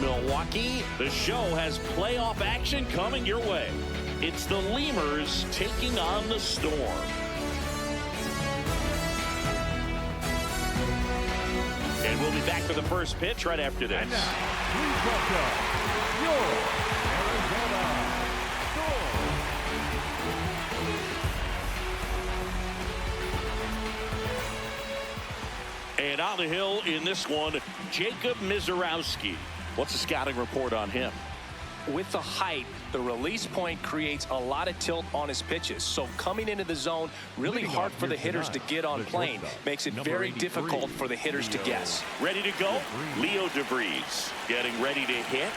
Milwaukee. The show has playoff action coming your way. It's the Lemurs taking on the Storm. And we'll be back for the first pitch right after this. And now, please welcome your Arizona Storm. And on the hill in this one, Jacob Mizorowski. What's the scouting report on him? With the height, the release point creates a lot of tilt on his pitches. So coming into the zone, really hard for the hitters to get on plane. Makes it very difficult for the hitters to guess. Ready to go? Leo DeVries getting ready to hit.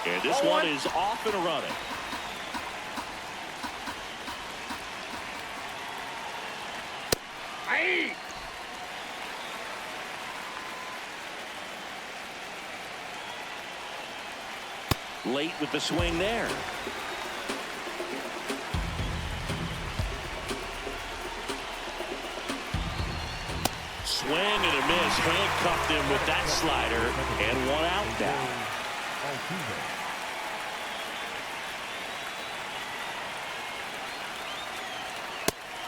And this one is off and running. Hey! Late with the swing there. Swing and a miss. Handcuffed him with that slider, and one out now.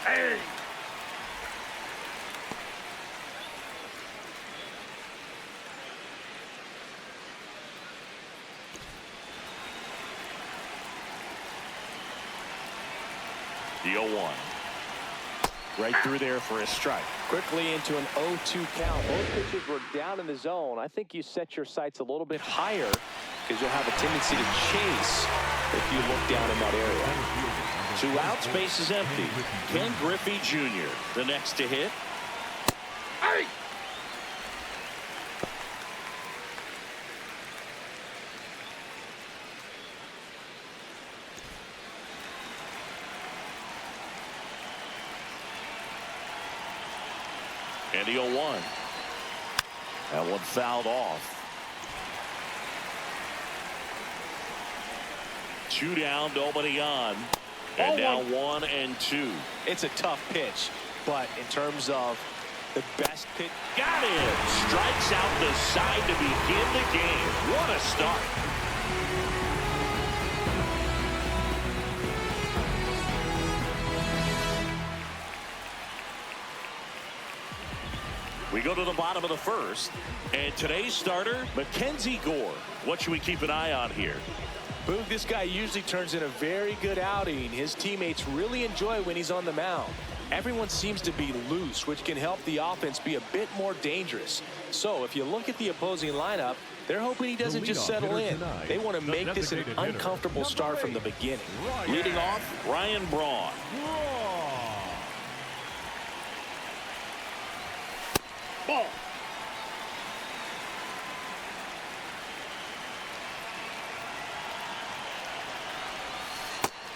Hey! The 0-1. Right through there for a strike. Quickly into an 0-2 count. Both pitches were down in the zone. I think you set your sights a little bit higher because you'll have a tendency to chase if you look down in that area. 2 outs, base is empty. Ken Griffey Jr., the next to hit. Hey! And the 0-1. That one fouled off. 2 down, nobody on. And now 1 and 2. It's a tough pitch, but in terms of the best pitch. Got it. Strikes out the side to begin the game. What a start. We go to the bottom of the first, and today's starter, Mackenzie Gore. What should we keep an eye on here? Boog, this guy usually turns in a very good outing. His teammates really enjoy when he's on the mound. Everyone seems to be loose, which can help the offense be a bit more dangerous. So if you look at the opposing lineup, they're hoping he doesn't just settle in. They want to make this an uncomfortable start from the beginning. Leading off, Ryan Braun. Ball.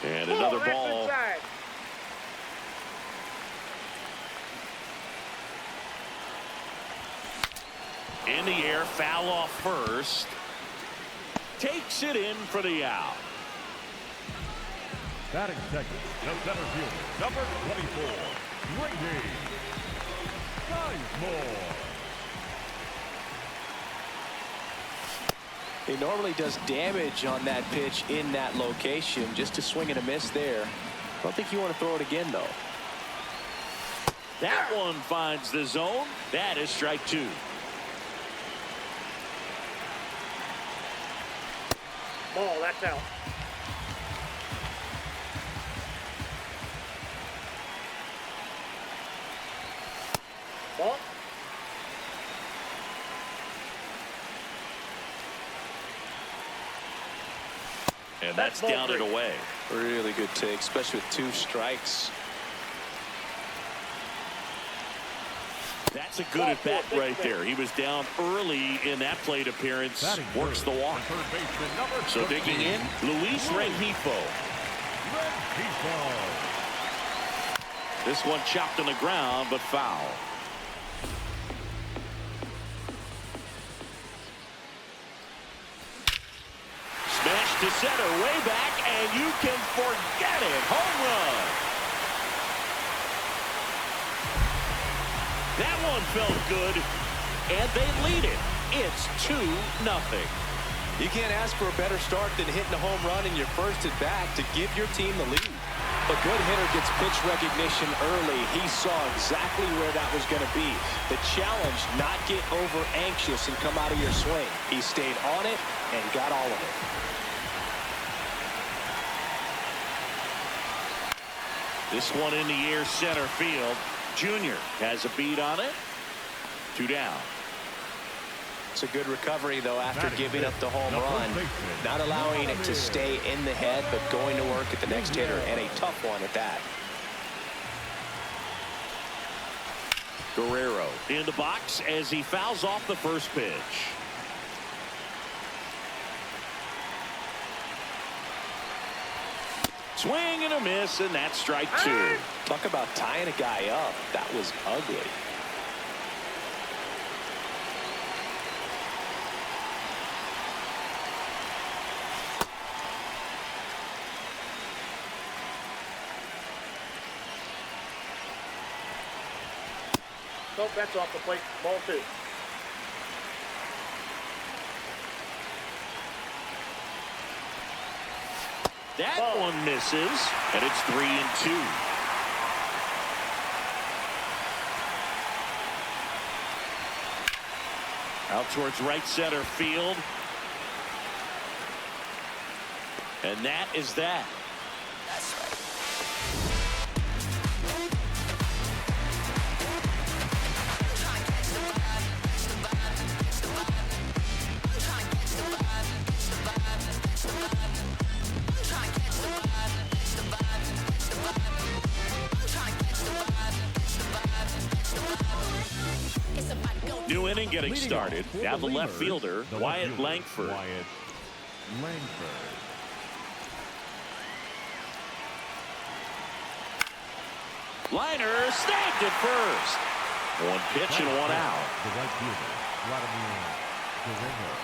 And another ball. In the air, foul off first. Takes it in for the out. Batting second, the center fielder, number 24, Brady Sizemore. He normally does damage on that pitch in that location. Just to swing and a miss there. I don't think you want to throw it again, though. That one finds the zone. That is strike 2. Ball, that's out. Ball. And that's down and away. Really good take, especially with 2 strikes. That's a good at bat right there. He was down early in that plate appearance. Works the walk. So digging in, Luis Rengifo. This one chopped on the ground, but foul. Smash to center, way back, and you can forget it. Home run. That one felt good. and they lead it. It's 2-0. You can't ask for a better start than hitting a home run in your first at bat to give your team the lead. A good hitter gets pitch recognition early. He saw exactly where that was going to be. The challenge, not get over anxious and come out of your swing. He stayed on it and got all of it. This one in the air center field. Junior has a beat on it. 2 down. It's a good recovery, though, after giving up the home run. Not allowing it to stay in the head, but going to work at the next hitter, and a tough one at that. Guerrero in the box as he fouls off the first pitch. Swing and a miss, and that's strike 2. Talk about tying a guy up. That was ugly. Nope, that's off the plate. Ball 2. That one misses, and it's 3-2. Out towards right center field. And that is that. That's right. New inning getting started. Now the left fielder, Wyatt Langford. Liner snagged at first. One pitch and one out. The right fielder, Guerrero.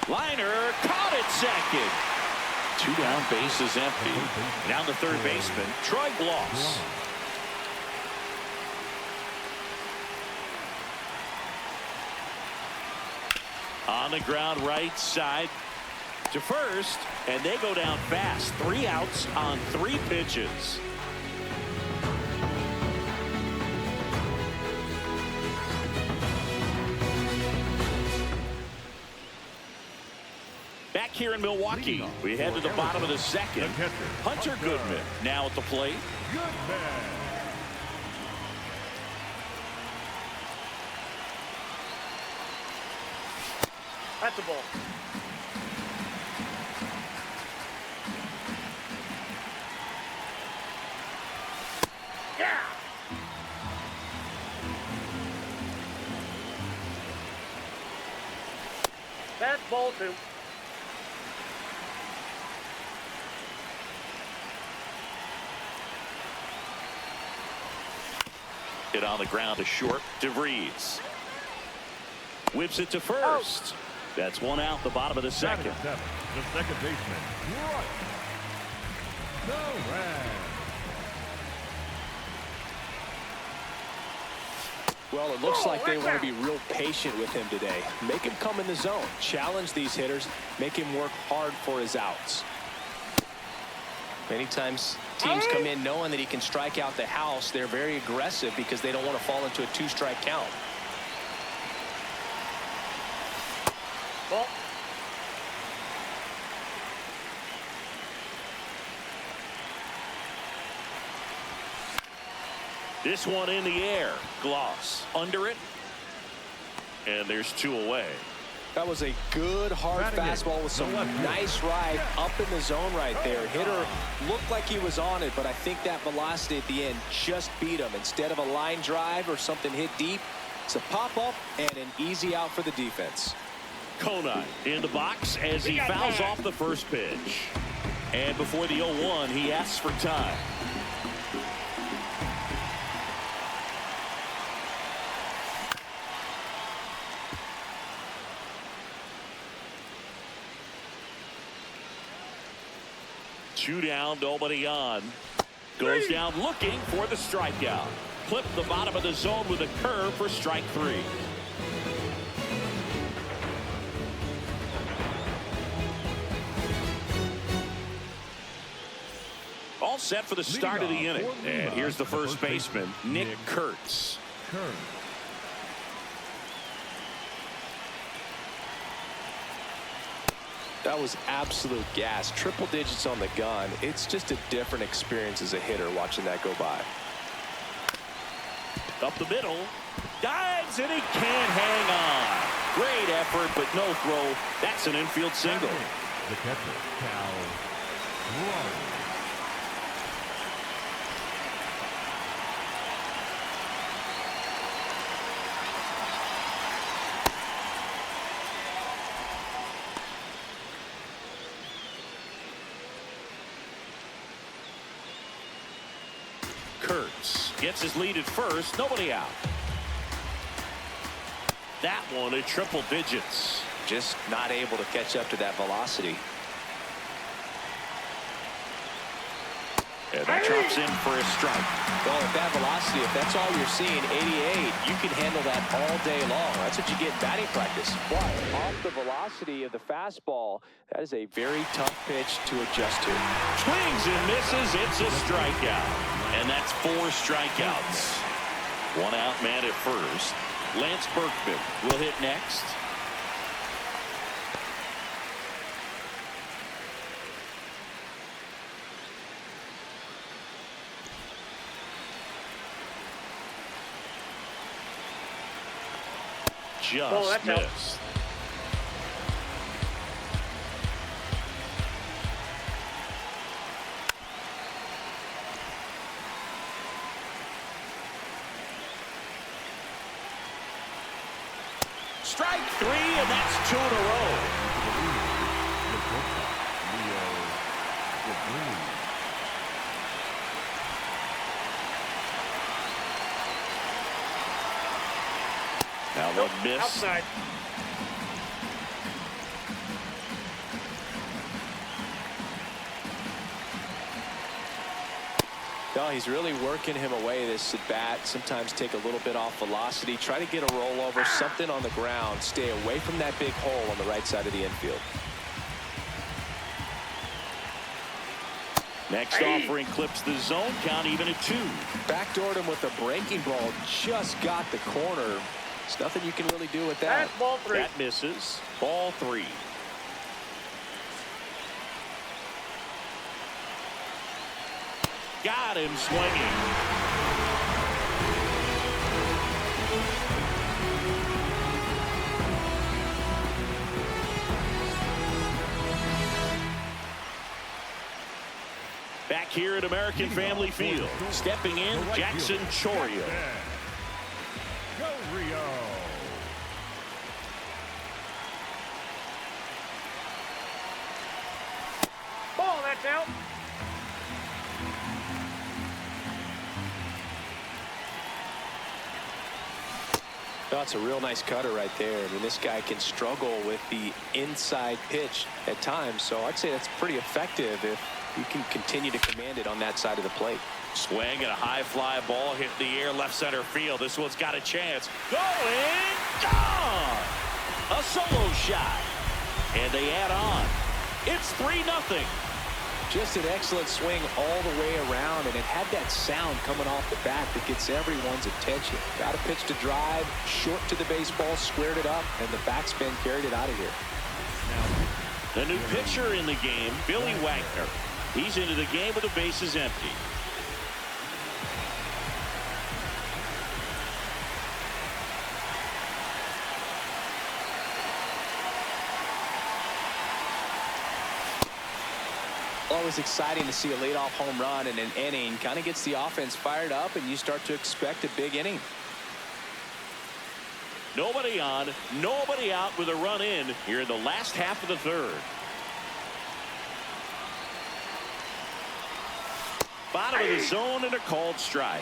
Liner caught at second. 2 down, bases empty. Down the third baseman, Troy Gloss. On the ground right side to first, and they go down fast. 3 outs on 3 pitches. Back here in Milwaukee, we head to the bottom of the second. Hunter Goodman now at the plate. That's a ball. Yeah. That's ball 2. Hit on the ground to short. DeVries whips it to first. That's 1 out, the bottom of the second. The second baseman, right. No way. Well, it looks like they want to be real patient with him today. Make him come in the zone. Challenge these hitters. Make him work hard for his outs. Many times teams come in knowing that he can strike out the house. They're very aggressive because they don't want to fall into a 2-strike count. Ball. This one in the air. Gloss under it. And there's 2 away. That was a good hard fastball with some nice ride up in the zone right there. Hitter looked like he was on it, but I think that velocity at the end just beat him. Instead of a line drive or something hit deep, it's a pop-up and an easy out for the defense. Conine in the box as he fouls off the first pitch. And before the 0-1, he asks for time. Two down, nobody on. Goes down looking for the strikeout. Clip the bottom of the zone with a curve for strike 3. All set for the start of the inning. And here's the first baseman, Nick Kurtz. That was absolute gas. Triple digits on the gun. It's just a different experience as a hitter watching that go by. Up the middle. Dives and he can't hang on. Great effort, but no throw. That's an infield single. The catcher, Cal Mural. Kurtz gets his lead at first. Nobody out. That one at triple digits. Just not able to catch up to that velocity. And that drops in for a strike. Well, at that velocity, if that's all you're seeing, 88, you can handle that all day long. That's what you get in batting practice. But off the velocity of the fastball, that is a very tough pitch to adjust to. Swings and misses. It's a strikeout. And that's 4 strikeouts. 1 out man at first. Lance Berkman will hit next. Just missed. Strike 3, and that's 2 in a row. Now the miss. Outside. No, he's really working him away this at bat. Sometimes take a little bit off velocity. Try to get a rollover, something on the ground. Stay away from that big hole on the right side of the infield. Next offering clips the zone count even at 2. Backdoored him with a breaking ball. Just got the corner. There's nothing you can really do with that. That's ball 3. That misses. Ball 3. Got him swinging. Back here at American Family Field, stepping in, Jackson Chourio. Go Rio. Ball, that's out. That's a real nice cutter right there. I mean, this guy can struggle with the inside pitch at times, so I'd say that's pretty effective if you can continue to command it on that side of the plate. Swing and a high fly ball hit the air left center field. This one's got a chance. Going, gone. A solo shot. And they add on. It's 3-0. Just an excellent swing all the way around, and it had that sound coming off the bat that gets everyone's attention. Got a pitch to drive, short to the baseball, squared it up, and the backspin carried it out of here. The new pitcher in the game, Billy Wagner. He's into the game with the bases empty. Always exciting to see a leadoff home run in an inning. Kind of gets the offense fired up, and you start to expect a big inning. Nobody on, nobody out with a run in here in the last half of the 3rd. Bottom of the zone and a called strike.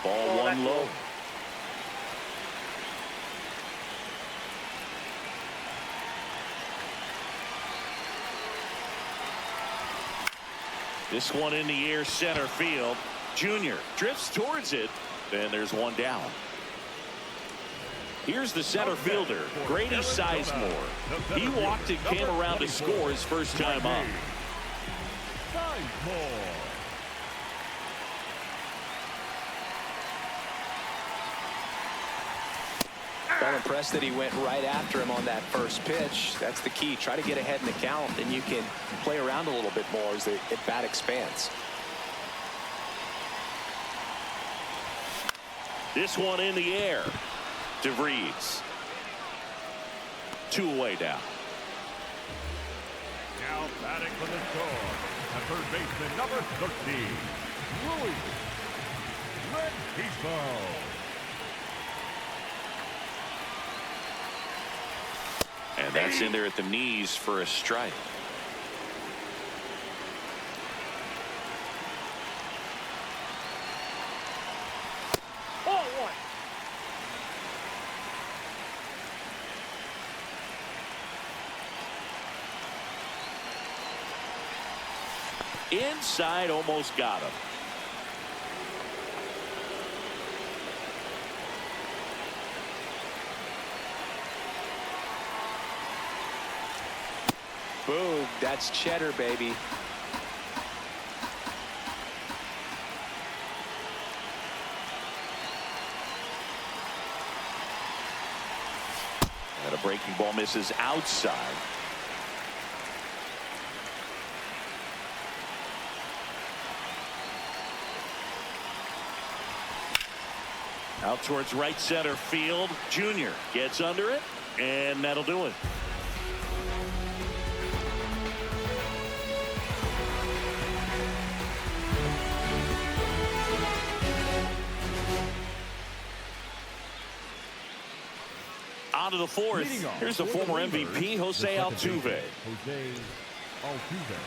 Ball 1 low. This one in the air, center field. Junior drifts towards it, and there's one down. Here's the center fielder, Grady Sizemore. He walked and came around to score his first time up. I'm impressed that he went right after him on that first pitch. That's the key. Try to get ahead in the count, then you can play around a little bit more as the at-bat expands. This one in the air. DeVries. 2 away now. Now batting for the score, at third baseman number 13, Louis Renfro. And that's in there at the knees for a strike. Ball one. Inside, almost got him. Boom, that's cheddar, baby. And a breaking ball misses outside. Out towards right center field. Junior gets under it, and that'll do it. On to the fourth. Here's the former MVP, Jose Altuve. Jose Altuve.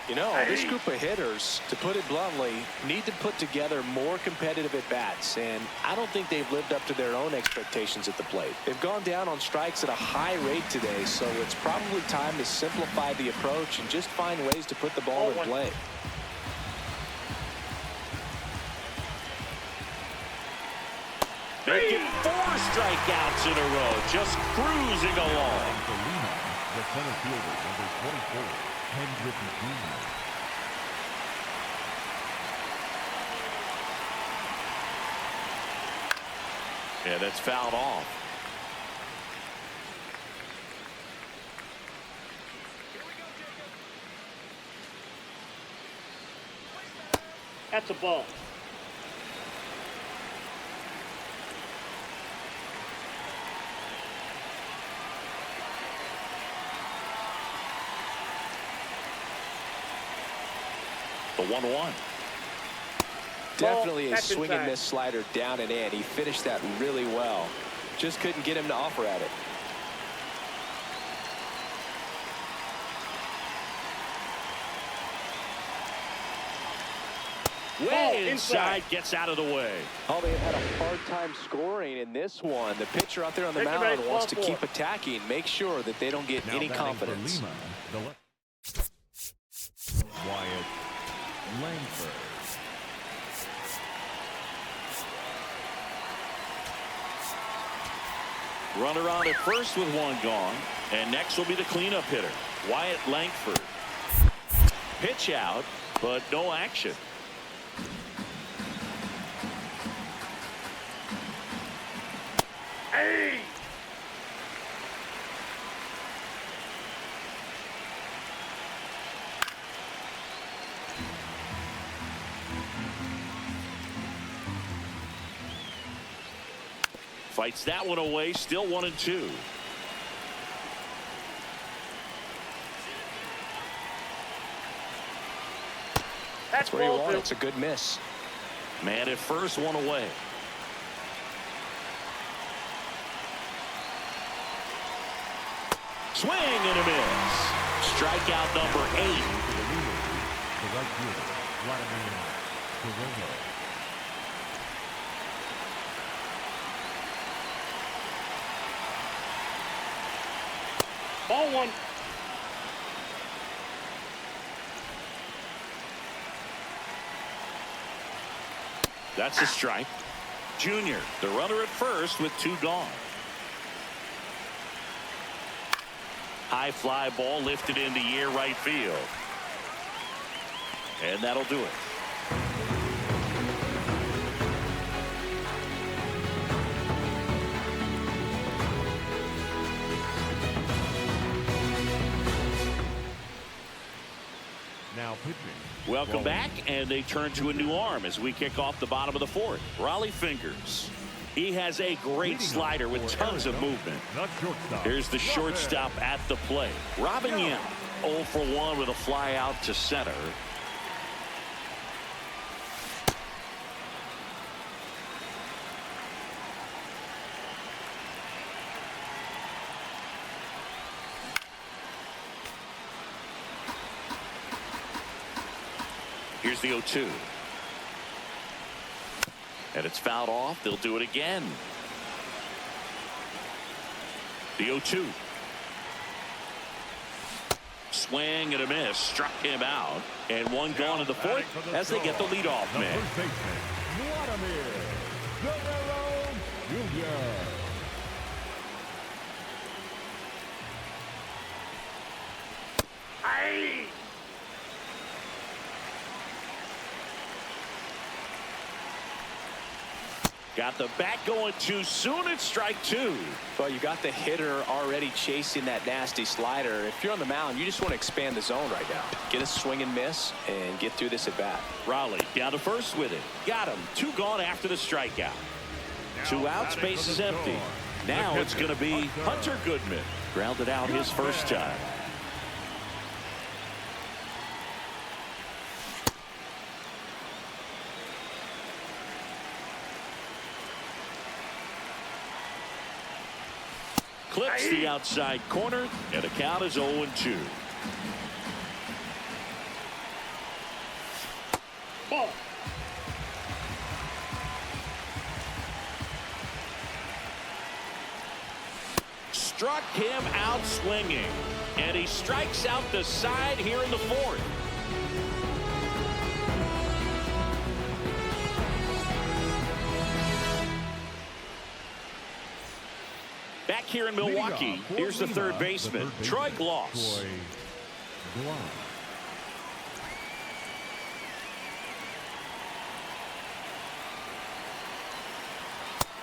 You know, this group of hitters, to put it bluntly, need to put together more competitive at-bats, and I don't think they've lived up to their own expectations at the plate. They've gone down on strikes at a high rate today, so it's probably time to simplify the approach and just find ways to put the ball in play. Making 4 strikeouts in a row, just cruising along. The center fielder, number 24, Ken Griffey Jr. Yeah, that's fouled off. That's a ball. The 1-1. Definitely a That's swing and inside. miss slider down and in. He finished that really well. Just couldn't get him to offer at it. Way inside. inside, gets out of the way. Oh, they've had a hard time scoring in this one. The pitcher out there on the Take it mound right, wants to ball keep four. attacking. Make sure that they don't get Now any batting for confidence. Lima, the Wyatt Langford. Runner on at first with 1 gone. And next will be the cleanup hitter, Wyatt Langford. Pitch out, but no action. Hey! Fights that one away, still 1-2. That's Where you ball want it. two. It's a good miss. Man at first, 1 away. Swing and a miss. Strikeout number 8. The right fielder, Vladimir Guerrero. Ball one. That's a strike. Junior, the runner at first with 2 gone. High fly ball lifted into near right field. And that'll do it. Now pitching. Welcome back, and they turn to a new arm as we kick off the bottom of the 4th. Raleigh Fingers. He has a great slider with tons of movement. Here's the shortstop at the plate. Robin Young, 0 for 1 with a fly out to center. Here's the 0-2. And it's fouled off. They'll do it again. The 0-2. Swing and a miss. Struck him out. And one gone in the 4th as they get the leadoff man. Got the bat going too soon. It's strike 2. Well, you got the hitter already chasing that nasty slider. If you're on the mound, you just want to expand the zone right now. Get a swing and miss and get through this at bat. Raleigh down to first with it. Got him. 2 gone after the strikeout. 2 outs, base is empty. Now it's going to be Hunter Goodman. Grounded out his first time. Clips the outside corner, and the count is 0-2. Ball. Struck him out swinging, and he strikes out the side here in the 4th. Back here in Milwaukee, here's the third baseman, Troy Gloss.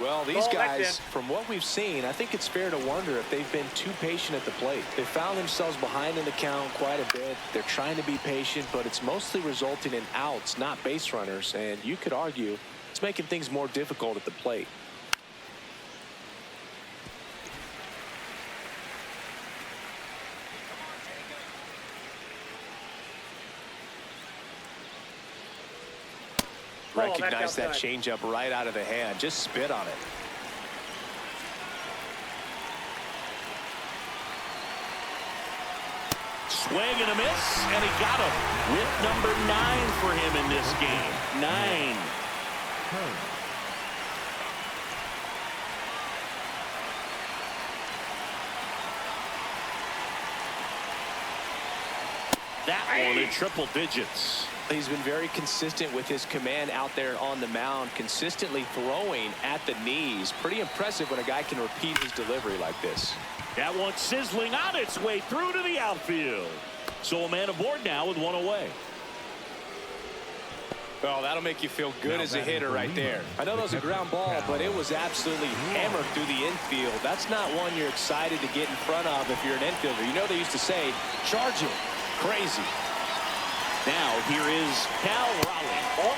Well, these guys, from what we've seen, I think it's fair to wonder if they've been too patient at the plate. They found themselves behind in the count quite a bit. They're trying to be patient, but it's mostly resulting in outs, not base runners. And you could argue it's making things more difficult at the plate. Recognize that changeup right out of the hand. Just spit on it. Swing and a miss, and he got him with number 9 for him in this game. 9. That one in triple digits. He's been very consistent with his command out there on the mound, consistently throwing at the knees. Pretty impressive when a guy can repeat his delivery like this. That one sizzling on its way through to the outfield. So a man aboard now with 1 away. Well, that'll make you feel good as a hitter right there. I know that was a ground ball, but it was absolutely hammered through the infield. That's not one you're excited to get in front of if you're an infielder. You know they used to say, charge him. Crazy. Now here is Cal Raleigh. Oh.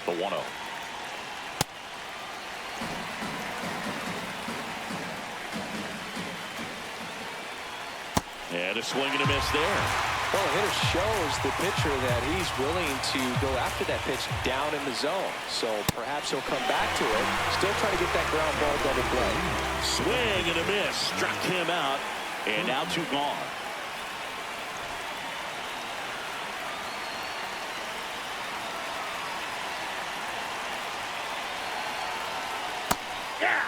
The 1-0. And a swing and a miss there. Well, the hitter shows the pitcher that he's willing to go after that pitch down in the zone. So perhaps he'll come back to it. Still trying to get that ground ball double play. Swing and a miss. Struck him out. And now 2 gone. Yeah.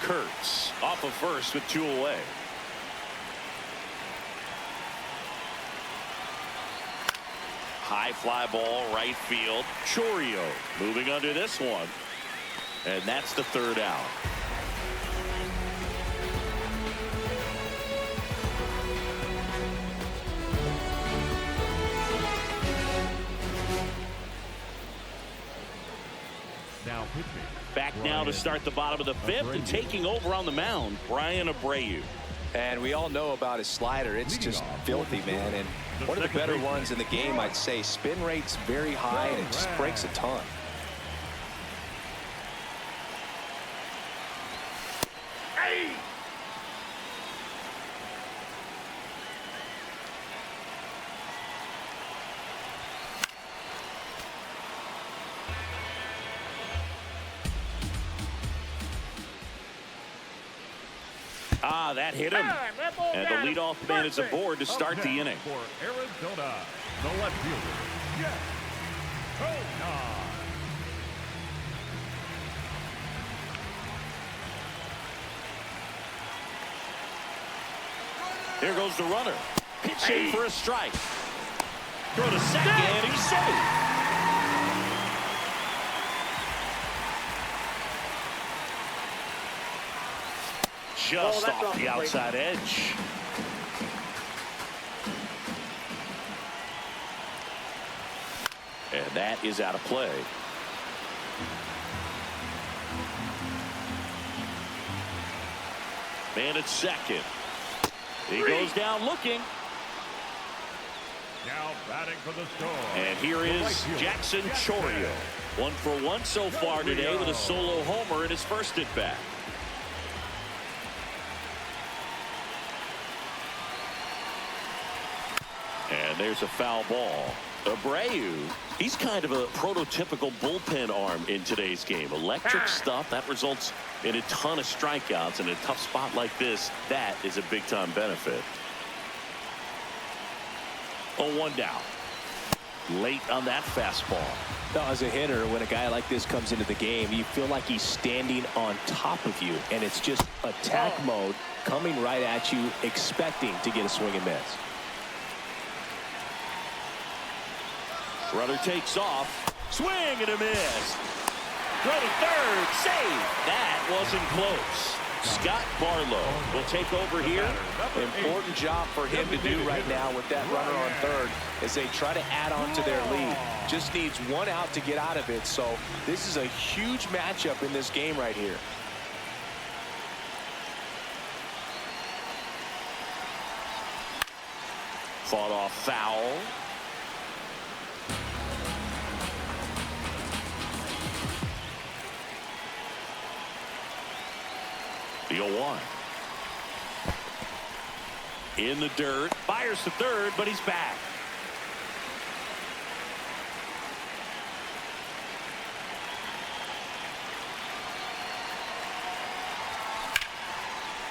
Kurtz off of first with 2 away. High fly ball right field. Chourio moving under this one. And that's the 3rd out. Now pitching. Back now to start the bottom of the 5th and taking over on the mound, Brian Abreu. And we all know about his slider. It's just filthy, man. And one of the better ones in the game, I'd say. Spin rate's very high, and it just breaks a ton. Hey. Ah, that hit him. That ball And got the him. leadoff man is aboard to start the inning. For Arizona, the left fielder, Jeff Tonar. Here goes the runner. Pitching for a strike. Throw to second, and he's safe. Just that's off the outside edge. And that is out of play. Man at second. He goes down looking. Now batting for the Storm. And here is Jackson Chourio. 1 for 1 so far today with a solo homer in his first at bat. And there's a foul ball. Abreu, he's kind of a prototypical bullpen arm in today's game. Electric stuff that results in a ton of strikeouts. In a tough spot like this, that is a big time benefit. 0-1 down. Late on that fastball. Now, as a hitter, when a guy like this comes into the game, you feel like he's standing on top of you, and it's just attack mode coming right at you, expecting to get a swing and miss. Runner takes off. Swing and a miss. Throw to third. Save. That wasn't close. Scott Barlow will take over here. Important job for him to do right now with that runner on third as they try to add on to their lead. Just needs 1 out to get out of it. So this is a huge matchup in this game right here. Fought off foul. The 0-1. In the dirt. Fires to third, but he's back.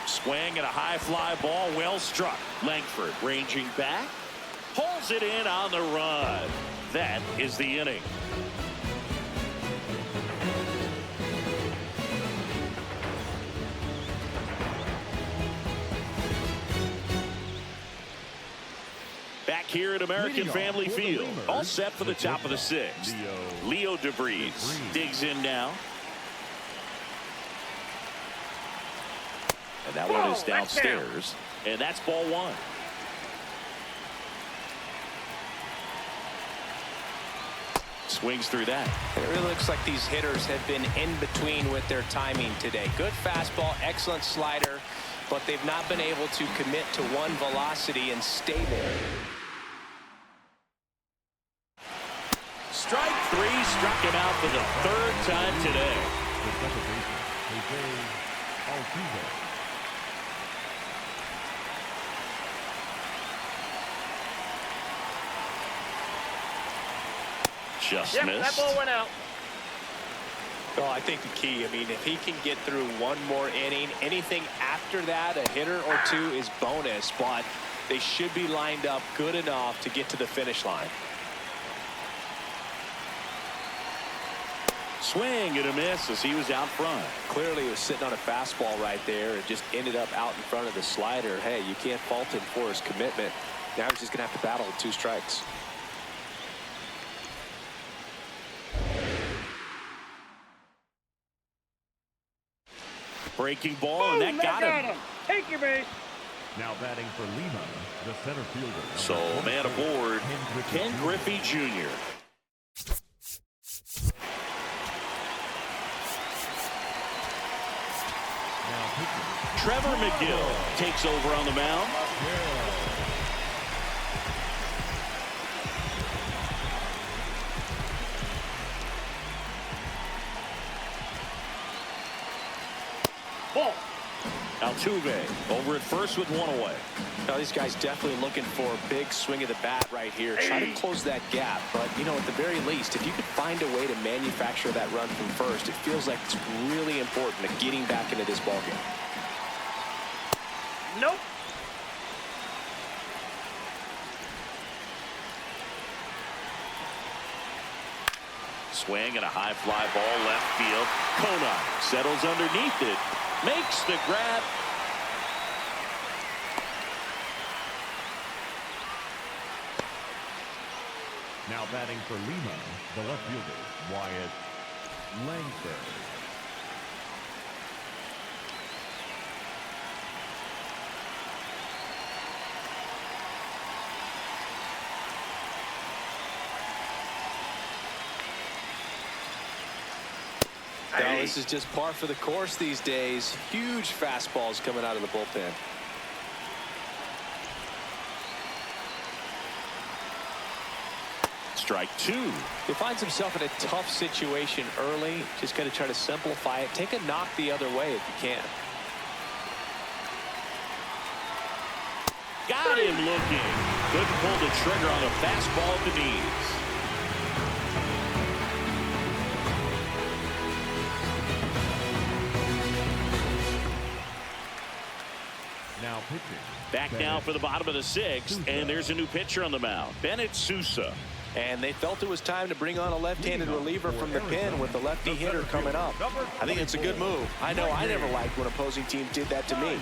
Swing and a high fly ball, well struck. Langford ranging back. Pulls it in on the run. That is the inning. Back here at American Family Field. All set for the top of the 6th. Leo DeVries digs in now. And that one is downstairs. And that's ball 1. Swings through that. It really looks like these hitters have been in between with their timing today. Good fastball, excellent slider, but they've not been able to commit to one velocity and stay there. Strike 3, struck him out for the 3rd time today. The second baseman, Jose Altuve. Just missed. That ball went out. Well, I think the key, I mean, if he can get through one more inning, anything after that, a hitter or two is bonus, but they should be lined up good enough to get to the finish line. Swing and a miss as he was out front. Clearly he was sitting on a fastball right there and just ended up out in front of the slider. Hey, you can't fault him for his commitment. Now he's just going to have to battle with 2 strikes. Breaking ball, and that got him. Take your base. Now batting for Lima, the center fielder. So, man aboard, Ken Griffey Jr. Trevor McGill takes over on the mound. Ball. Altuve over at first with 1 away. Now these guys definitely looking for a big swing of the bat right here. Try to close that gap, but you know, at the very least, if you could find a way to manufacture that run from first, it feels like it's really important to getting back into this ballgame. Nope. Swing and a high fly ball left field. Kona settles underneath it. Makes the grab. Now batting for Lima, the left fielder, Wyatt Langford. Now, this is just par for the course these days. Huge fastballs coming out of the bullpen. Strike 2. He finds himself in a tough situation early. Just got to try to simplify it. Take a knock the other way if you can. Got him looking. Couldn't pull the trigger on a fastball at the knees. Now pitching. Back now for the bottom of the 6th, and there's a new pitcher on the mound, Bennett Sousa. And they felt it was time to bring on a left-handed reliever from the pen with the lefty hitter coming up. I think it's a good move. I know I never liked when opposing teams did that to me.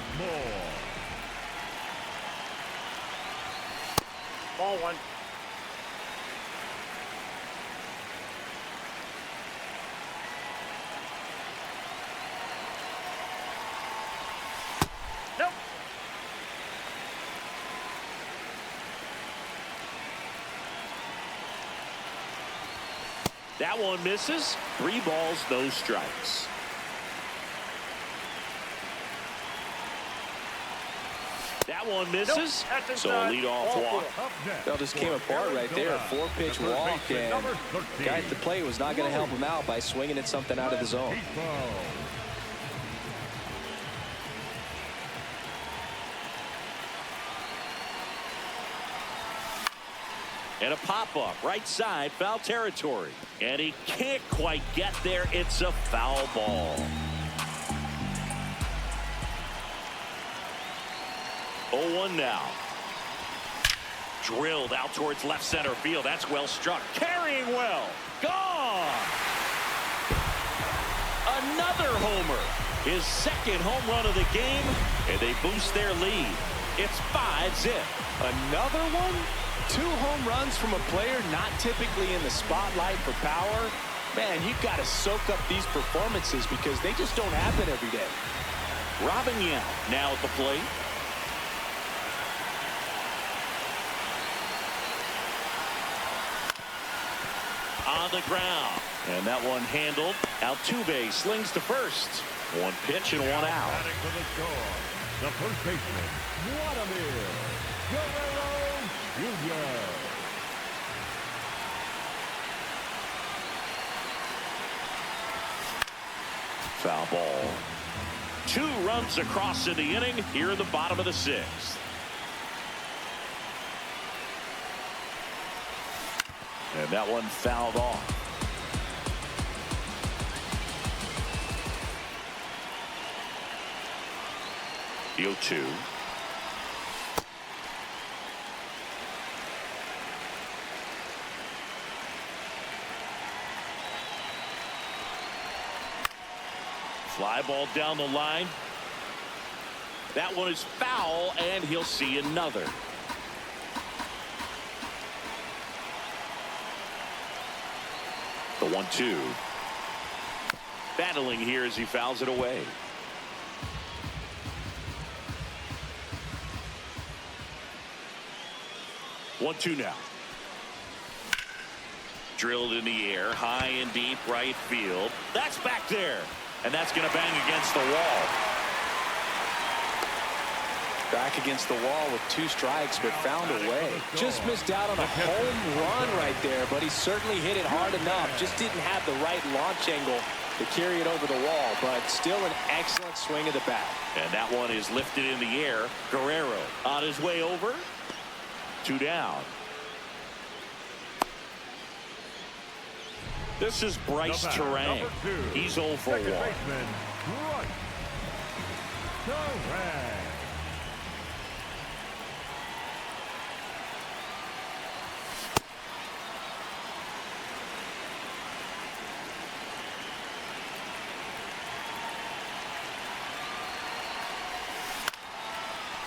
Ball 1. Nope. That one misses. 3 balls, no strikes. That one misses. Nope. So a leadoff walk. That just came apart right there. A 4-pitch walk, and the guy at the plate was not going to help him out by swinging at something out of the zone. And a pop-up, right side, foul territory. And he can't quite get there. It's a foul ball. 0-1 now. Drilled out towards left center field. That's well struck. Carrying well. Gone. Another homer. His 2nd home run of the game. And they boost their lead. It's 5-zip. Another one? 2 home runs from a player not typically in the spotlight for power. Man, you've got to soak up these performances because they just don't happen every day. Robin Yount now at the plate. On the ground. And that one handled. Altuve slings to first. 1 pitch and 1 out. Batting for the score, the first baseman, Vladimir Guerrero Jr. Foul ball. 2 runs across in the inning here in the bottom of the 6th. And that one fouled off. The 0-2. Fly ball down the line. That one is foul, and he'll see another. The 1-2. Battling here as he fouls it away. One, two now. Drilled in the air, high and deep right field. That's back there, and that's going to bang against the wall. Back against the wall with 2 strikes, but found a way. Just missed out on a home run right there, but he certainly hit it hard enough. Just didn't have the right launch angle to carry it over the wall, but still an excellent swing of the bat. And that one is lifted in the air. Guerrero on his way over. 2 down. This is Bryce Terang. He's 0 for 1.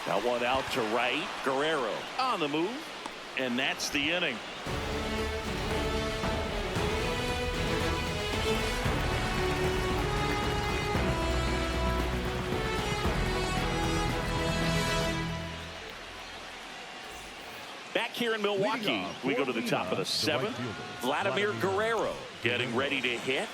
That one out to right. Guerrero on the move. And that's the inning. Back here in Milwaukee, we go to the top of the 7th. Vladimir Guerrero getting ready to hit.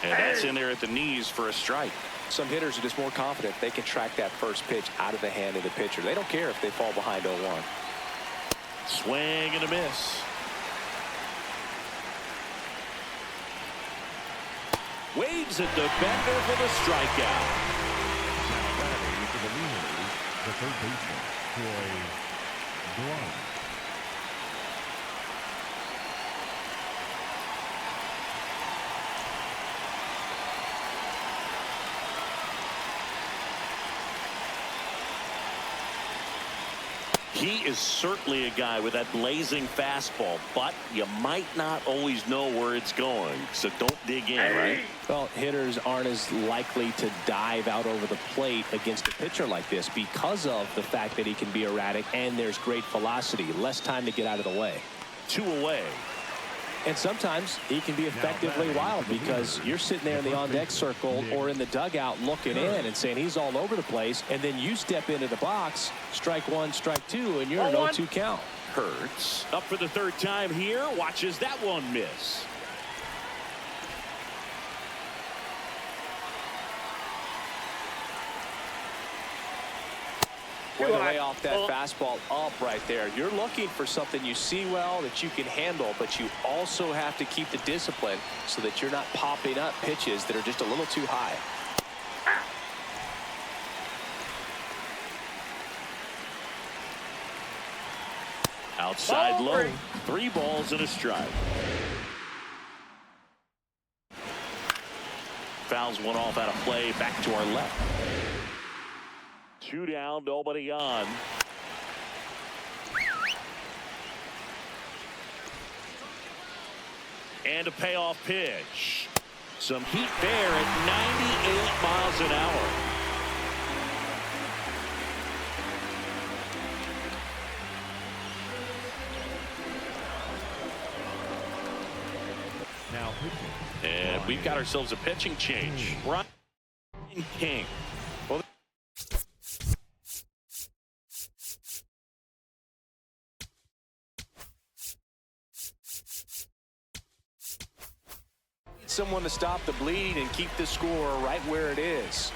And that's in there at the knees for a strike. Some hitters are just more confident they can track that first pitch out of the hand of the pitcher. They don't care if they fall behind 0-1. Swing and a miss. Waves at the bender for the strikeout. Now batting for the leaders, the third baseman, Troy Braun. He is certainly a guy with that blazing fastball, but you might not always know where it's going, so don't dig in, right? Well, hitters aren't as likely to dive out over the plate against a pitcher like this because of the fact that he can be erratic and there's great velocity, less time to get out of the way. 2 away. And sometimes he can be effectively wild because you're sitting there in the on-deck circle or in the dugout looking in and saying he's all over the place, and then you step into the box, strike 1, strike 2, and you're an 0-2 count. Hurts up for the 3rd time here. Watches that one miss. Way to lay off that fastball up right there. You're looking for something you see well that you can handle, but you also have to keep the discipline so that you're not popping up pitches that are just a little too high. Outside low. 3 balls and a strike. Fouls one off out of play. Back to our left. 2 down, nobody on. And a payoff pitch. Some heat there at 98 miles an hour. Now pitching. And we've got ourselves a pitching change. Ryan King. Well, someone to stop the bleed and keep the score right where it is.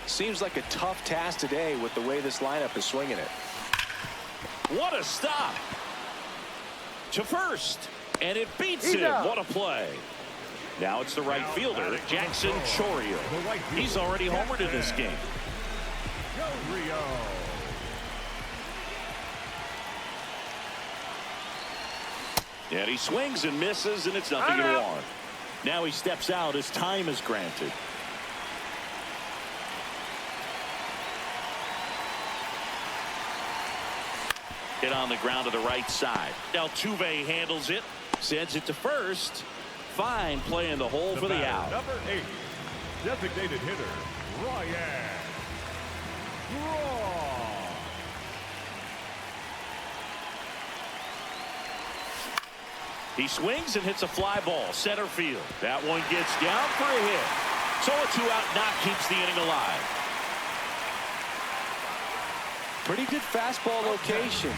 Seems like a tough task today with the way this lineup is swinging it. what a stop to first, and it beats him. What a play. Now it's the right fielder, Jackson Chourio. He's already homered in this game. And he swings and misses, and it's nothing to one. Now he steps out as time is granted. Hit on the ground to the right side. Altuve handles it. Sends it to first. Fine play in the hole for the out. Number 8, designated hitter, Ryan. He swings and hits a fly ball. Center field. That one gets down for a hit. So a 2-out knock keeps the inning alive. Pretty good fastball location.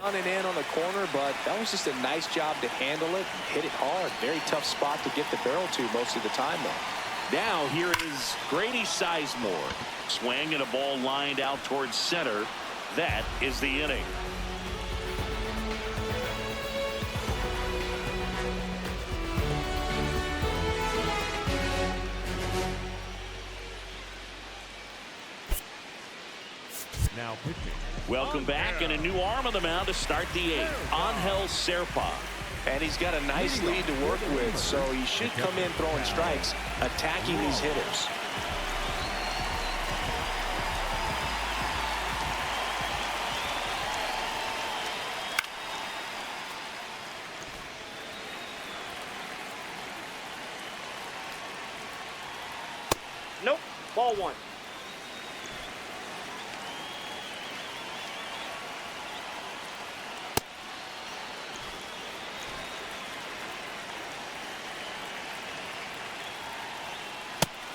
Down and in on the corner, but that was just a nice job to handle it and hit it hard. Very tough spot to get the barrel to most of the time, though. Now here is Grady Sizemore. Swing and a ball lined out towards center. That is the inning. Now pitching. Welcome back, and a new arm on the mound to start the 8th. Angel Serpa. And he's got a nice lead to work with, so he should come in throwing strikes, attacking these hitters. Nope. Ball 1.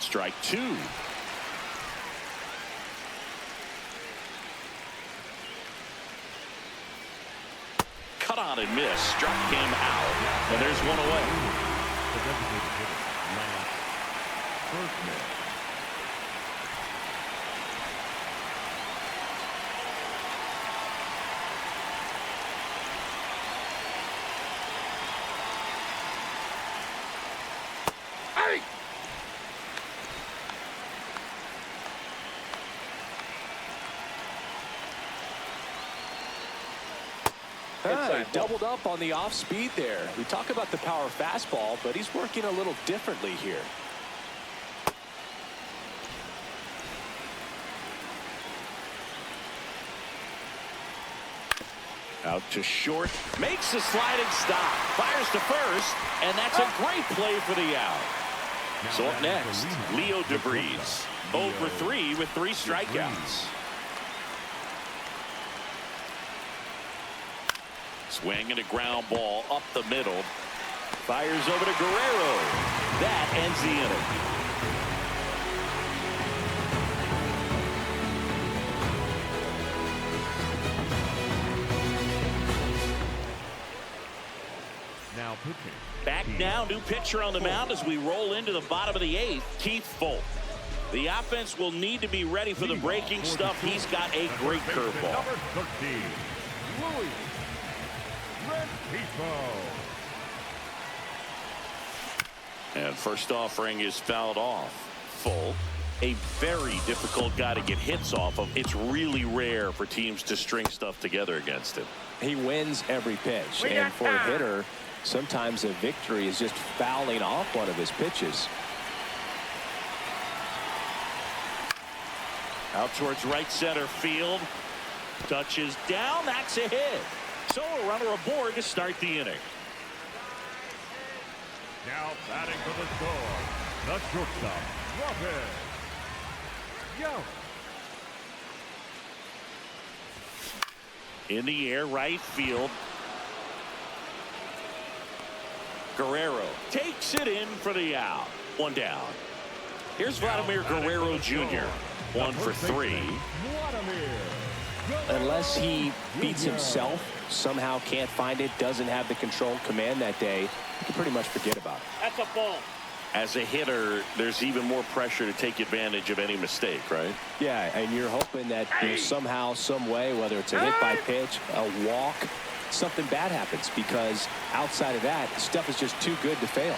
Strike 2. Cut on and miss. Struck him out. And there's one away. The designated hitter, Lance Berkman. Hey! He doubled up on the off speed there. We talk about the power fastball, but he's working a little differently here. Out to short. Makes a sliding stop. Fires to first. And that's a great play for the out. So up next, Leo DeVries. 0 for 3 with 3 strikeouts. Swing and a ground ball up the middle. Fires over to Guerrero. That ends the inning. Now pitching. Back now, new pitcher on the mound as we roll into the bottom of the 8th, Keith Folk. The offense will need to be ready for the breaking stuff. He's got a great curveball. Number 13, Louis Rengifo. And first offering is fouled off. Folk, a very difficult guy to get hits off of. It's really rare for teams to string stuff together against him. He wins every pitch, and for a hitter, sometimes a victory is just fouling off one of his pitches. Out towards right center field. Touches down. That's a hit. So a runner aboard to start the inning. Now batting for the score, the shortstop, Robin Young. In the air, right field. Guerrero takes it in for the out. One down. Here's Vladimir Guerrero Jr. 1 for 3. Unless he beats himself, somehow can't find it, doesn't have the control command that day, you can pretty much forget about it. That's a ball. As a hitter, there's even more pressure to take advantage of any mistake, right? Yeah, and you're hoping that somehow, some way, whether it's a hit by pitch, a walk, something bad happens, because outside of that, stuff is just too good to fail.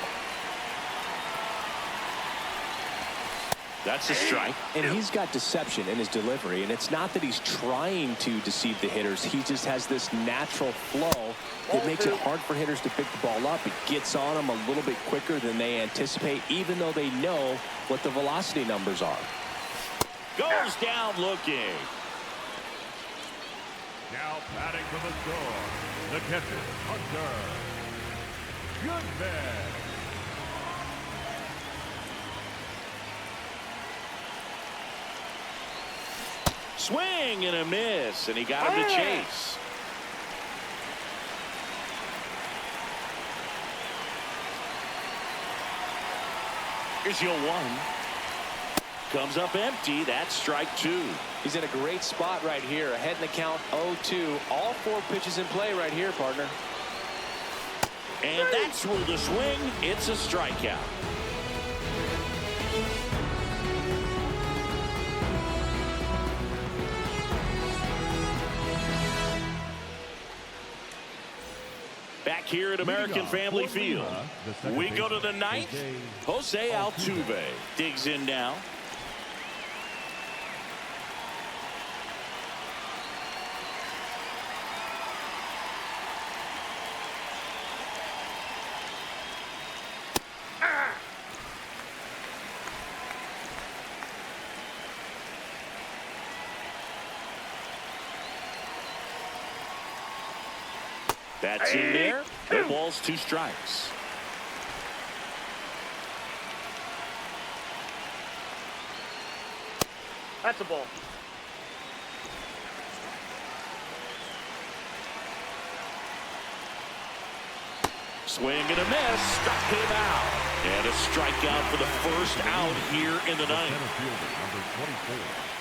That's a strike. And he's got deception in his delivery, and it's not that he's trying to deceive the hitters. He just has this natural flow that makes it hard for hitters to pick the ball up. It gets on them a little bit quicker than they anticipate, even though they know what the velocity numbers are. Goes down looking. Now batting for the score, the catcher, Hunter. Good man. Swing and a miss, and he got him to chase. Here's your one. Comes up empty. That's strike two. He's in a great spot right here. Ahead in the count 0-2. All 4 pitches in play right here, partner. And that's ruled a swing. It's a strikeout. Back here at American Family Field, we go to the 9th. Jose Altuve digs in now. That's in there. No balls, 2 strikes. That's a ball. Swing and a miss. Struck him out. And a strikeout for the first out here in the 9th. Center fielder, number 24,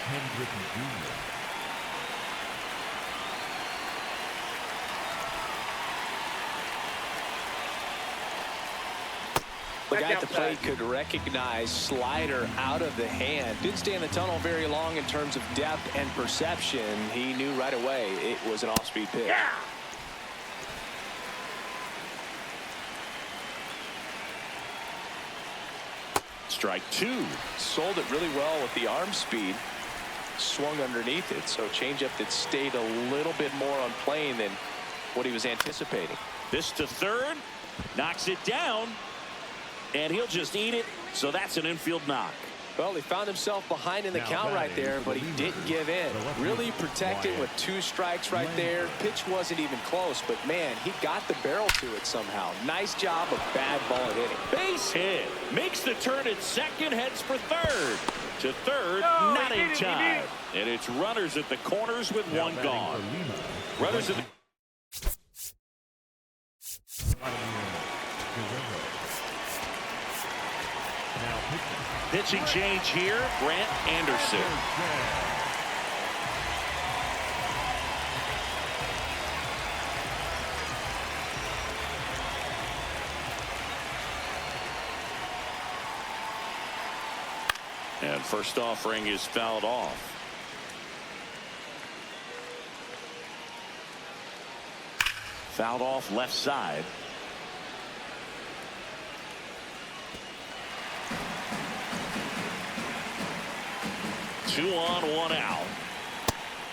Hendrick Jr. The guy at the plate could recognize slider out of the hand. Didn't stay in the tunnel very long in terms of depth and perception. He knew right away it was an off-speed pitch. Yeah. Strike 2. Sold it really well with the arm speed. Swung underneath it. So changeup that stayed a little bit more on plane than what he was anticipating. This to third. Knocks it down. And he'll just eat it. So that's an infield knock. Well, he found himself behind in the count right there, but he didn't give in. Really protected with 2 strikes right there. Pitch wasn't even close, but man, he got the barrel to it somehow. Nice job of bad ball hitting. Base hit. Makes the turn at second. Heads for third. To third. Not in time. And it's runners at the corners with 1 gone. Runners at the... Pitching change here, Grant Anderson. And first offering is fouled off. Fouled off left side. Two on, 1 out.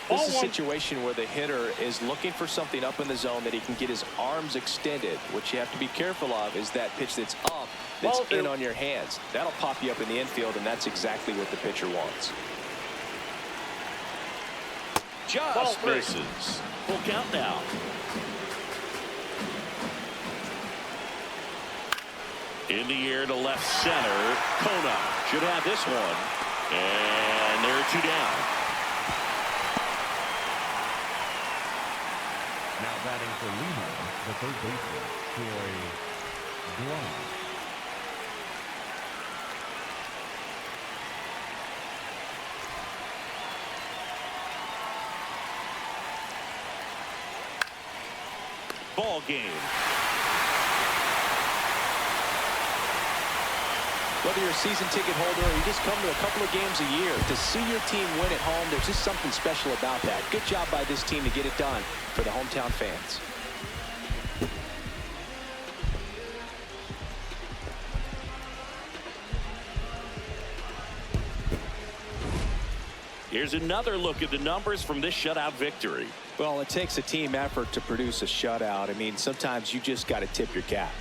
This is a situation where the hitter is looking for something up in the zone that he can get his arms extended. What you have to be careful of is that pitch that's up, that's in on your hands. That'll pop you up in the infield, and that's exactly what the pitcher wants. Just misses. Full count now. In the air to left center. Kona should have this one. And there are 2 down. Now batting for Lima, the third baseman, Troy Glass. Ball game. Whether you're a season ticket holder or you just come to a couple of games a year, to see your team win at home, there's just something special about that. Good job by this team to get it done for the hometown fans. Here's another look at the numbers from this shutout victory. Well, it takes a team effort to produce a shutout. I mean, sometimes you just got to tip your cap.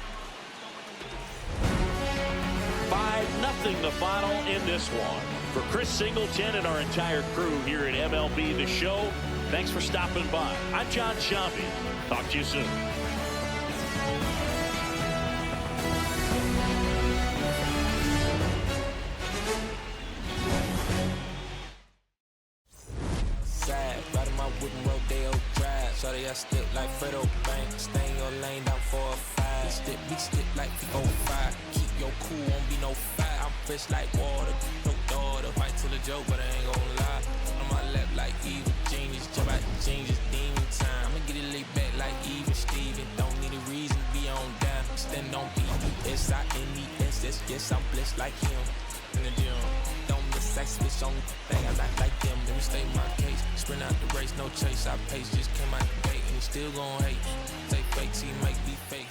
5-0 the final in this one. For Chris Singleton and our entire crew here at MLB The Show, thanks for stopping by. I'm John Shambi. Talk to you soon. Riding my wooden rodeo drive. Shorty, I stick like Fredo Bank. Stay in your lane down 4 or 5. Big stick like the 05. Keep your cool, won't be no fight. I'm fresh like water, no daughter. Might tell a joke, but I ain't gon' lie. On my lap like evil genius. Jump out the changes, demon time. I'ma get it laid back like even Steven. Don't need a reason to be on down. Stand on B-U-S-I-N-E-S-S. Yes, I'm blessed like him. In the gym. Don't miss sex, bitch on thing. I like them. Let me state my case. Sprint out the race, no chase. I pace, just came out the gate, and he still gon' hate. Say fake, he make me fake.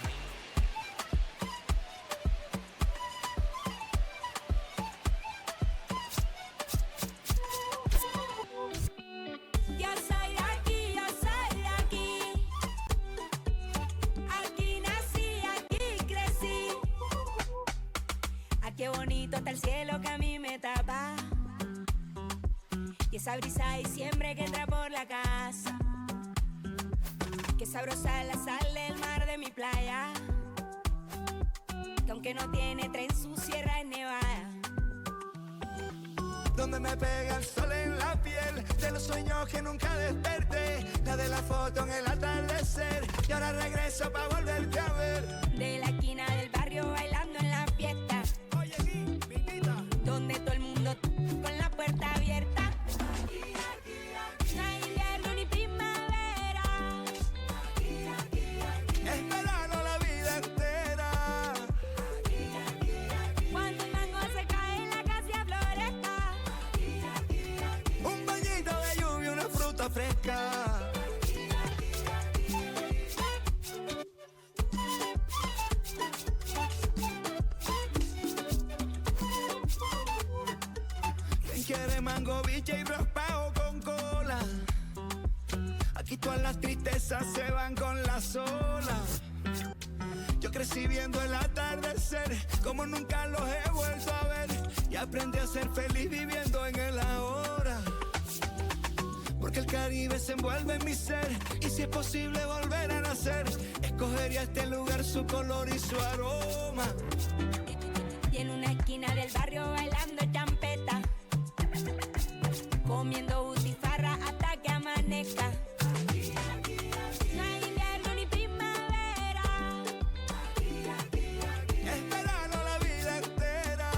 Qué bonito está el cielo que a mí me tapa. Y esa brisa de diciembre que entra por la casa. Qué sabrosa la sal del mar de mi playa. Que aunque no tiene tren, su sierra es nevada. Donde me pega el sol en la piel, de los sueños que nunca desperté, la de la foto en el atardecer, y ahora regreso pa' volverte a ver. De la esquina del barrio bailando en la fiesta, donde todo el mundo con la puerta abierta. No hay invierno ni primavera. Es verano la vida entera. Cuando el mango se cae en la casa floresta. Un bañito de lluvia, una fruta fresca. Quiere mango, biche y raspado con cola. Aquí todas las tristezas se van con las olas. Yo crecí viendo el atardecer como nunca los he vuelto a ver. Y aprendí a ser feliz viviendo en el ahora. Porque el Caribe se envuelve en mi ser. Y si es posible volver a nacer, escogería este lugar, su color y su aroma. Y en una esquina del barrio bailando champeta, comiendo butifarra hasta que amanezca. No hay invierno ni primavera. Es verano la vida entera.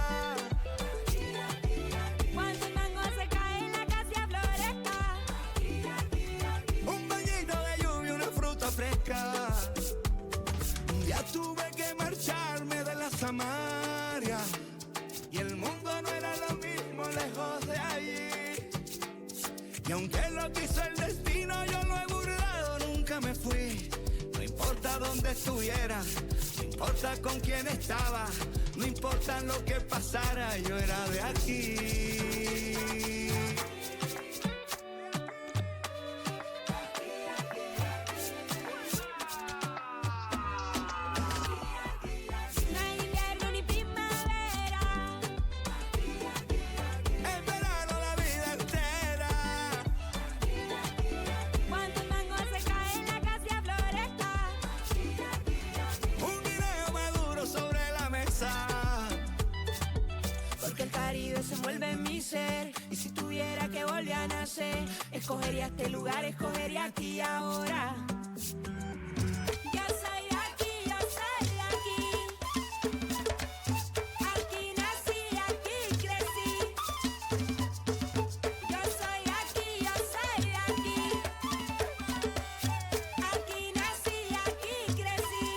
Cuando el mango se cae en la casa floresta. Un bañito de lluvia, una fruta fresca. Un día tuve que marcharme de la Samaria, y el mundo no era lo mismo lejos de allí. Y aunque lo quiso el destino, yo lo he burlado, nunca me fui. No importa dónde estuviera, no importa con quién estaba, no importa lo que pasara, yo era de aquí. No hay invierno ni primavera. Es verano la vida entera. Cuando el mango se cae en la casa floresta. Un guineo maduro sobre la mesa. Porque el Caribe se envuelve en mi ser. Y si tuviera que volver a nacer, escogería este lugar, escogería aquí y ahora. Yo soy de aquí, yo soy de aquí. Aquí nací, aquí crecí. Yo soy de aquí, yo soy de aquí. Aquí nací, aquí crecí.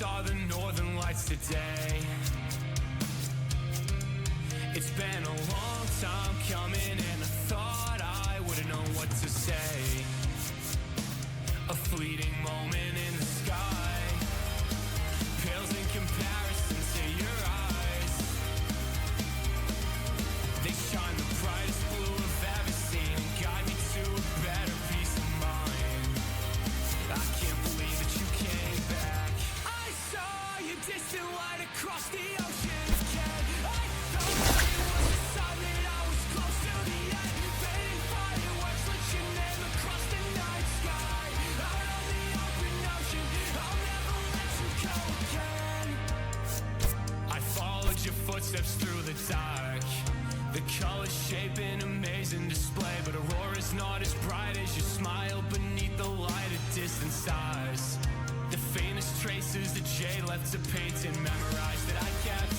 saw the northern lights today. It's been a long time coming, and I thought I wouldn't know what to say. A fleeting moment in the sky pales in comparison to your eyes. They shine the brightest blue I've ever seen and guide me to a better peace of mind. I can't believe that you came back. I saw your distant light across the ocean again. I thought it was a sign that I was close to the end. Fading fireworks, let your name across the night sky. Out on the open ocean, I'll never let you go again. I followed your footsteps through the dark. The colors shape an amazing display, but aurora's not as bright as your smile beneath the light of distant stars. The faintest traces that Jay left to paint and memorize that I kept.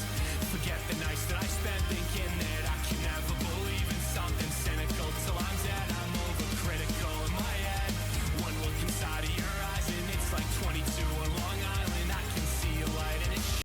Forget the nights that I spent thinking that I can never believe in something cynical. Till I'm dead, I'm overcritical in my head. One look inside of your eyes and it's like 22 on Long Island. I can see a light and it's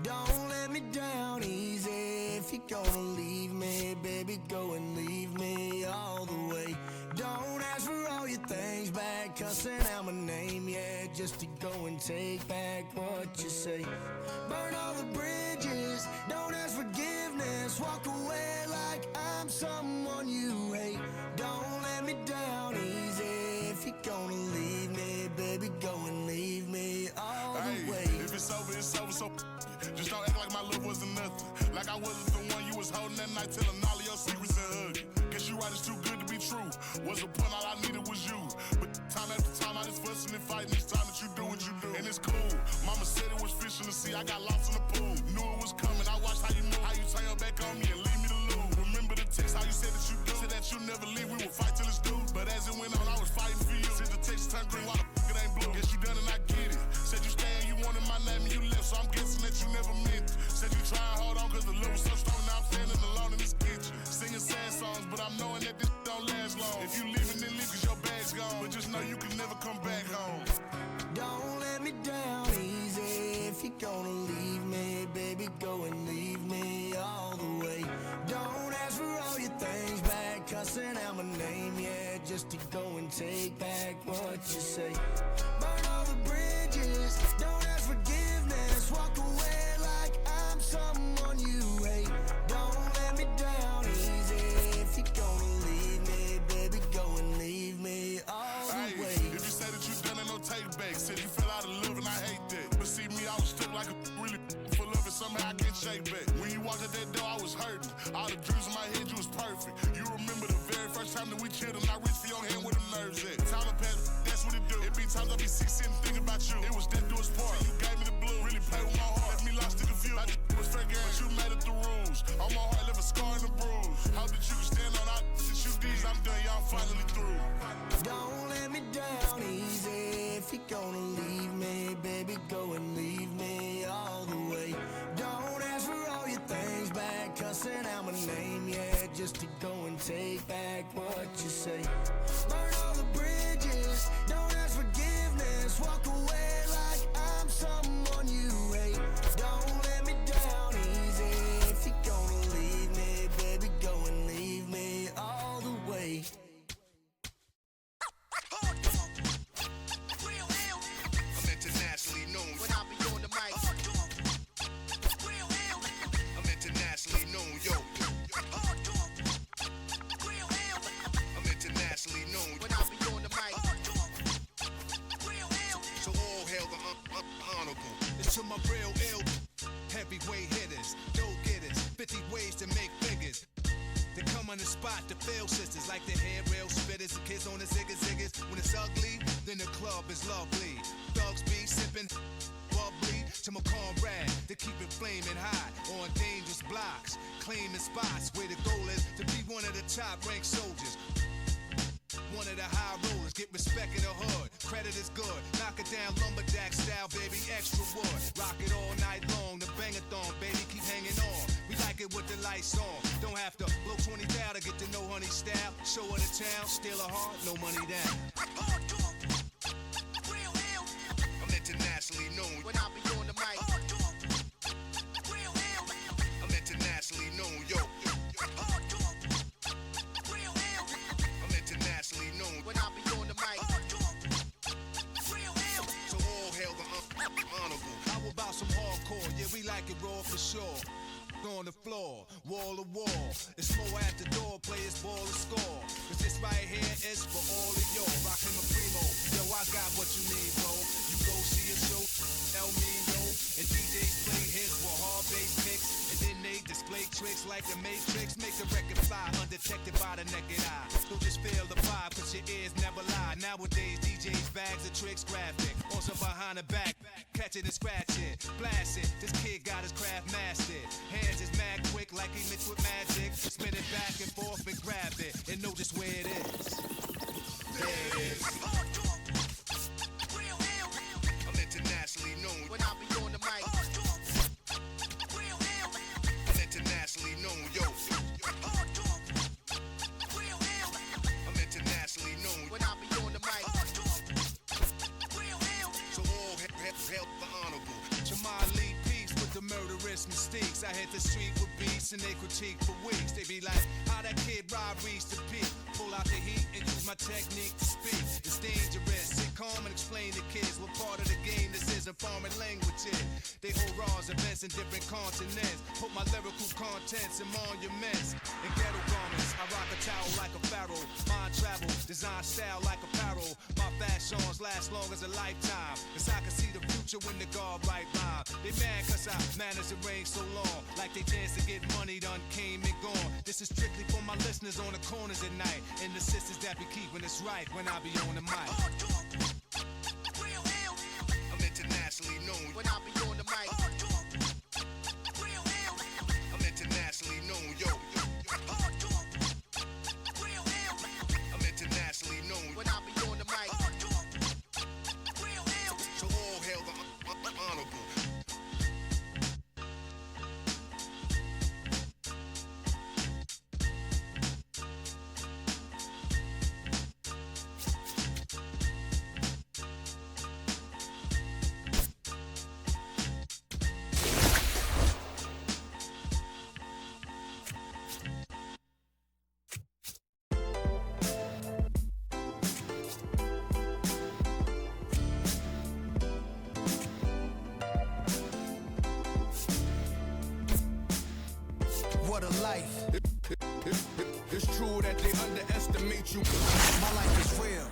Don't let me down easy. If you're gonna leave me, baby, go and leave me all the way. Don't ask for all your things back, cussing out my name, yeah, just to go and take back what you say. Burn all the bridges, don't ask forgiveness, walk away like I'm someone you hate. Don't let me down easy. If you're gonna leave me, baby, go and leave me all the way. If it's over, it's over, so just don't act like my love wasn't nothing. Like I wasn't the one you was holding that night, telling all of your secrets and hugging. Guess you right, it's too good to be true. What's the point? All I needed was you. But time after time, I just fussing and fighting each time that you do what you do. And it's cool. Mama said it was fish in the sea. I got lost in the pool. Knew it was coming. I watched how you move, how you turn your back on me and leave me to lose. Remember the text, how you said that you do. Said that you never leave. We would fight till it's due. But as it went on, I was fighting for you. Since the text turned green, why the it ain't blue? Guess you done and I get it. Said you stay and you wanted my name and you left, so I'm guessing that you never meant it. Said you try and hold on cause the love was so strong. Now I'm standing alone in this kitchen, singing sad songs, but I'm knowing that this don't last long. If you leaving, then leave cause your bag's gone. But just know you can never come back home. Don't let me down easy. If you're gonna leave me, baby, go and leave me all the way. Don't ask for all your things back, cussing out my name, yeah, just to go and take back what you say. Burn all the bridges, don't ask forgiveness, walk away like I'm someone you hate. Don't let me down easy. If you're gonna leave me, baby, go and leave me all the way. If you say that you done it, no take back. Said you fell out of love and I hate that. But see me, I was stuck like a really full of it. Somehow I can't shake back. When you walked out that door, I was hurting. All the dreams in my head, you was perfect. You remember the very first time that we chilled and I reached for your hand where the nerves at. Time to pass, that's what it do. It be times I be sick sitting thinking about you. It was death do its part. You gave me the blue, really played with my heart. Left me lost and confused. I was fair game, but you made it the rules. On my heart, left a scar and a bruise. Hope that you can stand on all that you did. I'm done, y'all finally through. Don't let me down easy. If you're gonna leave me, baby, go and leave me all the way. Don't ask for all your things back, cussing out my name, yeah, just to go and take back what you say. Burn all the bridges, don't ask forgiveness, walk away like I'm someone you hate. Don't let me down easy. If you're gonna leave me, baby, go and leave me all the way. I'm internationally known when I be on the mic. I'm internationally known, yo. I'm internationally known when I be on the mic. So all hail the honorable. It's to my real ill heavyweight hitters, go-getters, 50 ways to make figures. They come on the spot to fail sisters like the hair rail spitters, the kids on the ziggas. When it's ugly, then the club is lovely. Thugs be sipping bubbly to my comrade. They keep it flaming hot on dangerous blocks, claiming spots where the goal is to be one of the top ranked soldiers. One of the high rollers, get respect in the hood. Credit is good, knock it down lumberjack style, baby, extra wood. Rock it all night long, the bang-a-thon with the lights on. Don't have to blow 20 down to get to know honey style. Show her the town, steal her heart, no money down. I'm internationally known when I be on the mic. I'm internationally known, yo. I'm internationally known when I be on the mic. So all hail the honorable. How about some hardcore? Yeah, we like it raw for sure. On the floor, wall to wall. It's more at the door, players ball and score. Cause this right here is for all of y'all. Rockin' my primo, yo, I got what you need, bro. You go see a show, El Mino, and DJs play hits for hard bass mix. And then they display tricks like the Matrix. Make the record fly, undetected by the naked eye. So just feel the vibe, cause your ears never lie. Nowadays, DJs bags of tricks graphic. Also behind the back, catch it and scratch it, blast it. This kid got his craft mastered. Hands is mad quick like he mixed with magic. Spin it back and forth and grab it and know just where it is. There it is. I'm internationally known when I be on the mic. I'm internationally known, yo. I'm internationally known when I be on the mic. So all help the honorable. Jamal Lee Peace with the murderous mistakes. I hit the street with beats and they critique for weeks. They be like, how that kid Rob reached the peak. Pull out the heat and use my technique to speak. It's dangerous. Sit calm and explain to kids what part of the game this is in foreign languages. They hold raws, events in different continents. Put my lyrical contents in monuments. In ghetto garments, I rock a towel like a pharaoh. Mind travel, design style like apparel. My fashions last long as a lifetime. Cause I can see the future when the guard right rhyme. They mad cause I managed to reign so long. Like they dance to get money done came and gone. This is strictly for my listeners on the corners at night. And the sisters that be keeping us right when I be on the mic. I'm internationally known when I be on the mic. I'm internationally known, yo. I'm internationally known when I be on the mic. So all hail the honorable. What a life. It's true that they underestimate you. My life is real.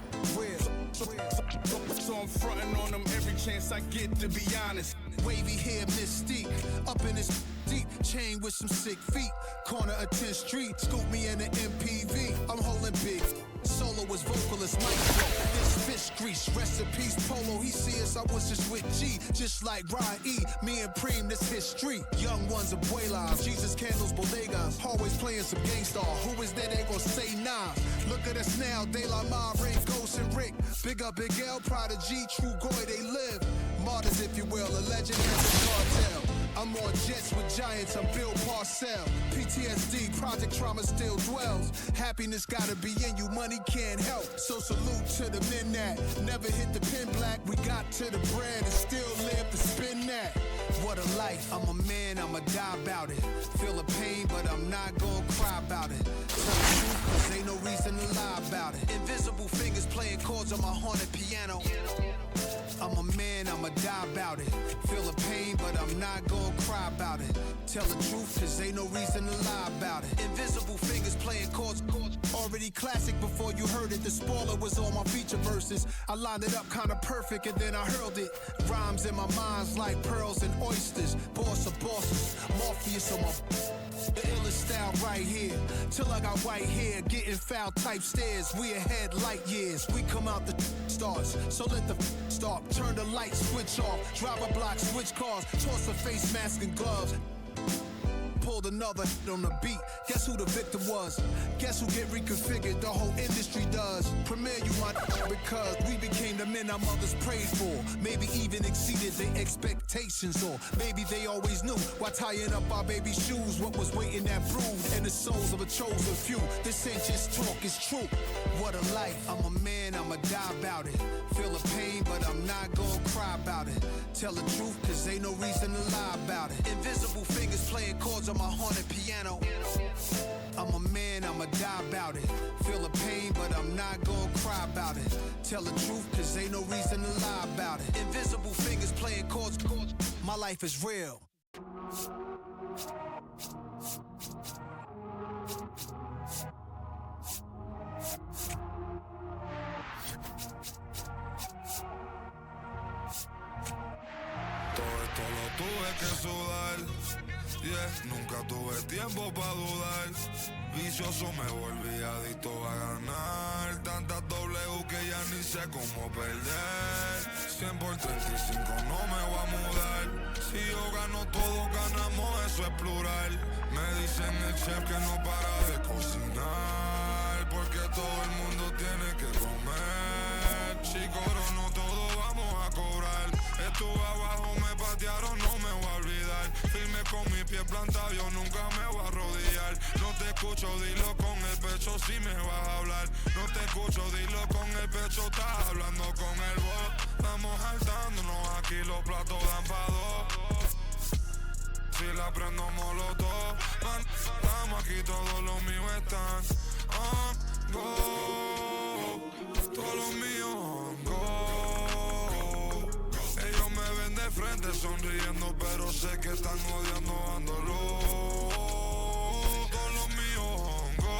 So I'm fronting on them every chance I get, to be honest. Wavy hair, mystique, up in his deep chain with some sick feet. Corner of 10th Street, scoop me in an MPV. I'm holding big. Soloist, vocalist, maestro. This fish grease, rest in peace, Polo. He see us, I was just with G, just like Ryan E. Me and Preem, this history. Young ones, abuelas, Jesus candles, bodegas. Always playing some gangstar. Who is there? They gon' say nah. Look at us now, De La Mar, Ray, Ghost, and Rick. Big up, Big L, Prodigy, True Goy, they live. Martyrs, if you will, a legend in the cartel. I'm on jets with giants, I'm Bill Parcell. PTSD, project trauma still dwells. Happiness gotta be in you, money can't help. So salute to the men that never hit the pin black. We got to the bread and still live to spin that. What a life, I'm a man, I'ma die about it. Feel the pain, but I'm not gonna cry about it. Tell the truth, cause ain't no reason to lie about it. Invisible fingers playing chords on my haunted piano. I'm a man, I'ma die about it. Feel the pain, but I'm not gonna cry about it. Tell the truth, cause ain't no reason to lie about it. Invisible fingers playing chords. Already classic before you heard it. The spoiler was on my feature verses. I lined it up kinda perfect and then I hurled it. Rhymes in my mind's like pearls and oysters. Boss of bosses, Morpheus on my... The illest style right here. Till I got white hair, getting foul type stares. We ahead light years. We come out the starts, so let the start. Turn the light switch off. Drive a block, switch cars. Toss a face mask and gloves. pulled another on the beat. Guess who the victim was? Guess who get reconfigured? The whole industry does. Premiere you my because we became the men our mothers prayed for. Maybe even exceeded their expectations, or maybe they always knew while tying up our baby shoes what was waiting that brood and the souls of a chosen few. This ain't just talk, it's true. What a life. I'm a man, I'ma die about it. Feel the pain, but I'm not gonna cry about it. Tell the truth, cause ain't no reason to lie about it. Invisible fingers playing chords on my haunted piano. I'm a man, I'ma die about it. Feel the pain, but I'm not gonna cry about it. Tell the truth, cause ain't no reason to lie about it. Invisible fingers playing chords. My life is real. Todo esto lo tuve que sudar, yeah. Nunca tuve tiempo para dudar. Vicioso me volví adicto a ganar. Tantas W que ya ni sé cómo perder. 100 por 35 no me voy a mudar. Si yo gano todo, ganamos, eso es plural. Me dicen el chef que no para de cocinar, porque todo el mundo tiene que comer. Si cobro no todo vamos a cobrar. Estuve abajo, me patearon, no me voy a olvidar. Firme con mi pie plantado, yo nunca me voy a arrodillar. No te escucho, dilo con el pecho si me vas a hablar. No te escucho, dilo con el pecho, estás hablando con el voz. Estamos saltándonos, aquí los platos dan pa' dos. Si la prendo molotov, man, estamos aquí, todos los míos están on go. Todos los míos on go. Ellos me ven de frente sonriendo, pero sé que están odiando, dándolo. Todos los míos on go.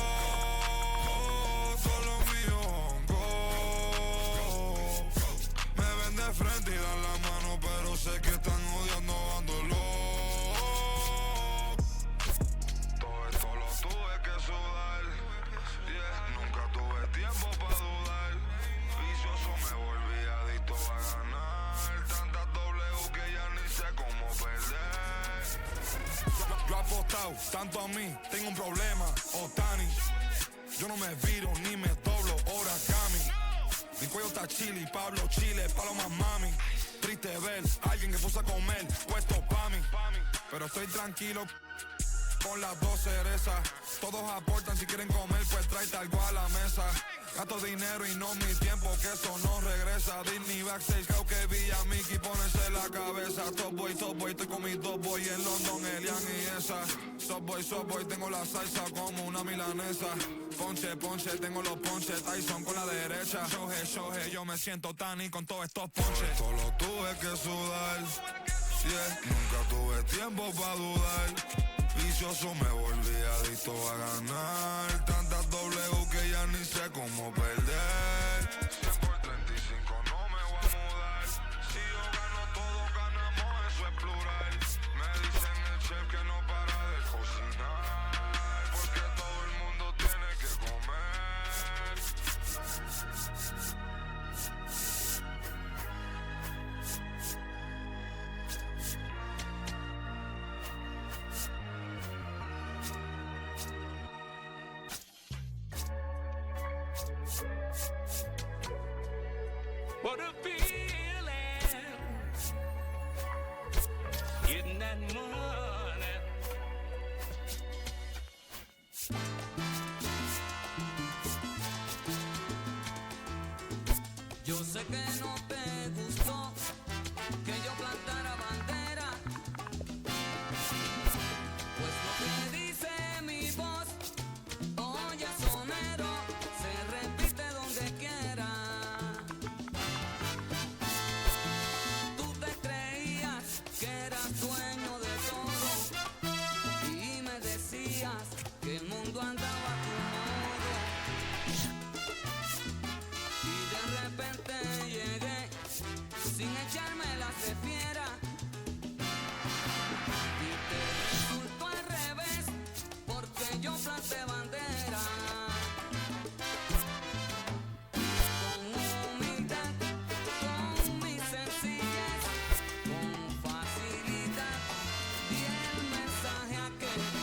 Todos los míos on go. Me ven de frente y dan la mano, pero sé que están odiando, dándolo. Yo apostado tanto a mí, tengo un problema, Otani. Yo no me viro ni me doblo, origami. Mi cuello está chili, Pablo Chile, paloma mami. Triste ver a alguien que puso a comer, puesto pa' mí. Pero estoy tranquilo con las dos cerezas. Todos aportan, si quieren comer, pues tráete algo a la mesa. Gasto dinero y no mi tiempo, que eso no regresa. Disney backstage, creo que vi a Mickey ponerse la cabeza. Top boy, estoy con mis dos boys en London, Elian y esa. Top boy, tengo la salsa como una milanesa. Ponche, tengo los ponches, Tyson con la derecha. Shoje, yo me siento Tani con todos estos ponches. Todo lo tuve que sudar, yeah. Nunca tuve tiempo para dudar. Vicioso me volví adicto a ganar. Tantas W que ya ni sé cómo perder. 100 por 35 no me voy a mudar. Si yo gano todo, ganamos, eso es plural. Me dicen el chef que no para de cocinar, porque todo el mundo tiene que comer. What a feeling, getting that money. Yo sé que no te gustó que yo plantara bandera, pues lo que dice mi voz, oye sonero, se repite donde quiera. Tú te creías que eras dueño de todo y me decías que el mundo andaba a tu modo. Y de repente llegué sin echarme las de fiera y te resultó al revés porque yo planté bandera. Con humildad, con mi sencillez, con facilidad di el mensaje aquel.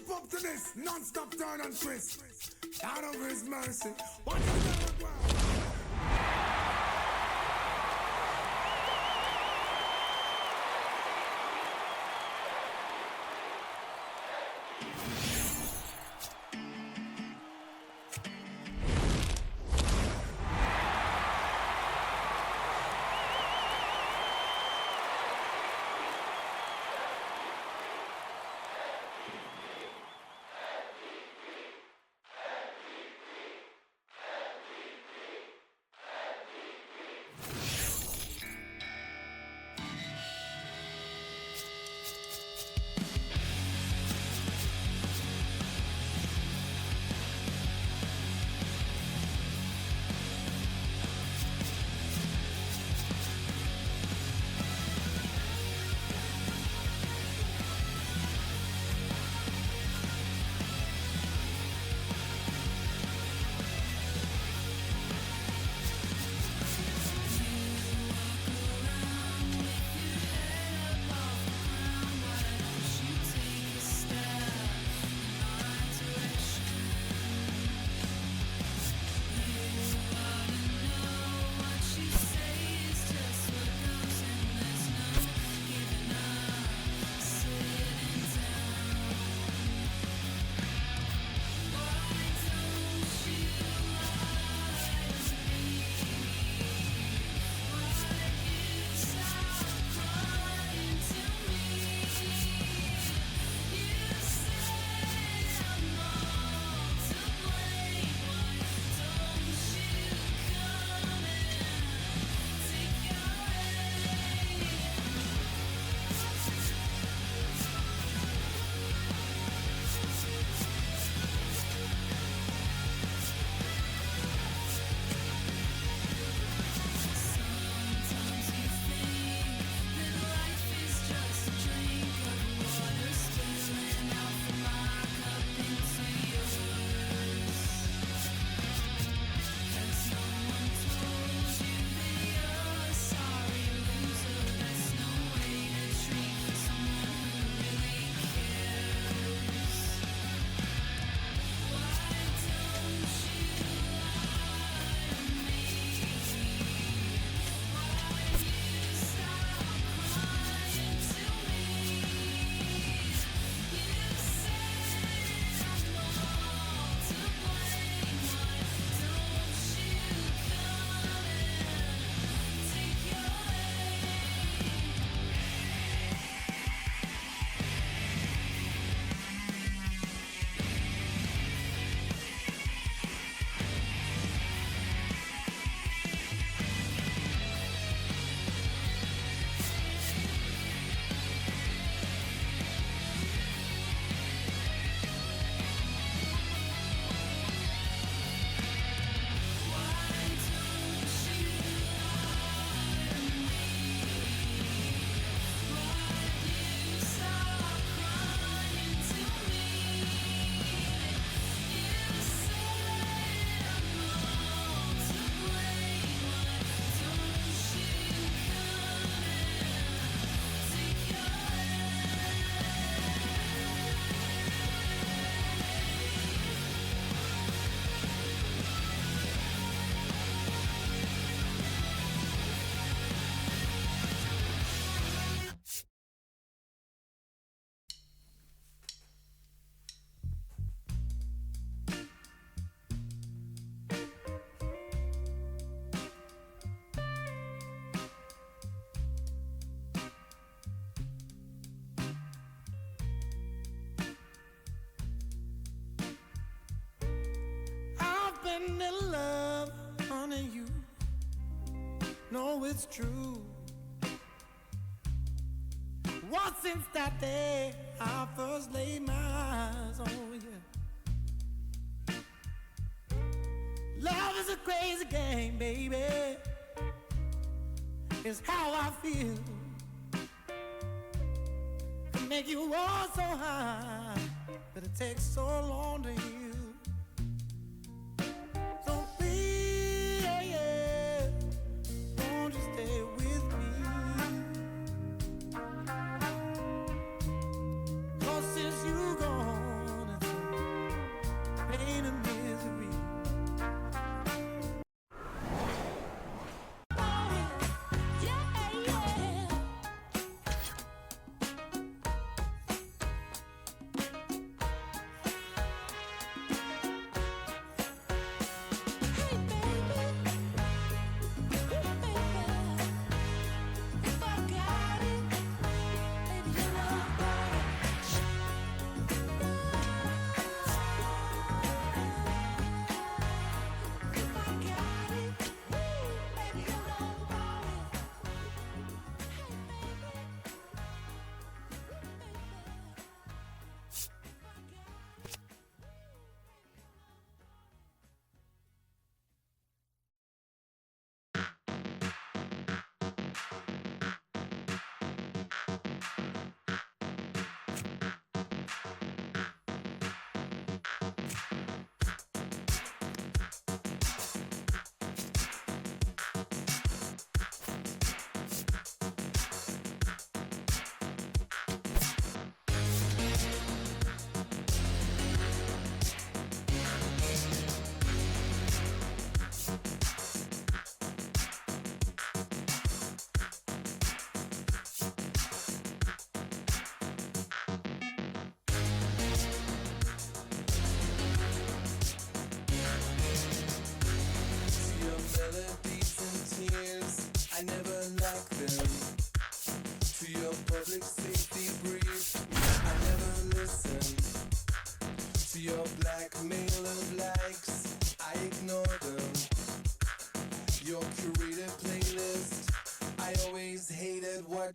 Jump up to this, non-stop turn and twist. Out of his mercy. Watch it go. been in love, honey, you know it's true. What since that day I first laid my eyes on you. Love is a crazy game, baby. It's how I feel. Can make you all so high, but it takes so long to heal. So please, yeah, won't you stay with me? 'Cause since you gone,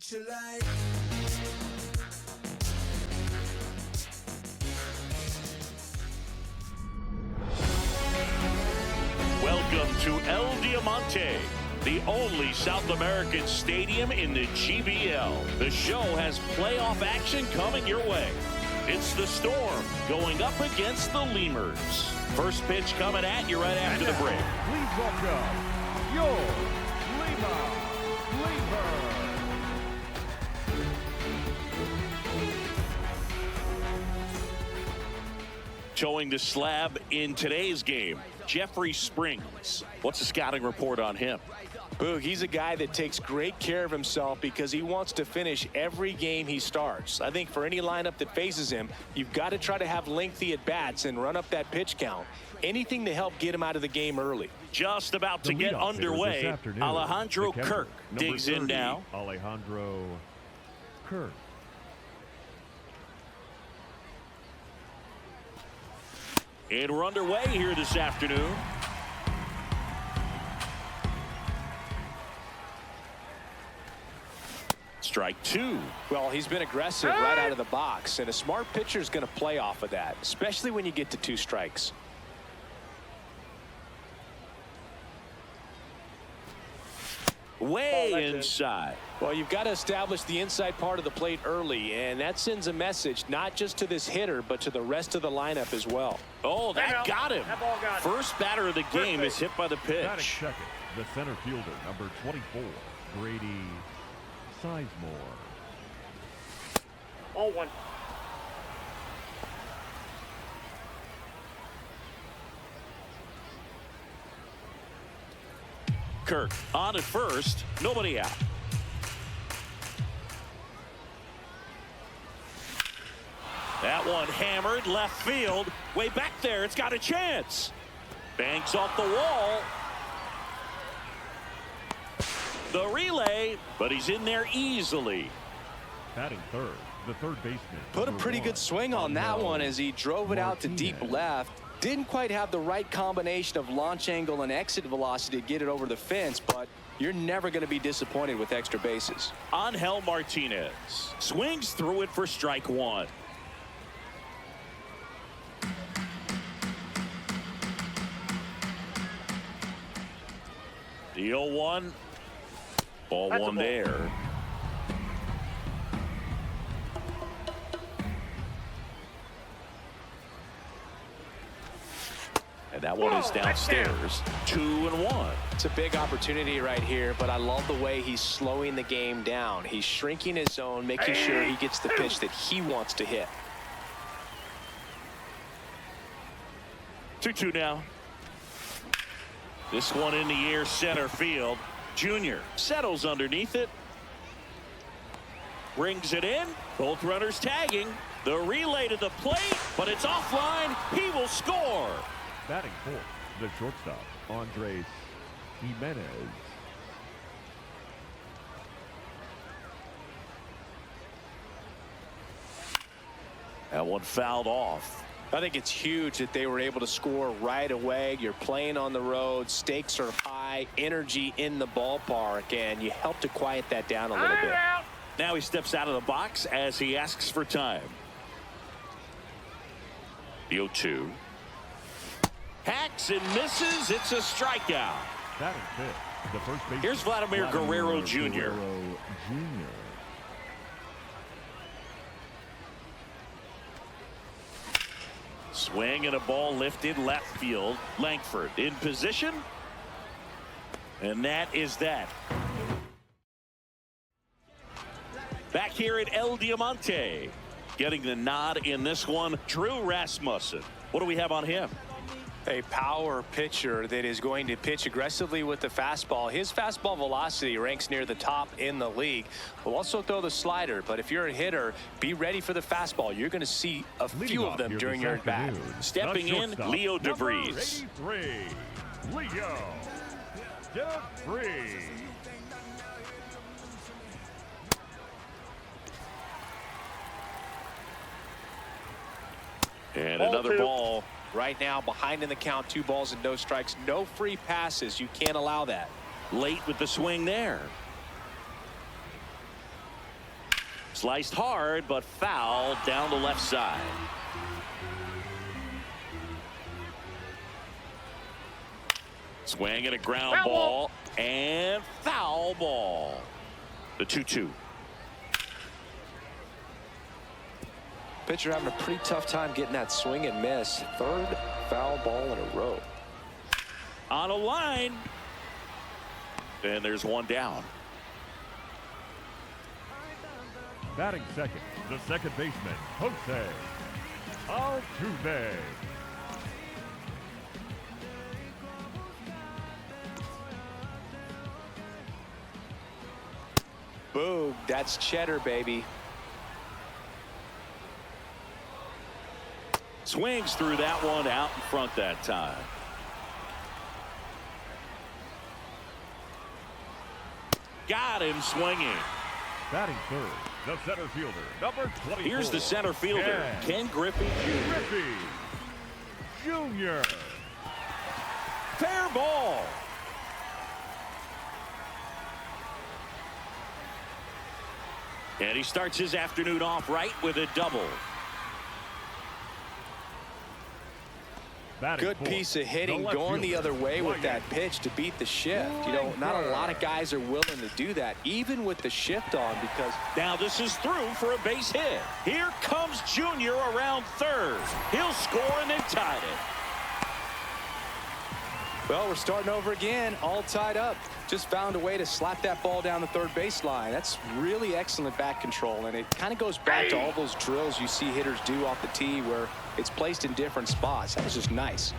what you like. Welcome to El Diamante, the only South American stadium in the GBL. The show has playoff action coming your way. It's the Storm going up against the Lemurs. First pitch coming at you right after the break. Please welcome your Lemurs. Showing the slab in today's game, Jeffrey Springs. What's the scouting report on him? Boog, he's a guy that takes great care of himself because he wants to finish every game he starts. I think for any lineup that faces him, you've got to try to have lengthy at-bats and run up that pitch count. Anything to help get him out of the game early. Just about to get underway. Alejandro Kirk digs in now. Alejandro Kirk. And we're underway here this afternoon. Strike two. Well, he's been aggressive right out of the box, and a smart pitcher is going to play off of that, especially when you get to 2 strikes. Way inside. Well, you've got to establish the inside part of the plate early, and that sends a message not just to this hitter, but to the rest of the lineup as well. Oh, that got him. That ball got him. First batter of the game is hit by the Batting pitch. second, the center fielder, number 24, Grady Sizemore. 0-1. Kirk on at first, nobody out. That one hammered left field, way back there. It's got a chance. Banks off the wall. The relay, but he's in there easily. Batting third, the third baseman. Put a number pretty 1, good swing on that one as he drove it out to deep Martinez. left. Didn't quite have the right combination of launch angle and exit velocity to get it over the fence, but you're never going to be disappointed with extra bases. Angel Martinez swings through it for strike one. The 0-1. Ball That's a one ball. there. And that one is downstairs. 2-1. It's a big opportunity right here, but I love the way he's slowing the game down. He's shrinking his zone, making sure he gets the pitch that he wants to hit. 2-2 now. This one in the air, center field. Junior settles underneath it. Brings it in. Both runners tagging. The relay to the plate, but it's offline. He will score. Batting fourth, the shortstop, Andres Jimenez. That one fouled off. I think it's huge that they were able to score right away. You're playing on the road. Stakes are high. Energy in the ballpark, and you help to quiet that down a little bit. Now he steps out of the box as he asks for time. The 0-2. Hacks and misses. It's a strikeout. Batting fifth, the first baseman. Here's Vladimir Guerrero Jr. Guerrero Jr. Swing and a ball lifted left field. Langford in position. And that is that. Back here at El Diamante. Getting the nod in this one, Drew Rasmussen. What do we have on him? A power pitcher that is going to pitch aggressively with the fastball. His fastball velocity ranks near the top in the league. Will also throw the slider, but if you're a hitter, be ready for the fastball. You're going to see a few of them during your at-bat. Stepping in, Leo DeVries. Number 83, Leo DeVries. And Ball another two. ball. Right now, behind in the count, 2 balls and no strikes. No free passes. You can't allow that. Late with the swing there. Sliced hard, but foul down the left side. Swing and a ground ball and foul ball. The 2-2. Pitcher having a pretty tough time getting that swing and miss. Third foul ball in a row. On a line. And there's one down. Batting second, the second baseman, Jose Altuve. Boom, that's cheddar, baby. Swings through that one out in front that time. Got him swinging. Batting third, the center fielder, number 24. Here's the center fielder, Ken Griffey Jr. Griffey Jr. Fair ball. And he starts his afternoon off right with a double. Good piece of hitting going the other way with that pitch to beat the shift. You know, not a lot of guys are willing to do that, even with the shift on, because now this is through for a base hit. Here comes Junior around third. He'll score and they've tied it. Well, we're starting over again, all tied up. Just found a way to slap that ball down the third baseline. That's really excellent bat control, and it kind of goes back to all those drills you see hitters do off the tee where it's placed in different spots. That was just nice.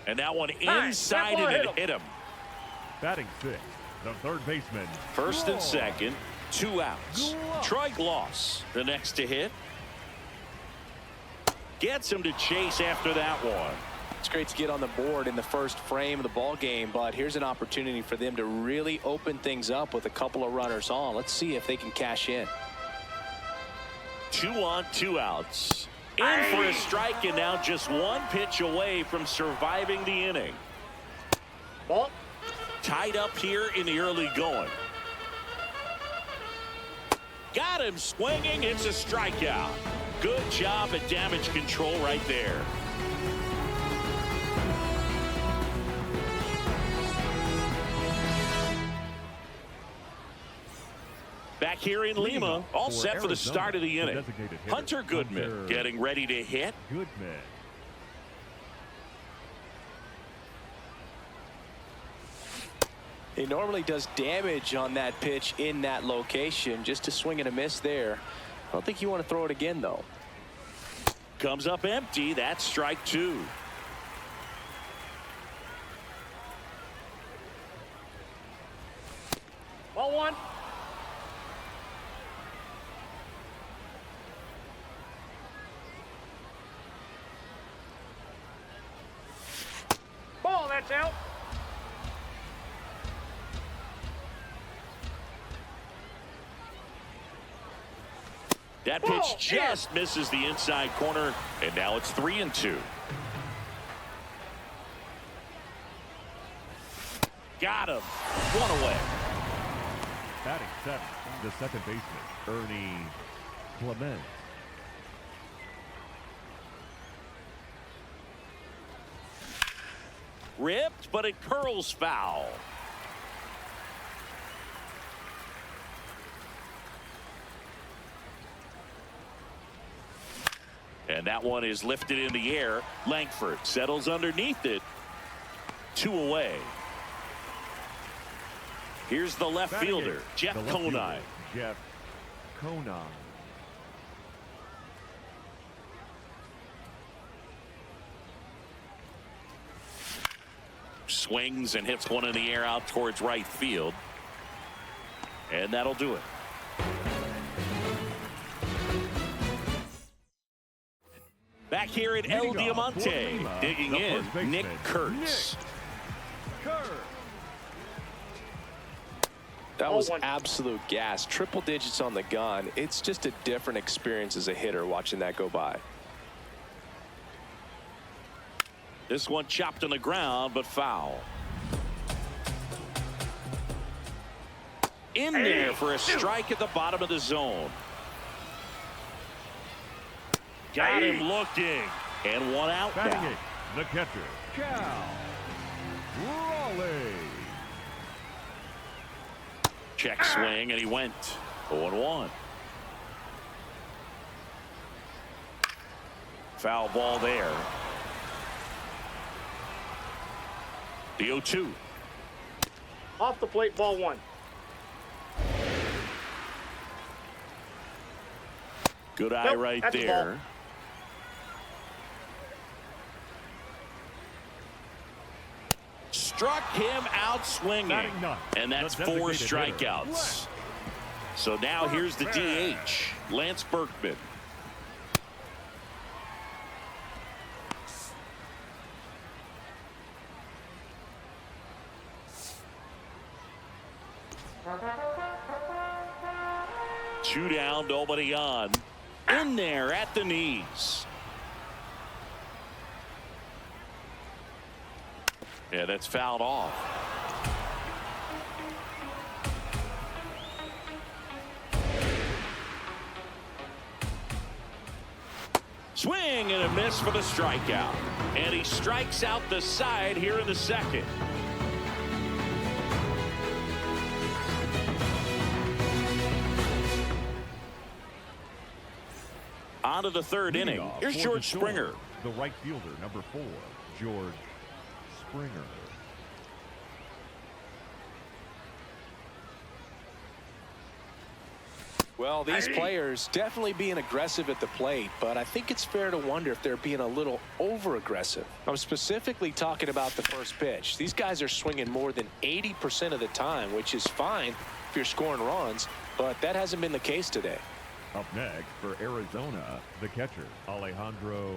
And that one inside and it hit him. Batting sixth, the third baseman. First and second, 2 outs. Troy Gloss, the next to hit. Gets him to chase after that one. It's great to get on the board in the first frame of the ball game, but here's an opportunity for them to really open things up with a couple of runners on. Let's see if they can cash in. 2 on, 2 outs. In for a strike, and now just one pitch away from surviving the inning. Ball. Tied up here in the early going. Got him swinging. It's a strikeout. Good job at damage control right there. Back here in Lima, all set for the start of the inning. Hunter Goodman getting ready to hit. Goodman. He normally does damage on that pitch in that location. Just a swing and a miss there. I don't think you want to throw it again, though. Comes up empty. That's strike 2. Ball 1. Ball, that's out. That pitch just misses the inside corner, and now it's 3-2. Got him. 1 away. Batting seventh, the second baseman, Ernie Clement. Ripped, but it curls foul. And that one is lifted in the air. Langford settles underneath it. 2 away. Here's the left fielder, Jeff Conine. Jeff Conine. Swings and hits one in the air out towards right field. And that'll do it. Back here at El Diamante, digging in, Nick Kurtz. That was absolute gas. Triple digits on the gun. It's just a different experience as a hitter watching that go by. This one chopped on the ground, but foul. In there for a strike at the bottom of the zone. Got him looking. And one out Batting now. it, the catcher, Cal Raleigh. Check swing, and he went 0-1. Foul ball there. The 0-2. Off the plate, ball 1. Good eye Nope, right that's a there. ball. Struck him out swinging. Batting ninth, And that's the 4 designated hitter, strikeouts. So now here's the DH, Lance Berkman. Two down, nobody on. In there at the knees. Yeah, that's fouled off. Swing and a miss for the strikeout. And he strikes out the side here in the second. On to the third inning. Here's George Springer. The right fielder, number 4, George Springer. Well, these players definitely being aggressive at the plate, but I think it's fair to wonder if they're being a little over-aggressive. I'm specifically talking about the first pitch. These guys are swinging more than 80% of the time, which is fine if you're scoring runs, but that hasn't been the case today. Up next for Arizona, the catcher, Alejandro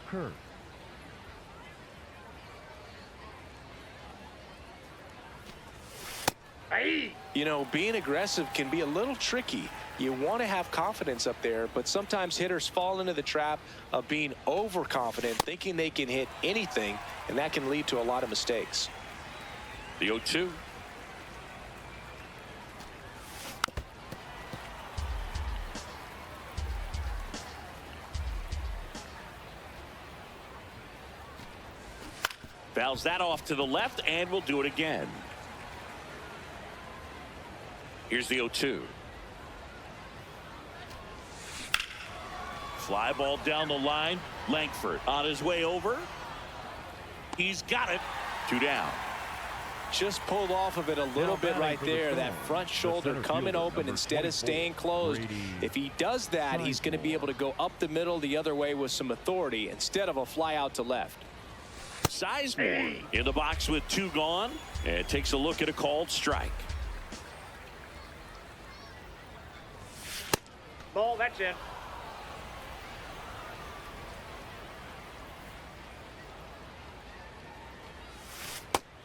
Kirk. You know, being aggressive can be a little tricky. You want to have confidence up there, but sometimes hitters fall into the trap of being overconfident, thinking they can hit anything, and that can lead to a lot of mistakes. The 0-2. Fouls that off to the left, and we'll do it again. Here's the 0-2. Fly ball down the line. Langford on his way over. He's got it. 2 down. Just pulled off of it a little bit right there. That front shoulder coming open instead of staying closed. If he does that, he's going to be able to go up the middle the other way with some authority instead of a fly out to left. Sizemore in the box with 2 gone, and takes a look at a called strike. Ball, that's in.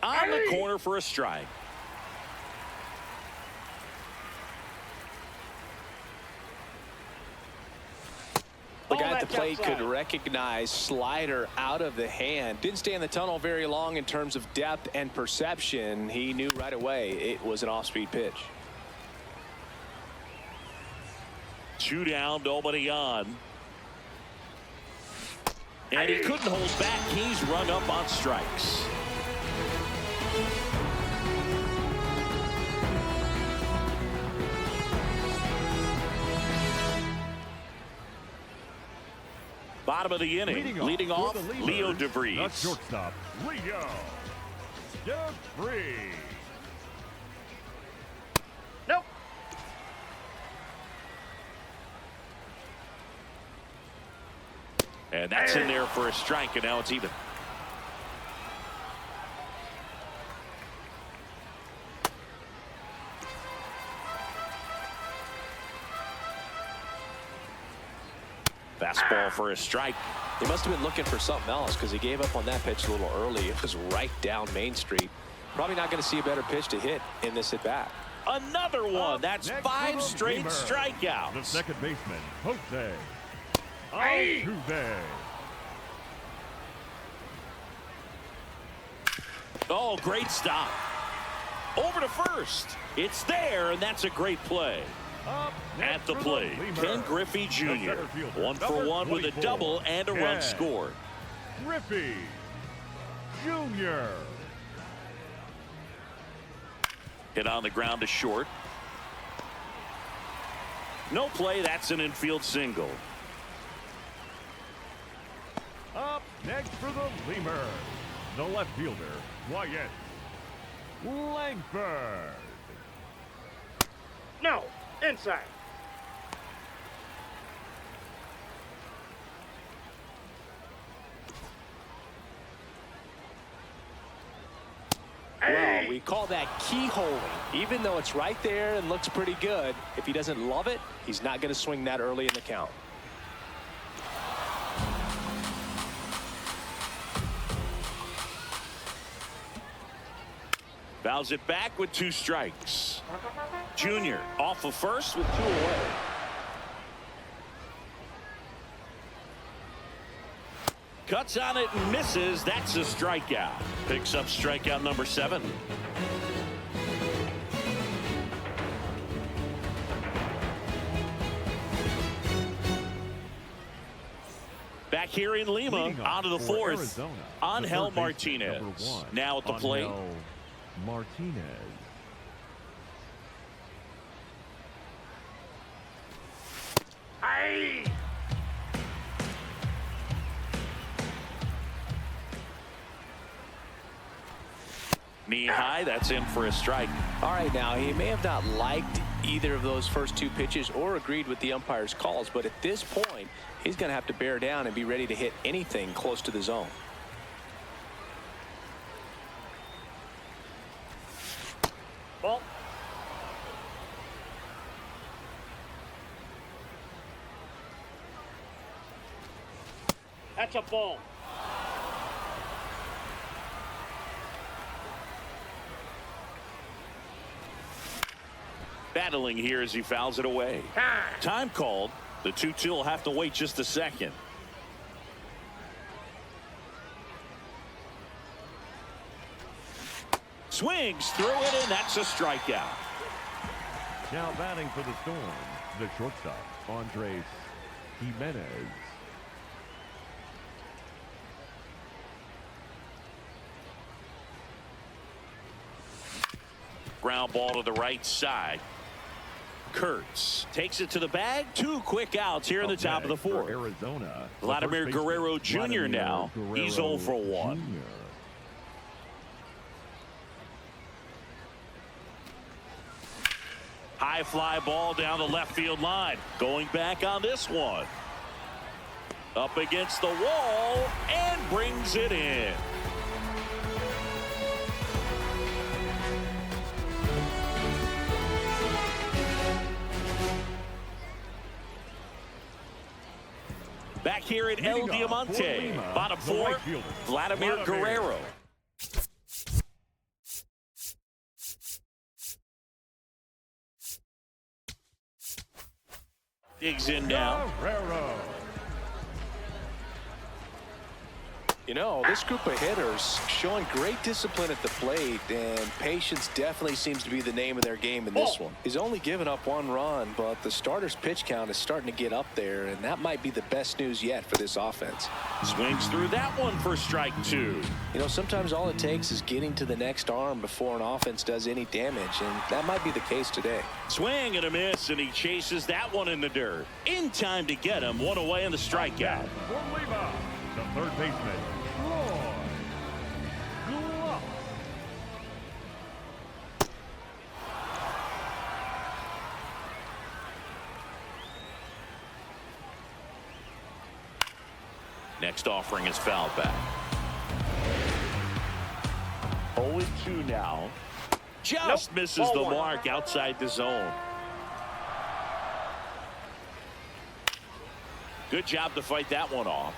On the corner for a strike. The guy at the plate could recognize slider out of the hand. Didn't stay in the tunnel very long in terms of depth and perception. He knew right away it was an off-speed pitch. 2 down, nobody on. And he couldn't hold back. He's run up on strikes. Bottom of the inning, leading off Leo DeVries. The shortstop, Leo DeVries. Nope. And that's in there for a strike, and now it's even. Fastball for a strike. He must have been looking for something else because he gave up on that pitch a little early. It was right down Main Street. Probably not going to see a better pitch to hit in this at bat. Another one. That's 5 straight The strikeouts. second baseman, Jose Altuve. Oh, great stop. Over to first. It's there, and that's a great play. At the plate, Ken Griffey Jr. 1 for 1 with a double and a run scored. Griffey Jr. Hit on the ground to short. No play. That's an infield single. Up next for the Lemur, the left fielder, Wyatt Langford. No, inside. Well, we call that keyholing. Even though it's right there and looks pretty good, if he doesn't love it, he's not going to swing that early in the count. Fouls it back with 2 strikes. Junior off of first with 2 away. Cuts on it and misses. That's a strikeout. Picks up strikeout number 7. Back here in Lima, out of the 4th, Arizona, Angel Martinez. Now at the plate. Angel Martinez. Aye. Knee high, that's in for a strike. All right, now, he may have not liked either of those first 2 pitches or agreed with the umpire's calls, but at this point, he's going to have to bear down and be ready to hit anything close to the zone. Ball. That's a ball. Battling here as he fouls it away. Time called. The 2-2 will have to wait just a second. Swings through it, and that's a strikeout. Now batting for the Storm, the shortstop, Andres Jimenez. Ground ball to the right side. Kurtz takes it to the bag. 2 quick outs here in the top of the 4th. Arizona, Vladimir Guerrero Jr. now. He's 0 for 1. Jr. High fly ball down the left field line. Going back on this one. Up against the wall and brings it in. Back here at El Diamante, bottom 4, Vladimir Guerrero. Digs in now. Guerrero. You know, this group of hitters showing great discipline at the plate, and patience definitely seems to be the name of their game in this one. He's only given up 1 run, but the starter's pitch count is starting to get up there, and that might be the best news yet for this offense. Swings through that one for strike 2. You know, sometimes all it takes is getting to the next arm before an offense does any damage, and that might be the case today. Swing and a miss, and he chases that one in the dirt. In time to get him. 1 away in the strikeout. For Lima, the third baseman, Next offering is fouled back. 0-2 now. Just misses the mark outside the zone. Good job to fight that one off.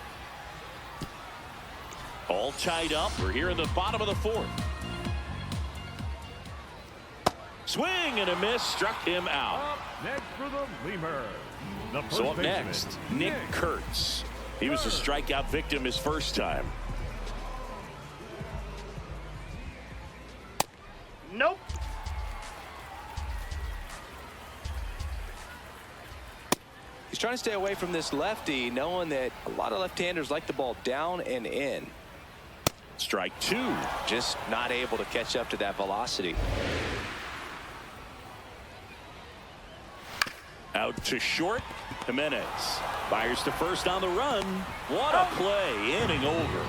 All tied up. We're here in the bottom of the 4th. Swing and a miss. Struck him out. Up next for the Lemur. The first So up baseman, next, Nick Kurtz. He was a strikeout victim his first time. Nope. trying to stay away from this lefty, knowing that a lot of left-handers like the ball down and in. Strike two. Just not able to catch up to that velocity. Out to short. Jimenez fires to first on the run. What a play. Inning over.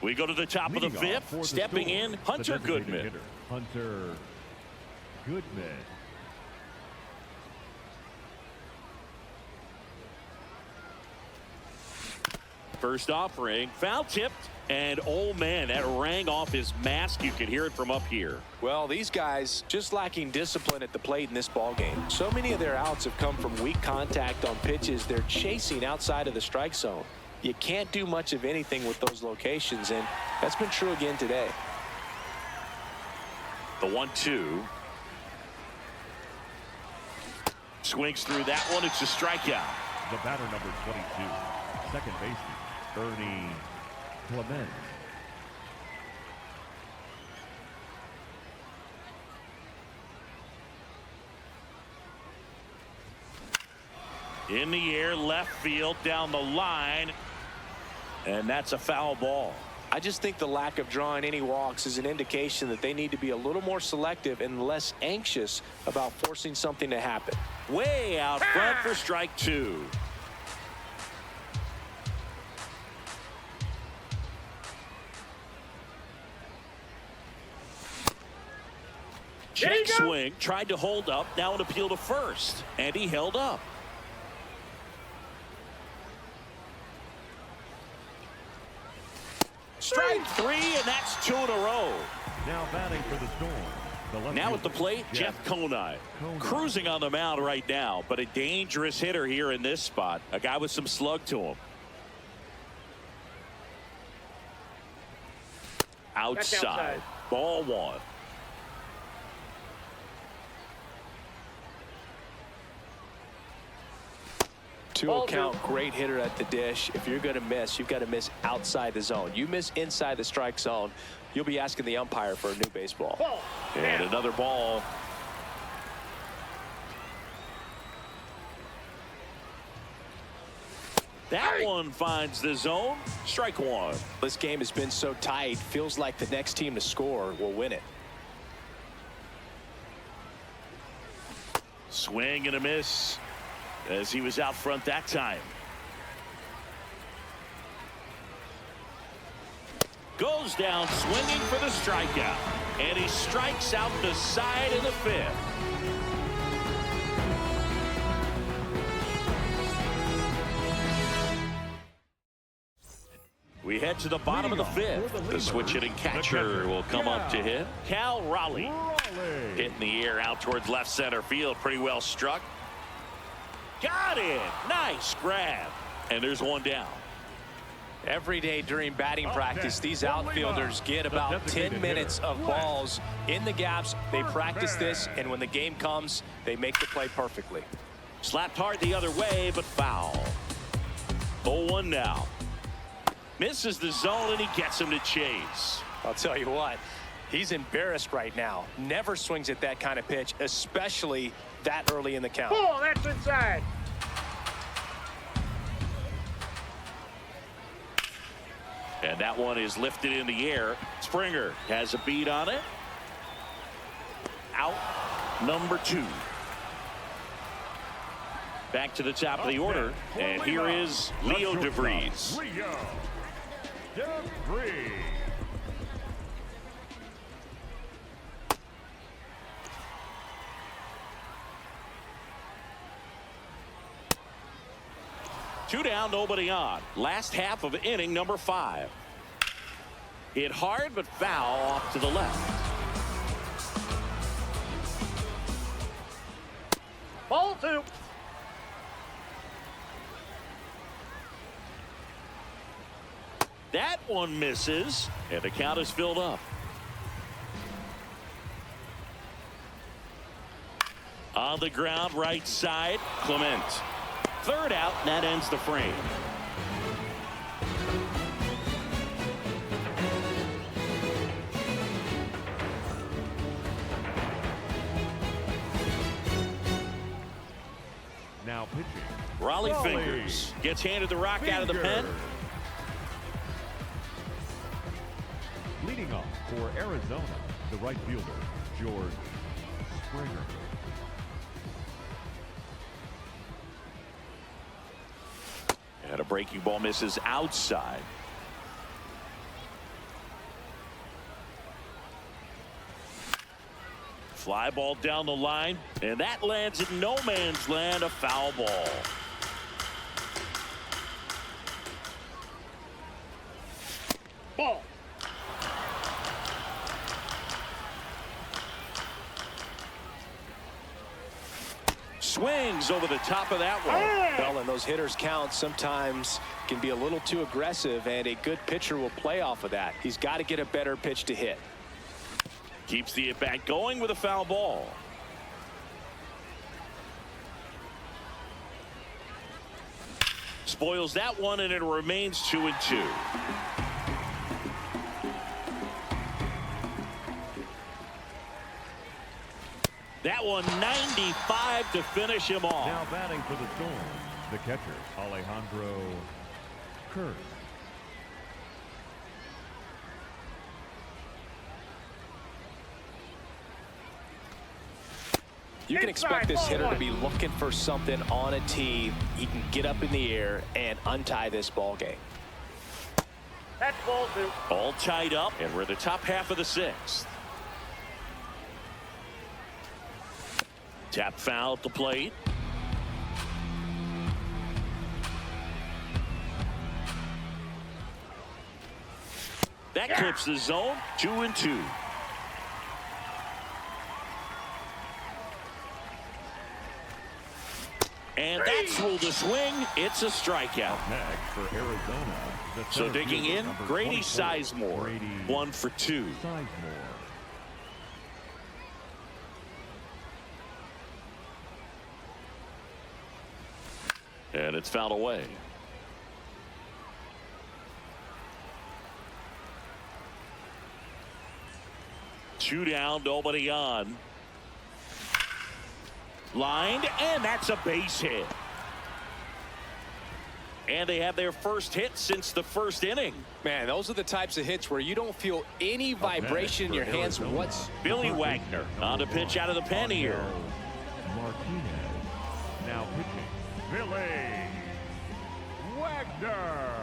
We go to the top of the fifth. Stepping in, Hunter Goodman. Hunter Goodman. First offering, foul tipped, and oh man, that rang off his mask. You could hear it from up here. Well, these guys just lacking discipline at the plate in this ball game. So many of their outs have come from weak contact on pitches they're chasing outside of the strike zone. You can't do much of anything with those locations, and that's been true again today. The 1-2. Swings through that one. It's a strikeout. The batter, number 22, second baseman, Bernie Clement. In the air, left field, down the line, and that's a foul ball. I just think the lack of drawing any walks is an indication that they need to be a little more selective and less anxious about forcing something to happen. Way out front for strike two. Check swing, tried to hold up, now an appeal to first, and he held up. Strike three, and that's two in a row. Now batting for the Storm. Now at the plate, Jeff Conine. Cruising on the mound right now, but a dangerous hitter here in this spot. A guy with some slug to him. Outside. Ball one. Two count, great hitter at the dish. If you're going to miss, you've got to miss outside the zone. You miss inside the strike zone, you'll be asking the umpire for a new baseball. And another ball. That one finds the zone. Strike one. This game has been so tight, feels like the next team to score will win it. Swing and a miss as he was out front that time. Goes down swinging for the strikeout, and he strikes out the side in the fifth. We head to the bottom of the fifth. The switch hitting catcher will come up to hit. Cal Raleigh hitting the air out towards left center field. Pretty well struck. Got it. Nice grab. And there's one down. Every day during batting practice, these outfielders get about 10 minutes of balls in the gaps. They practice this, and when the game comes, they make the play perfectly. Slapped hard the other way, but foul. 0-1 now. Misses the zone, and he gets him to chase. I'll tell you what, he's embarrassed right now. Never swings at that kind of pitch, especially that early in the count. Oh, that's inside. And that one is lifted in the air. Springer has a beat on it. Out number 2. Back to the top of the order, and here is Leo DeVries. Leo DeVries. Two down, nobody on. Last half of inning number 5. Hit hard, but foul off to the left. Ball 2. That one misses, and the count is filled up. On the ground, right side, Clement. Third out, and that ends the frame. Raleigh Fingers gets handed the rock out of the pen. Leading off for Arizona, the right fielder, George Springer. And a breaking ball misses outside. Fly ball down the line, and that lands in no man's land, a foul ball. Ball. Swings over the top of that one. Well, and those hitters count sometimes can be a little too aggressive, and a good pitcher will play off of that. He's got to get a better pitch to hit. Keeps the at-bat going with a foul ball. Spoils that one, and it remains 2-2. That one 95 to finish him off. Now batting for the Storm, the catcher, Alejandro Kirk. You can expect this hitter to be looking for something on a tee. He can get up in the air and untie this ball game. That's ball 2. All tied up, and we're in the top half of the 6th. Tap foul at the plate. That clips the zone. 2-2. And that's ruled a swing. It's a strikeout. Next for Arizona. So digging in, Grady Sizemore. 1 for 2. Sizemore. And it's fouled away. Two down, nobody on. Lined, and that's a base hit. And they have their first hit since the first inning. Man, those are the types of hits where you don't feel any vibration in your hands. What's Billy Wagner on to pitch out of the pen here. Martinez now pitching. Billy Wagner.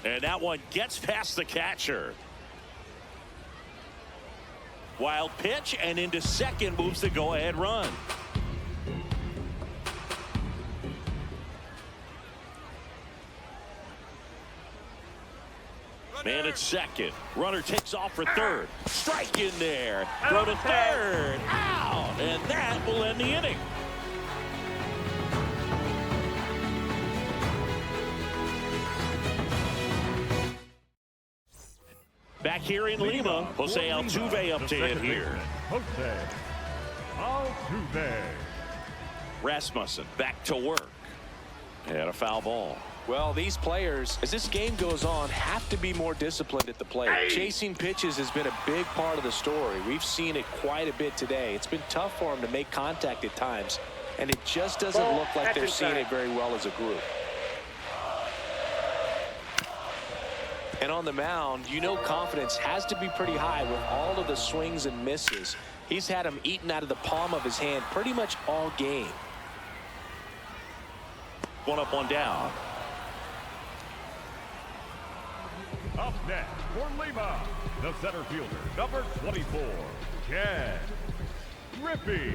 And that one gets past the catcher. Wild pitch, and into second moves the go-ahead run. Man at second. Runner takes off for third. Strike in there. Throw to third. Out. And that will end the inning. Back here in Lima, Jose Altuve updated here. Jose Altuve. Rasmussen back to work. And a foul ball. Well, these players, as this game goes on, have to be more disciplined at the plate. Chasing pitches has been a big part of the story. We've seen it quite a bit today. It's been tough for them to make contact at times, and it just doesn't look like they're seeing it very well as a group. And on the mound, you know confidence has to be pretty high with all of the swings and misses. He's had them eaten out of the palm of his hand pretty much all game. One up, one down. Up next for Lima, the center fielder, number 24, Ken Griffey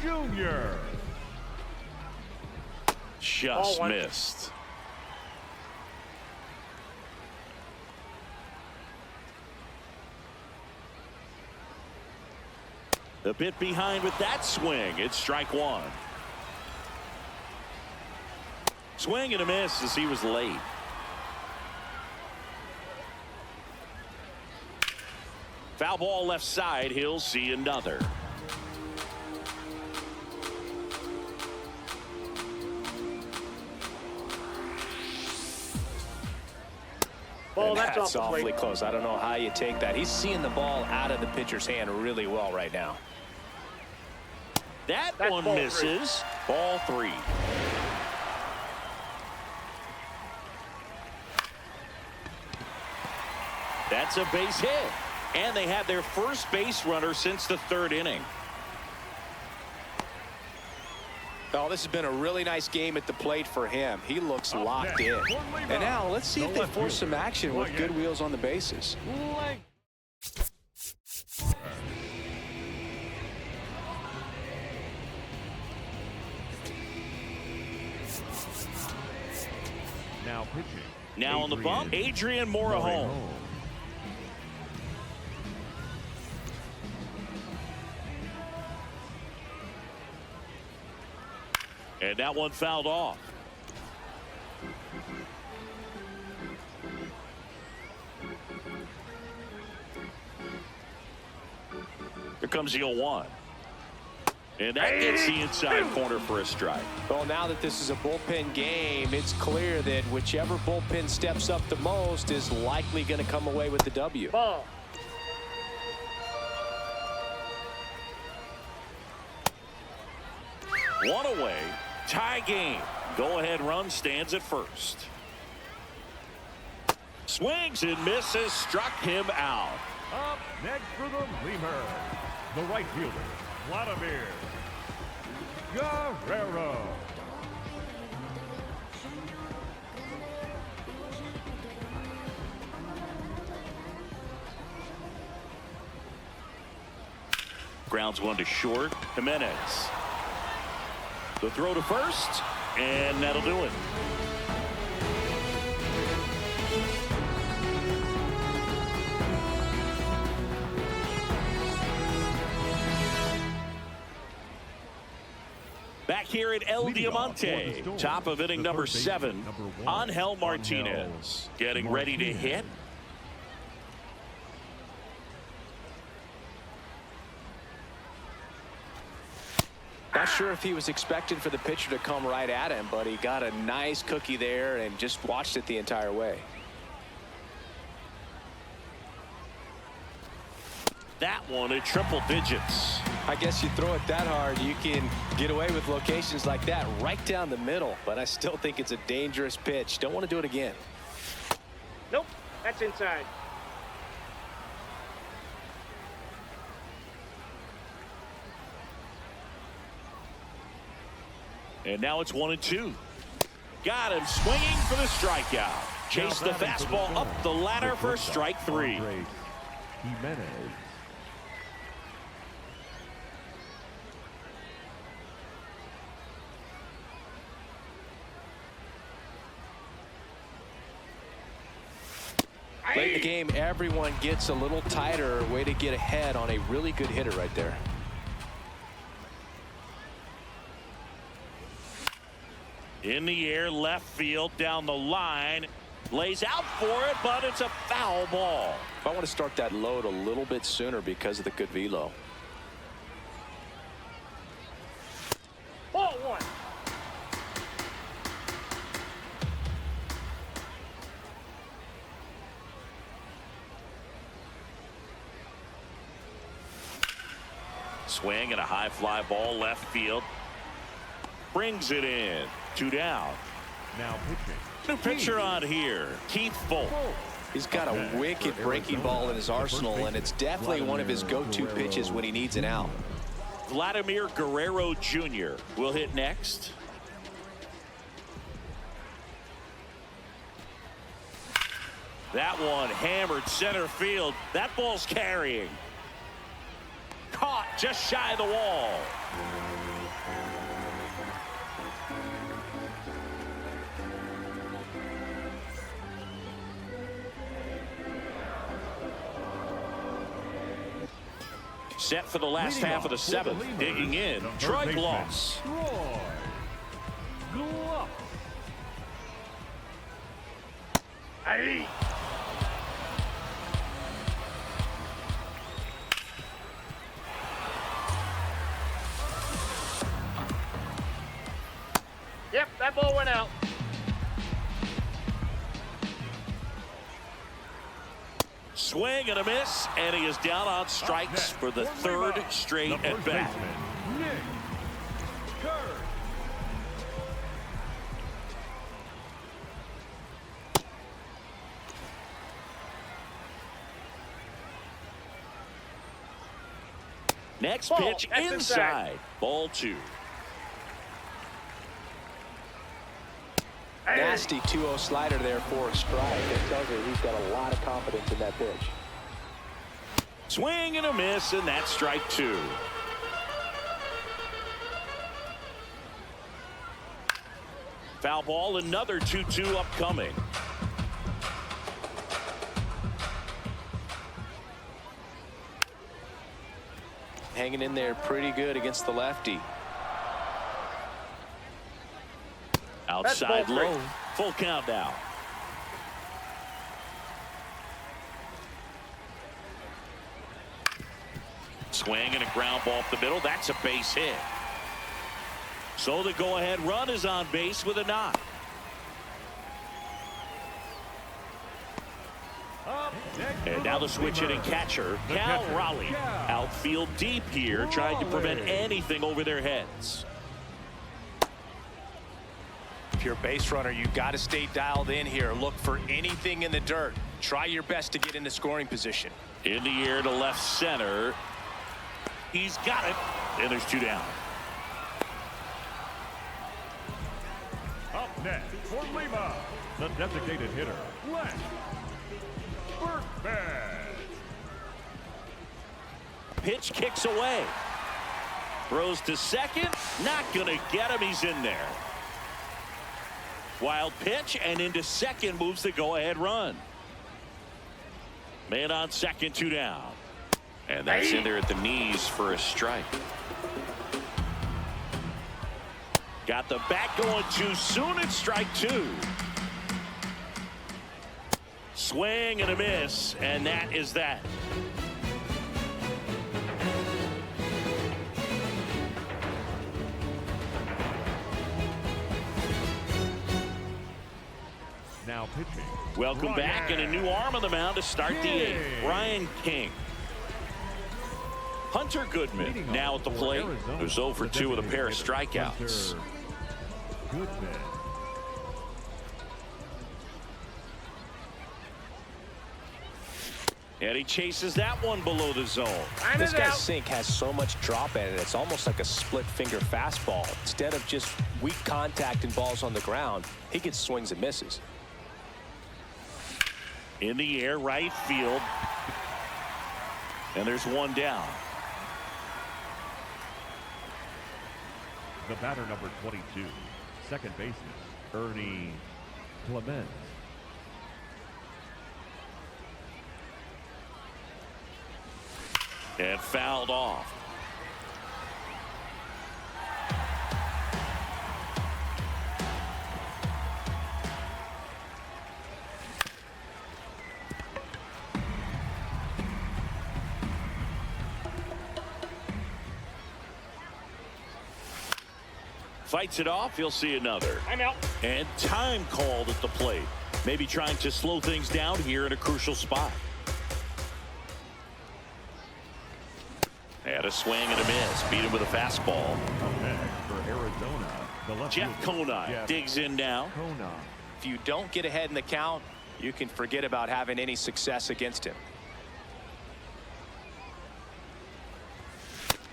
Jr. Just missed. A bit behind with that swing. It's strike one. Swing and a miss as he was late. Foul ball left side. He'll see another. Ball, And that's that's off the awfully plate. close. I don't know how you take that. He's seeing the ball out of the pitcher's hand really well right now. That That's one ball misses. Ball 3. That's a base hit. And they had their first base runner since the 3rd inning. Oh, this has been a really nice game at the plate for him. He looks locked in. And now let's see if they force some action with good wheels on the bases. Now pitching. Now on the bump, Adrian Morejon. And that one fouled off. Here comes the 0-1. And that gets the inside corner for a strike. Well, now that this is a bullpen game, it's clear that whichever bullpen steps up the most is likely going to come away with the W. Ball. One away. Tie game. Go-ahead run stands at first. Swings and misses. Struck him out. Up next for the reliever, the right fielder, Vladimir Guerrero. Grounds one to short. Jimenez. The throw to first, and that'll do it. Back here at El Diamante, top of inning number 7, Angel Martinez getting ready to hit. Not sure if he was expecting for the pitcher to come right at him, but he got a nice cookie there and just watched it the entire way. That one at triple digits. I guess you throw it that hard, you can get away with locations like that right down the middle, but I still think it's a dangerous pitch. Don't want to do it again. Nope, that's inside. And now it's 1-2. Got him swinging for the strikeout. Chase the fastball up the ladder for strike 3. Jimenez. Late in the game, everyone gets a little tighter. Way to get ahead on a really good hitter right there. In the air, left field, down the line. Lays out for it, but it's a foul ball. I want to start that load a little bit sooner because of the good velo. Ball 1. Swing and a high fly ball left field. Brings it in. 2 down. Now pitching. New pitcher on here, Keith Folk. He's got a wicked breaking ball in his arsenal, and it's definitely one of his go-to pitches when he needs an out. Vladimir Guerrero Jr. will hit next. That one hammered center field. That ball's carrying. Caught just shy of the wall. Set for the last half of the 7th. Digging in, Troy Gloss. Hey. Yep, that ball went out. Swing and a miss, and he is down on strikes for the third straight at bat. Next pitch inside. Ball 2. Nasty 2-0 slider there for a strike. It tells you he's got a lot of confidence in that pitch. Swing and a miss, and that's strike 2. Foul ball, another 2-2 upcoming. Hanging in there pretty good against the lefty. Outside low. Full count now. Swing and a ground ball up the middle. That's a base hit. So the go-ahead run is on base with a knock. And now the switch hitting catcher, Cal Raleigh. Outfield deep here, trying to prevent anything over their heads. If you're a base runner, you've got to stay dialed in here. Look for anything in the dirt. Try your best to get into scoring position. In the air to left center. He's got it. And there's 2 down. Up next for Lima, the designated hitter, Len Berkman. Pitch kicks away. Throws to second. Not going to get him. He's in there. Wild pitch, and into second moves the go-ahead run. Man on second, 2 down. And that's in there at the knees for a strike. Got the bat going too soon. It's strike 2. Swing and a miss, and that is that. Now pitching. Welcome back, and a new arm on the mound to start the 8th. Ryan King. Hunter Goodman now at the plate. Who's 0 for 2 with a pair of strikeouts. Goodman. And he chases that one below the zone. This guy's sink has so much drop at it. It's almost like a split finger fastball. Instead of just weak contact and balls on the ground, he gets swings and misses. In the air, right field. And there's 1 down. The batter, number 22, second baseman, Ernie Clemens. And fouled off. Fights it off. He'll see another. I'm out. And time called at the plate. Maybe trying to slow things down here in a crucial spot. Had a swing and a miss. Beat him with a fastball. Up next for Arizona, the left Jeff Conine digs in now. If you don't get ahead in the count, you can forget about having any success against him.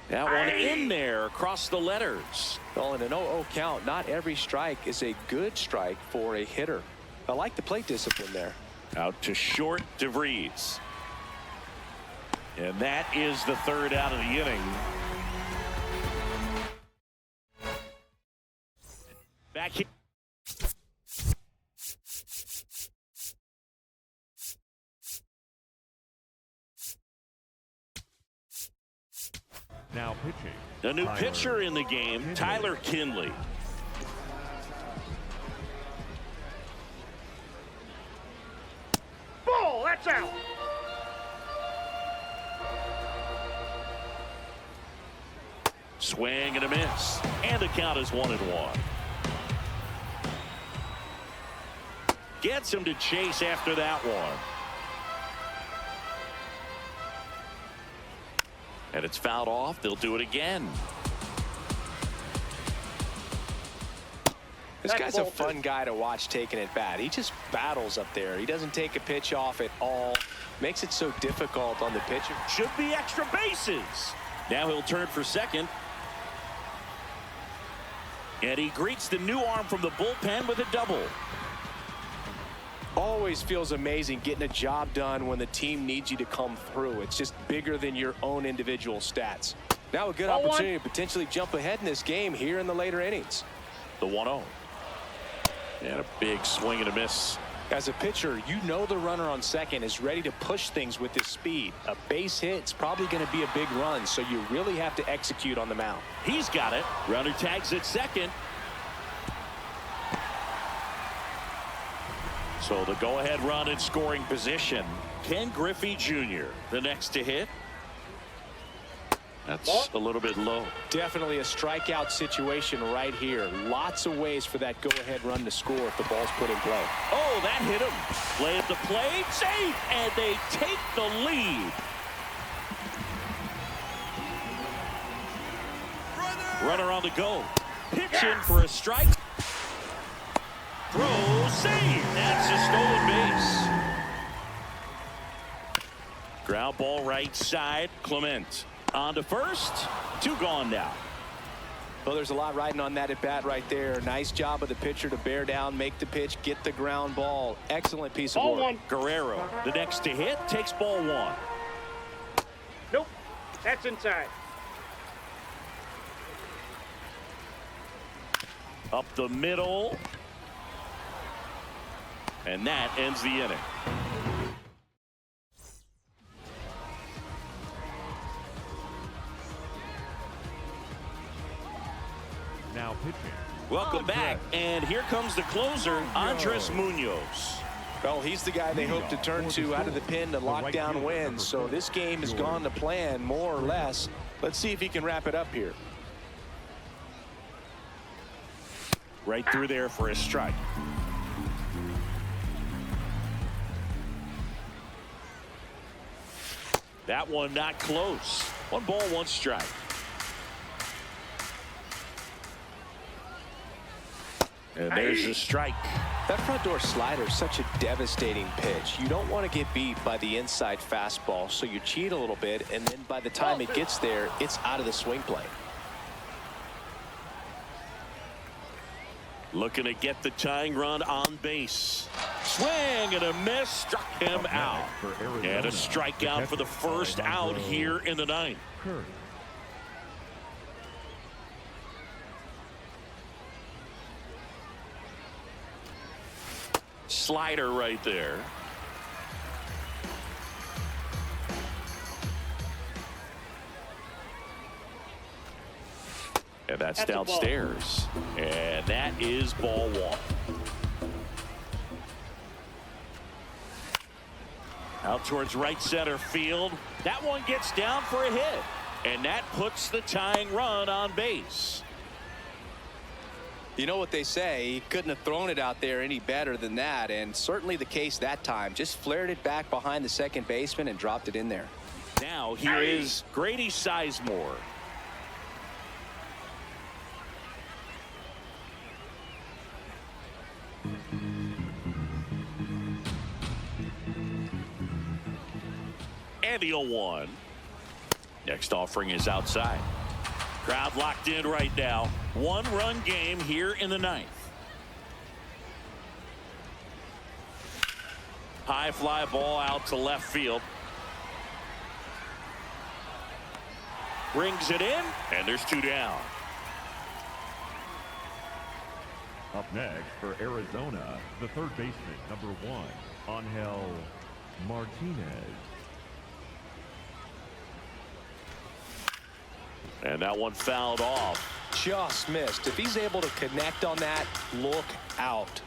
That one in there across the letters. Well, in an 0-0 count, not every strike is a good strike for a hitter. I like the plate discipline there. Out to short, DeVries. And that is the 3rd out of the inning. Back here. Now pitching. The new pitcher in the game, Tyler Kinley. Ball, that's out. Swing and a miss. And the count is 1-1. Gets him to chase after that one. And it's fouled off. They'll do it again. This guy's a fun guy to watch taking at bat. He just battles up there. He doesn't take a pitch off at all. Makes it so difficult on the pitcher. Should be extra bases. Now he'll turn for second. And he greets the new arm from the bullpen with a double. Always feels amazing getting a job done when the team needs you to come through. It's just bigger than your own individual stats. Now a good opportunity to potentially jump ahead in this game here in the later innings. The 1-0. And a big swing and a miss. As a pitcher, you know the runner on second is ready to push things with his speed. A base hit's probably going to be a big run, so you really have to execute on the mound. He's got it. Runner tags at second. So the go-ahead run in scoring position. Ken Griffey Jr., the next to hit. That's a little bit low. Definitely a strikeout situation right here. Lots of ways for that go-ahead run to score if the ball's put in play. Oh, that hit him. Play at the plate, safe, and they take the lead. Runner on the go. Pitch in for a strike. Throw, save. That's a stolen base. Ground ball right side. Clement on to first. 2 gone now. Well, there's a lot riding on that at bat right there. Nice job of the pitcher to bear down, make the pitch, get the ground ball. Excellent piece of work. Guerrero, the next to hit, takes ball 1. Nope. That's inside. Up the middle. And that ends the inning. Now pitching. Welcome back, and here comes the closer, Andres Munoz. Well, he's the guy they hope to turn to out of the pen to lock down wins. So this game has gone to plan, more or less. Let's see if he can wrap it up here. Right through there for a strike. That one not close. 1 ball, 1 strike. And there's the strike. That front door slider is such a devastating pitch. You don't want to get beat by the inside fastball, so you cheat a little bit, and then by the time it gets there, it's out of the swing plane. Looking to get the tying run on base. Swing and a miss, struck him out. And a strikeout for the first out here in the 9th. Slider right there. And that's downstairs. And that is ball 1. Out towards right center field. That one gets down for a hit. And that puts the tying run on base. You know what they say, he couldn't have thrown it out there any better than that, and certainly the case that time. Just flared it back behind the second baseman and dropped it in there. Now here is Grady Sizemore. And the 0-1. Next offering is outside. Crowd locked in right now. 1-run game here in the 9th. High fly ball out to left field. Brings it in, and there's 2 down. Up next for Arizona, the third baseman, number 1, Angel Martinez. And that one fouled off. Just missed. If he's able to connect on that, look out.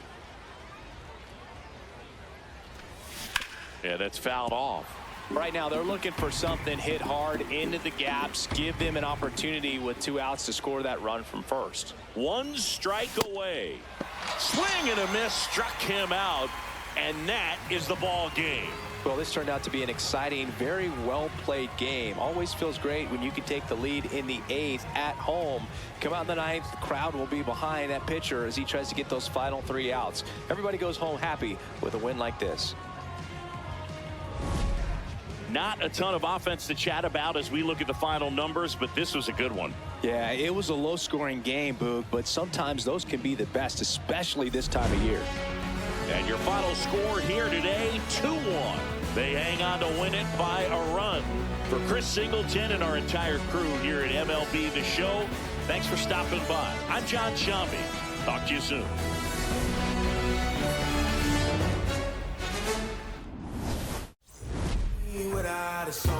Yeah, that's fouled off. Right now, they're looking for something hit hard into the gaps, give them an opportunity with 2 outs to score that run from first. 1 strike away. Swing and a miss struck him out, and that is the ball game. Well, this turned out to be an exciting, very well-played game. Always feels great when you can take the lead in the 8th at home. Come out in the 9th, the crowd will be behind that pitcher as he tries to get those final 3 outs. Everybody goes home happy with a win like this. Not a ton of offense to chat about as we look at the final numbers, but this was a good one. Yeah, it was a low-scoring game, Boog, but sometimes those can be the best, especially this time of year. And your final score here today, 2-1. They hang on to win it by a run. For Chris Singleton and our entire crew here at MLB The Show, thanks for stopping by. I'm John Shambi. Talk to you soon. Without a soul.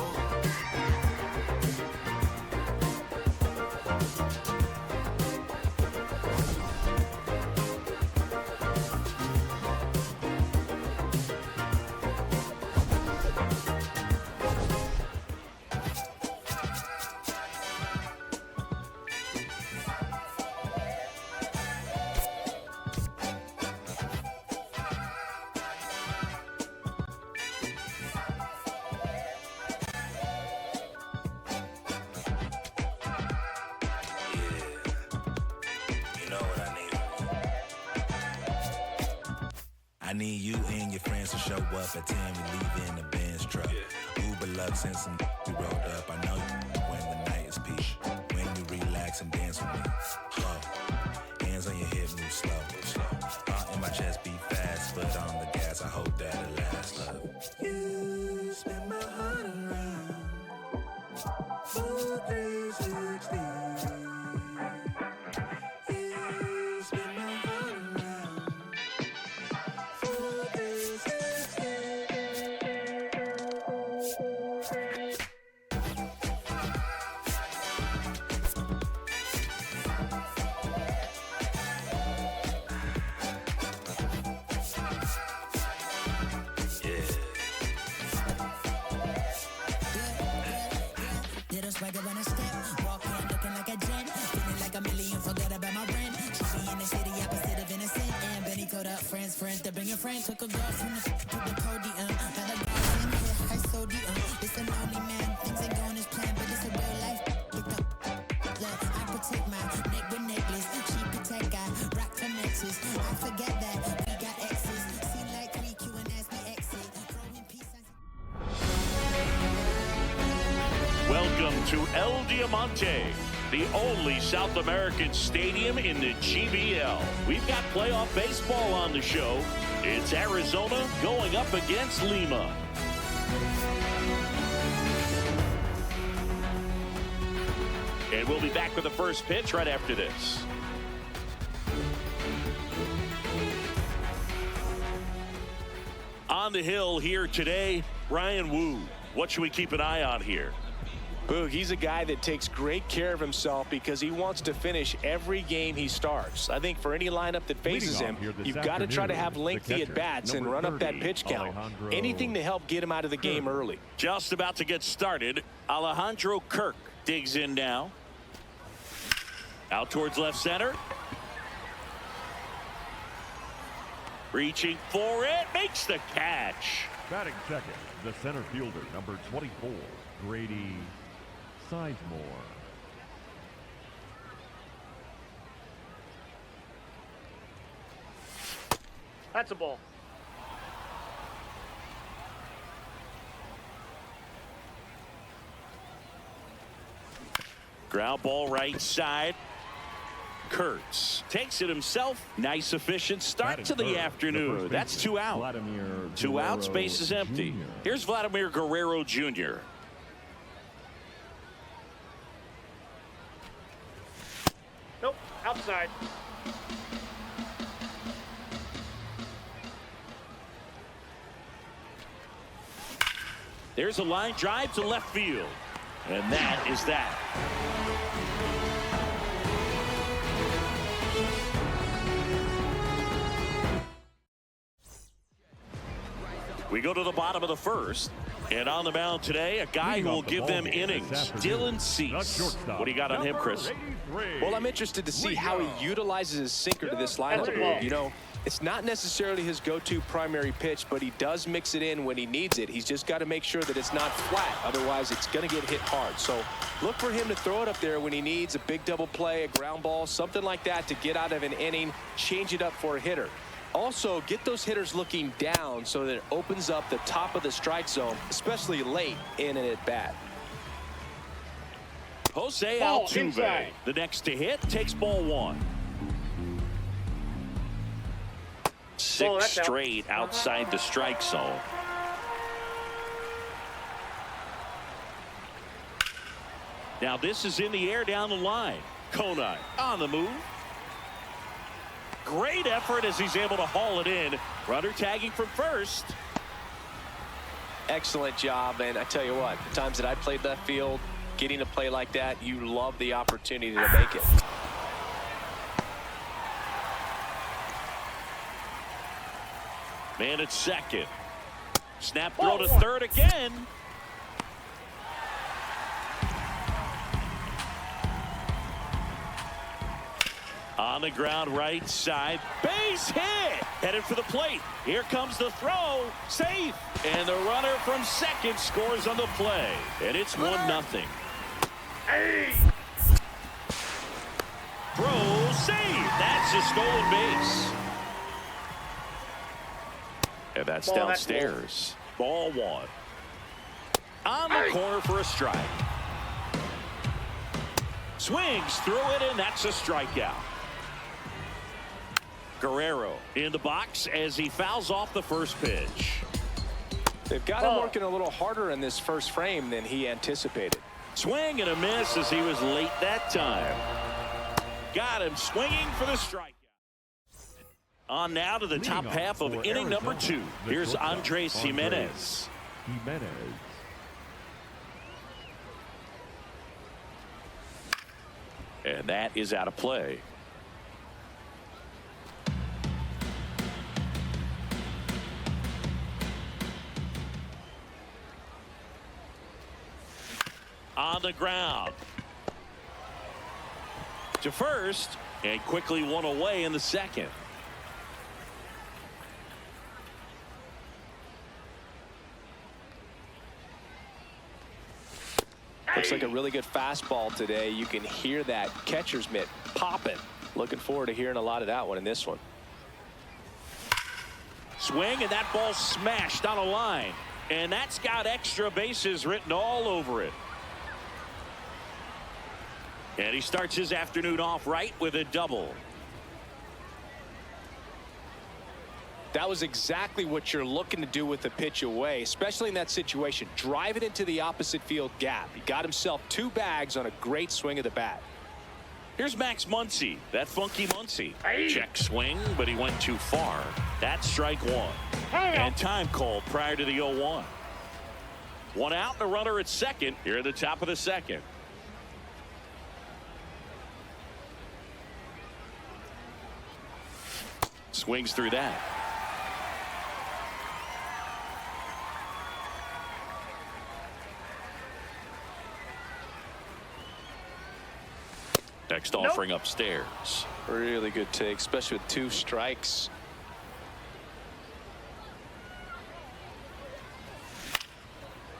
I need you and your friends to show up at 10. We leave in the Benz truck. Uber Lux and some we rolled up. I know you when the night is peak. When you relax and dance with me. Slow. Hands on your hip, move slow. Heart in my chest beat fast, foot on the gas. I hope that it lasts. Look. You spin my heart around. Full 360. Swagger when I step, walk in looking like a jet, feeling like a million, forget about my rent. She be in the city, opposite of innocent. And Benny told up friends to bring a friend. Took a girl from the podium, got a girl in here, high sodium. It's a lonely man, things ain't going as planned, but it's a real life. Look, I protect my neck with necklace, she protect guy, rock her nexus. I forget that we got exes, seem like 3Q and as we exit, throwing peace and... Welcome to El Diamante, the only South American stadium in the GBL. We've got playoff baseball on the show. It's Arizona going up against Lima. And we'll be back with the first pitch right after this. On the hill here today, Ryan Wu. What should we keep an eye on here? Boog, he's a guy that takes great care of himself because he wants to finish every game he starts. I think for any lineup that faces him, you've got to try to have lengthy at-bats and run up that pitch count. Anything to help get him out of the game early. Just about to get started. Alejandro Kirk digs in now. Out towards left center. Reaching for it. Makes the catch. Batting second, the center fielder, number 24, Grady Sizemore. That's a ball. Ground ball right side. Kurtz takes it himself. Nice efficient start to the afternoon. That's 2 out. 2 outs, base is empty. Here's Vladimir Guerrero Jr. Nope, outside. There's a line drive to left field. And that is that. We go to the bottom of the first. And on the mound today, a guy who will give them innings, Dylan Cease. What do you got on him, Chris? Well, I'm interested to see how he utilizes his sinker to this lineup. You know, It's not necessarily his go-to primary pitch, but he does mix it in when he needs it. He's just got to make sure that it's not flat. Otherwise, it's going to get hit hard. So look for him to throw it up there when he needs a big double play, a ground ball, something like that to get out of an inning, change it up for a hitter. Also, get those hitters looking down so that it opens up the top of the strike zone, especially late in an at-bat. Jose Altuve, the next to hit, takes ball 1. 6 straight outside the strike zone. Now this is in the air down the line. Conine on the move. Great effort as he's able to haul it in. Runner tagging from first. Excellent job, and I tell you what, the times that I played left field, getting a play like that, you love the opportunity to make it. Man at second. Snap throw to third again. On the ground right side. Base hit. Headed for the plate. Here comes the throw. Safe. And the runner from second scores on the play. And it's 1-0. Hey. Throw save. That's a stolen base. And that's downstairs. Ball 1. On the corner for a strike. Swings through it, and that's a strikeout. Guerrero in the box as he fouls off the first pitch. They've got him working a little harder in this first frame than he anticipated. Swing and a miss as he was late that time. Got him swinging for the strikeout. On now to the top half of inning number 2. Here's Andres Jimenez. And that is out of play. On the ground. To first, and quickly one away in the second. Looks like a really good fastball today. You can hear that catcher's mitt popping. Looking forward to hearing a lot of that one in this one. Swing, and that ball smashed on a line. And that's got extra bases written all over it. And he starts his afternoon off right with a double. That was exactly what you're looking to do with the pitch away, especially in that situation. Drive it into the opposite field gap. He got himself 2 bags on a great swing of the bat. Here's Max Muncy, that funky Muncy. Check swing, but he went too far. That's strike 1. And time called prior to the 0-1. 1 out and a runner at second here at the top of the second. Swings through that. Next offering upstairs. Really good take, especially with 2 strikes.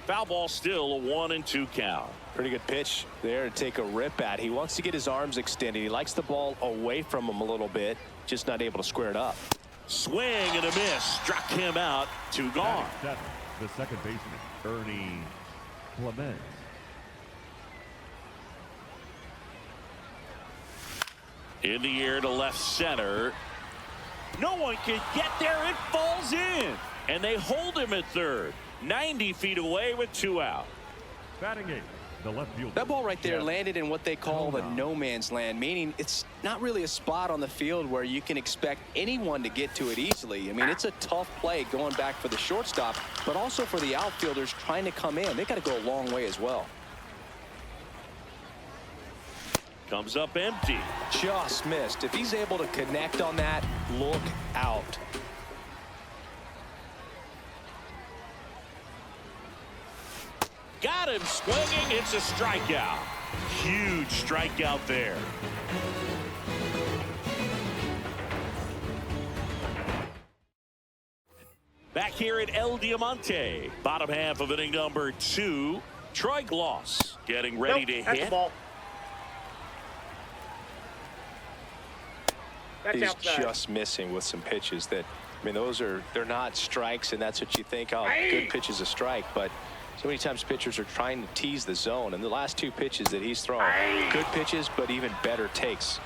Foul ball, still a 1-2 count. Pretty good pitch there to take a rip at. He wants to get his arms extended. He likes the ball away from him a little bit, just not able to square it up. Swing and a miss. Struck him out. 2 gone. The second baseman, Ernie Clement. In the air to left center. No one can get there. It falls in. And they hold him at third. 90 feet away with 2 out. Batting 8, the left field. That ball right there landed in what they call the no man's land, meaning it's not really a spot on the field where you can expect anyone to get to it easily. I mean, it's a tough play going back for the shortstop, but also for the outfielders trying to come in. They got to go a long way as well. Comes up empty. Just missed. If he's able to connect on that, look out. Got him swinging. It's a strikeout. Huge strikeout there. Back here at El Diamante, bottom half of inning number 2. Troy Gloss getting ready to that's hit. the ball. That's He's outside. just missing with some pitches that, I mean, they're not strikes, and that's what you think, oh, good pitch is a strike, but so many times pitchers are trying to tease the zone, and the last 2 pitches that he's thrown, good pitches, but even better takes.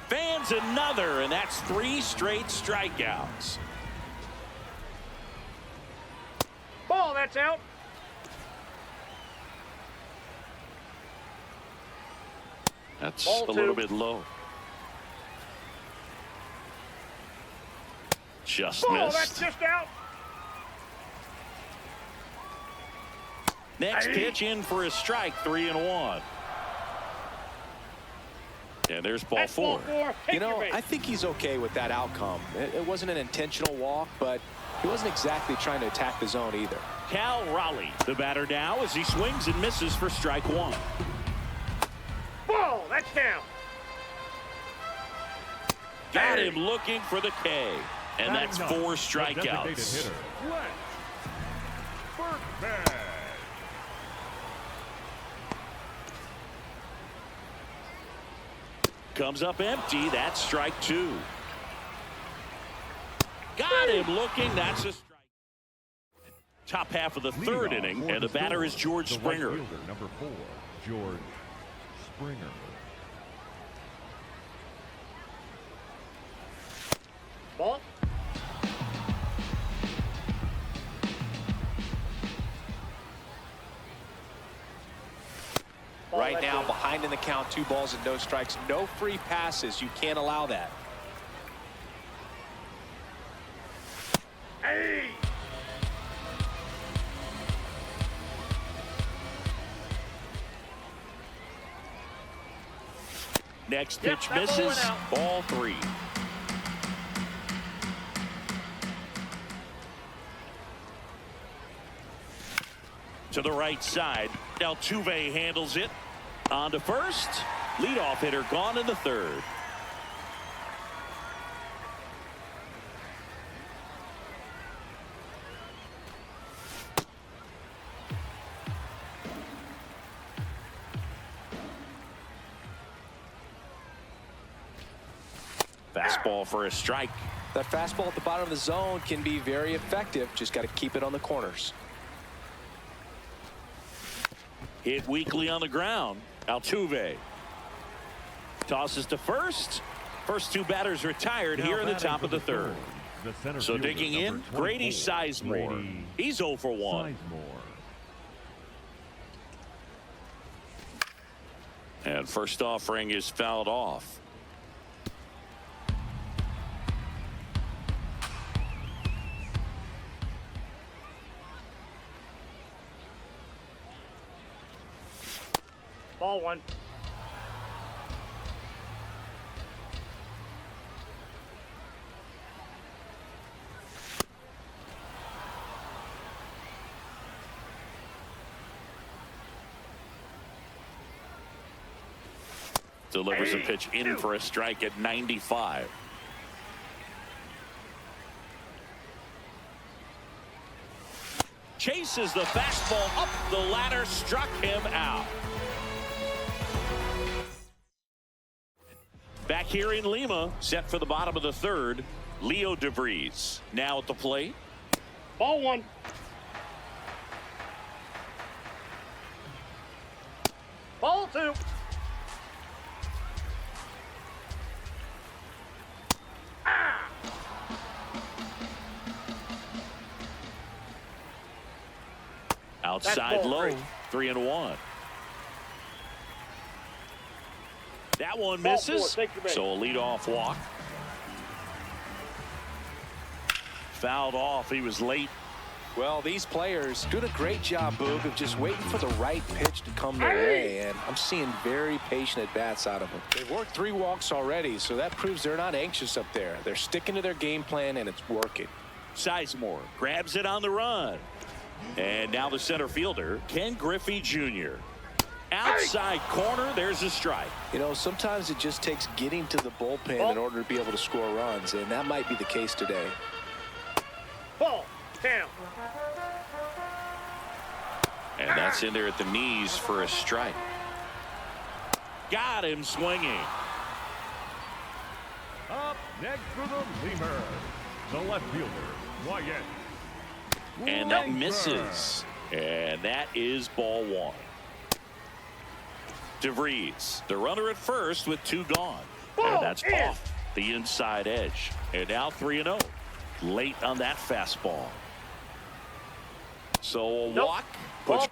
Fans another, and that's 3 straight strikeouts. Ball, that's out. That's Ball a 2. little bit low. Just Ball, missed. that's just out. Next pitch in for a strike, 3-1. And there's ball 4. You know, I think he's okay with that outcome. It wasn't an intentional walk, but he wasn't exactly trying to attack the zone either. Cal Raleigh, the batter now, as he swings and misses for strike 1. Ball, that's down. Got him looking for the K. And that's 4 The strikeouts. designated hitter, Lex Berkman. Comes up empty. That's strike 2. Got him looking. That's a strike. Top half of the 3rd inning, and the batter is George Springer. Right fielder, number 4, George Springer. Ball. Right now, behind in the count, 2 balls and no strikes, no free passes. You can't allow that. Hey. Next pitch that ball went misses. out. Ball 3. To the right side. Altuve handles it. On to first. Leadoff hitter gone in the 3rd. Fastball for a strike. That fastball at the bottom of the zone can be very effective. Just got to keep it on the corners. Hit weakly on the ground. Altuve tosses to first. First 2 batters retired Now here in the batting top for of the 3rd. The center So fielder, digging number in, 24, Grady Sizemore. Grady He's 0 for 1. Sizemore. And first offering is fouled off. Ball 1. Delivers a pitch in for a strike at 95. Chases the fastball up the ladder, struck him out. Back here in Lima, set for the bottom of the 3rd, Leo DeVries now at the plate. Ball 1. Ball 2. Outside ball low, 3. 3-1. That one Ball misses, 4, take your base. so a leadoff walk. Fouled off, he was late. Well, these players doing a great job, Boog, of just waiting for the right pitch to come their way, and I'm seeing very patient at-bats out of them. They've worked 3 walks already, so that proves they're not anxious up there. They're sticking to their game plan, and it's working. Sizemore grabs it on the run. And now the center fielder, Ken Griffey Jr. Outside corner, there's a strike. You know, sometimes it just takes getting to the bullpen in order to be able to score runs, and that might be the case today. Ball, down. And that's in there at the knees for a strike. Got him swinging. Up next for the Lemur, the left fielder, Wyatt. And that misses. And that is ball one. DeVries, the runner at first with 2 gone. And that's off the inside edge. And now 3-0. Late on that fastball. So a walk puts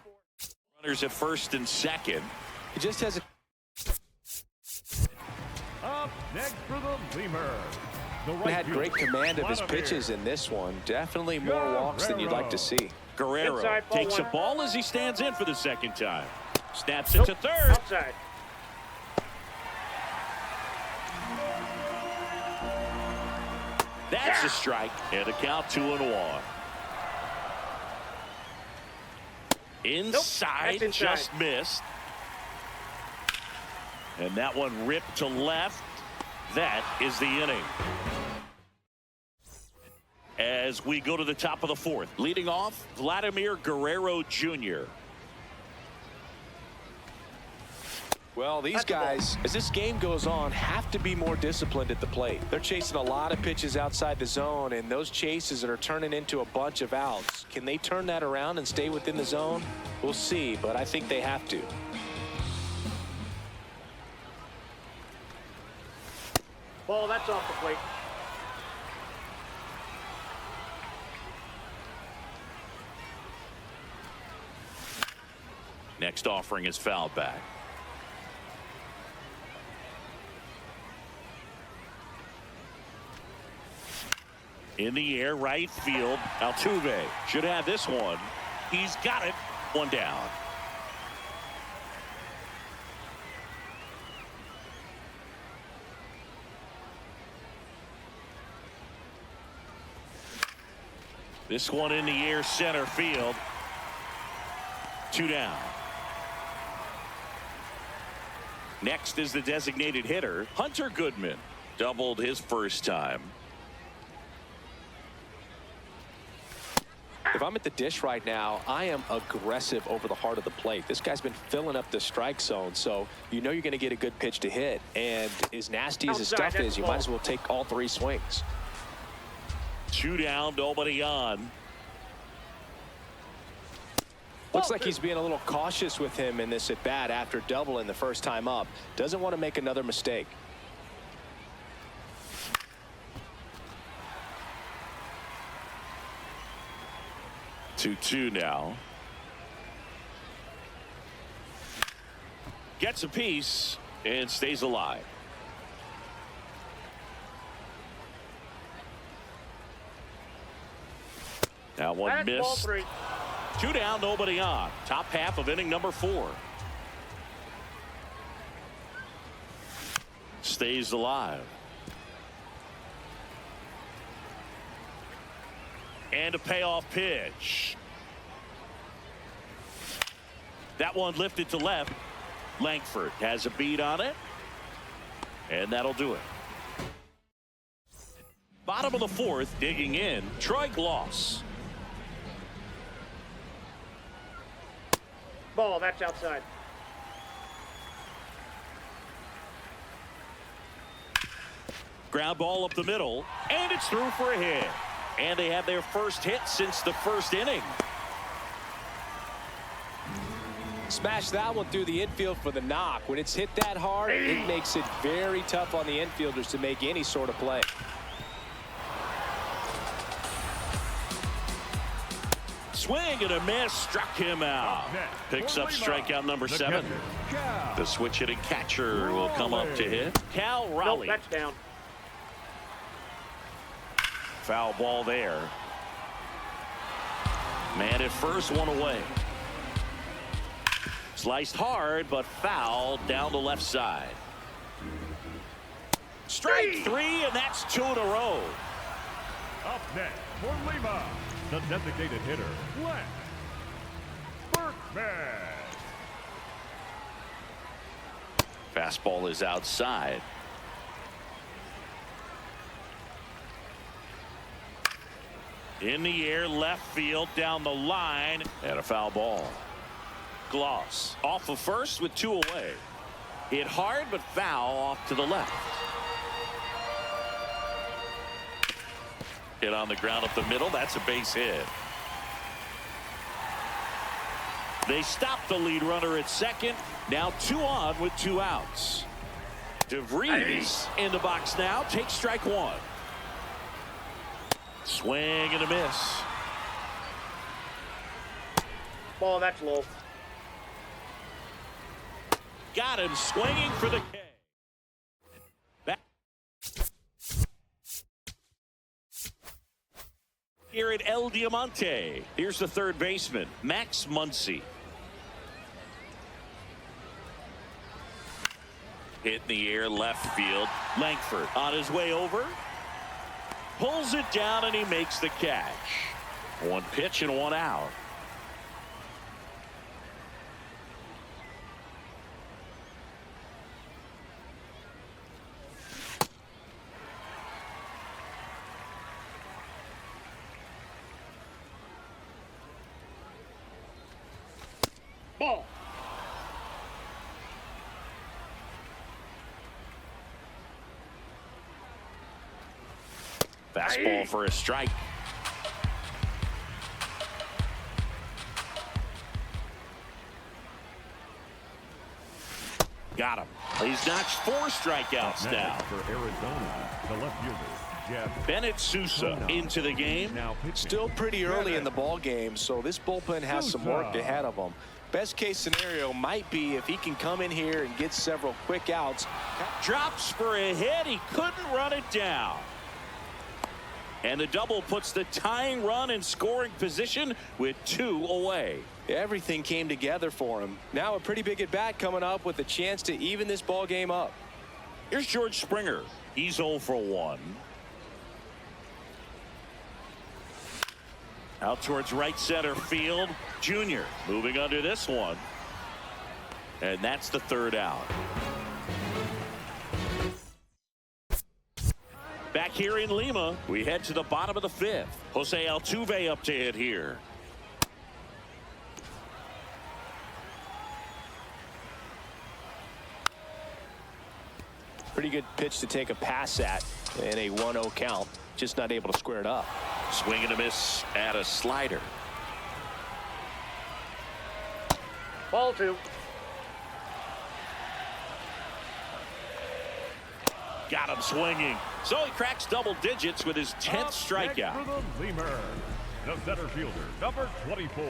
runners at first and second. He just has a... Up next for the Lemur. He had great command of his pitches in this one. Definitely more walks than you'd like to see. Guerrero takes a ball as he stands in for the second time. Snaps it to third. Outside. That's a strike. And a count 2-1. Inside, just missed. And that one ripped to left. That is the inning. As we go to the top of the fourth, leading off, Vladimir Guerrero Jr. Well, these guys, as this game goes on, have to be more disciplined at the plate. They're chasing a lot of pitches outside the zone, and those chases are turning into a bunch of outs. Can they turn that around and stay within the zone? We'll see, but I think they have to. Ball, that's off the plate. Next offering is fouled back. In the air, right field. Altuve should have this one. He's got it. One down. This one in the air, center field. 2 down. Next is the designated hitter, Hunter Goodman. Doubled his first time. If I'm at the dish right now, I am aggressive over the heart of the plate. This guy's been filling up the strike zone, so you know you're going to get a good pitch to hit. And as nasty as his stuff is, you might as well take all 3 swings. 2 down, nobody on. Looks like he's being a little cautious with him in this at bat after doubling the first time up. Doesn't want to make another mistake. Two now. Gets a piece and stays alive. That one missed. 2 down, nobody on. Top half of inning number 4. Stays alive. And a payoff pitch. That one lifted to left. Langford has a beat on it. And that'll do it. Bottom of the 4th, digging in, Troy Gloss. Ball, that's outside. Ground ball up the middle, and it's through for a hit. And they have their first hit since the first inning. Smash that one through the infield for the knock. When it's hit that hard, it makes it very tough on the infielders to make any sort of play. Swing and a miss, struck him out. Picks up strikeout number 7. The switch hitting catcher will come up to hit. Cal Raleigh. Nope, that's down. Foul ball there. Man at first, one away. Sliced hard, but foul down the left side. Strike 3, and that's 2 in a row. Up next for Lima, the designated hitter, Glenn Berkman. Fastball is outside. In the air, left field, down the line, and a foul ball. Gloss off of first with 2 away. Hit hard, but foul off to the left. Hit on the ground up the middle. That's a base hit. They stop the lead runner at second. Now 2 on with 2 outs. DeVries in the box now. Takes strike 1. Swing and a miss. Ball, that's low. Got him swinging for the K. Back here at El Diamante. Here's the third baseman, Max Muncy. Hit in the air, left field. Langford on his way over. Pulls it down and he makes the catch. 1 pitch and 1 out. Ball. Fastball for a strike. Got him. He's notched 4 strikeouts now. For Arizona, the left fielder, Jeff Bennett Sousa into the game. Still pretty early in the ball game, so this bullpen has some work ahead of them. Best case scenario might be if he can come in here and get several quick outs. Drops for a hit. He couldn't run it down. And the double puts the tying run in scoring position with 2 away. Everything came together for him. Now a pretty big at bat coming up with a chance to even this ball game up. Here's George Springer. He's 0 for 1. Out towards right center field. Junior moving under this one. And that's the 3rd out. Back here in Lima, we head to the bottom of the 5th. Jose Altuve up to hit here. Pretty good pitch to take a pass at in a 1-0 count. Just not able to square it up. Swing and a miss at a slider. Ball 2. Got him swinging. So he cracks double digits with his 10th strikeout. For the Lemur, the center fielder, number 24,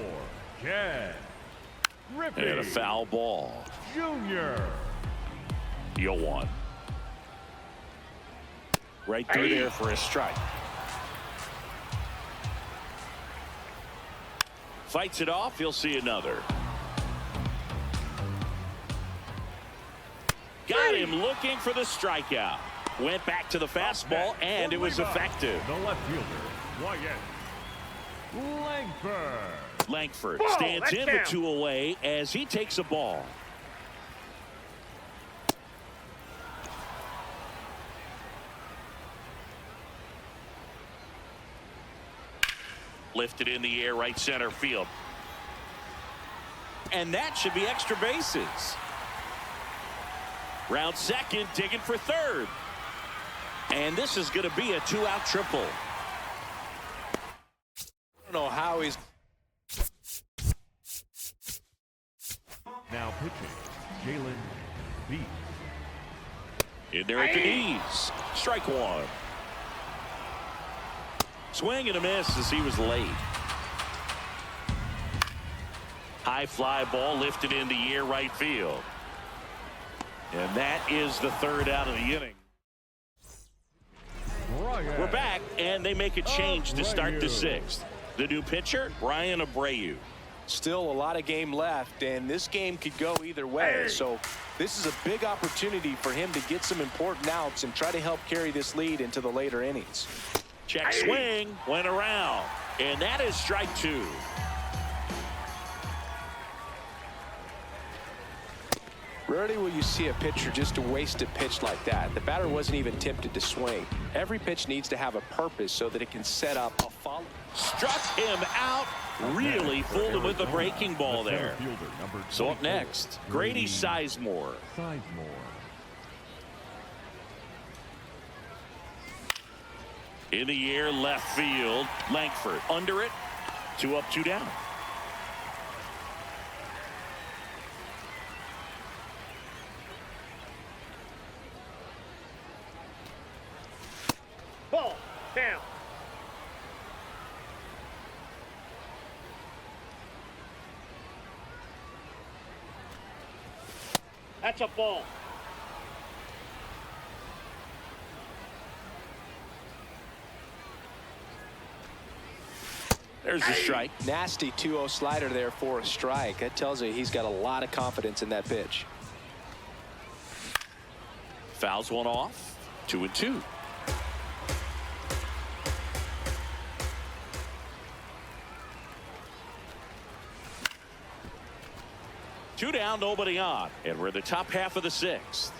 Ken Griffey. And a foul ball. Junior. Deal 1. Right through there for a strike. Fights it off. He'll see another. Got him looking for the strikeout. Went back to the fastball, and it was effective. The left fielder, Wyatt Langford. Langford stands in with 2 away as he takes a ball. Lifted in the air, right center field. And that should be extra bases. Round second, digging for 3rd. And this is going to be a 2-out triple. I don't know how he's. Now pitching, Jalen Beach. In there at the knees. Strike 1. Swing and a miss as he was late. High fly ball lifted in the air, right field. And that is the 3rd out of the inning. We're back, and they make a change to start the 6th. The new pitcher, Ryan Abreu. Still a lot of game left, and this game could go either way. So this is a big opportunity for him to get some important outs and try to help carry this lead into the later innings. Check swing, went around, and that is strike 2. Rarely will you see a pitcher just waste a pitch like that. The batter wasn't even tempted to swing. Every pitch needs to have a purpose so that it can set up a follow. Struck him out. Really fooled him with the breaking ball there. So up next, Grady Sizemore. In the air, left field. Langford under it. 2 up, 2 down. Ball down. That's a ball. There's the strike. Nasty 2-0 slider there for a strike. That tells you he's got a lot of confidence in that pitch. Fouls one off. 2-2. Two down, nobody on. And we're in the top half of the 6th.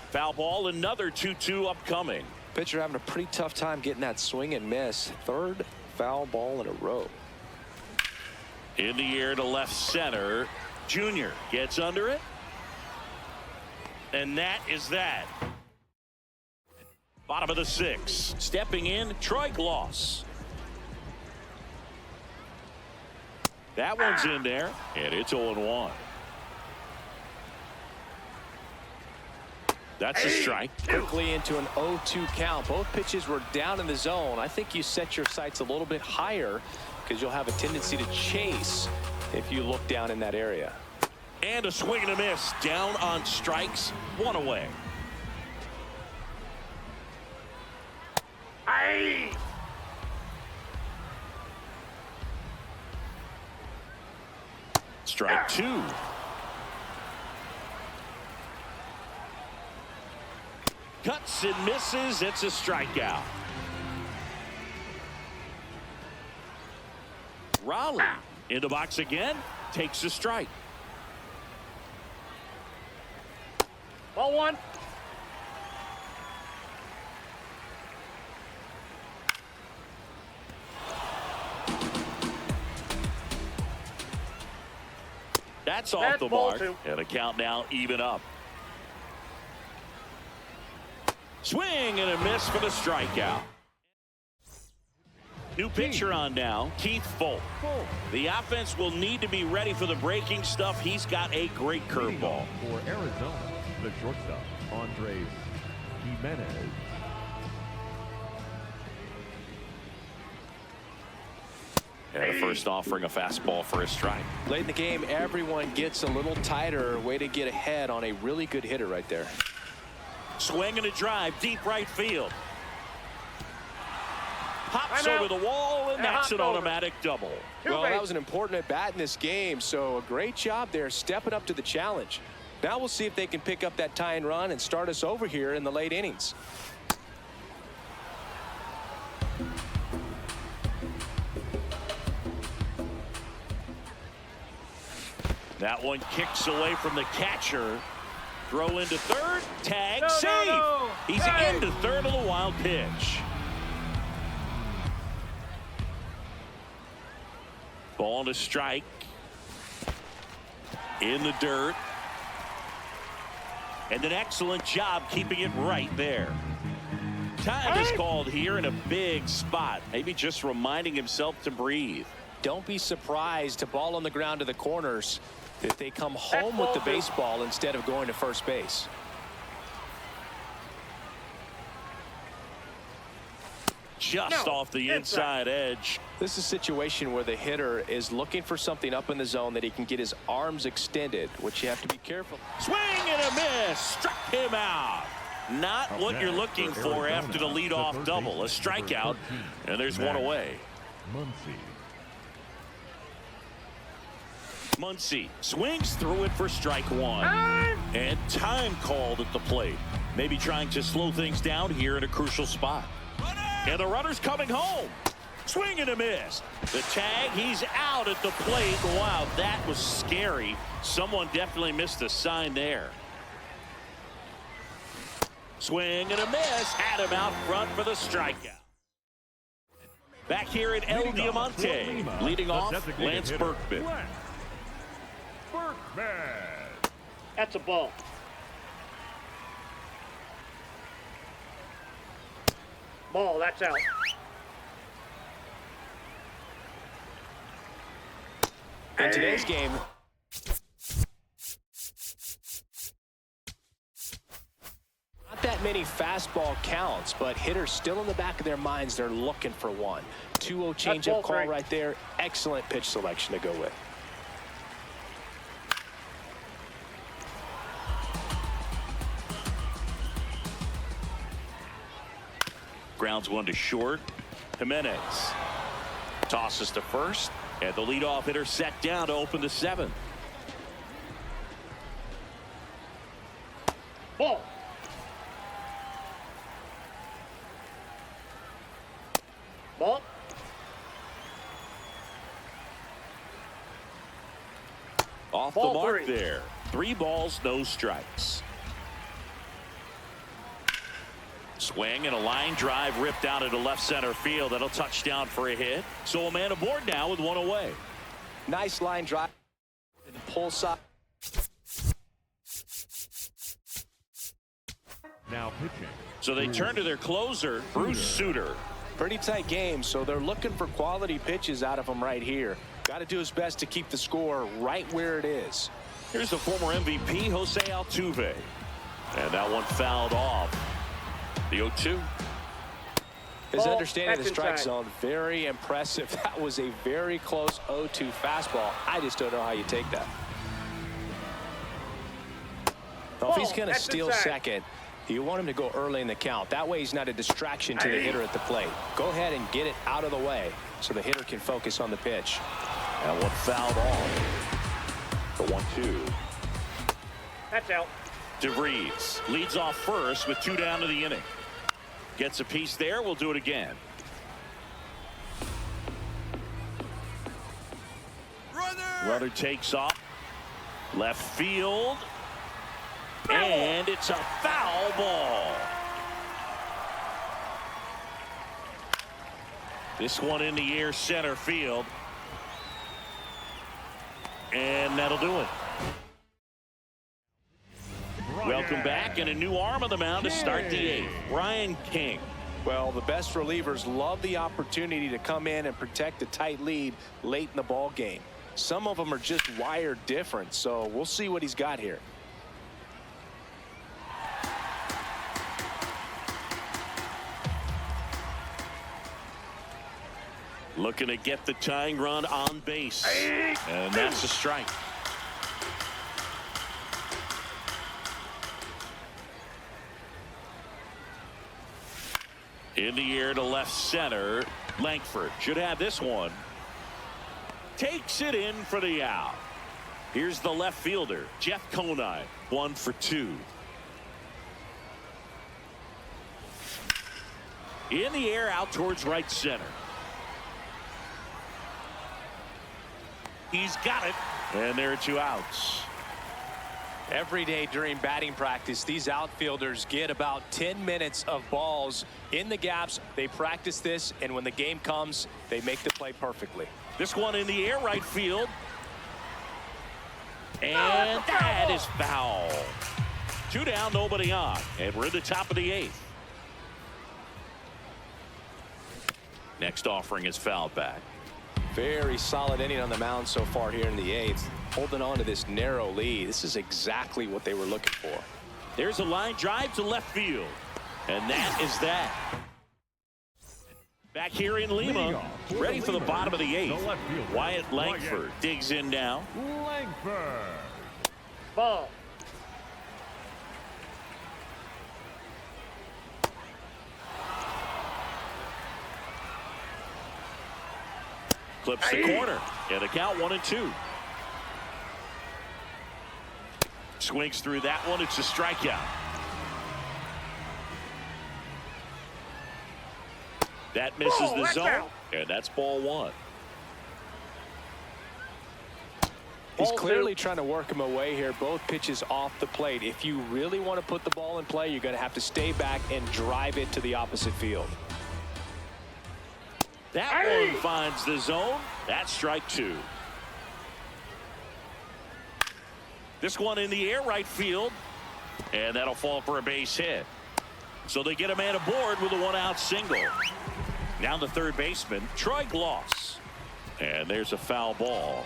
Foul ball, another 2-2 upcoming. Pitcher having a pretty tough time getting that swing and miss. 3rd foul ball in a row. In the air to left center. Junior gets under it. And that is that. Bottom of the 6th. Stepping in, Troy Gloss. That one's in there, and it's 0-1. That's a strike. Quickly into an 0-2 count. Both pitches were down in the zone. I think you set your sights a little bit higher because you'll have a tendency to chase if you look down in that area. And a swing and a miss. Down on strikes. 1 away. Aye. Strike 2. Cuts and misses. It's a strikeout. Raleigh in the box again. Takes a strike. Ball 1. That's off the ball mark. 2. And a count now even up. Swing and a miss for the strikeout. New pitcher on now, Keith Folk. The offense will need to be ready for the breaking stuff. He's got a great curveball. For Arizona, the shortstop, Andres Jimenez. And a first offering a fastball for a strike. Late in the game, everyone gets a little tighter. Way to get ahead on a really good hitter right there. Swing and a drive, deep right field. Hops over the wall, and that's an automatic double. Well, that was an important at bat in this game, so a great job there stepping up to the challenge. Now we'll see if they can pick up that tying run and start us over here in the late innings. That one kicks away from the catcher. Throw into third, tag, save. He's into third on the wild pitch. Ball to strike. In the dirt. And an excellent job keeping it right there. Time is called here in a big spot. Maybe just reminding himself to breathe. Don't be surprised to ball on the ground to the corners if they come home with the baseball instead of going to first base. Just off the inside edge. This is a situation where the hitter is looking for something up in the zone that he can get his arms extended, which you have to be careful. Swing and a miss. Struck him out. Not what you're looking for after the leadoff double. A strikeout, and there's one away. Muncy swings through it for strike 1. And time called at the plate. Maybe trying to slow things down here in a crucial spot. And the runner's coming home. Swing and a miss. The tag, he's out at the plate. Wow, that was scary. Someone definitely missed a sign there. Swing and a miss. Had him out front for the strikeout. Back here at El Diamante. Leading off, Lance Berkman. That's a ball. Ball, that's out. In today's game, not that many fastball counts, but hitters still in the back of their minds, they're looking for one. 2-0 changeup call right there. Excellent pitch selection to go with. Grounds one to short. Jimenez tosses to first, and the leadoff hitter set down to open the seventh. Ball. Ball. Off the mark there. 3 balls, no strikes. Swing and a line drive ripped out into left center field. That'll touch down for a hit. So a man aboard now with one away. Nice line drive. And pull side. Now pitching. So they turn to their closer, Bruce Sutter. Pretty tight game, so they're looking for quality pitches out of him right here. Got to do his best to keep the score right where it is. Here's the former MVP, Jose Altuve. And that one fouled off. The 0-2. His understanding of the strike zone, very impressive. That was a very close 0-2 fastball. I just don't know how you take that. Well, if he's going to steal second, you want him to go early in the count. That way he's not a distraction to the hitter at the plate. Go ahead and get it out of the way so the hitter can focus on the pitch. That one fouled off. The 1-2. That's out. DeVries leads off first with 2 down to the inning. Gets a piece there. We'll do it again. Runner takes off. Left field. And it's a foul ball. This one in the air, center field. And that'll do it. Welcome back, and a new arm on the mound to start the 8th. Ryan King. Well, the best relievers love the opportunity to come in and protect a tight lead late in the ball game. Some of them are just wired different, so we'll see what he's got here. Looking to get the tying run on base. And that's a strike. In the air to left center. Langford should have this one. Takes it in for the out. Here's the left fielder, Jeff Conine, 1 for 2. In the air out towards right center. He's got it. And there are 2 outs. Every day during batting practice, these outfielders get about 10 minutes of balls in the gaps. They practice this, and when the game comes, they make the play perfectly. This one in the air, right field. And that is foul. 2 down, nobody on. And we're in the top of the 8th. Next offering is fouled back. Very solid inning on the mound so far here in the 8th. Holding on to this narrow lead. This is exactly what they were looking for. There's a line drive to left field. And that is that. Back here in Lima, ready for the bottom of the 8th. Wyatt Langford digs in now. Langford. Ball. Clips the corner. And the count 1-2. Swings through that one. It's a strikeout. That misses the zone. And that's ball one. He's clearly trying to work him away here. Both pitches off the plate. If you really want to put the ball in play, you're going to have to stay back and drive it to the opposite field. That one finds the zone. That's strike two. This one in the air, right field. And that'll fall for a base hit. So they get a man aboard with a one-out single. Now the third baseman, Troy Gloss. And there's a foul ball.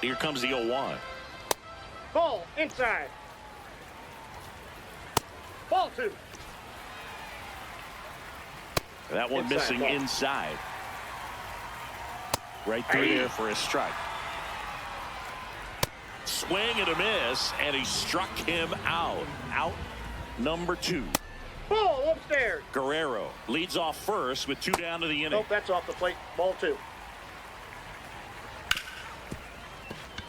Here comes the 0-1. Ball inside. Ball two. That one missing inside. Right through there for a strike. Swing and a miss, and he struck him out. Out number two. Ball upstairs. Guerrero leads off first with two down to the inning. Nope, that's off the plate. Ball two.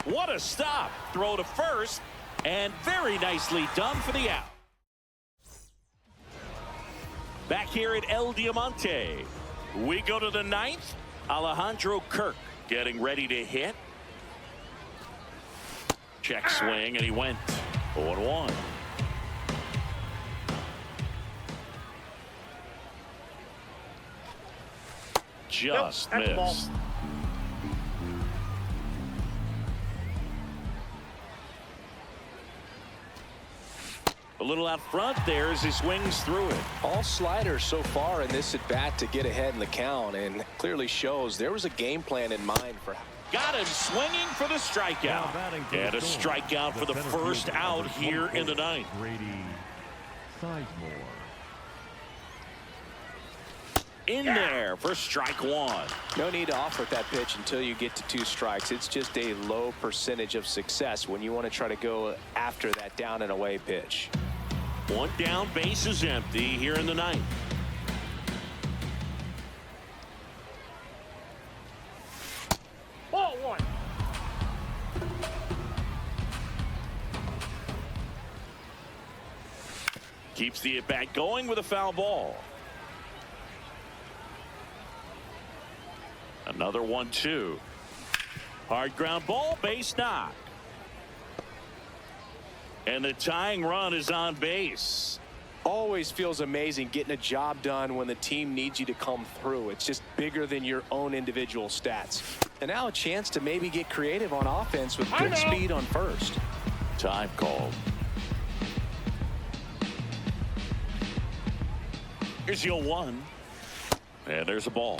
What a stop. Throw to first, and very nicely done for the out. Back here at El Diamante, we go to the ninth. Alejandro Kirk getting ready to hit. Check swing, and he went 0-1. Just missed. A little out front there as he swings through it. All sliders so far in this at bat to get ahead in the count, and clearly shows there was a game plan in mind for. Got him swinging for the strikeout. And a strikeout for the first out here in the ninth. In there for strike one. No need to offer that pitch until you get to 2 strikes. It's just a low percentage of success when you want to try to go after that down and away pitch. One down, base is empty here in the ninth. Ball one. Keeps the at-bat going with a foul ball. Another 1-2. Hard ground ball, base knock. And the tying run is on base. Always feels amazing getting a job done when the team needs you to come through. It's just bigger than your own individual stats. And now a chance to maybe get creative on offense with good speed on first. Time called. Here's the 0-1. And there's a ball.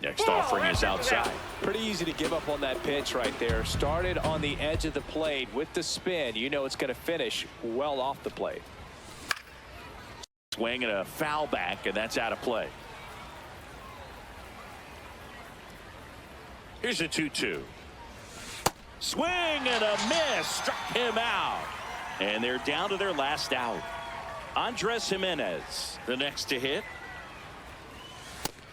Next offering is outside. Pretty easy to give up on that pitch right there. Started on the edge of the plate with the spin. You know it's going to finish well off the plate. Swing and a foul back, and that's out of play. Here's a 2-2. Swing and a miss. Struck him out. And they're down to their last out. Andres Jimenez, the next to hit.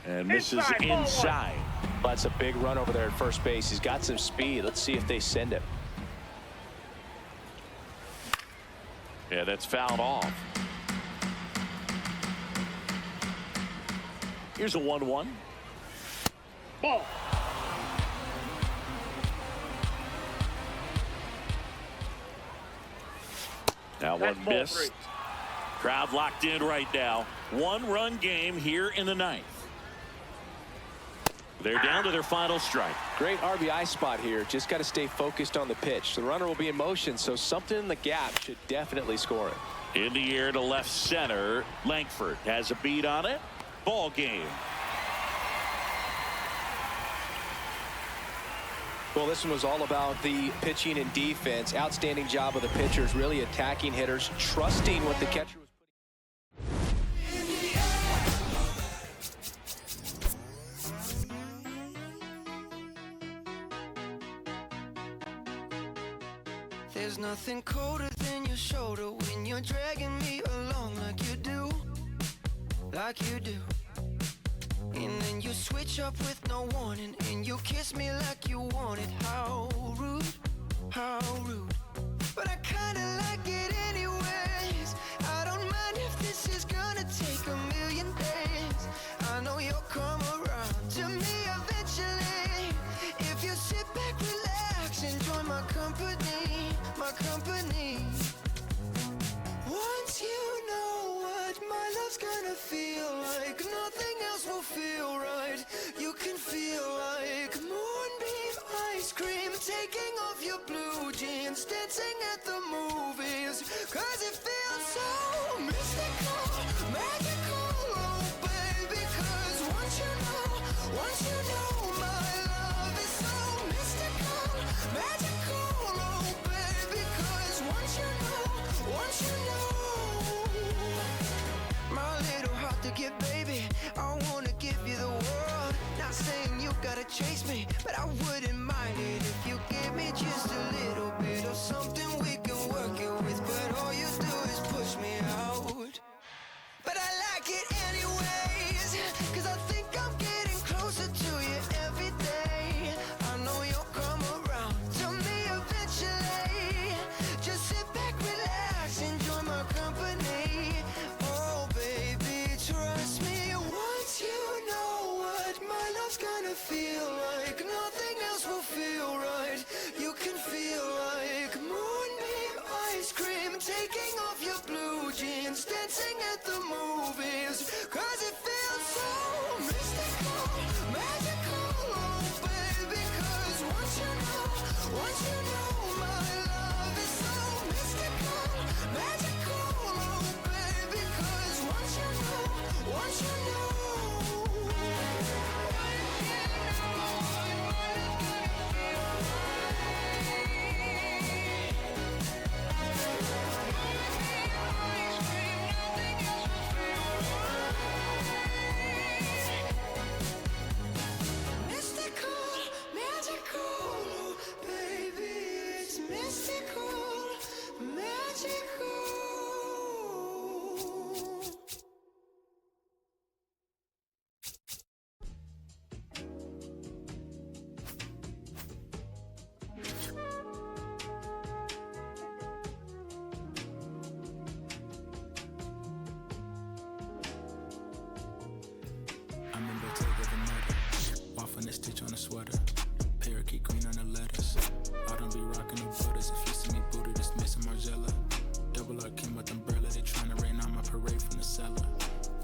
And misses inside. That's a big run over there at first base. He's got some speed. Let's see if they send him. Yeah, that's fouled off. Here's a 1-1. Ball. Now one missed. Crowd locked in right now. 1-run game here in the ninth. They're down to their final strike. Great RBI spot here. Just got to stay focused on the pitch. The runner will be in motion, so something in the gap should definitely score it. In the air to left center. Langford has a beat on it. Ball game. Well, this one was all about the pitching and defense. Outstanding job of the pitchers, really attacking hitters, trusting what the catcher was There's nothing colder than your shoulder when you're dragging me along like you do. And then you switch up with no warning and you kiss me like you want it. How rude, how rude. But I kinda like it anyways. my company. Once you know what my love's gonna feel like, nothing else will feel right. You can feel like moonbeam ice cream, taking off your blue jeans, dancing at the movies, 'cause it feels so mystical, magical, oh baby, 'cause once you know my love is so mystical, magical, oh baby, 'cause once you know my little heart to give, baby, I wanna give you the world. Not saying you gotta chase me, but I wouldn't mind it if you gave me just a little bit of something we can work it with. But all you do is push me out. But I like it anyways, 'cause I think I'm getting closer to you every day. I know you'll come around to me eventually. Just sit back, relax, enjoy my company. Oh baby, trust me, once you know what my love's gonna feel like, nothing else will feel right. You can feel like moonbeam ice cream, taking off your blue jeans, dancing at the movies, 'cause it feels so mystical, magical, oh baby, 'cause once you know my love is so mystical, magical, oh baby, 'cause once you know mystical, magical, oh baby, it's mystical, magical. I remember take of another. Off on the stitch on the sweater. Parakeet green on the letters. I don't be rocking no butters. If you see me booted, it's missing Margiela. Double R came with umbrella. They tryna rain on my parade from the cellar.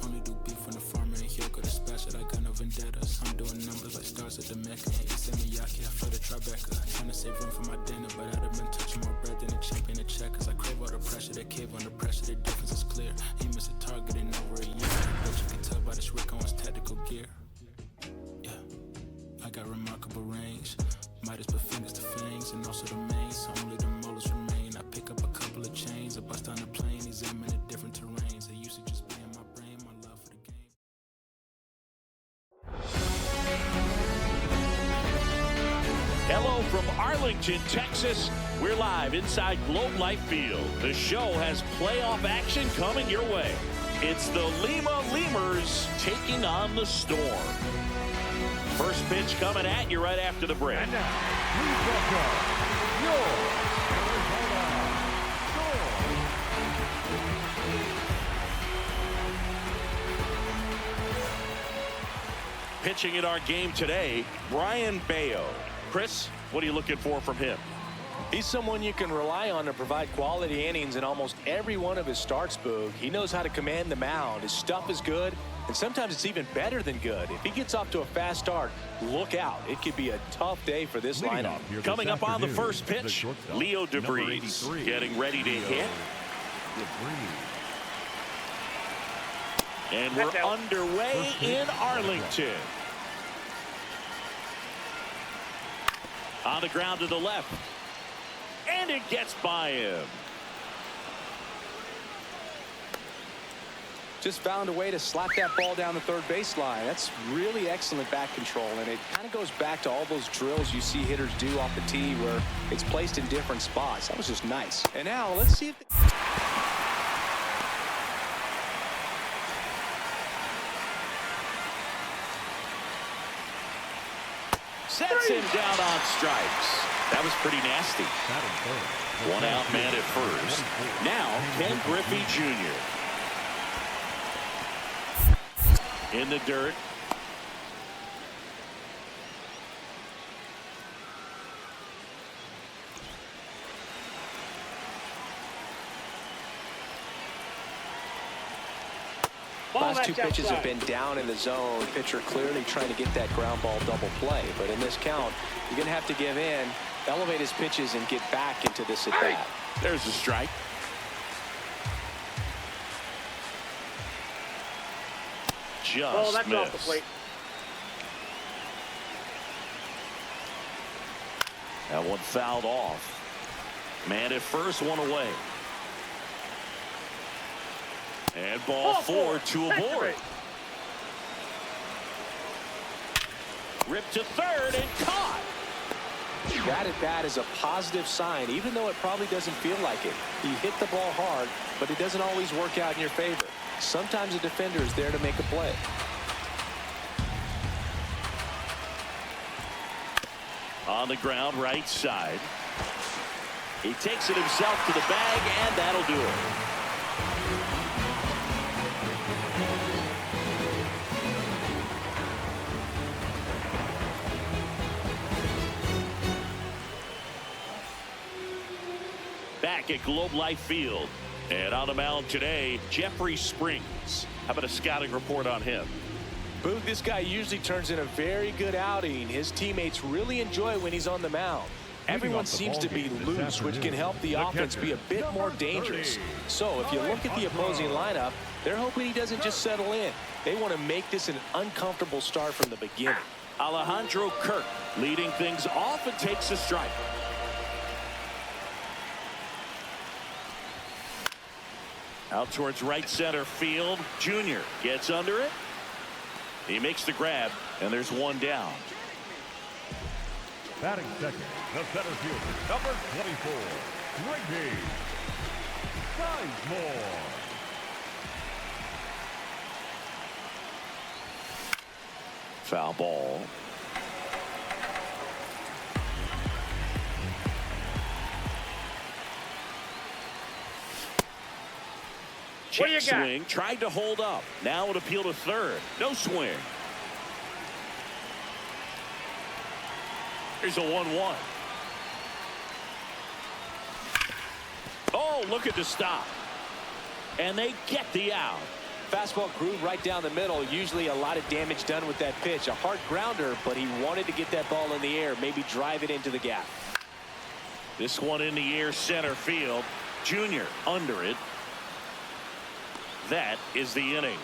Only do beef from the farmer and Hyoko the special. I got no vendettas. I'm doing numbers like stars at the Mecca. He sent me Yaki, I feel the Tribeca. Tryna save room for my dinner, but I'd have been touching more bread than a champion to check. 'Cause I crave all the pressure, they cave under pressure. The difference is clear. He missed a target in over a year. But you can tell by this Rick Owens tactical gear. Yeah, I got remarkable range. Midas put fingers to fangs, and also the main. So only the molars remain. I pick up a couple of chains, I bust on the plane. These aiming at different terrains. They used to just be in my brain, my love for the game. Hello from Arlington, Texas. We're live inside Globe Life Field. The show has playoff action coming your way. It's the Lima Lemurs taking on the Storm. First pitch coming at you right after the break. And now, please welcome your Arizona Storm. Pitching in our game today, Brian Bayo. Chris, what are you looking for from him? He's someone you can rely on to provide quality innings in almost every one of his starts, Boog. He knows how to command the mound. His stuff is good, and sometimes it's even better than good. If he gets off to a fast start, look out. It could be a tough day for this lineup. Coming up on the first pitch, Leo DeBreeze getting ready to hit. And we're underway in Arlington. On the ground to the left. And it gets by him. Just found a way to slap that ball down the third baseline. That's really excellent back control, and it kind of goes back to all those drills you see hitters do off the tee where it's placed in different spots. That was just nice. And now let's see if sets him down on strikes. That was pretty nasty. One out man at first. Now Ken Griffey Jr. in the dirt. Last two pitches have been down in the zone. Pitcher clearly trying to get that ground ball double play. But in this count, you're going to have to give in, elevate his pitches, and get back into this at bat. There's a strike. Just that's missed. off the plate. That one fouled off. Man at first, one away. And ball four to aboard. Ripped to third and caught. That at bat is a positive sign, even though it probably doesn't feel like it. He hit the ball hard, but it doesn't always work out in your favor. Sometimes a defender is there to make a play. On the ground, right side. He takes it himself to the bag, and that'll do it. Back at Globe Life Field. And on the mound today, Jeffrey Springs. How about a scouting report on him? Boog, this guy usually turns in a very good outing. His teammates really enjoy when he's on the mound. Everyone seems to be loose, which can help the offense be a bit more dangerous. So if you look at the opposing lineup, they're hoping he doesn't just settle in. They want to make this an uncomfortable start from the beginning. Alejandro Kirk leading things off and takes a strike. Out towards right center field. Junior gets under it. He makes the grab, and there's one down. Batting second, the center fielder, number 24, Grady Sizemore. Foul ball. Check swing, tried to hold up. Now an appeal to third. No swing. Here's a 1-1. Oh, look at the stop. And they get the out. Fastball groove right down the middle. Usually a lot of damage done with that pitch. A hard grounder, but he wanted to get that ball in the air, maybe drive it into the gap. This one in the air, center field. Junior under it. That is the inning.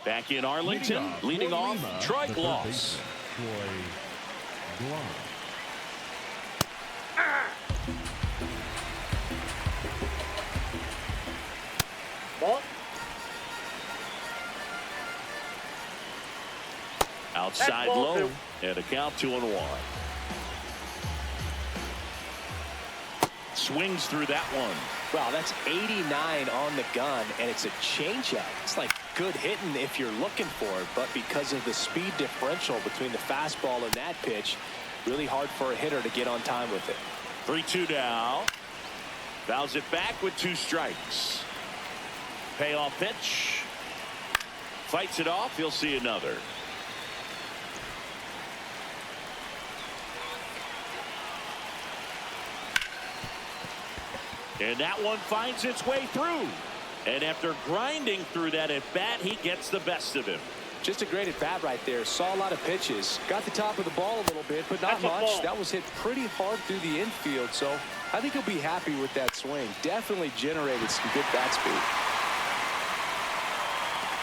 Back in Arlington, leading off, Troy Gloss. Ball. Outside low, and a count 2-1. Swings through that one. Wow, that's 89 on the gun, and it's a changeup. It's like good hitting if you're looking for it, but because of the speed differential between the fastball and that pitch, really hard for a hitter to get on time with it. 3-2 now. Fouls it back with 2 strikes. Payoff pitch. Fights it off. He'll see another. And that one finds its way through. And after grinding through that at bat, he gets the best of him. Just a great at bat right there. Saw a lot of pitches. Got the top of the ball a little bit, but not much. That was hit pretty hard through the infield. So I think he'll be happy with that swing. Definitely generated some good bat speed.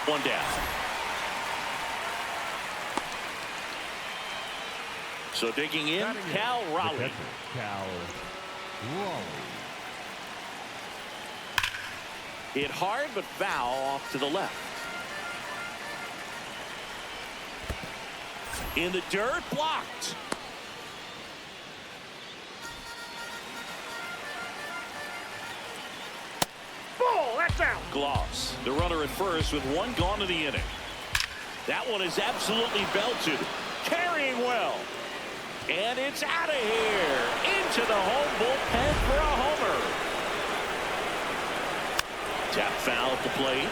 One down. So digging in, Cal Raleigh. Cal Raleigh. Hit hard, but foul off to the left. In the dirt, blocked. Ball, that's out. Gloss, the runner at first with one gone to the inning. That one is absolutely belted. Carrying well. And it's out of here. Into the home bullpen for a homer. Tap foul at the plate.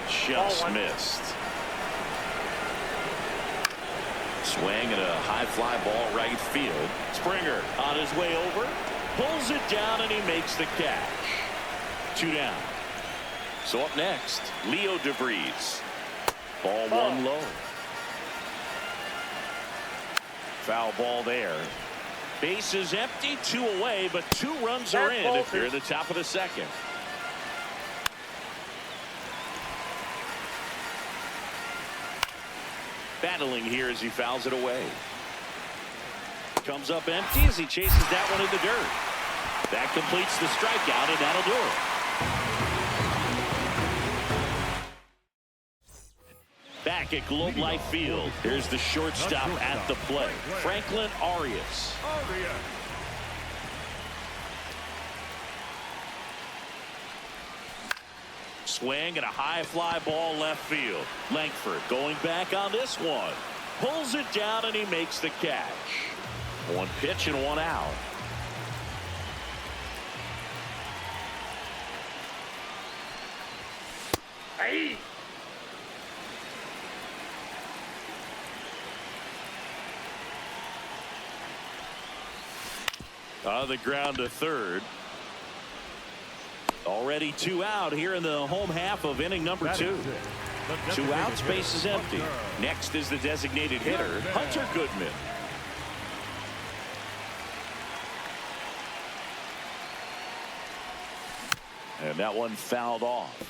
Just missed. Swing and a high fly ball right field. Springer on his way over. Pulls it down and he makes the catch. 2 down. So up next, Leo DeVries. Ball one low. Foul ball there. Base is empty, 2 away, but 2 runs are in if you're in the top of the second. Battling here as he fouls it away. Comes up empty as he chases that one in the dirt. That completes the strikeout, and that'll do it. Back at Globe Life Field, here's the shortstop at the plate, Franklin Arias. Swing and a high fly ball left field. Langford going back on this one. Pulls it down and he makes the catch. 1 pitch and 1 out. Hey! On the ground to third. Already 2 out here in the home half of inning number 2. 2 outs, base is empty. Next is the designated hitter, Hunter Goodman. And that one fouled off.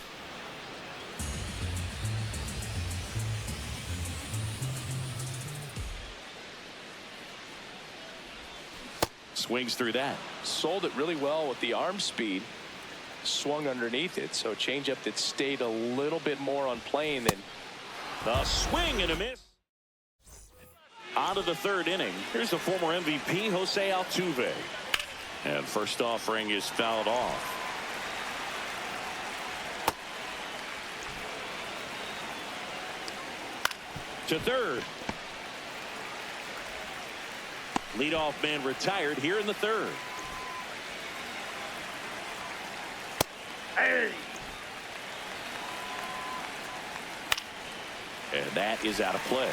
Swings through that. Sold it really well with the arm speed. Swung underneath it, so changeup that stayed a little bit more on plane than the swing and a miss. On to the 3rd inning. Here's the former MVP, Jose Altuve. And first offering is fouled off. To third. Leadoff man retired here in the 3rd. Hey! And that is out of play.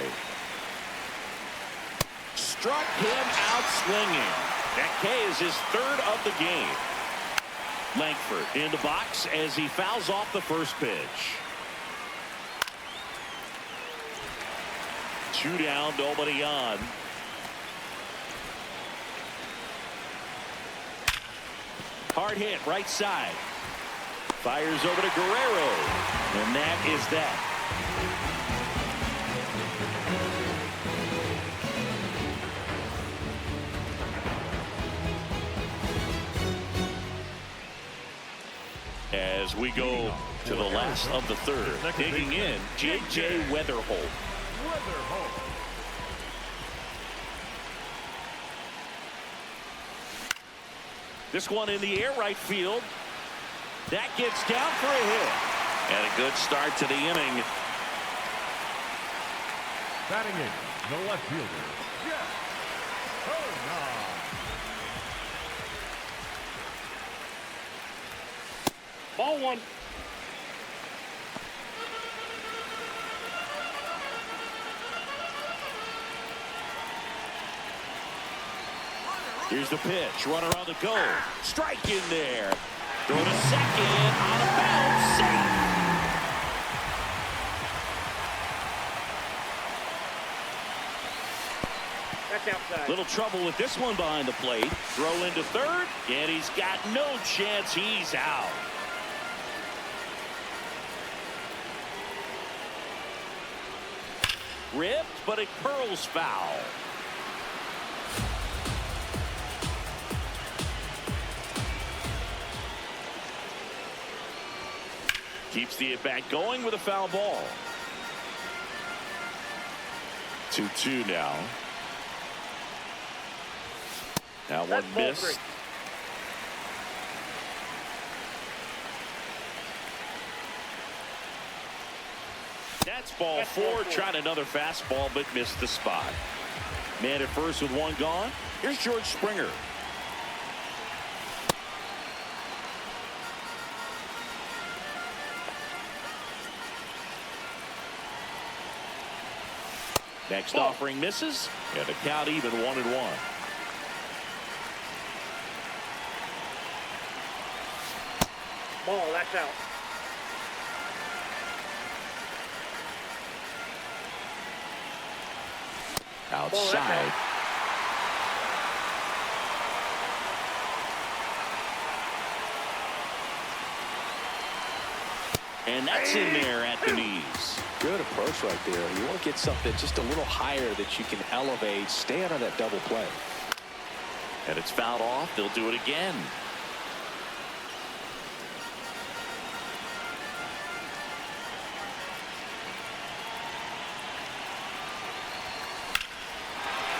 Struck him out swinging. That K is his 3rd of the game. Langford in the box as he fouls off the first pitch. 2 down, nobody on. Hard hit right side. Fires over to Guerrero. And that is that. As we go to the last of the 3rd, digging in, J.J. Weatherholt. This one in the air, right field. That gets down for a hit. And a good start to the inning. Batting in, the left fielder, Jeff Hona. Ball 1. Here's the pitch. Runner on the go. Strike in there. Throw to second. Out of bounds. Safe. That's outside. Little trouble with this one behind the plate. Throw into third. And he's got no chance. He's out. Ripped, but it curls foul. Keeps the at-bat going with a foul ball. 2-2 now. Now one miss. That's ball 4. Tried another fastball, but missed the spot. Man at first with 1 gone. Here's George Springer. Next offering misses, and the count even 1-1. Ball, that's out. Outside. And that's in there at the knees. Good approach right there. You want to get something just a little higher that you can elevate. Stay out of that double play. And it's fouled off. They'll do it again.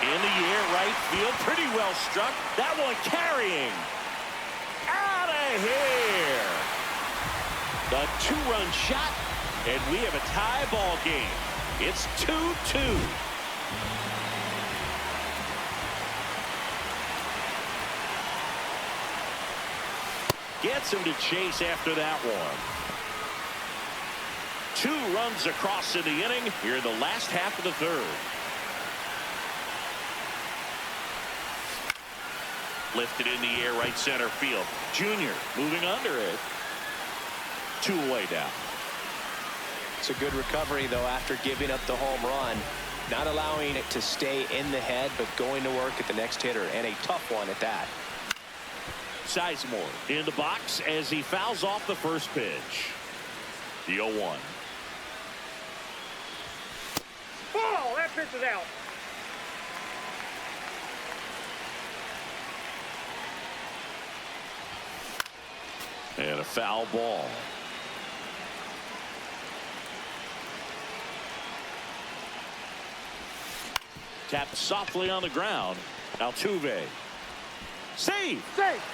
In the air, right field. Pretty well struck. That one carrying. Out of here. The two-run shot. And we have a tie ball game. It's 2-2. Gets him to chase after that one. 2 runs across in the inning here in the last half of the third. Lifted in the air, right center field. Junior moving under it. 2 away now. It's a good recovery, though, after giving up the home run. Not allowing it to stay in the head, but going to work at the next hitter, and a tough one at that. Sizemore in the box as he fouls off the first pitch. The 0-1. Ball, that pitch is out. And a foul ball. Tapped softly on the ground. Altuve. Save.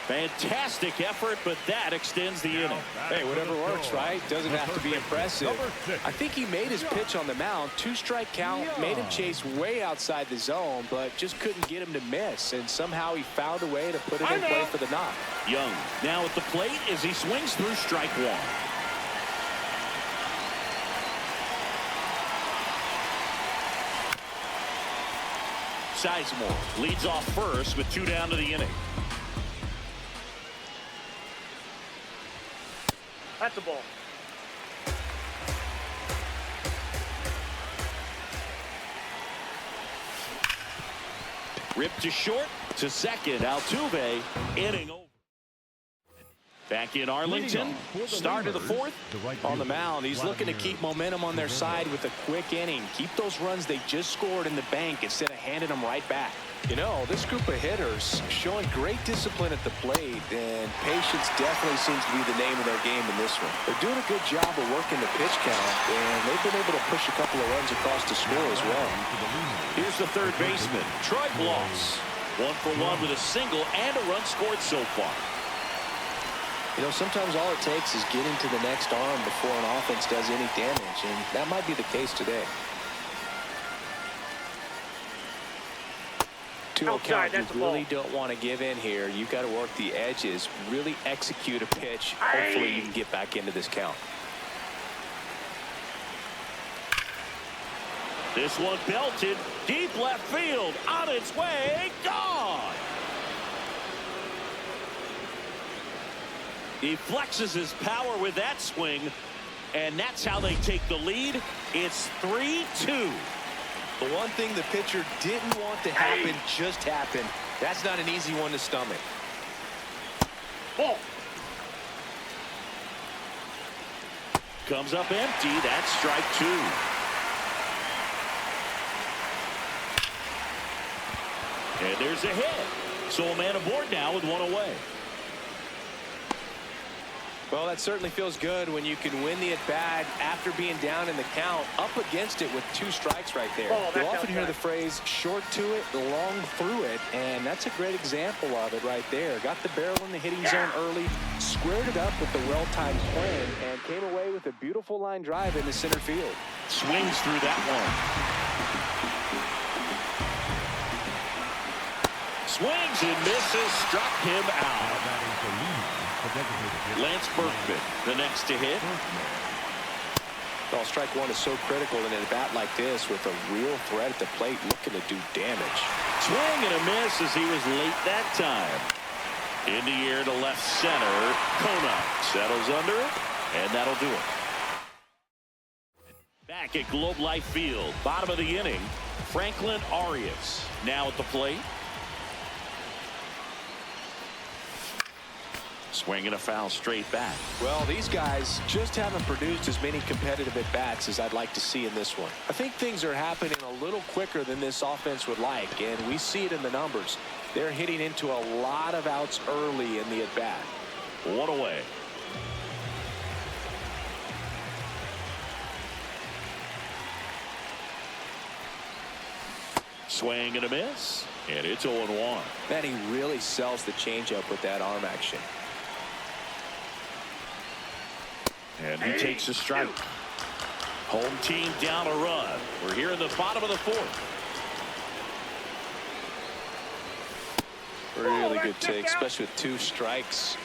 Fantastic effort, but that extends the inning. Hey, whatever works, right? Doesn't have to be impressive. I think he made his pitch on the mound. 2-strike count, made him chase way outside the zone, but just couldn't get him to miss. And somehow he found a way to put it in play for the knock. Young now at the plate as he swings through strike 1. Sizemore leads off first with 2 down to the inning. That's a ball. Ripped to short, to second. Altuve, inning over. Back in Arlington, start of the 4th. On the mound, he's looking to keep momentum on their side with a quick inning. Keep those runs they just scored in the bank instead of handing them right back. You know, this group of hitters showing great discipline at the plate, and patience definitely seems to be the name of their game in this one. They're doing a good job of working the pitch count, and they've been able to push a couple of runs across the score as well. Here's the third baseman, Troy Bloss. 1 for 1 with a single and a run scored so far. You know, sometimes all it takes is getting to the next arm before an offense does any damage, and that might be the case today. 2-0 count. You really don't want to give in here. You've got to work the edges, really execute a pitch. Hopefully you can get back into this count. This one belted deep left field, on its way, gone. He flexes his power with that swing, and that's how they take the lead. It's 3-2. The one thing the pitcher didn't want to happen just happened. That's not an easy one to stomach. Ball. Comes up empty. That's strike 2. And there's a hit. So a man aboard now with 1 away. Well, that certainly feels good when you can win the at-bat after being down in the count, up against it with 2 strikes right there. You'll often hear the phrase, short to it, long through it, and that's a great example of it right there. Got the barrel in the hitting zone early, squared it up with the well-timed swing, and came away with a beautiful line drive into center field. Swings through that one. Swings and misses, struck him out. Lance Berkman, the next to hit. Well, strike 1 is so critical in a bat like this with a real threat at the plate looking to do damage. Swing and a miss as he was late that time. In the air to left center. Kona settles under it, and that'll do it. Back at Globe Life Field, bottom of the inning, Franklin Arias now at the plate. Swinging a foul straight back. Well, these guys just haven't produced as many competitive at-bats as I'd like to see in this one. I think things are happening a little quicker than this offense would like, and we see it in the numbers. They're hitting into a lot of outs early in the at-bat. One away. Swing and a miss, and it's 0-1. Man, he really sells the changeup with that arm action. And he takes a strike. Home team down a run. We're here in the bottom of the fourth. Really good take, especially with 2 strikes.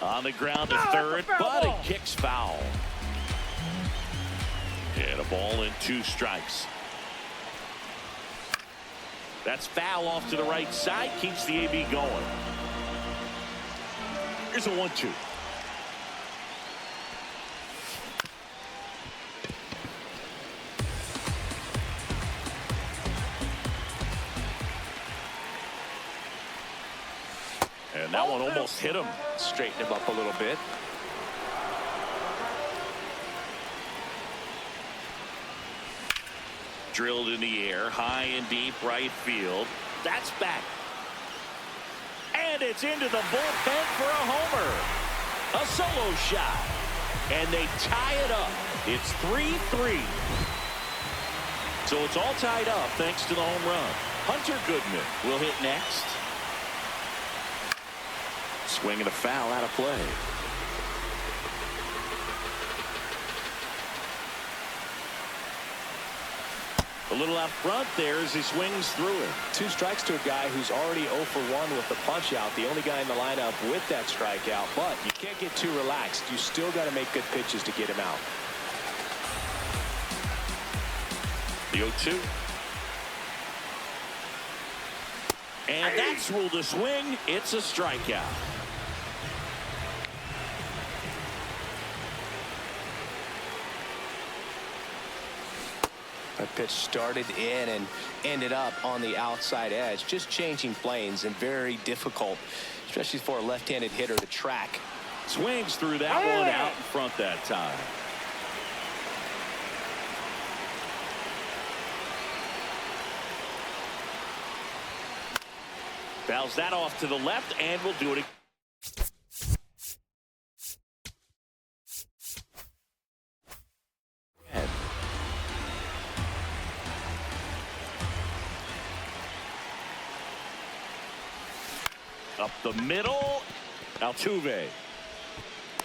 On the ground to third, but it kicks foul. And a ball and 2 strikes. That's foul off to the right side. Keeps the AB going. Here's a 1-2. And that one almost hit him. Straighten him up a little bit. Drilled in the air, high and deep right field. That's back. And it's into the bullpen for a homer. A solo shot. And they tie it up. It's 3-3. So it's all tied up thanks to the home run. Hunter Goodman will hit next. Swinging a foul out of play. A little out front there as he swings through it. 2 strikes to a guy who's already 0 for 1 with the punch out. The only guy in the lineup with that strikeout. But you can't get too relaxed. You still got to make good pitches to get him out. The 0-2. And that's ruled a swing. It's a strikeout. That pitch started in and ended up on the outside edge. Just changing planes and very difficult, especially for a left-handed hitter to track. Swings through that one out in front that time. Fouls that off to the left and will do it again. Up the middle. Altuve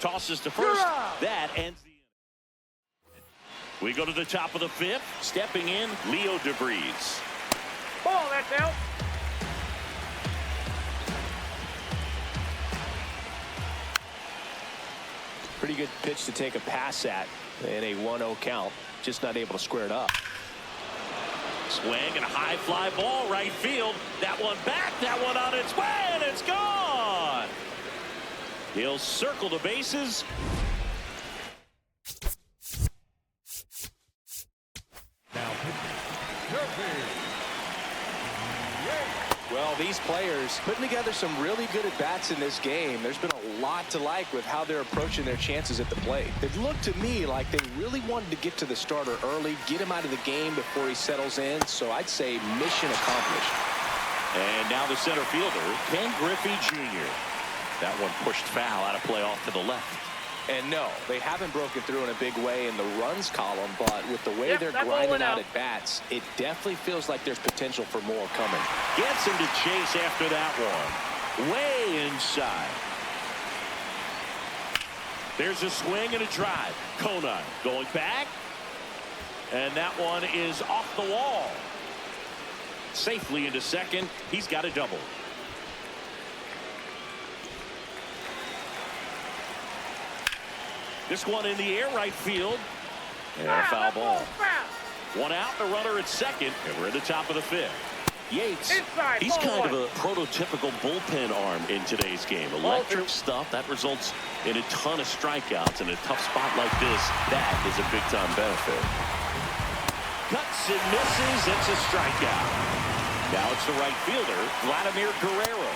tosses to first. That ends the inning. We go to the top of the 5th. Stepping in, Leo DeVries. Ball, that's out. Pretty good pitch to take a pass at in a 1-0 count. Just not able to square it up. Swing and a high fly ball right field. That one back, that one on its way, and it's gone. He'll circle the bases. Now Well, these players putting together some really good at-bats in this game. There's been a lot to like with how they're approaching their chances at the plate. It looked to me like they really wanted to get to the starter early, get him out of the game before he settles in. So I'd say mission accomplished. And now the center fielder, Ken Griffey Jr. That one pushed foul out of play off to the left. And no, they haven't broken through in a big way in the runs column, but with the way they're grinding out at bats, it definitely feels like there's potential for more coming. Gets him to chase after that one. Way inside. There's a swing and a drive. Kona going back. And that one is off the wall. Safely into second. He's got a double. This one in the air, right field. And a foul ball. One out, the runner at second, and we're at the top of the fifth. Yates, Inside, he's ball kind one. of a prototypical bullpen arm in today's game. Electric stuff that results in a ton of strikeouts. In a tough spot like this, that is a big-time benefit. Cuts and misses. It's a strikeout. Now it's the right fielder, Vladimir Guerrero.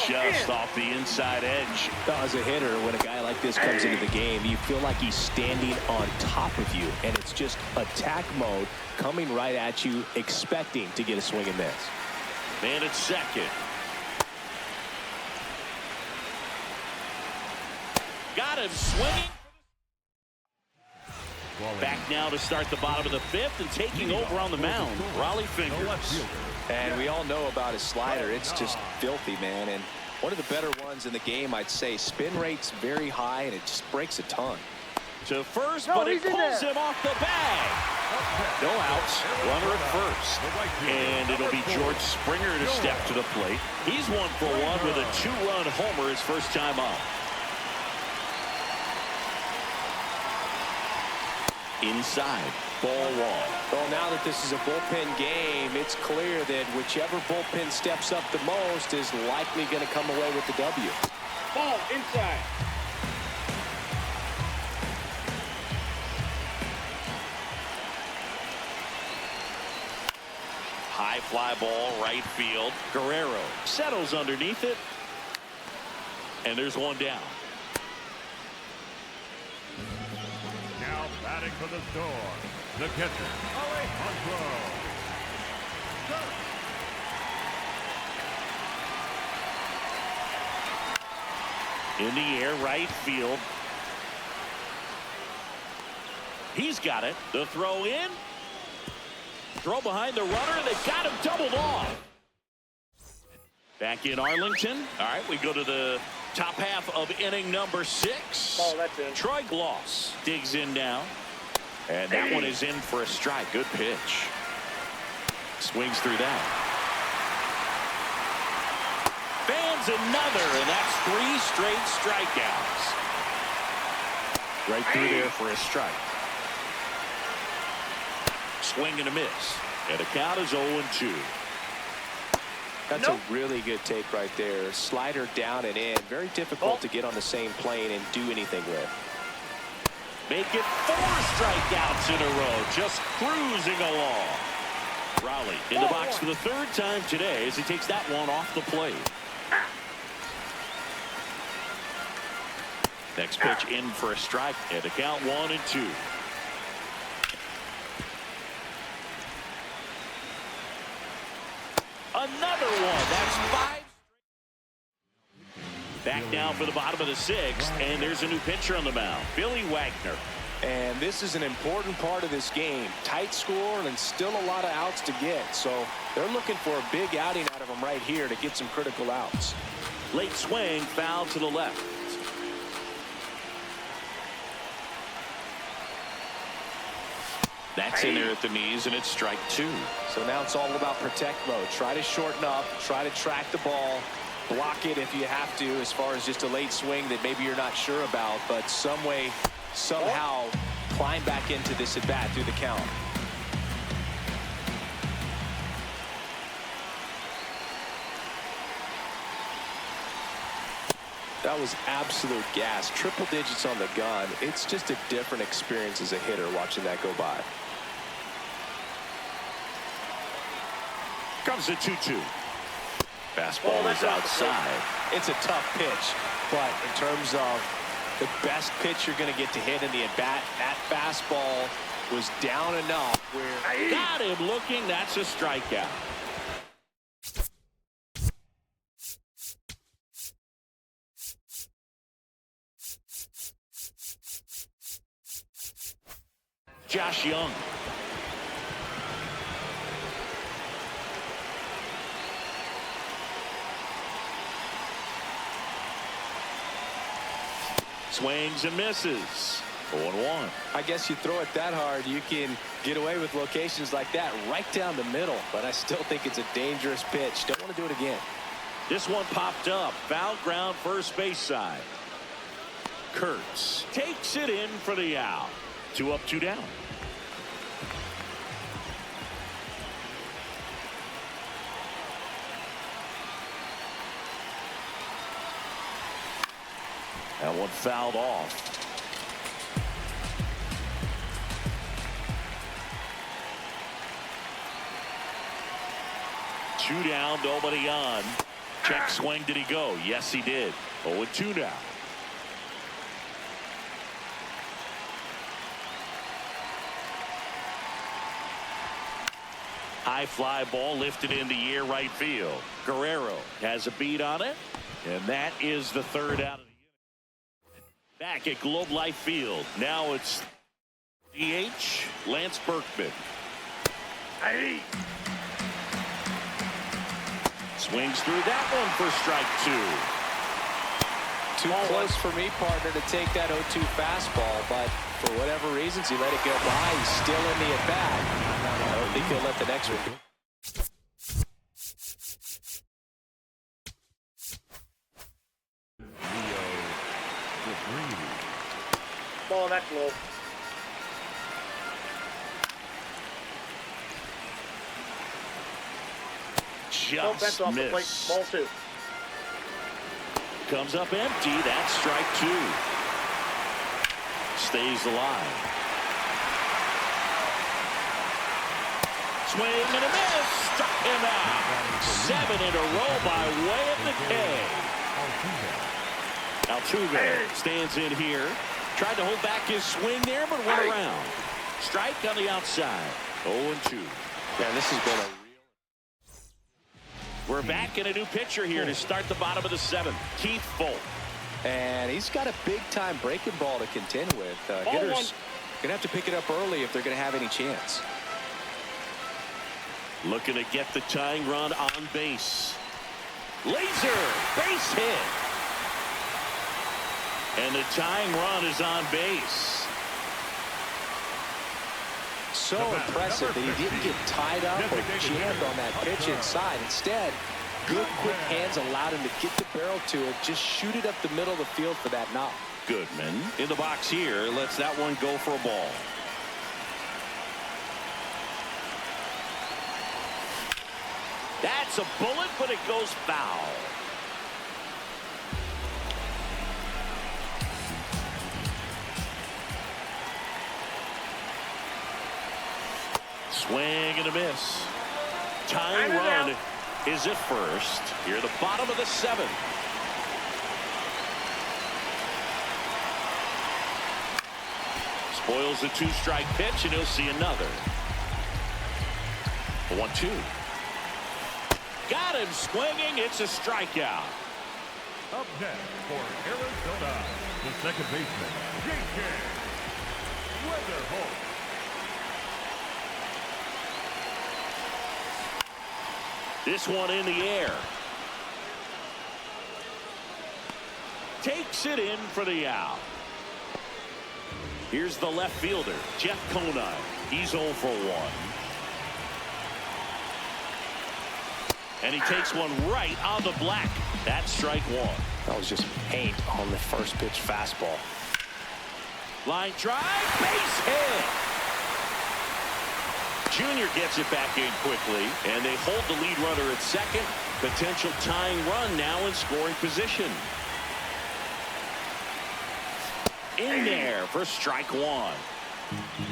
Just off the inside edge. As a hitter, when a guy like this comes into the game, you feel like he's standing on top of you, and it's just attack mode coming right at you, expecting to get a swing and miss. Man at second. Got him swinging. Back now to start the bottom of the fifth, and taking over on the mound, Raleigh Fingers. And we all know about his slider. It's just filthy, man. And one of the better ones in the game, I'd say. Spin rate's very high, and it just breaks a ton. To first, but it pulls him off the bag. No outs. Runner at first. And it'll be George Springer to step to the plate. He's 1 for 1 with a 2-run homer his first time up. Inside, ball one. Well, now that this is a bullpen game, it's clear that whichever bullpen steps up the most is likely going to come away with the W. Ball inside. High fly ball, right field. Guerrero settles underneath it. And there's one down. Now batting for the Storm, the catcher, Alejandro. In the air, right field. He's got it. The throw in. Throw behind the runner. They got him doubled off. Back in Arlington. All right, we go to the top half of inning number 6. Oh, that's in. Troy Gloss digs in now. And that one is in for a strike. Good pitch. Swings through that. Fans another, and that's 3 straight strikeouts. Right through there for a strike. Swing and a miss. And the count is 0-2. That's a really good take right there. Slider down and in. Very difficult to get on the same plane and do anything with. Make it 4 strikeouts in a row. Just cruising along. Raleigh in the box for the 3rd time today as he takes that one off the plate. Next pitch in for a strike. And the count 1-2. Another one. That's 5. Back now for the bottom of the 6th, and there's a new pitcher on the mound, Billy Wagner. And this is an important part of this game. Tight score and still a lot of outs to get. So they're looking for a big outing out of him right here to get some critical outs. Late swing, foul to the left. That's in there at the knees, and it's strike 2. So now it's all about protect mode. Try to shorten up, try to track the ball, block it if you have to, as far as just a late swing that maybe you're not sure about, but some way, somehow climb back into this at bat through the count. That was absolute gas. Triple digits on the gun. It's just a different experience as a hitter watching that go by. Comes a 2-2. Fastball is outside. It's a tough pitch, but in terms of the best pitch you're going to get to hit in the at-bat, that fastball was down enough where... Got him looking. That's a strikeout. Josh Young. Swings and misses. 0-1. I guess you throw it that hard, you can get away with locations like that right down the middle, but I still think it's a dangerous pitch. Don't want to do it again. This one popped up. Foul ground, first base side. Kurtz takes it in for the out. 2 up, 2 down. That one fouled off. Two down, nobody on. Check swing, did he go? Yes, he did. 0-2 now. High fly ball lifted in the air right field. Guerrero has a beat on it, and that is the third out of the inning. Back at Globe Life Field. Now it's DH Lance Berkman. Hey. Swings through that one for strike two. Too close for me, partner, to take that 0-2 fastball, but for whatever reasons, he let it go by. He's still in the at-bat. I don't think he'll let the next one go. Ball that low. Just off the plate. missed. Ball two. Comes up empty. That's strike two. Stays alive. Swing and a miss. Struck him out. 7 in a row by way of the K. Altuve stands in here. Tried to hold back his swing there, but went around. Strike on the outside. 0-2. Yeah, this has been a We're back in a new pitcher here to start the bottom of the 7th. Keith Folt. And he's got a big-time breaking ball to contend with. Hitters going to have to pick it up early if they're going to have any chance. Looking to get the tying run on base. Laser base hit. And the tying run is on base. So impressive that he didn't get tied up or jammed on that pitch inside. Instead, good quick hands allowed him to get the barrel to it, just shoot it up the middle of the field for that knock. Goodman in the box here lets that one go for a ball. That's a bullet, but it goes foul. Swing and a miss. Tying run is at first. Here, the bottom of the 7th. Spoils the 2-strike pitch, and he'll see another. 1-2. Got him swinging. It's a strikeout. Up next for Arizona, the second baseman, J.K. Weatherholt. This one in the air. Takes it in for the out. Here's the left fielder, Jeff Conine. He's 0 for 1. And he takes one right on the black. That's strike 1. That was just paint on the first pitch fastball. Line drive, base hit. Junior gets it back in quickly, and they hold the lead runner at second. Potential tying run now in scoring position. In there for strike 1.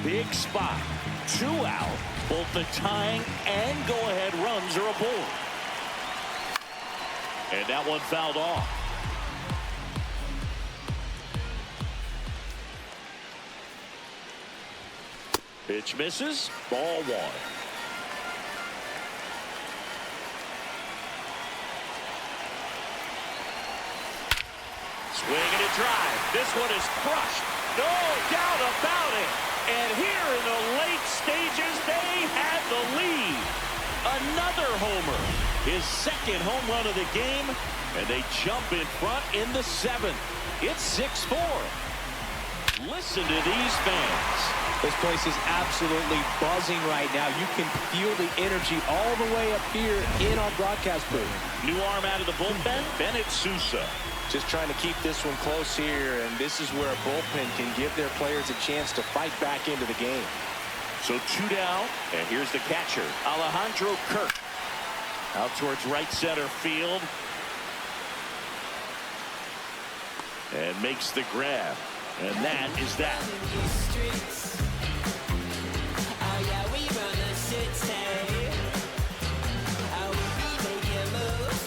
Big spot. 2 out. Both the tying and go-ahead runs are aboard. And that one fouled off. Pitch misses. Ball 1. Swing and a drive. This one is crushed. No doubt about it. And here in the late stages, they had the lead. Another homer. His second home run of the game. And they jump in front in the 7th. It's 6-4. Listen to these fans. This place is absolutely buzzing right now. You can feel the energy all the way up here in our broadcast booth. New arm out of the bullpen, Bennett Sousa. Just trying to keep this one close here, and this is where a bullpen can give their players a chance to fight back into the game. So 2 down, and here's the catcher, Alejandro Kirk. Out towards right center field. And makes the grab. And that is that. Oh yeah, we run the city. Oh, we making moves.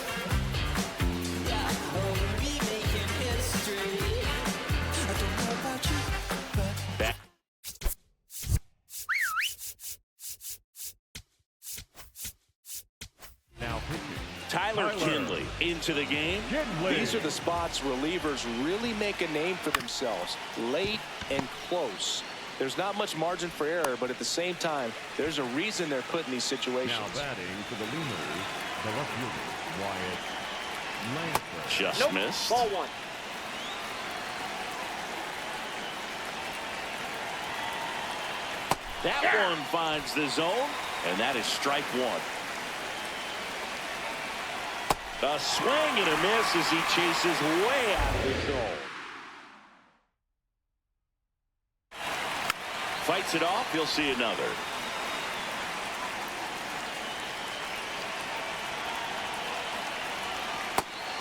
Yeah, oh, we making history. I don't know about you, but back. Now pitching. Tyler Kinley into the game. These are the spots relievers really make a name for themselves. Late and close. There's not much margin for error, but at the same time, there's a reason they're put in these situations. Now batting for the Lunars, the left fielder, Wyatt Langford. Just missed. Ball one. That one finds the zone, and that is strike one. A swing and a miss as he chases way out of the zone. Fights it off. He'll see another.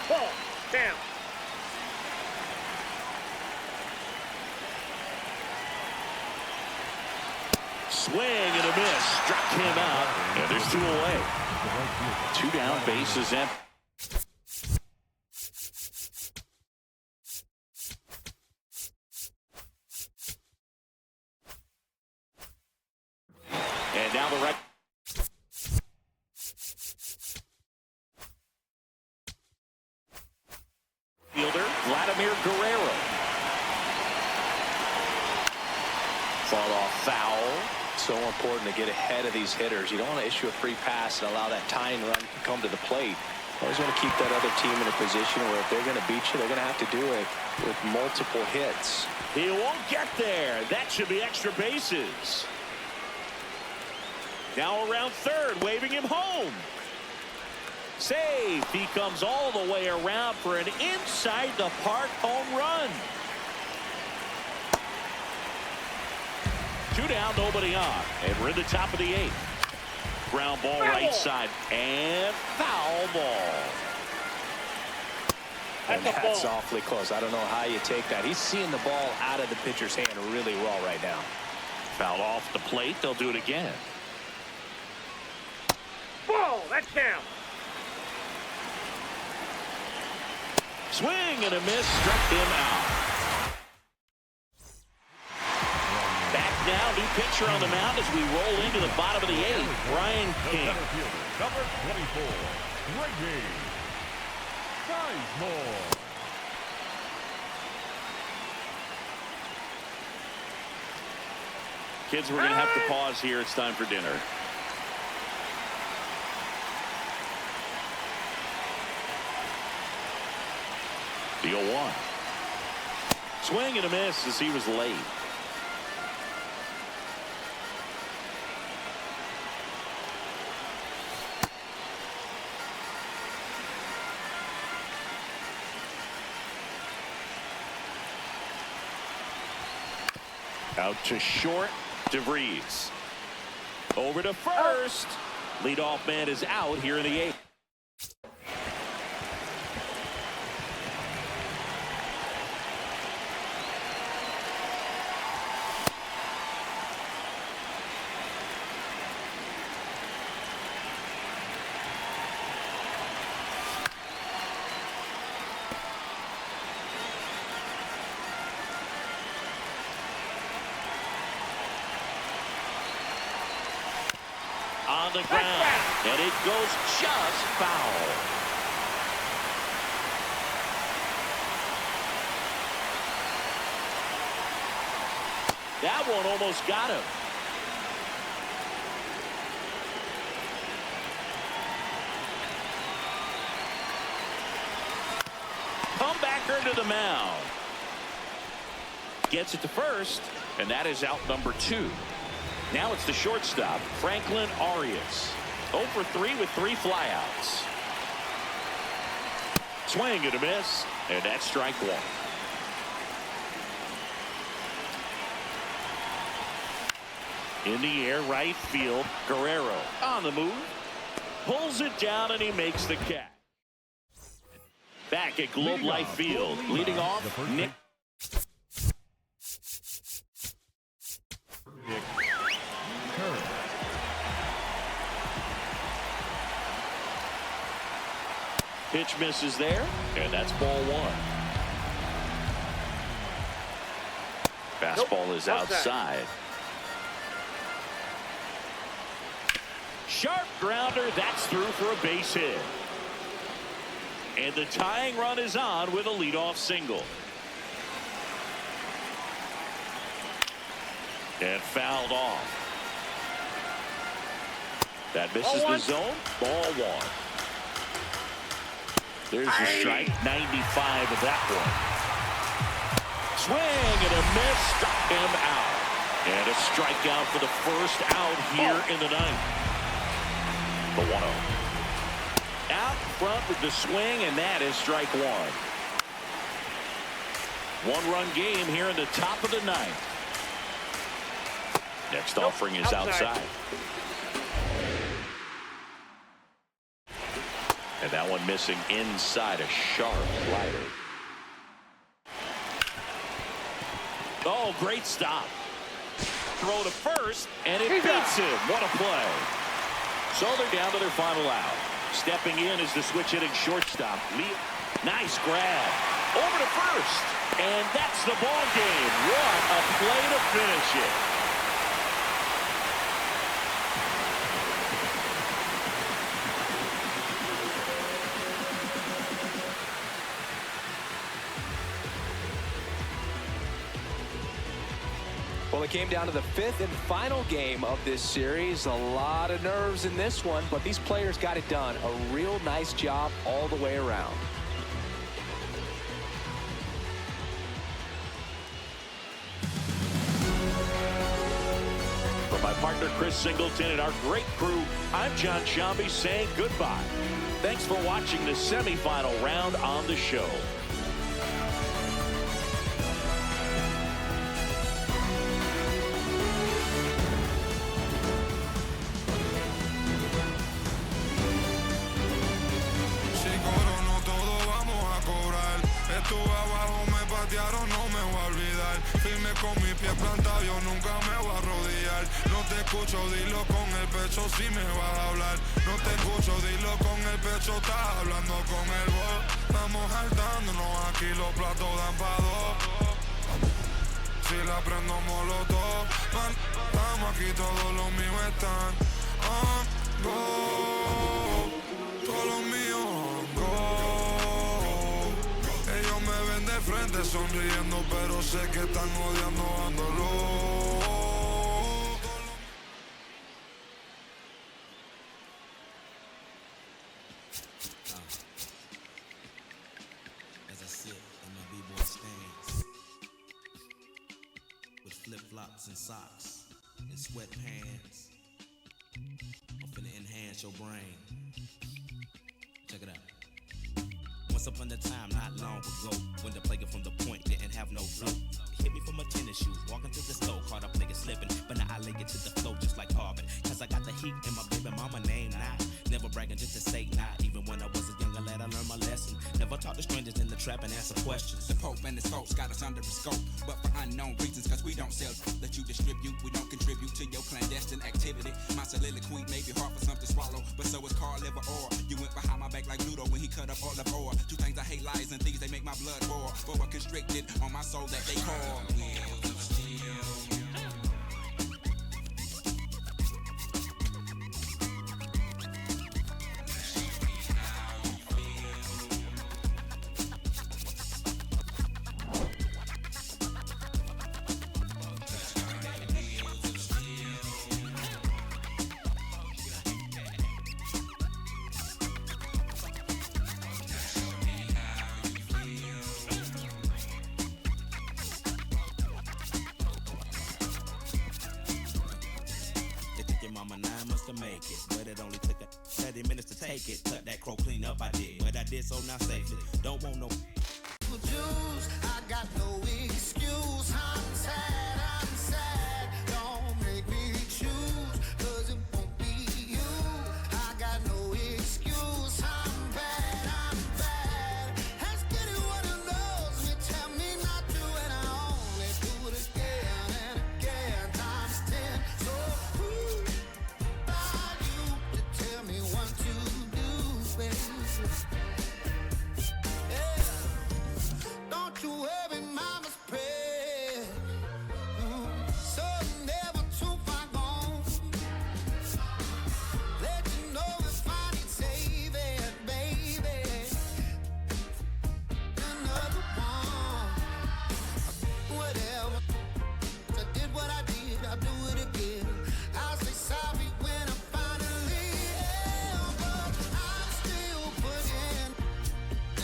Ball. Down. Swing and a miss. Struck him out. And there's two away. Two down, bases empty. And now the right fielder, Vladimir Guerrero. Fall off foul. So important to get ahead of these hitters. You don't want to issue a free pass and allow that tying run to come to the plate. Always want to keep that other team in a position where if they're going to beat you, they're going to have to do it with multiple hits. He won't get there. That should be extra bases. Now around third, waving him home. Safe. He comes all the way around for an inside the park home run. Two down, nobody on. And we're in the top of the eighth. Ground ball right side. And foul ball. And that's awfully close. I don't know how you take that. He's seeing the ball out of the pitcher's hand really well right now. Foul off the plate. They'll do it again. Ball. That's down. Swing and a miss. Struck him out. Now, new pitcher on the mound as we roll into the bottom of the eighth. Brian King. Number 24, Reggie Sizemore. Kids, we're going to have to pause here. It's time for dinner. The 0-1. Swing and a miss as he was late. Out to short, DeVries. Over to first. Leadoff man is out here in the eighth. On the ground, and it goes just foul. That one almost got him. Comebacker to the mound. Gets it to first, and that is out number 2. Now it's the shortstop, Franklin Arias. 0 for 3 with 3 flyouts. Swing and a miss, and that's strike 1. In the air, right field, Guerrero on the move. Pulls it down, and he makes the catch. Back at Globe Life Field, leading off, Nick. Pitch misses there, and that's ball one. Fastball is outside. Sharp grounder, that's through for a base hit. And the tying run is on with a leadoff single. And fouled off. That misses the zone. Ball one. There's a strike. 95 of that one. Swing and a miss. Struck him out. And a strikeout for the first out here in the ninth. The 1-0. Out front with the swing, and that is strike one. One-run game here in the top of the ninth. Next offering is outside. And that one missing inside, a sharp slider. Oh, great stop. Throw to first, and it beats him. What a play. So they're down to their final out. Stepping in is the switch-hitting shortstop. Nice grab. Over to first. And that's the ball game. What a play to finish it. Well, it came down to the fifth and final game of this series. A lot of nerves in this one, but these players got it done. A real nice job all the way around. For my partner Chris Singleton and our great crew, I'm John Shambi saying goodbye. Thanks for watching the semifinal round on the show. Con mi pie plantado, yo nunca me voy a arrodillar. No te escucho, dilo con el pecho si me vas a hablar. No te escucho, dilo con el pecho, estás hablando con el voz. Estamos saltándonos aquí, los platos dan pa' dos. Si la prendo molotov, estamos aquí, todos los míos están on go. Todos los míos on go. Ellos me ven de frente sonriendo, pero sé que están odiando dándolo. As I sit in my b-boy stance with flip-flops and socks and sweatpants, I'm finna enhance your brain. Check it out. Once upon a time, not long ago, when the player from the point didn't have no flow. Hit me from my tennis shoes, walking to the store, caught a player slipping, but now I lay it to the flow just like Harvard. Cause I got the heat in my baby mama name now. Never bragging just to say nah. Even when I was a younger lad, I learned my lesson. Never talk to strangers in the trap and answer questions. The Pope and his folks got us under the scope, but for unknown reasons, cause we don't sell that you distribute. We don't contribute to your clandestine activity. My soliloquy may be hard for some to swallow, but so is Carl Liver Or. You went behind my back like Ludo when he cut up all of ore. Two things I hate, lies and thieves, they make my blood boil. Boa constricted on my soul that they call wheels of steel. Make it, but it only took 30 minutes to take it. Cut that crow clean up, I did, but I did so now safe it. Don't want no Juice, I got no excuse. I'm sad. Don't make me choose, cause it won't be you. I got no excuse. I'm bad. Don't you worry, mama's prayer. So never too far gone. Let you know if I need saving, baby. Another one. Whatever. I did what I did, I'll do it again. I'll say sorry when I finally am, but I'm still putting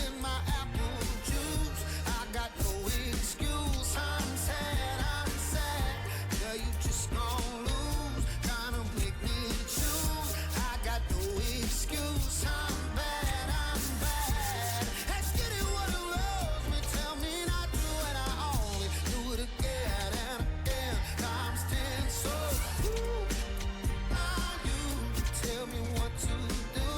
in my apple juice. I got no excuse. I'm sad. Girl, you just gon' lose. Trying to make me choose. I got no excuse. I'm bad. Let's get it what it rolls me. Tell me not to, and I only do it again and again. Times 10, so now you tell me what to do.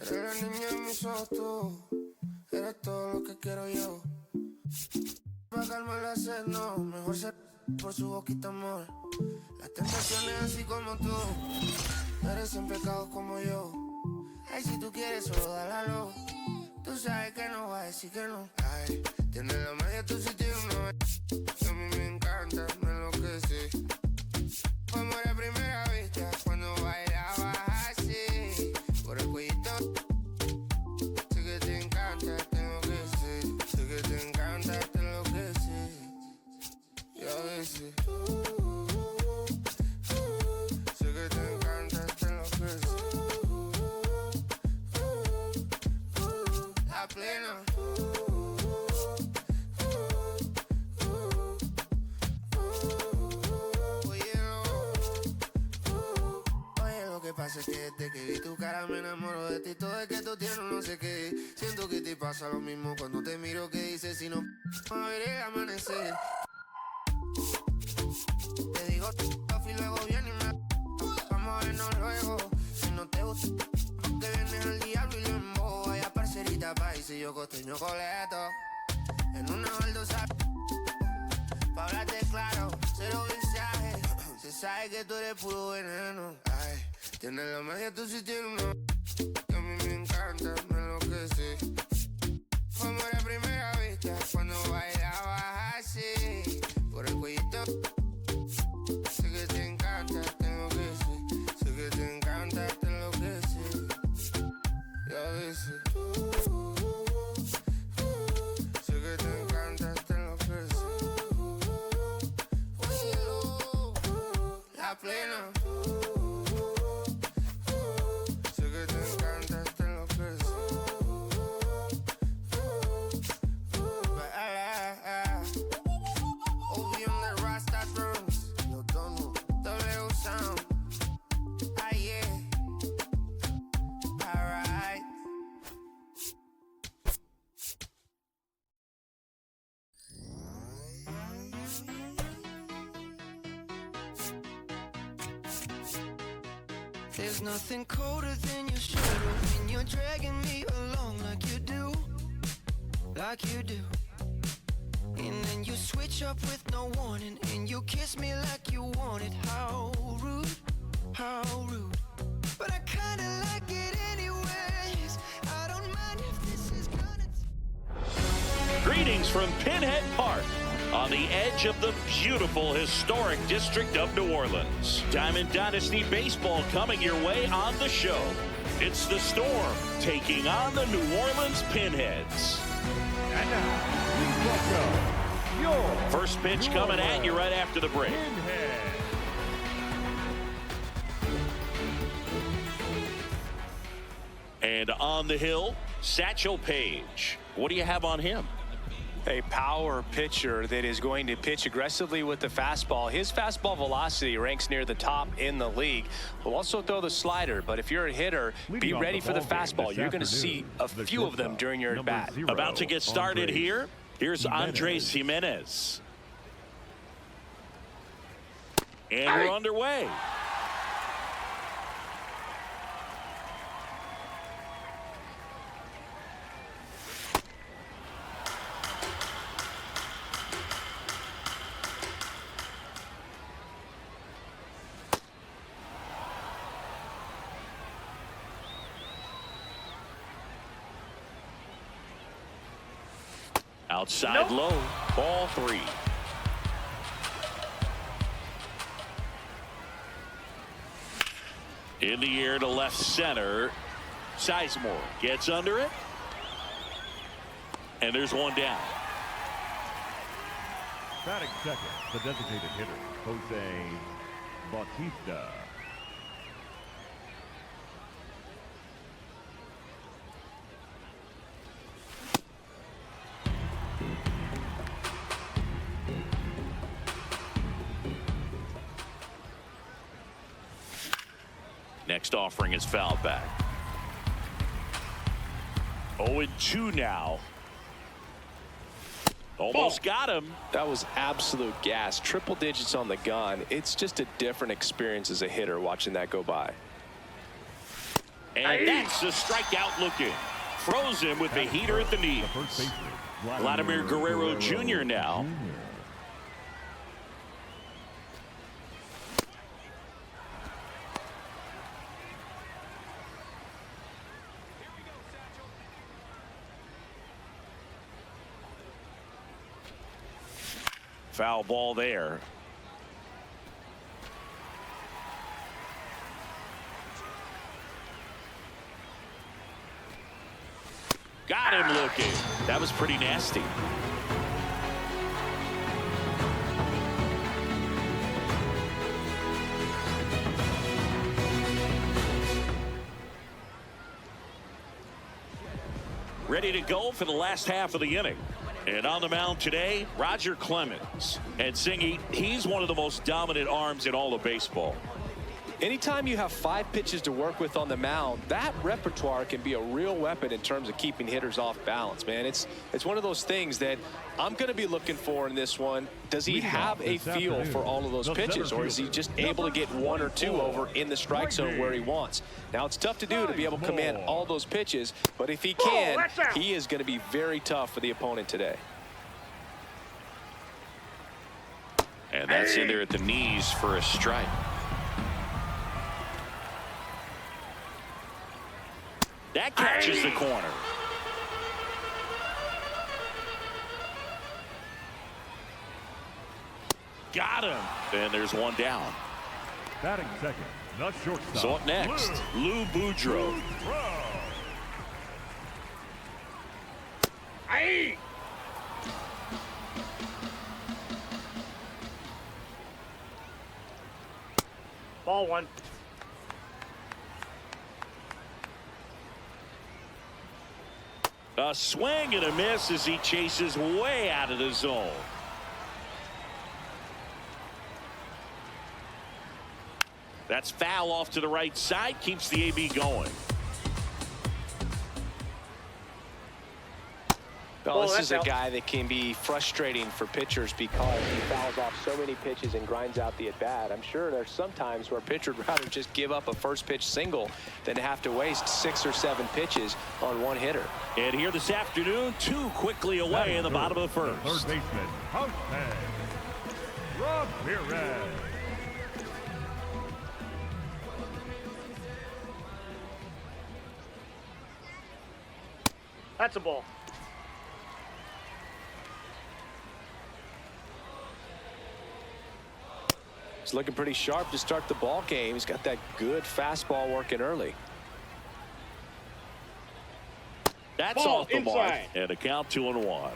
Eres la niña en mis ojos tú, eres todo lo que quiero yo. Para calmar la sed, no, mejor ser por su boquita, amor. Las tentaciones así como tú, eres sin pecados como yo. Ay, si tú quieres, solo dálalo. Tú sabes que no va a decir que no. Ay, tienes la magia, tú sí tienes una. A mí me encanta, me enloquece. Fue amor a primera vista cuando bailabas así. Por el cuellito. Sé que te encanta, tengo que ser. Sé que te encanta, te enloquece. Y a veces. Sé que te encanta, te enloquece. La plena. Lo que pasa es que desde que vi tu cara me enamoro de ti. Todo es que tú tienes no sé qué. Siento que te pasa lo mismo cuando te miro. Que dices si no a ver el amanecer. Te digo y luego viene y me vamos a vernos luego. Si no te gusta que vienes al diablo y lo embobo. Vaya parcerita país y yo costeño coleto. En una baldosa pa' hablarte claro, cero mensaje. Se sabe que tú eres puro veneno. Ay, tienes la magia, tú sí tienes una. Que a mí me encanta, me enloquece. Fue amor a primera vista cuando bailabas así. Por el cuellito. Sé que te encanta, tengo que ser. Sé que te encanta, te enloquece. Y a veces. Sé que te encanta, te enloquece. La plena. Sé que te encanta, te enloquece. Obi on the Rasta drums. Yo tono, W sound. Ah yeah. Alright. There's nothing colder than your shoulder when you're dragging me along like you do. And then you switch up with no warning and you kiss me like you want it. How rude, how rude. But I kinda like it anyways. I don't mind if this is gonna. Greetings from Pinhead Park on the edge of the beautiful historic district of New Orleans. Diamond Dynasty Baseball coming your way on the show. It's the Storm taking on the New Orleans Pinheads. And now, please welcome your first pitch coming at you right after the break. Pinhead. And on the hill, Satchel Paige. What do you have on him? A power pitcher that is going to pitch aggressively with the fastball. His fastball velocity ranks near the top in the league. Will also throw the slider, but if you're a hitter, be ready for the fastball. You're going to see a few of them during your at bat. About to get started here. Here's Andres Jimenez. And we're underway. Outside low, ball 3. In the air to left center. Sizemore gets under it. And there's one down. Batting second, the designated hitter, Jose Bautista. Next offering is fouled back. 0-2 now. Almost got him. That was absolute gas. Triple digits on the gun. It's just a different experience as a hitter watching that go by. And that's the strikeout looking. Froze him with the heater at the knees. Vladimir Guerrero Jr. now. Foul ball there. Got him looking. That was pretty nasty. Ready to go for the last half of the inning. And on the mound today, Roger Clemens. And Singy, he's one of the most dominant arms in all of baseball. Anytime you have 5 pitches to work with on the mound, that repertoire can be a real weapon in terms of keeping hitters off balance, man. It's one of those things that I'm going to be looking for in this one. Does he have a feel for all of those pitches, or is he just able to get 1 or 2 over in the strike zone where he wants? Now, it's tough to do to be able to command all those pitches, but if he can, he is going to be very tough for the opponent today. And that's in there at the knees for a strike. That catches the corner. Got him. And there's one down. Batting second, the shortstop. So up next, Lou Boudreau. Aye. Ball 1. A swing and a miss as he chases way out of the zone. That's foul off to the right side, keeps the AB going. Well, this is a guy that can be frustrating for pitchers because he fouls off so many pitches and grinds out the at-bat. I'm sure there's some times where a pitcher would rather just give up a first-pitch single than to have to waste 6 or 7 pitches on one hitter. And here this afternoon, 2 quickly away in the bottom of the first. Third baseman, Jose Ramirez. That's a ball. He's looking pretty sharp to start the ball game. He's got that good fastball working early. That's ball off the inside. mark. And a count 2-1.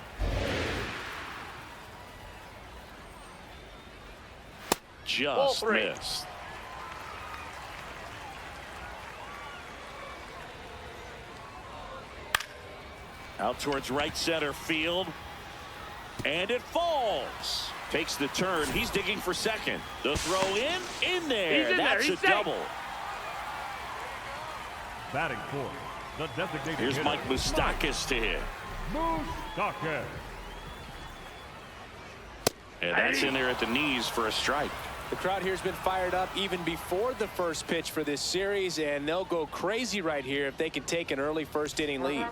Just missed. Out towards right center field. And it falls. Takes the turn. He's digging for second. The throw in there. That's a double. Batting fourth, the designated Here's hitter, Mike Moustakas to hit. Moustakas. And that's in there at the knees for a strike. The crowd here has been fired up even before the first pitch for this series, and they'll go crazy right here if they can take an early first inning lead.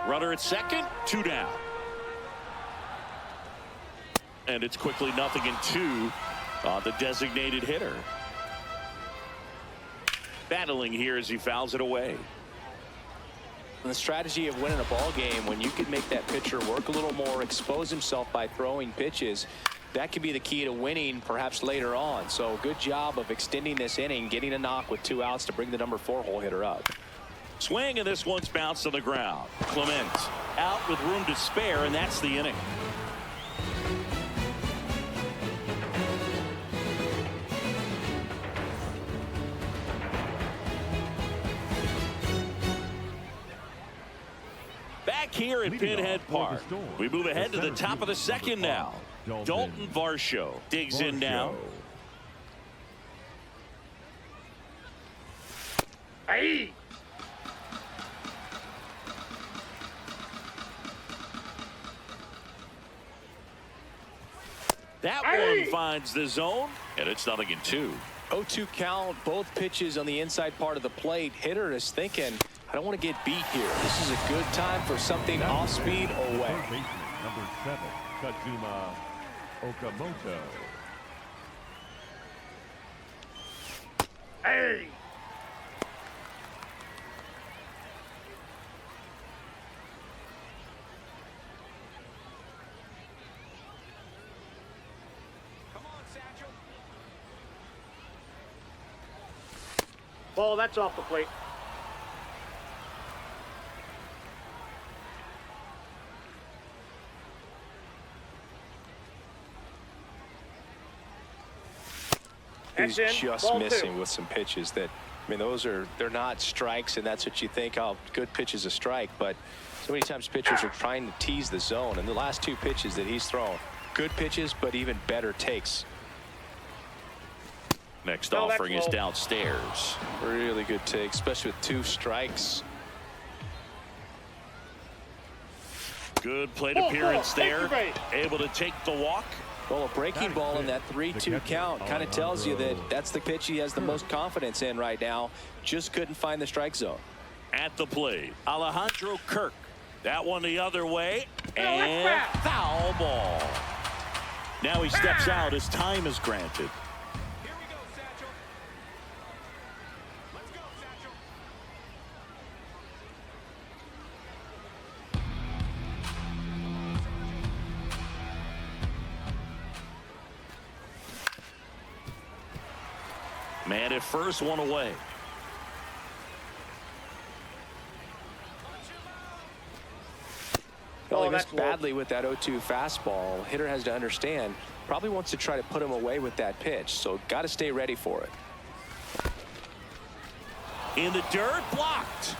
Runner at second, 2 down. And it's quickly 0-2 on the designated hitter. Battling here as he fouls it away. The strategy of winning a ball game, when you can make that pitcher work a little more, expose himself by throwing pitches, that could be the key to winning perhaps later on. So good job of extending this inning, getting a knock with 2 outs to bring the number 4 hole hitter up. Swing, and this one's bounced to the ground. Clement out with room to spare, and that's the inning. Back here at Pinhead Park, we move ahead to the top of the second now. Dalton Varsho digs in now. Hey! That one finds the zone, and it's 0-2. 0-2 count, both pitches on the inside part of the plate. Hitter is thinking, I don't want to get beat here. This is a good time for something off speed or away. Number 7, Kazuma Okamoto. Hey! Ball, that's off the plate. He's just missing with some pitches that, I mean, they're not strikes, and that's what you think, oh, good pitch is a strike, but so many times pitchers are trying to tease the zone, and the last 2 pitches that he's thrown, good pitches, but even better takes. Next offering is downstairs. Really good take, especially with 2 strikes. Good plate appearance there. Able to take the walk. Well, a breaking ball in that 3-2 count kind of tells you that that's the pitch he has the most confidence in right now. Just couldn't find the strike zone. At the plate, Alejandro Kirk. That one the other way, and foul ball. Now he steps out as time is granted. Man at first, 1 away. Well, he missed badly with that 0-2 fastball. Hitter has to understand, probably wants to try to put him away with that pitch, so got to stay ready for it. In the dirt, blocked.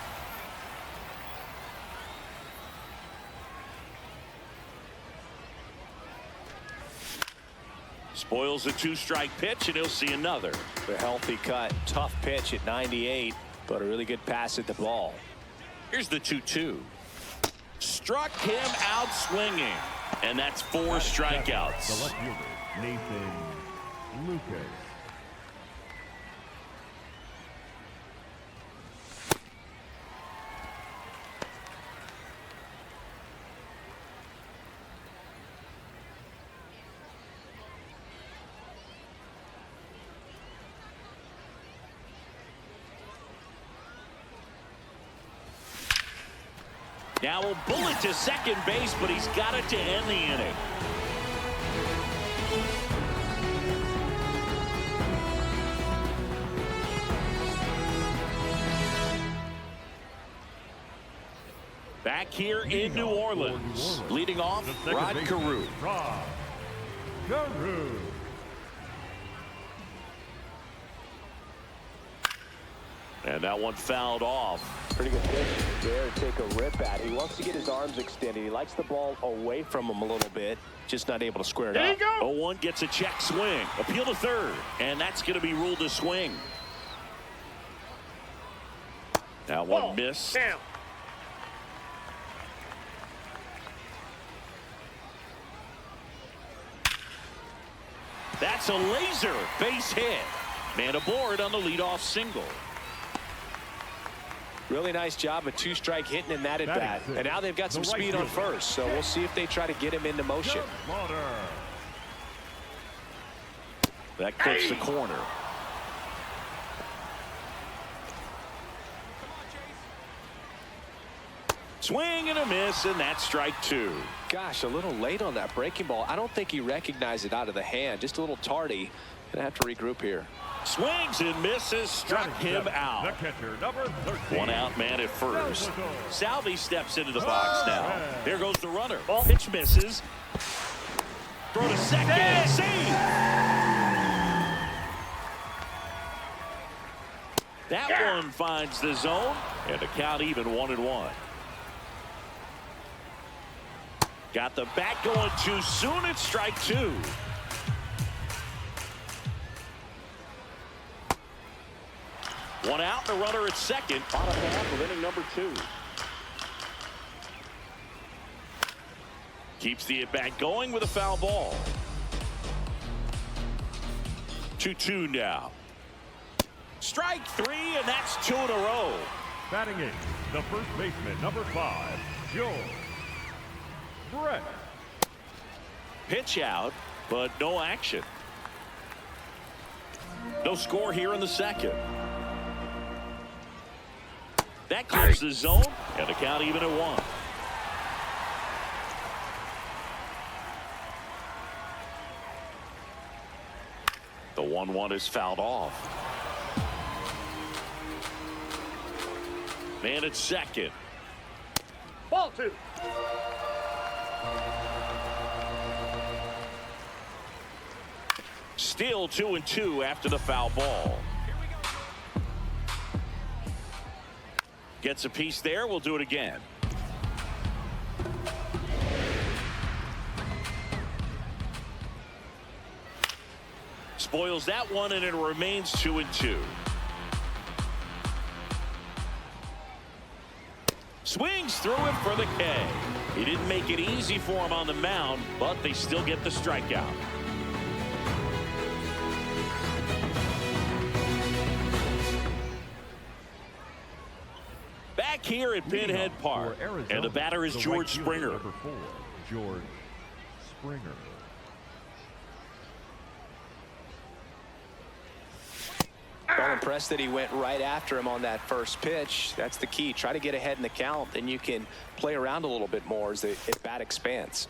Spoils a 2-strike pitch, and he'll see another. A healthy cut, tough pitch at 98, but a really good pass at the ball. Here's the 2-2. Struck him out swinging, and that's 4 strikeouts. The left fielder, Nathan Lucas. Now a bullet to second base, but he's got it to end the inning. Back here in New Orleans, leading off, Rod Carew. Rod Carew. And that one fouled off. Pretty good pitch there to take a rip at. He wants to get his arms extended. He likes the ball away from him a little bit, just not able to square it up. 0-1 gets a check swing. Appeal to third, and that's going to be ruled a swing. That one missed. Down. That's a laser base hit. Man aboard on the leadoff single. Really nice job, a two-strike hitting in that at bat. And now they've got some speed on first, so we'll see if they try to get him into motion. That clips the corner. Swing and a miss, and that's strike two. Gosh, a little late on that breaking ball. I don't think he recognized it out of the hand. Just a little tardy. Gonna have to regroup here. Swings and misses, struck him out. The catcher, number 13. One out man at first. Salvi steps into the box now. There goes the runner. Pitch misses. Throw to second. Save. That one finds the zone, and the count even 1-1. Got the bat going too soon. It's strike two. One out, the runner at second. Bottom half of inning number 2. Keeps the at-bat going with a foul ball. 2-2 now. Strike 3, and that's 2 in a row. Batting in, the first baseman, number 5, George Brett. Pitch out, but no action. No score here in the second. That clears the zone, and the count even at 1. The 1-1 is fouled off. Man at second. Ball 2. Still 2-2 after the foul ball. Gets a piece there. We'll do it again. Spoils that one, and it remains 2-2. Swings through it for the K. He didn't make it easy for him on the mound, but they still get the strikeout. Back here at Pinhead Park, and the batter is George Springer. Number 4, George Springer. Well, impressed that he went right after him on that first pitch. That's the key. Try to get ahead in the count, then you can play around a little bit more as the at-bat expands.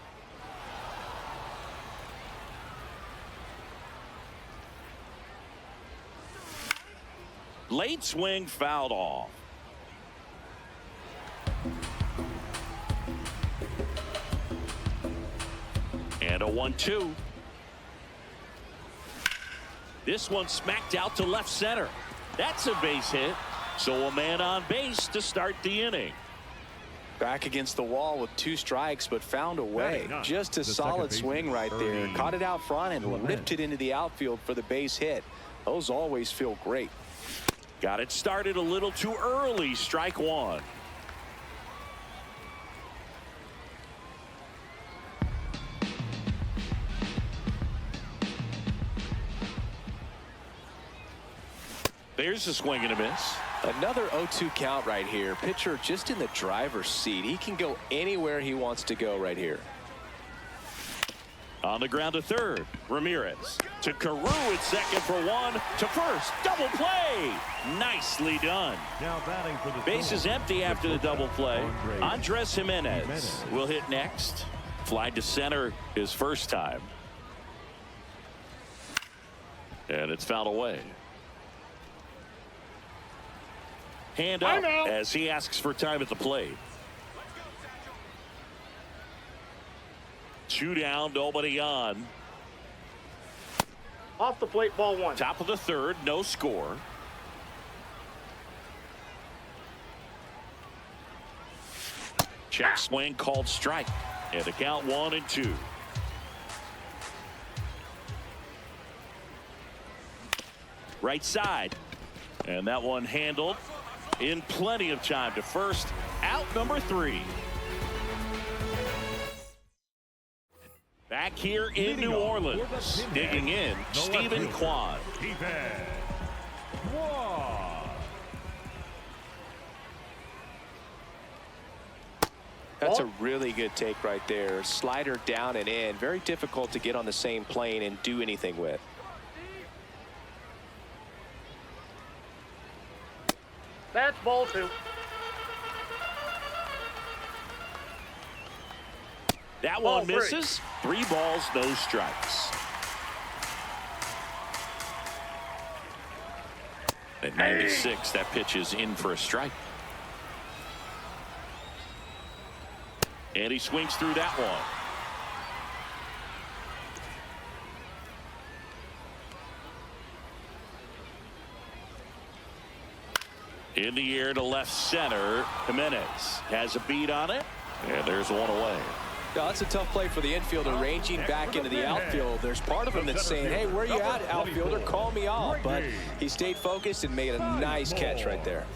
Late swing fouled off. And a 1-2. This one smacked out to left center. That's a base hit. So a man on base to start the inning. Back against the wall with 2 strikes, but found a way. Just a solid swing right there. Caught it out front and lifted into the outfield for the base hit. Those always feel great. Got it started a little too early. Strike 1. There's a swing and a miss. Another 0-2 count right here. Pitcher just in the driver's seat. He can go anywhere he wants to go right here. On the ground to third. Ramirez to Carew at second for 1. To first. Double play. Nicely done. Now batting for the base is empty after the double play. Andres Jimenez will hit next. Fly to center his first time. And it's fouled away. Hand up as he asks for time at the plate. 2 down, nobody on. Off the plate, ball 1. Top of the third, no score. Check swing called strike. And the count 1-2. Right side. And that one handled in plenty of time to first. Out number 3. Back here in New Orleans, digging in, Stephen Kwan. That's a really good take right there. Slider down and in. Very difficult to get on the same plane and do anything with. That's ball 2. That one misses. 3 balls, no strikes. At 96, that pitch is in for a strike. And he swings through that one. In the air to left center. Jimenez has a beat on it. And there's one away. No, that's a tough play for the infielder, ranging back into the outfield. There's part of him that's saying, hey, where you at, outfielder? Call me off. But he stayed focused and made a nice catch right there.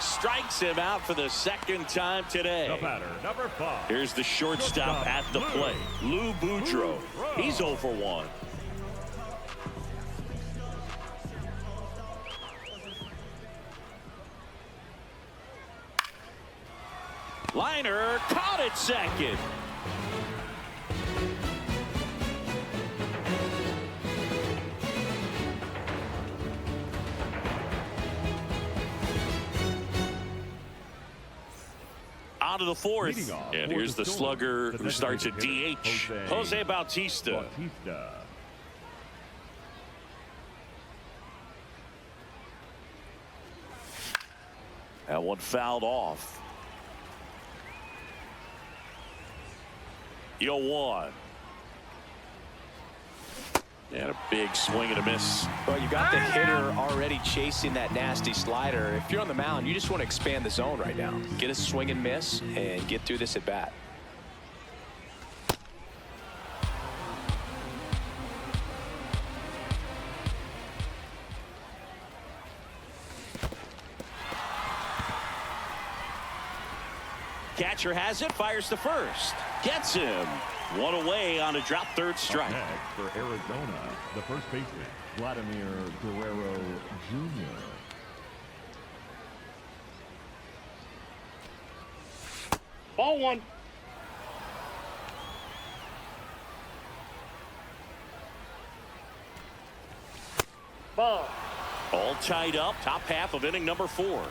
Strikes him out for the second time today. The batter, number 5. Here's the shortstop at the plate, Lou Boudreau. He's 0 for 1. Liner caught it second. To the 4th, and here's the slugger who starts at DH, Jose Bautista. That one fouled off. 0-1. And a big swing and a miss. Well, you got the hitter already chasing that nasty slider. If you're on the mound, you just want to expand the zone right now. Get a swing and miss and get through this at bat. Catcher has it, fires to first. Gets him. One away on a drop third strike. Next for Arizona, the first baseman, Vladimir Guerrero Jr. Ball 1. Ball. All tied up, top half of inning number 4.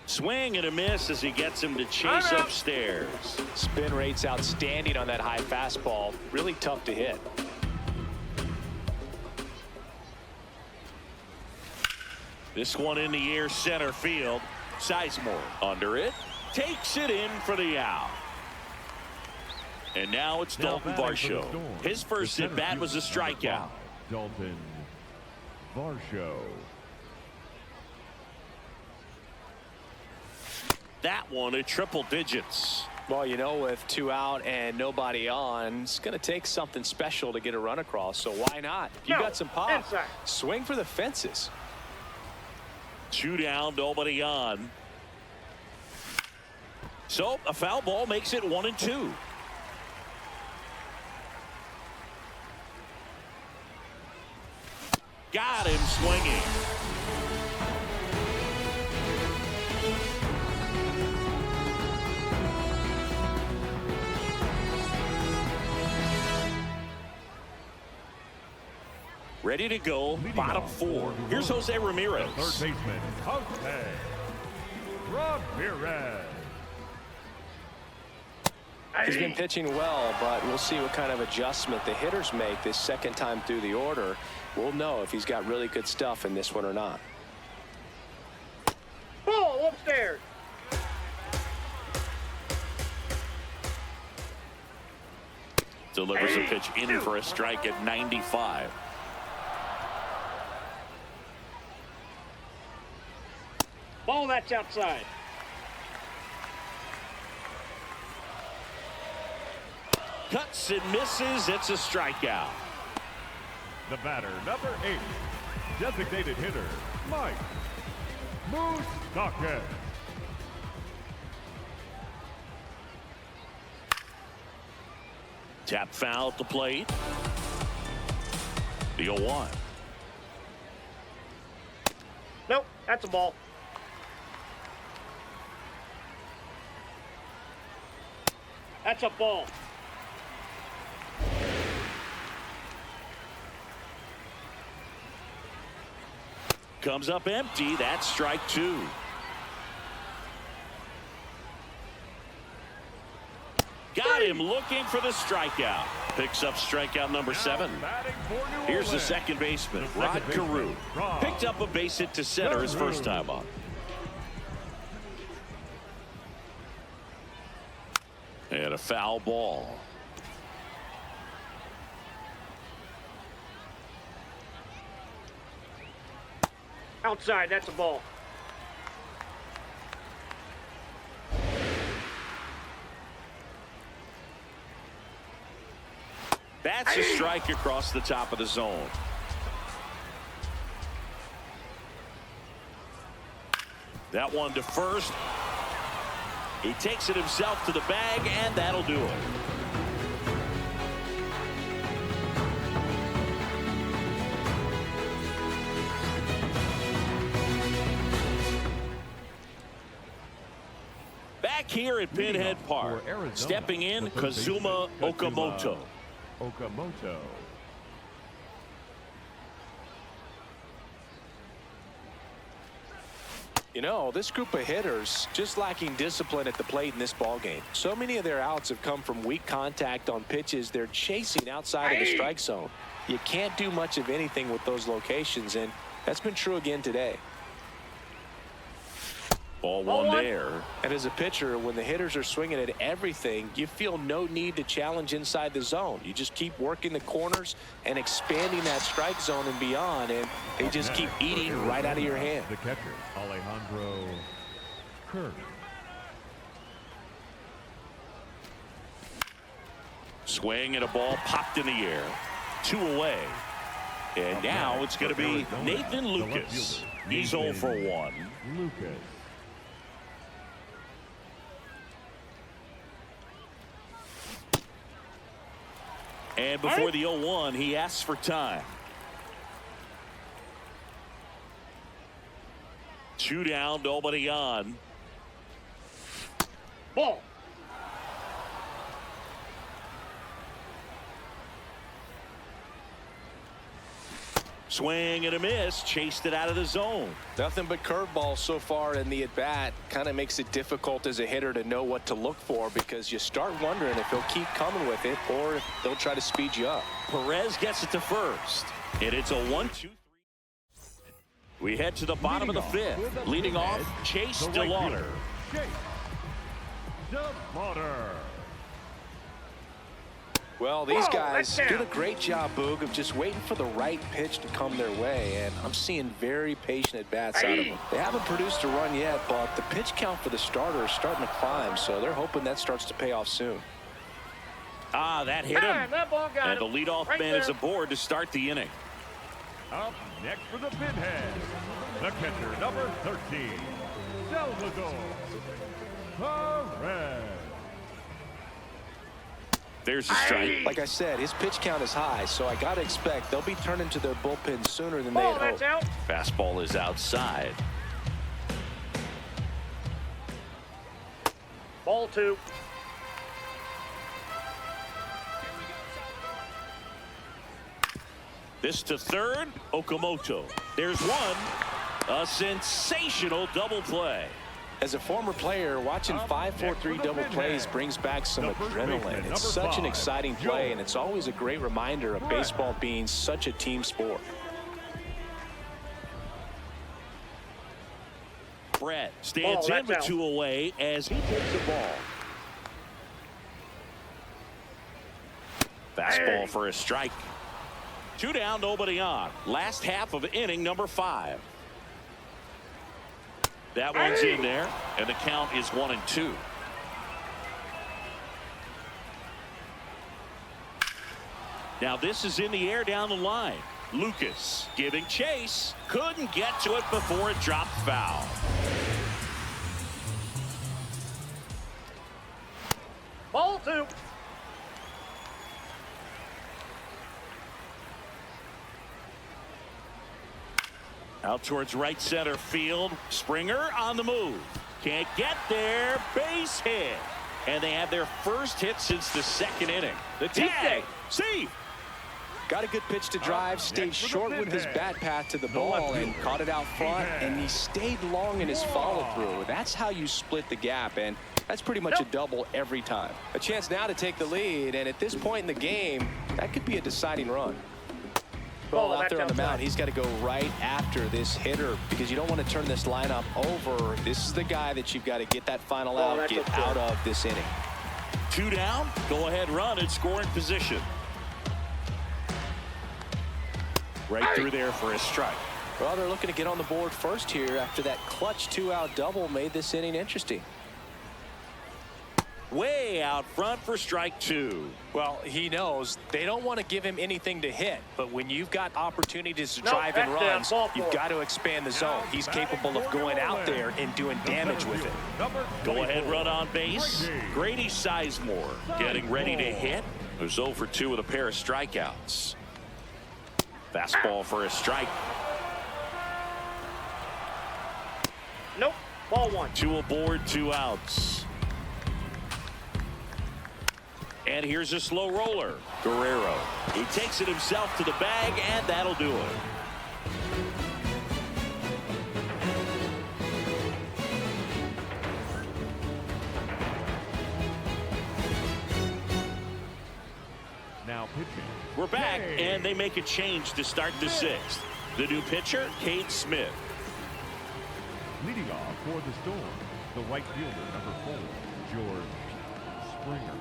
Swing and a miss as he gets him to chase upstairs. Spin rate's outstanding on that high fastball. Really tough to hit. This one in the air center field. Sizemore under it. Takes it in for the out. And now it's Dalton Varsho. His first at bat was a strikeout. Dalton Varsho. That one at triple digits. Well, you know, with 2 out and nobody on, it's going to take something special to get a run across. So why not? You got some pop. Inside. Swing for the fences. 2 down, nobody on. So a foul ball makes it 1-2. Got him swinging. Ready to go, bottom 4. Here's Jose Ramirez. The third baseman, Jose Ramirez. He's been pitching well, but we'll see what kind of adjustment the hitters make this second time through the order. We'll know if he's got really good stuff in this one or not. Ball upstairs. Delivers a pitch in for a strike at 95. Ball, that's outside. Cuts and misses. It's a strikeout. The batter, number 8, designated hitter, Mike Moustakas. Tap foul at the plate. The 0-1. Nope, that's a ball. That's a ball. Comes up empty. That's strike 2. Got him looking for the strikeout. Picks up strikeout number 7. Here's the second baseman, Rod Carew. Picked up a base hit to center his first time up. And a foul ball. Outside, that's a ball. That's a strike across the top of the zone. That one to first. He takes it himself to the bag, and that'll do it. Back here at Pinhead Park, stepping in, Kazuma Okamoto. You know, this group of hitters just lacking discipline at the plate in this ballgame. So many of their outs have come from weak contact on pitches they're chasing outside of the strike zone. You can't do much of anything with those locations, and that's been true again today. Ball one there. And as a pitcher, when the hitters are swinging at everything, you feel no need to challenge inside the zone. You just keep working the corners and expanding that strike zone and beyond, and they just keep eating right out of your hand. The catcher, Alejandro Kirk. Swing and a ball popped in the air. 2 away. And now it's going to be Nathan Lucas. He's 0 for 1. Lucas. And before the 0-1, he asks for time. 2 down, nobody on. Ball. Swing and a miss, chased it out of the zone. Nothing but curveballs so far in the at-bat. Kind of makes it difficult as a hitter to know what to look for, because you start wondering if he'll keep coming with it or if they'll try to speed you up. Perez gets it to first, and it's a 1-2-3. We head to the bottom of the 5th. Leading off, Chase DeLauder. Chase DeLauder. Well, these guys did a great job, Boog, of just waiting for the right pitch to come their way, and I'm seeing very patient at-bats out of them. They haven't produced a run yet, but the pitch count for the starter is starting to climb, so they're hoping that starts to pay off soon. Ah, that hit him. That ball got And the him. leadoff Right man there. is aboard to start the inning. Up next for the Pinhead, the catcher, number 13, Salvador Perez. There's a strike. Like I said, his pitch count is high, so I got to expect they'll be turning to their bullpen sooner than they Ball, had that's hoped. out. Fastball is outside. Ball 2. This to third, Okamoto. There's one. A sensational double play. As a former player, watching 5-4-3 double plays brings back some adrenaline. It's such an exciting play, and it's always a great reminder of baseball being such a team sport. Brett stands in with 2 away as he takes the ball. Fastball for a strike. 2 down, nobody on. Last half of inning number 5. That one's in there, and the count is 1-2. Now this is in the air down the line. Lucas giving chase. Couldn't get to it before it dropped foul. Ball 2. Out towards right center field. Springer on the move. Can't get there. Base hit. And they have their first hit since the 2nd inning. The tag. See. Got a good pitch to drive, stayed short with his bat path to the ball and caught it out front, and he stayed long in his follow-through. That's how you split the gap, and that's pretty much a double every time. A chance now to take the lead, and at this point in the game, that could be a deciding run. Well, out there on the mound, he's got to go right after this hitter because you don't want to turn this lineup over. This is the guy that you've got to get that final out, get out of this inning. 2 down, go-ahead run in scoring position. Right through there for a strike. Well, they're looking to get on the board first here after that clutch 2-out double made this inning interesting. Way out front for strike 2. Well, he knows they don't want to give him anything to hit, but when you've got opportunities to drive in runs, you've got to expand the zone. He's capable of going out there and doing damage with it. Go-ahead run on base. Grady Sizemore getting ready to hit. Who's 0 for 2 with a pair of strikeouts. Fastball for a strike. Nope. Ball 1. 2 aboard, 2 outs. And here's a slow roller. Guerrero. He takes it himself to the bag, and that'll do it. Now pitching. We're back, and they make a change to start the 6th. The new pitcher, Cade Smith. Leading off for the Storm, the right fielder, number 4, George Springer.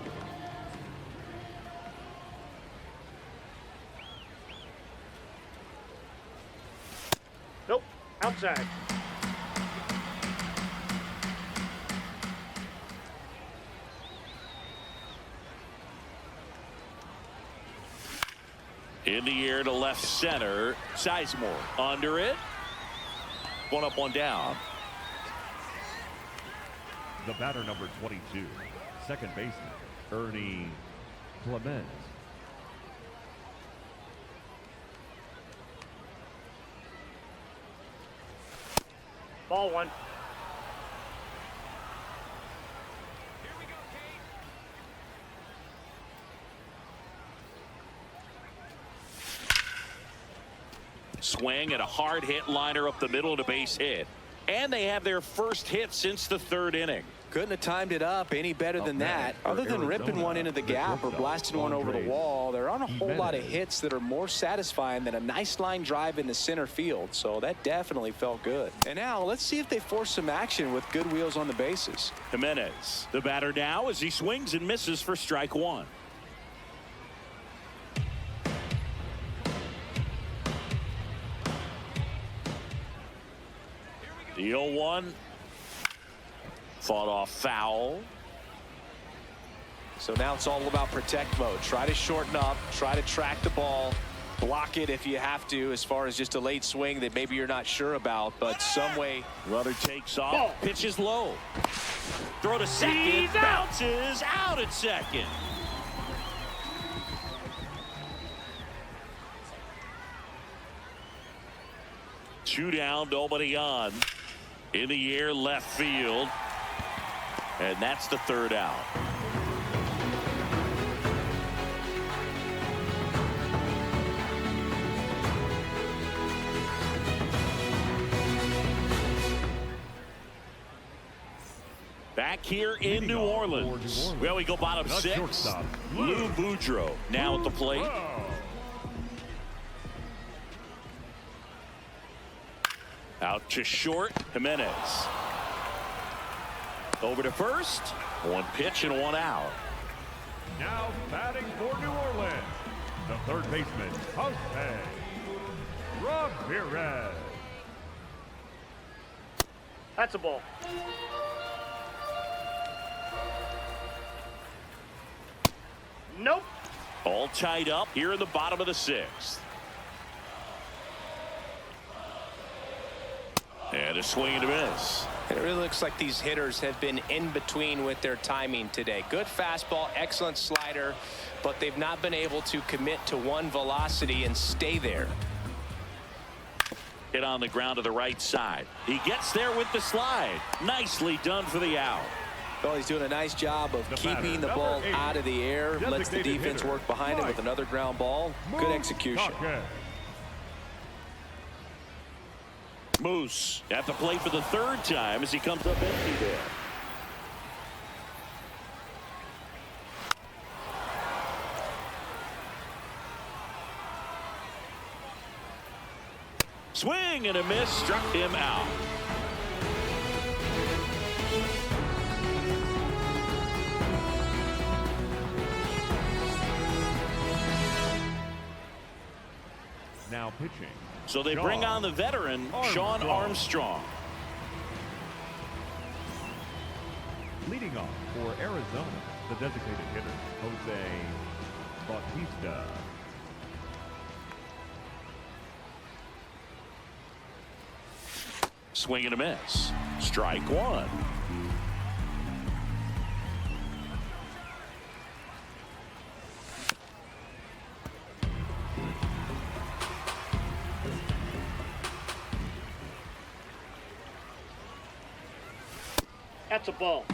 Nope. Outside. In the air to left center. Sizemore under it. 1 up, 1 down. The batter, number 22, second baseman, Ernie Clemens. Ball 1. Swing and a hard hit liner up the middle to base hit. And they have their first hit since the 3rd inning. Couldn't have timed it up any better than that. Other than ripping one into the gap or blasting one over the wall, there aren't a whole lot of hits that are more satisfying than a nice line drive into center field. So that definitely felt good. And now let's see if they force some action with good wheels on the bases. Jimenez, the batter now as he swings and misses for strike 1. The 0-1. Fought off foul. So now it's all about protect mode. Try to shorten up, try to track the ball, block it if you have to, as far as just a late swing that maybe you're not sure about, but some way. Runner takes off, pitches low. Throw to second, bounces out at second. Two down, nobody on. In the air, left field. And that's the 3rd out. Back here in New Orleans. Well, we go bottom 6. Lou Boudreau now at the plate. Out to short, Jimenez. Over to first. 1 pitch and 1 out. Now batting for New Orleans, the third baseman, Jose Ramirez. That's a ball. Nope. All tied up here in the bottom of the sixth. And a swing and a miss. And it really looks like these hitters have been in between with their timing today. Good fastball, excellent slider, but they've not been able to commit to one velocity and stay there. Hit on the ground to the right side. He gets there with the slide. Nicely done for the out. Well, he's doing a nice job of keeping the ball out of the air. Lets the defense work behind him with another ground ball. Good execution. Moose at the plate for the third time as he comes up empty there. Swing and a miss, struck him out. Now pitching. So they bring on the veteran, Shawn Armstrong. Leading off for Arizona, the designated hitter, Jose Bautista. Swing and a miss. Strike one. That's a ball.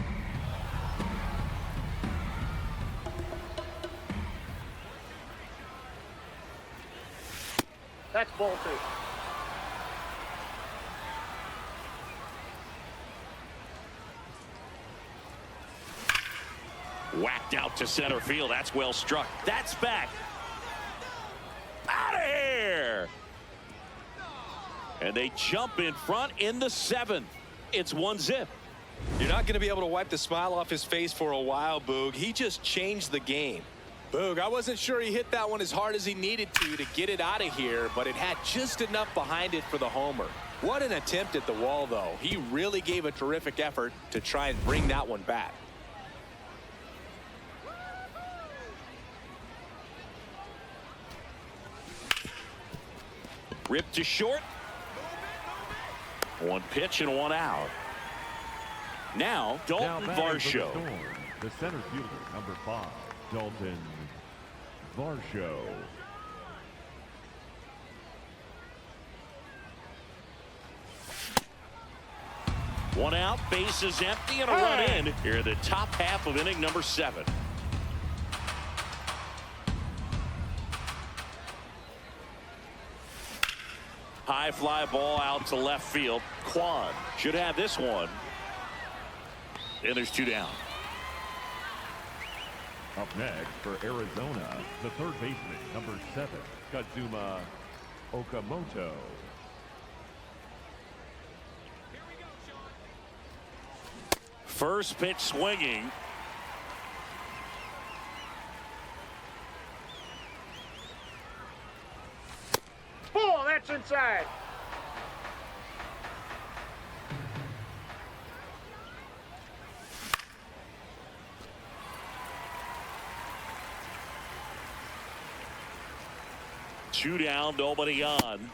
That's ball two. Whacked out to center field. That's well struck. That's back. Out of here. And they jump in front in the seventh. It's 1-0. You're not going to be able to wipe the smile off his face for a while, Boog. He just changed the game. Boog, I wasn't sure he hit that one as hard as he needed to get it out of here, but it had just enough behind it for the homer. What an attempt at the wall, though. He really gave a terrific effort to try and bring that one back. Ripped to short. One pitch and one out. Now, Dalton Varsho. The center fielder, number 5, Dalton Varsho. One out, bases empty, and a run in here in the top half of inning number 7. High fly ball out to left field. Quan should have this one. And there's 2 down. Up next for Arizona, the third baseman, number 7, Kazuma Okamoto. First pitch swinging. Ball, that's inside. Two down, nobody on.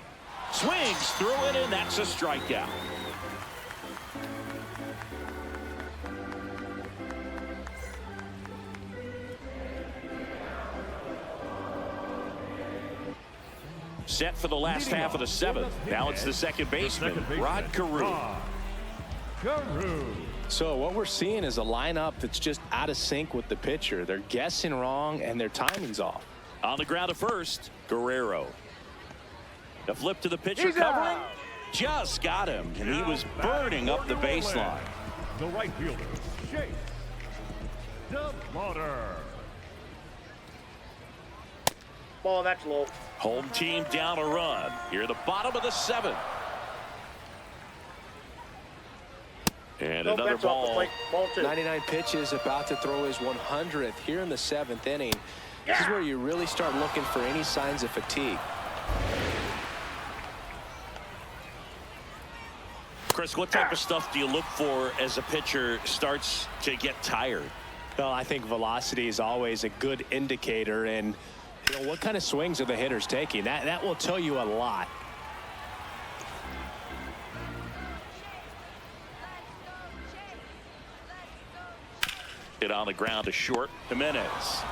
Swings through it, and that's a strikeout. Set for the last half of the 7th. Now it's the second baseman, Rod Carew. So what we're seeing is a lineup that's just out of sync with the pitcher. They're guessing wrong, and their timing's off. On the ground to first, Guerrero. The flip to the pitcher covering. Just got him, and he was burning up the baseline. The right fielder, Chase DeSlaughter. Ball, that's low. Home team down a run. Here at the bottom of the 7th. And And another ball. Ball 2. 99 pitches, about to throw his 100th here in the 7th inning. This is where you really start looking for any signs of fatigue. Chris, what type of stuff do you look for as a pitcher starts to get tired? Well, I think velocity is always a good indicator, and you know, what kind of swings are the hitters taking? That will tell you a lot. Hit on the ground to short. Jimenez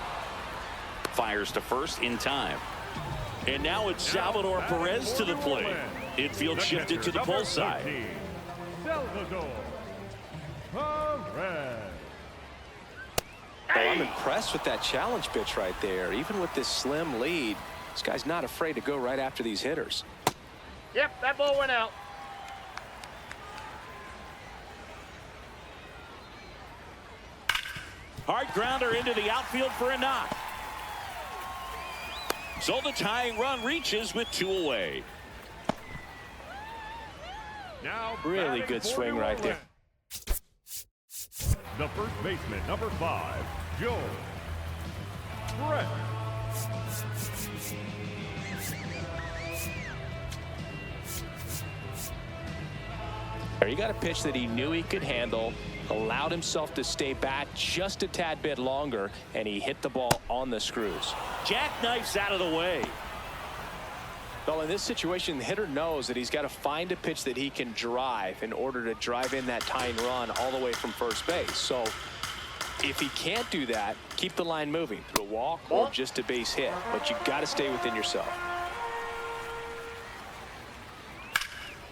fires to first in time. And now it's Salvador Perez to the plate. Infield shifted to the pull side. Salvador Perez. Well, I'm impressed with that challenge pitch right there. Even with this slim lead, this guy's not afraid to go right after these hitters. Yep, that ball went out. Hard grounder into the outfield for a knock. So the tying run reaches with 2 away. Now really good swing right there. The first baseman, number 5, Joe Brett. He got a pitch that he knew he could handle, allowed himself to stay back just a tad bit longer, and he hit the ball on the screws. Jackknifes out of the way. Well, in this situation, the hitter knows that he's got to find a pitch that he can drive in order to drive in that tying run all the way from first base. So if he can't do that, keep the line moving through a walk or just a base hit, but you got to stay within yourself.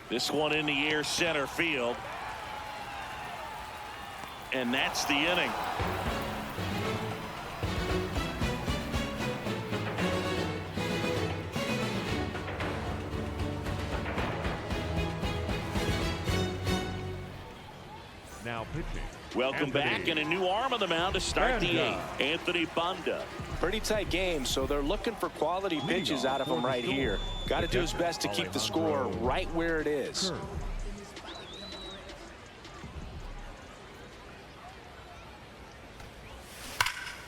This one in the air, center field. And that's the inning. Now pitching. Welcome back, and a new arm on the mound to start the 8th. Anthony Banda. Pretty tight game, so they're looking for quality pitches out of him right here. Got to do his best to keep the score right where it is.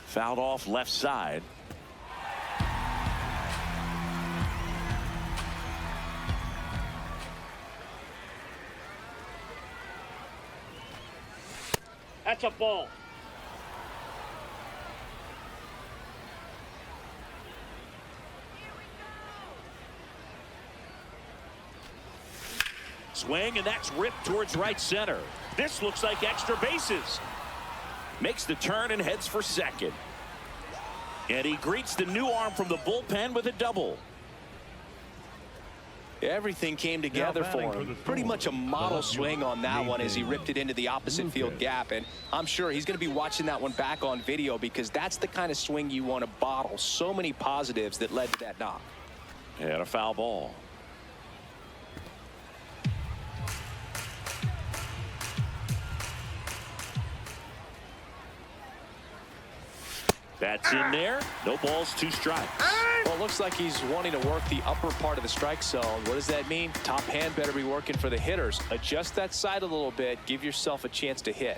Fouled off left side. That's a ball. Swing, and that's ripped towards right center. This looks like extra bases. Makes the turn and heads for second. And he greets the new arm from the bullpen with a double. Everything came together for him. Pretty much a model swing on that one as he ripped it into the opposite field gap. And I'm sure he's going to be watching that one back on video, because that's the kind of swing you want to bottle. So many positives that led to that knock. And a foul ball. That's in there. No balls, 2 strikes. Well, it looks like he's wanting to work the upper part of the strike zone. What does that mean? Top hand better be working for the hitters. Adjust that side a little bit. Give yourself a chance to hit.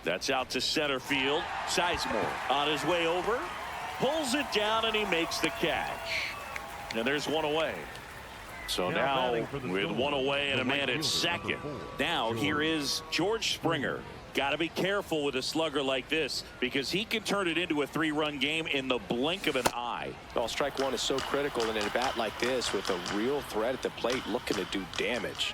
That's out to center field. Sizemore on his way over. Pulls it down, and he makes the catch. And there's 1 away. So now with 1 away and a man at second. Now here is George Springer. Got to be careful with a slugger like this, because he can turn it into a 3-run game in the blink of an eye. Well, strike 1 is so critical in a bat like this, with a real threat at the plate looking to do damage.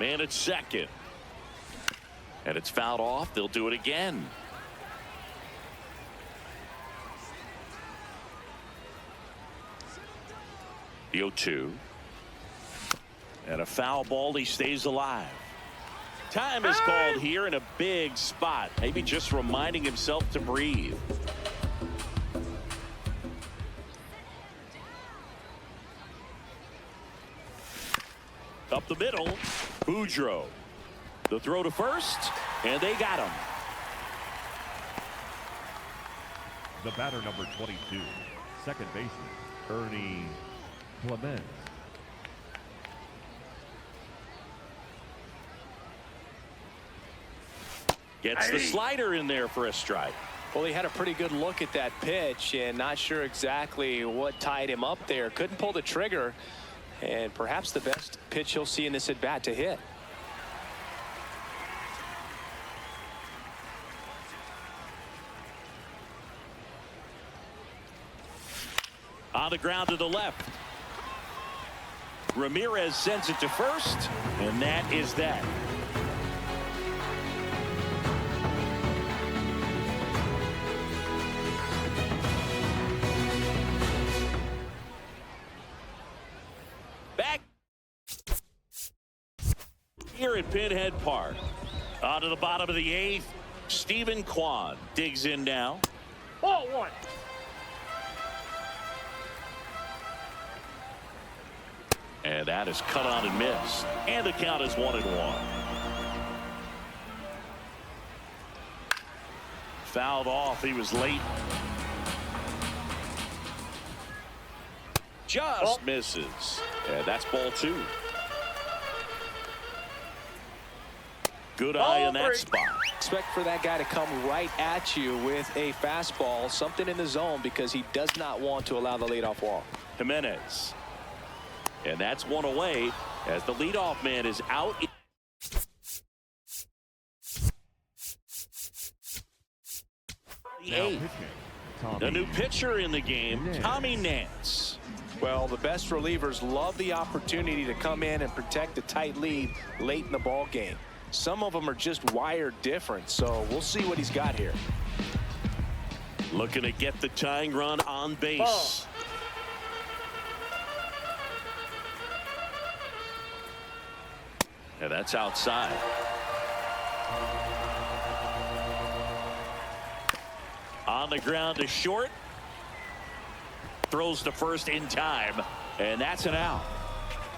Man at second. And it's fouled off. They'll do it again. The 0-2. And a foul ball. He stays alive. Time is called here in a big spot. Maybe just reminding himself to breathe. Up the middle. Boudreaux. The throw to first. And they got him. The batter, number 22, second baseman, Ernie Clements. Gets the slider in there for a strike. Well, he had a pretty good look at that pitch and not sure exactly what tied him up there. Couldn't pull the trigger, and perhaps the best pitch he'll see in this at bat to hit. On the ground to the left. Ramirez sends it to first, and that is that. Back here at Pinhead Park. On to the bottom of the eighth. Stephen Kwan digs in now. Ball one. And that is cut on and missed. And the count is 1-1. Fouled off. He was late. Just misses. And that's ball two. Good eye in that spot. Expect for that guy to come right at you with a fastball, something in the zone, because he does not want to allow the leadoff walk. Jimenez. And that's one away as the leadoff man is out. The eighth. A new pitcher in the game, Tommy Nance. Well, the best relievers love the opportunity to come in and protect a tight lead late in the ball game. Some of them are just wired different, so we'll see what he's got here. Looking to get the tying run on base. And that's outside. On the ground to short. Throws to first in time. And that's an out.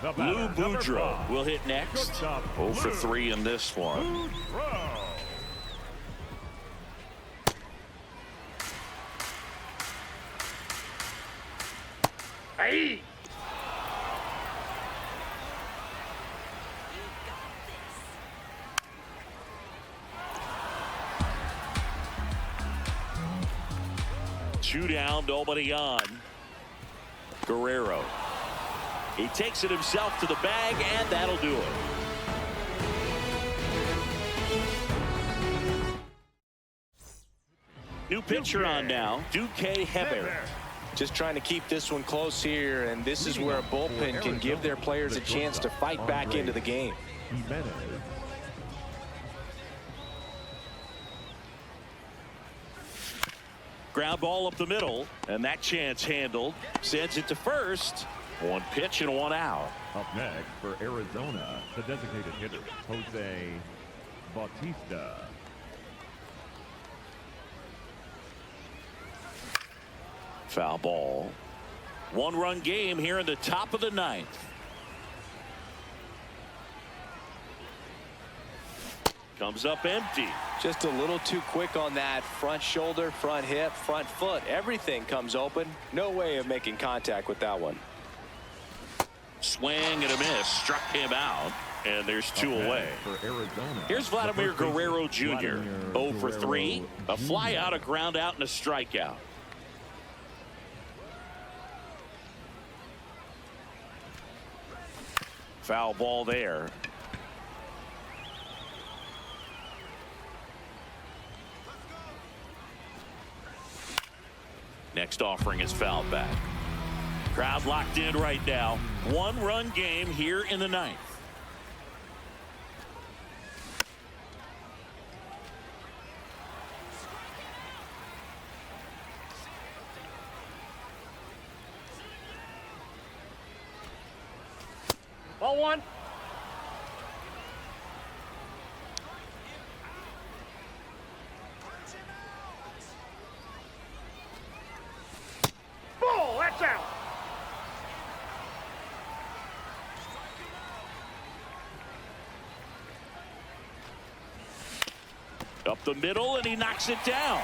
Lou Boudreau will hit next. 0 for 3 in this one. Hey! Two down, nobody on. Guerrero. He takes it himself to the bag, and that'll do it. New pitcher on now, Duque Hebert. Just trying to keep this one close here, and this is where a bullpen can give their players a chance to fight back into the game. Ground ball up the middle, and that chance handled. Sends it to first. One pitch and one out. Up next for Arizona, the designated hitter, Jose Bautista. Foul ball. One-run game here in the top of the ninth. Comes up empty. Just a little too quick on that. Front shoulder, front hip, front foot. Everything comes open. No way of making contact with that one. Swing and a miss. Struck him out. And there's two away. For Arizona, here's Vladimir Guerrero Jr. 0 for 3. A fly out, a ground out, and a strikeout. Foul ball there. Next offering is fouled back. Crowd locked in right now. One-run game here in the ninth. Ball one. Ball, that's out. Up the middle, and he knocks it down.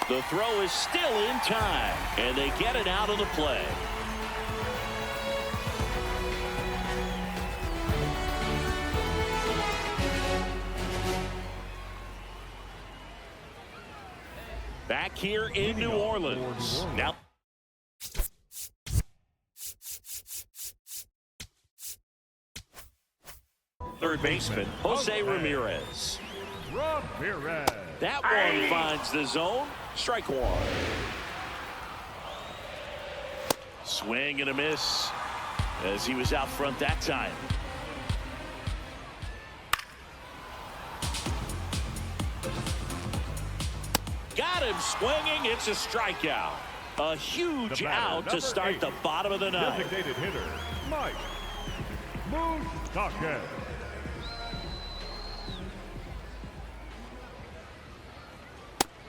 The throw is still in time, and they get it out of the play. Back here in New Orleans. Now, third baseman, Jose Ramirez. That one finds the zone. Strike one. Swing and a miss as he was out front that time. Got him swinging. It's a strikeout. A huge out to start the bottom of the ninth. Designated hitter, Mike Moustakas.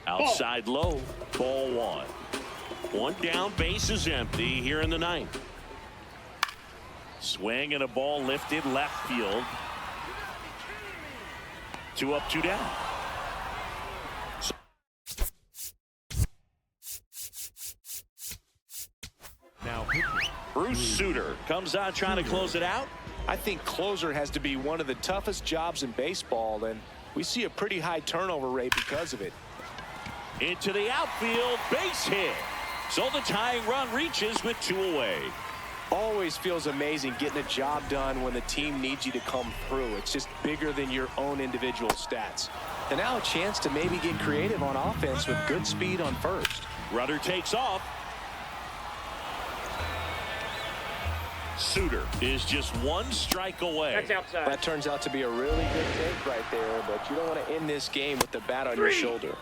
Outside low, ball one. One down, base is empty here in the ninth. Swing and a ball lifted left field. 2 up, 2 down. Now, Bruce Sutter comes out trying to close it out. I think closer has to be one of the toughest jobs in baseball, and we see a pretty high turnover rate because of it. Into the outfield, base hit. So the tying run reaches with 2 away. Always feels amazing getting a job done when the team needs you to come through. It's just bigger than your own individual stats. And now a chance to maybe get creative on offense with good speed on first. Rudder takes off. Sutter is just 1 strike away. That's outside. That turns out to be a really good take right there, but you don't want to end this game with the bat on your shoulder.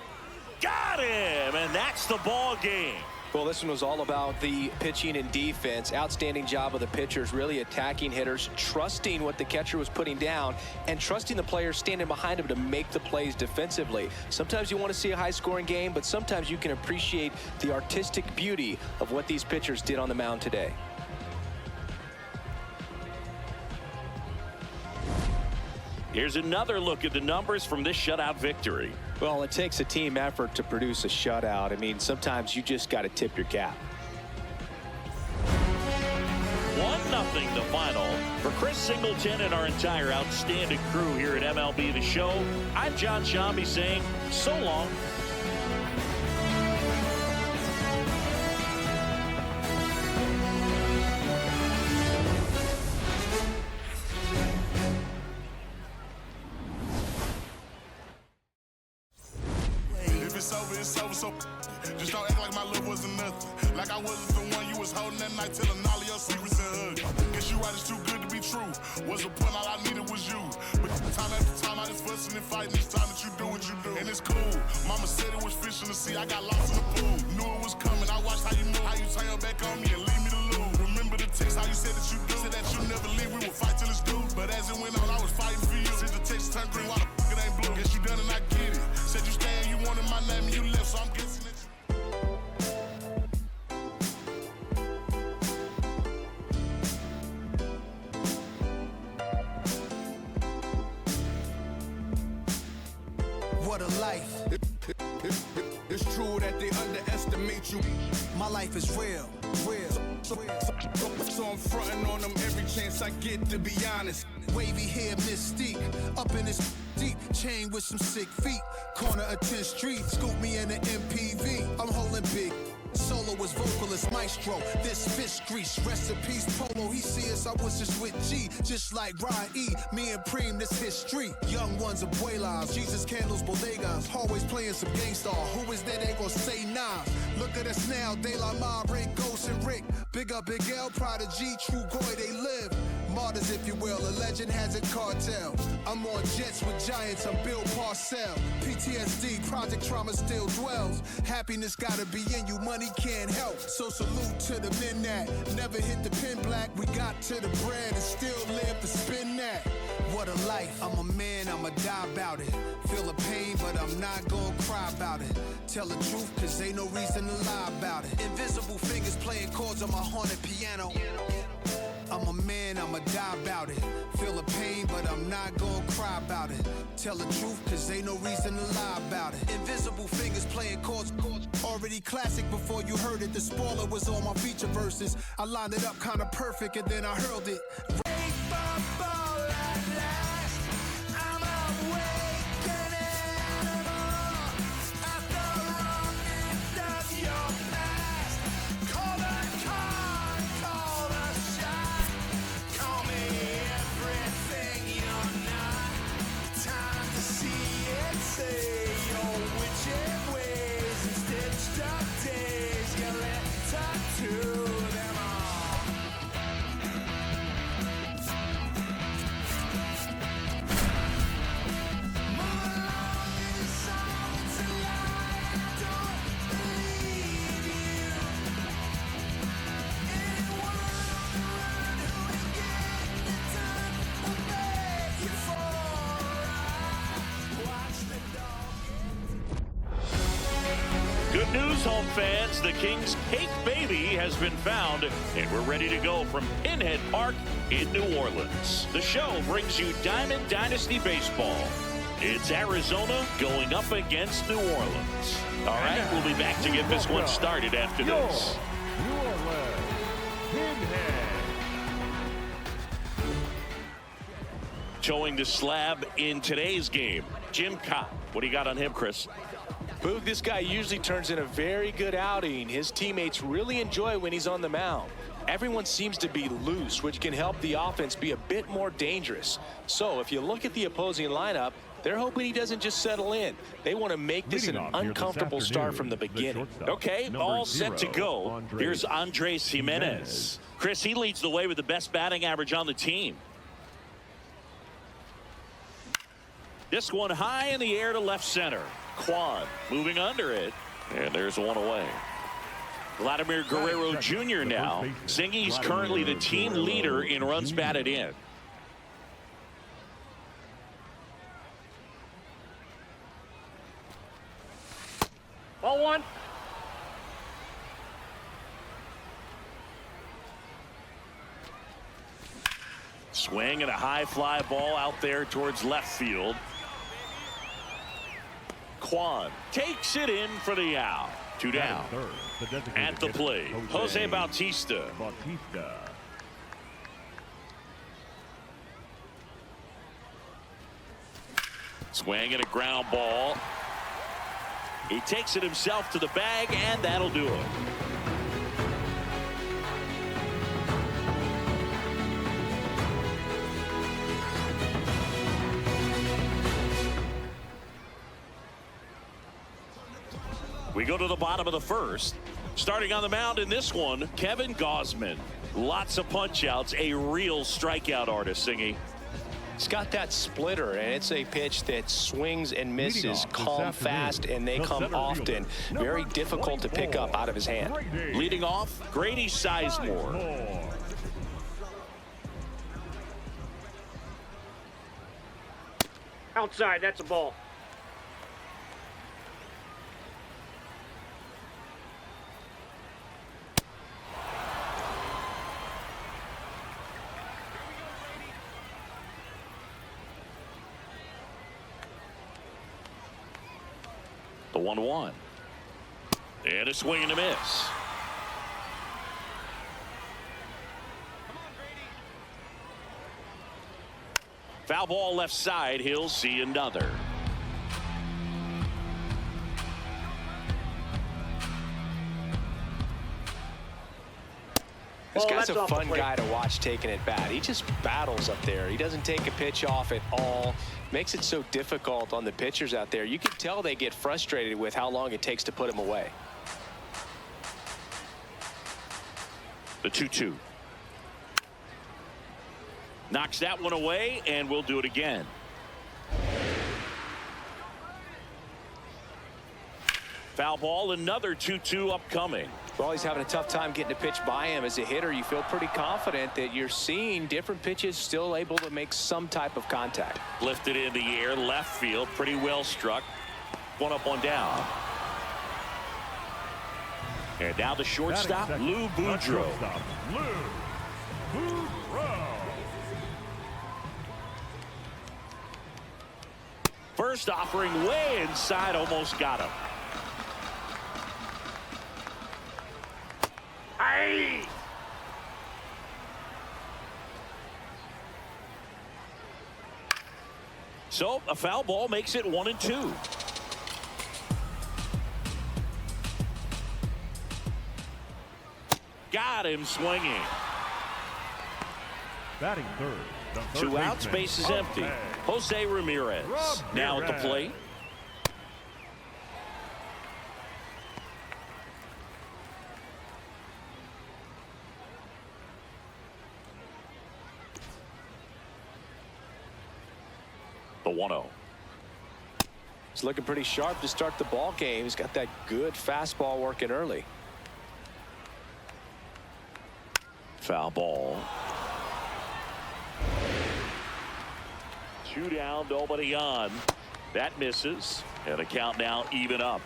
Got him, and that's the ball game. Well, this one was all about the pitching and defense. Outstanding job of the pitchers, really attacking hitters, trusting what the catcher was putting down, and trusting the players standing behind him to make the plays defensively. Sometimes you want to see a high-scoring game, but sometimes you can appreciate the artistic beauty of what these pitchers did on the mound today. Here's another look at the numbers from this shutout victory. Well, it takes a team effort to produce a shutout. I mean, sometimes you just got to tip your cap. 1-0 the final. For Chris Singleton and our entire outstanding crew here at MLB The Show, I'm John Shambi saying so long. It's over, so just don't act like my love wasn't nothing. Like I wasn't the one you was holding that night, telling all of your secrets and hugging. Guess you right, it's too good to be true. What's the point? All I needed was you. But time after time, I just fussing and fighting. It's time that you do what you do, and it's cool. Mama said it was fish in the sea. I got lost in the pool. Knew it was coming. I watched how you move, how you turn your back on me and leave me to lose. Remember the text, how you said that you do, said that you never leave. We would fight till it's due. But as it went on, I was fighting for you. Since the text turned green, why the it ain't blue? Guess you done and I get it. Said you staying, you wanted my name and you left, so I'm guessing that you. What a life. It's true that they underestimate you. My life is real. So I'm fronting on them every chance I get, to be honest. Wavy hair, mystique, up in this deep chain with some sick feet. Corner of 10th Street, scoop me in the MPV. I'm holding big. Soloist, vocalist, maestro. This fish grease, rest in peace, Polo. He see us, I was just with G, just like Ryan E. Me and Preem, this history. Young ones, abuelas, Jesus candles, bodegas. Always playing some gangstar. Who is that? They gon' say nah. Look at us now, De La Ma, Ray, Ghost, and Rick. Big up, Big L, Prodigy, True Goy, they live. Martyrs, if you will, a legend has a cartel. I'm on jets with giants, I'm Bill Parcell. PTSD, project trauma still dwells. Happiness gotta be in you, money can't help. So salute to the men that never hit the pin black. We got to the bread and still live to spin that. What a life, I'm a man, I'ma die about it. Feel the pain, but I'm not gonna cry about it. Tell the truth, cause ain't no reason to lie about it. Invisible fingers playing chords on my haunted piano. I'm a man, I'ma die about it. Feel the pain, but I'm not gonna cry about it. Tell the truth, cause ain't no reason to lie about it. Invisible fingers playing chords. Already classic before you heard it. The spoiler was on my feature verses. I lined it up kinda perfect and then I hurled it. Good news, home fans. The Kings' cake baby has been found, and we're ready to go from Pinhead Park in New Orleans. The show brings you Diamond Dynasty Baseball. It's Arizona going up against New Orleans. All right, we'll be back to get this one started after this. New Orleans, Pinhead. Showing the slab in today's game, Jim Cott. What do you got on him, Chris? Boog, this guy usually turns in a very good outing. His teammates really enjoy when he's on the mound. Everyone seems to be loose, which can help the offense be a bit more dangerous. So if you look at the opposing lineup, they're hoping he doesn't just settle in. They want to make this an uncomfortable start from the beginning. Okay, all set to go. Here's Andres Jimenez. Chris, he leads the way with the best batting average on the team. This one high in the air to left center. Quan moving under it, and there's one away. Vladimir Guerrero Jr. now. Zingy's currently the team leader in runs batted in. Ball one. Swing and a high fly ball out there towards left field. Quan takes it in for the out. Two down. At the plate, Jose Bautista. Swing and a ground ball. He takes it himself to the bag, and that'll do it. We go to the bottom of the first. Starting on the mound in this one, Kevin Gausman. Lots of punch outs, a real strikeout artist, Singy. He's got that splitter, and it's a pitch that swings and misses, come fast, and they come often. Very difficult to pick up out of his hand. Leading off, Grady Sizemore. Outside, that's a ball. The 1-1. And a swing and a miss. Foul ball left side. He'll see another. This guy's a fun guy to watch taking at bat. He just battles up there. He doesn't take a pitch off at all. Makes it so difficult on the pitchers out there. You can tell they get frustrated with how long it takes to put him away. The 2-2. Knocks that one away, and we'll do it again. Foul ball, another 2-2 upcoming. Well, he's having a tough time getting a pitch by him. As a hitter, you feel pretty confident that you're seeing different pitches still able to make some type of contact. Lifted in the air, left field, pretty well struck. One up, one down. And now the shortstop, Lou Boudreau. Mural. First offering way inside, almost got him. Aye. So a foul ball makes it 1-2. Got him swinging. Batting third. The third 2 out, baseman, space is empty. Jose Ramirez now at the plate. The 1-0. He's looking pretty sharp to start the ball game. He's got that good fastball working early. Foul ball. 2 down, nobody on. That misses. And the count now even up.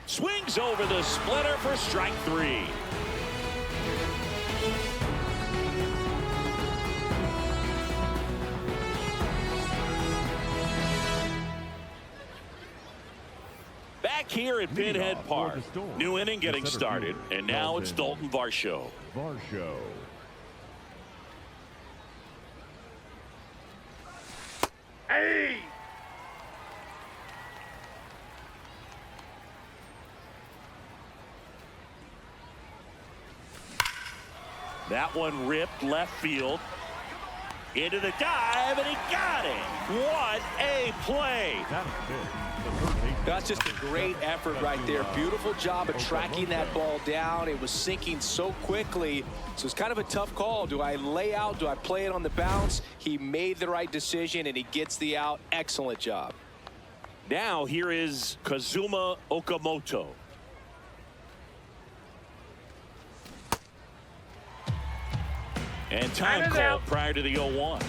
Swings over the splitter for strike 3. Back here at Pinhead Park. New inning getting started. And now it's Dalton Varsho. Varsho. Hey! That one ripped left field. Into the dive, and he got it. What a play. That's just a great effort right there. Beautiful job of tracking that ball down. It was sinking so quickly, so it's kind of a tough call. Do I lay out? Do I play it on the bounce? He made the right decision, and he gets the out. Excellent job. Now here is Kazuma Okamoto. And time call prior to the 0-1.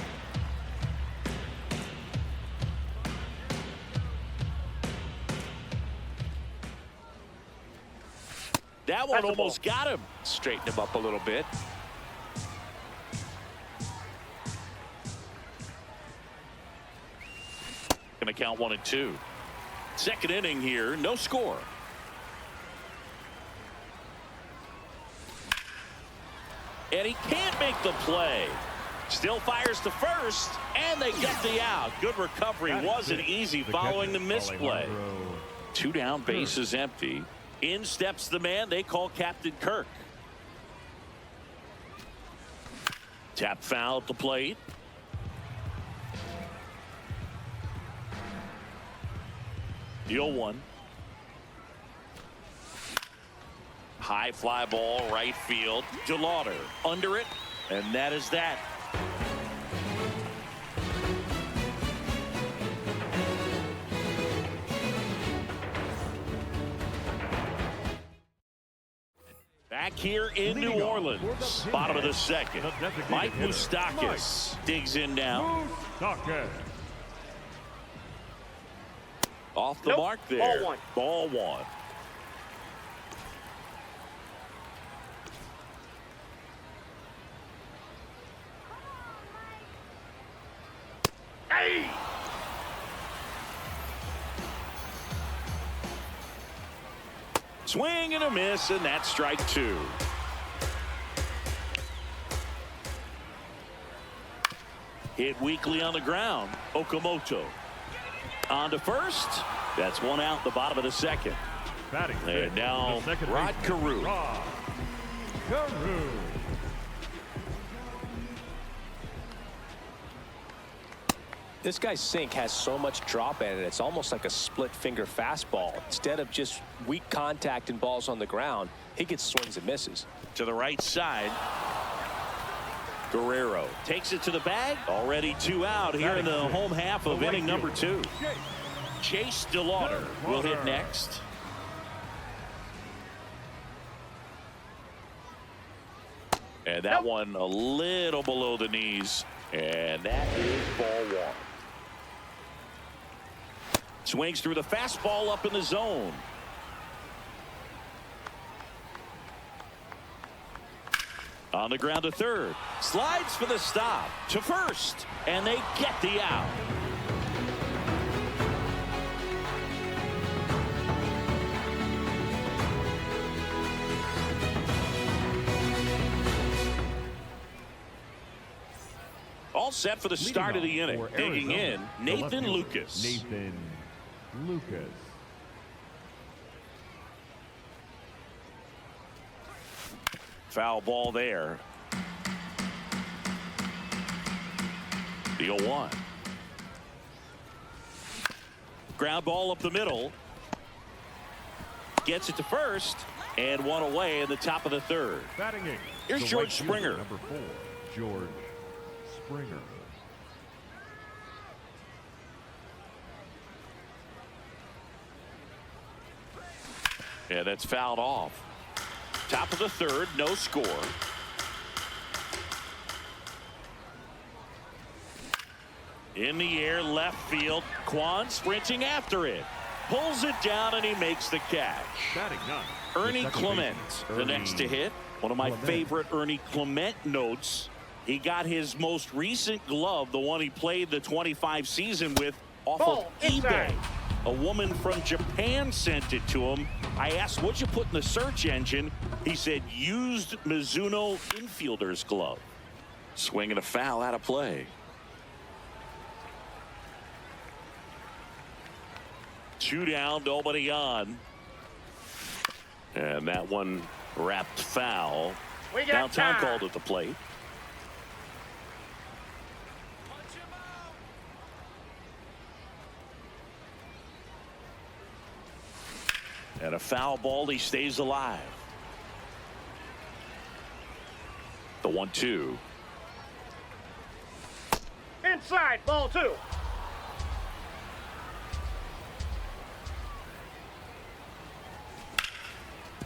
That one almost got him. Straighten him up a little bit. Going to count 1-2. Second inning here, no score. And he can't make the play. Still fires to first, and they get the out. Good recovery. Wasn't easy following the misplay. 2 down, bases empty. In steps the man they call Captain Kirk. Tap foul at the plate. The 0-1. High fly ball, right field. DeLauder under it, and that is that. Back here in New Orleans, bottom of the second. Mike Moustakas digs in now. Off the mark there. Ball one. Hey! Swing and a miss, and that's strike 2. Hit weakly on the ground. Okamoto on to first. That's 1 out, the bottom of the second. And now Rod Carew. This guy's sink has so much drop in it. It's almost like a split finger fastball. Instead of just weak contact and balls on the ground, he gets swings and misses. To the right side. Guerrero takes it to the bag. Already 2 out here in the home half of inning number 2. Chase DeLauder will hit next. And that one a little below the knees. And that is ball 1. Swings through the fastball up in the zone. On the ground to third. Slides for the stop. To first. And they get the out. All set for the start of the inning. Digging in, Nathan Lucas. Nathan Lucas. Foul ball there. The 0-1. Ground ball up the middle. Gets it to first. And one away in the top of the third. Batting eighth. Here's the George right fielder, Springer. Number 4, George Springer. Yeah, that's fouled off. Top of the third, no score. In the air, left field. Kwan sprinting after it. Pulls it down and he makes the catch. Batting ninth. Ernie Clement, the next to hit. One of my favorite Ernie Clement notes. He got his most recent glove, the one he played the 25 season with, off of eBay. A woman from Japan sent it to him. I asked, what'd you put in the search engine? He said, used Mizuno infielder's glove. Swinging a foul out of play. 2 down, nobody on. And that one wrapped foul. Downtown called at the plate. And a foul ball, he stays alive. The 1-2. Inside, ball 2.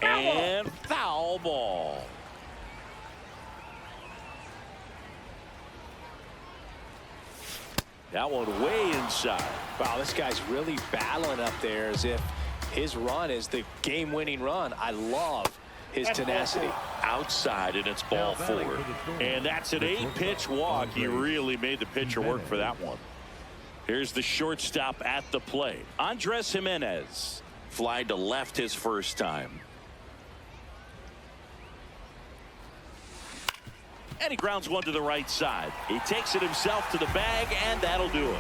And foul ball. That one way inside. Wow, this guy's really battling up there as if his run is the game-winning run. I love his tenacity. Outside, and it's ball 4. And that's an 8-pitch walk. He really made the pitcher work for that one. Here's the shortstop at the plate. Andres Jimenez. Fly to left his first time. And he grounds one to the right side. He takes it himself to the bag, and that'll do it.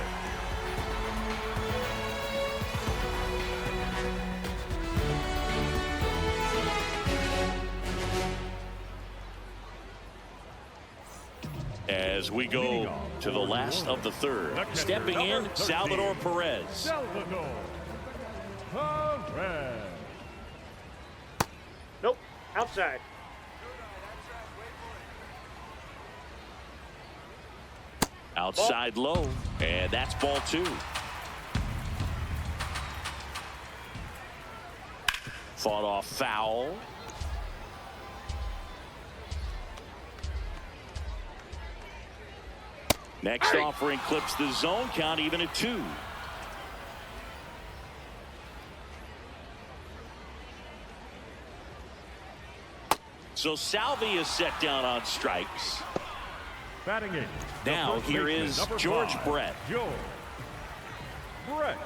As we go to the last of the third. Stepping in, Salvador Perez. Salvador Perez. Nope, outside. Outside low, and that's ball 2. Fought off foul. Next offering clips the zone count even at 2. So Salvi is set down on strikes. Batting eighth. Now here is George Brett. George Brett.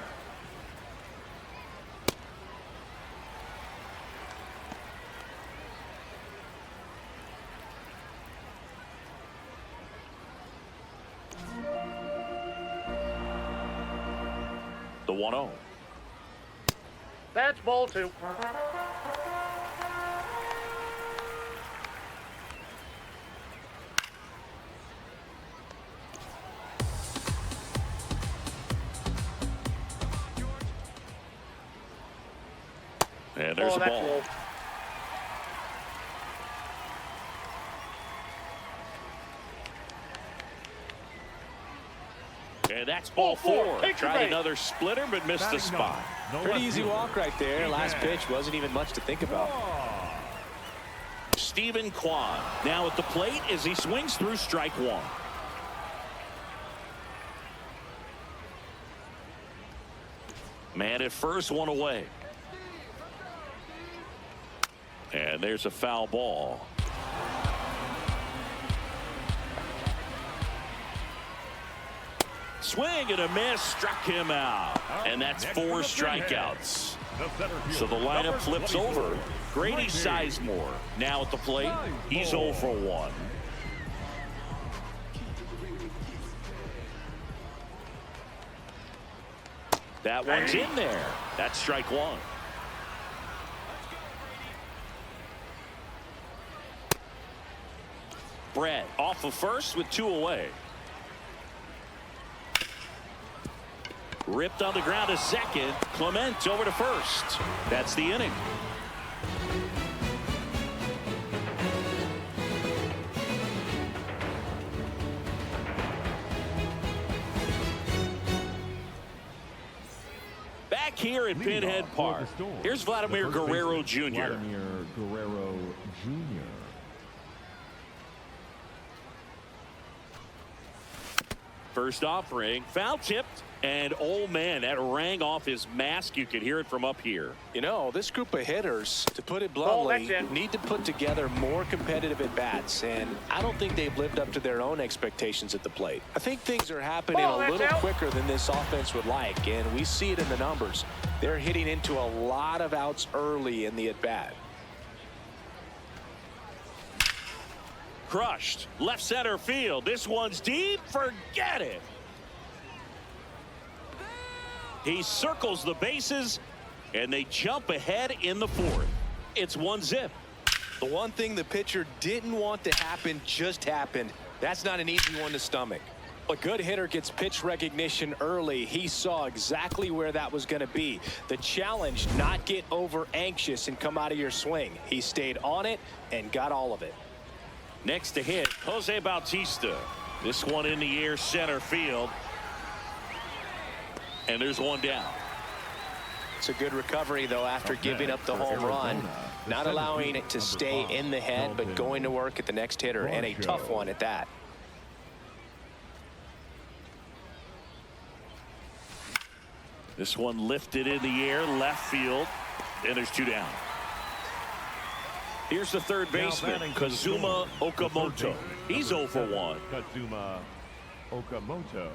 The 1-0. That's ball 2. And there's a ball. Low. And that's ball 4. Tried another splitter, but missed the spot. Pretty easy walk right there. Last pitch wasn't even much to think about. Stephen Kwan now at the plate as he swings through strike 1. Man at first, one away. And there's a foul ball. swing and a miss, struck him out. And that's 4 strikeouts. So the lineup flips over. Grady Sizemore now at the plate. He's 0 for 1. That one's in there. That's strike 1. Brett off of first with 2 away. Ripped on the ground to second. Clement over to first. That's the inning. Back here at Pinhead Park, here's Vladimir Guerrero Jr. Vladimir Guerrero Jr. First offering, foul tipped, and oh man, that rang off his mask. You could hear it from up here. You know, this group of hitters, to put it bluntly, need to put together more competitive at-bats, and I don't think they've lived up to their own expectations at the plate. I think things are happening a little quicker than this offense would like, and we see it in the numbers. They're hitting into a lot of outs early in the at-bat. Crushed left center field. This one's deep. Forget it. He circles the bases and they jump ahead in the 4th. It's 1-0. The one thing the pitcher didn't want to happen just happened. That's not an easy one to stomach. A good hitter gets pitch recognition early. He saw exactly where that was going to be. The challenge, not get over anxious and come out of your swing. He stayed on it and got all of it. Next to hit, Jose Bautista. This one in the air, center field. And there's one down. It's a good recovery, though, after giving up the home run. Not allowing it to stay in the head, but going to work at the next hitter, and a tough one at that. This one lifted in the air, left field, and there's 2 down. Here's the third baseman, Kazuma Okamoto. He's 0 for 1. Kazuma Okamoto.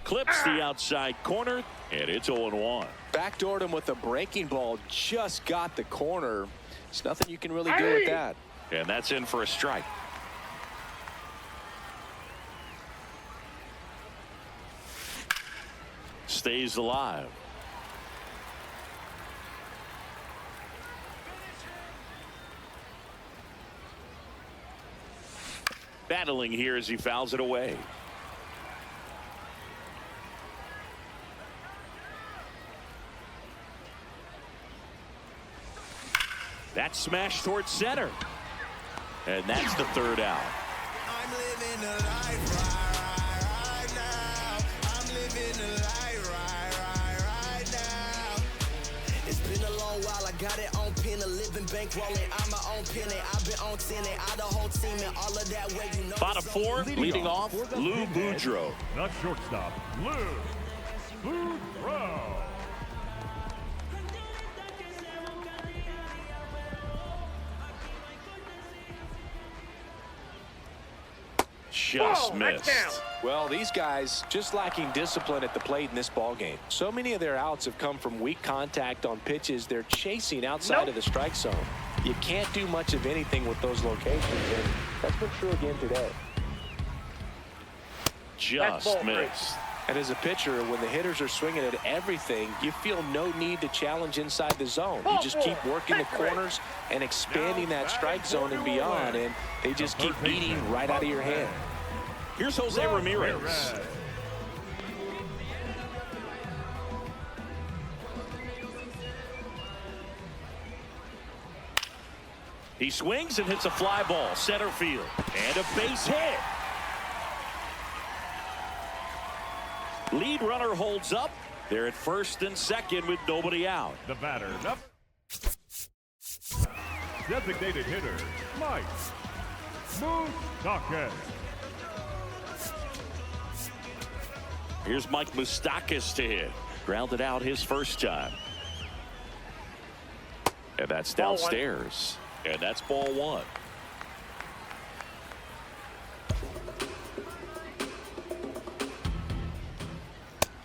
Clips the outside corner, and it's 0-1. Backdoored him with a breaking ball, just got the corner. There's nothing you can really do with that. And that's in for a strike. Stays alive. Battling here as he fouls it away. That's smashed towards center. And that's the 3rd out. I'm living a life right now. I'm living a life right now. It's been a long while. I got it on pin, a living bankrolling. I'm my own penny. I've been on 10 and I the whole team and all of that way you know. Bottom 4, leading off, Lou Boudreau. The shortstop, Lou Boudreau. Just missed. Well, these guys just lacking discipline at the plate in this ballgame. So many of their outs have come from weak contact on pitches they're chasing outside of the strike zone. You can't do much of anything with those locations, and that's been true again today. Just missed. And as a pitcher, when the hitters are swinging at everything, you feel no need to challenge inside the zone. You just keep working the corners and expanding that strike zone and beyond, and they just keep eating right out of your hand. Here's Jose Ramirez. He swings and hits a fly ball, center field, and a base hit. Lead runner holds up. They're at first and second with nobody out. The batter, designated hitter, Mike Moustakas. Here's Mike Moustakas to hit. Grounded out his first time. And that's downstairs. And that's ball one.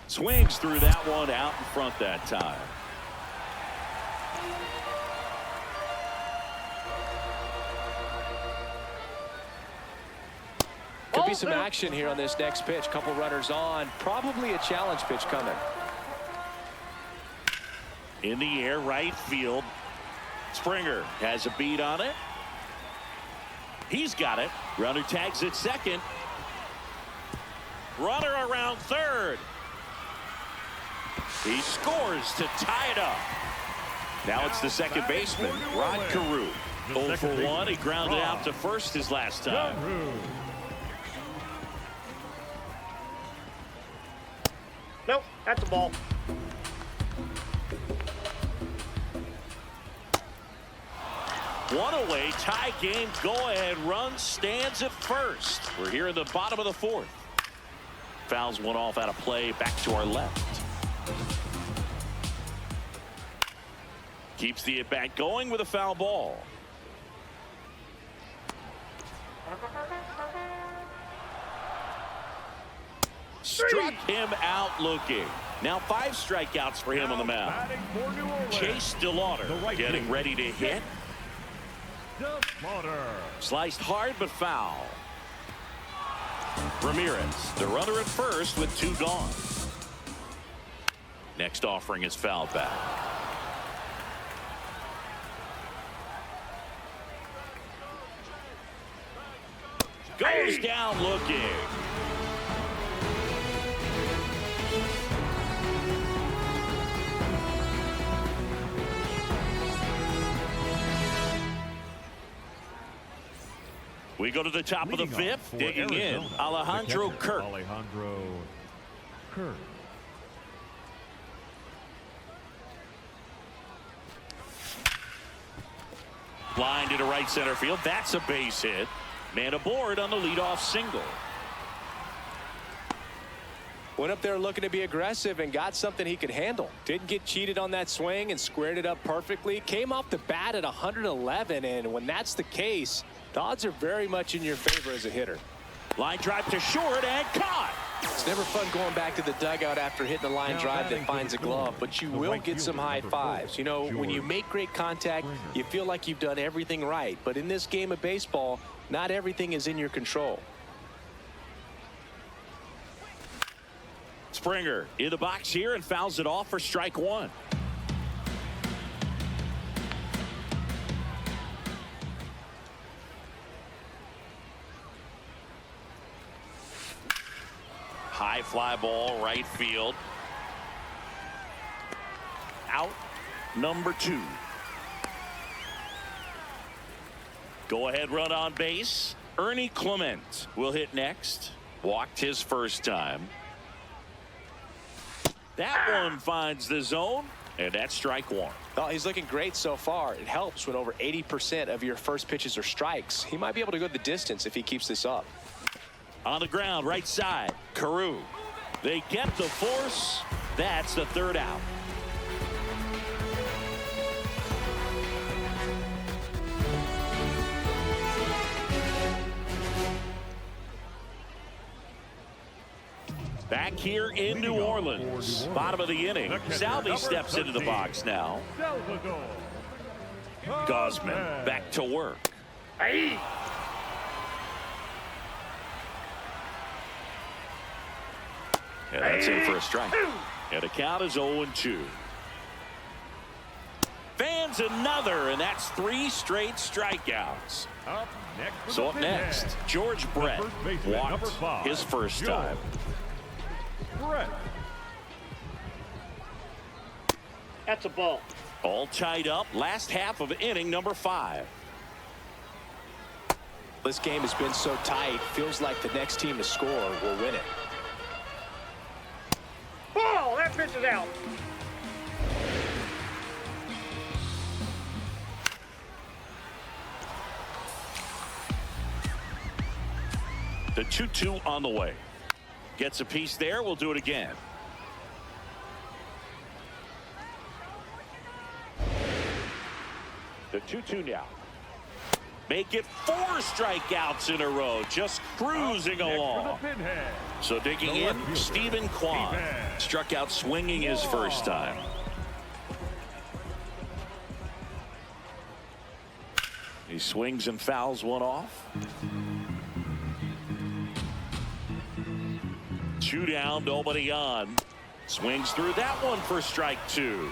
Swings through that one out in front that time. Could be some action here on this next pitch. Couple runners on. Probably a challenge pitch coming. In the air, right field. Springer has a beat on it. He's got it. Runner tags at second. Runner around third. He scores to tie it up. Now it's the second baseman, Rod Carew. 0 for 1. He grounded out to first his last time. Nope, that's a ball. One away, tie game, go-ahead run stands at first. We're here in the bottom of the fourth. Fouls one off out of play, back to our left. Keeps the at-bat going with a foul ball. Struck him out looking. Now 5 strikeouts for him on the mound. Chase DeLauder getting ready to hit. Sliced hard but foul. Ramirez, the runner at first with 2 gone. Next offering is fouled back. Goes down looking. We go to the top of the 5th, digging in, Alejandro Kirk. Line to right center field. That's a base hit. Man aboard on the leadoff single. Went up there looking to be aggressive and got something he could handle. Didn't get cheated on that swing and squared it up perfectly. Came off the bat at 111, and when that's the case, the odds are very much in your favor as a hitter. Line drive to short and caught. It's never fun going back to the dugout after hitting a line drive that finds a glove, but you will get some high fives. You know, when you make great contact, you feel like you've done everything right. But in this game of baseball, not everything is in your control. Springer in the box here and fouls it off for strike 1. High fly ball, right field. Out, number 2. Go ahead run on base. Ernie Clement will hit next. Walked his first time. That one finds the zone, and that's strike 1. Oh, he's looking great so far. It helps when over 80% of your first pitches are strikes. He might be able to go the distance if he keeps this up. On the ground, right side, Carew. They get the force. That's the 3rd out. Back here in New Orleans, bottom of the inning. Salvi steps into the box now. Gosman back to work. Hey. And that's in for a strike. And the count is 0-2. Fans another, and that's 3 straight strikeouts. So up next, George Brett walked his first time. That's a ball. All tied up. Last half of inning number 5. This game has been so tight. Feels like the next team to score will win it. Ball! That pitch is out. The 2-2 on the way. Gets a piece there. We'll do it again. The 2-2 now. Make it 4 strikeouts in a row, just cruising along. So digging in, Stephen Kwan struck out swinging his first time. He swings and fouls one off. 2 down, nobody on. Swings through that one for strike 2.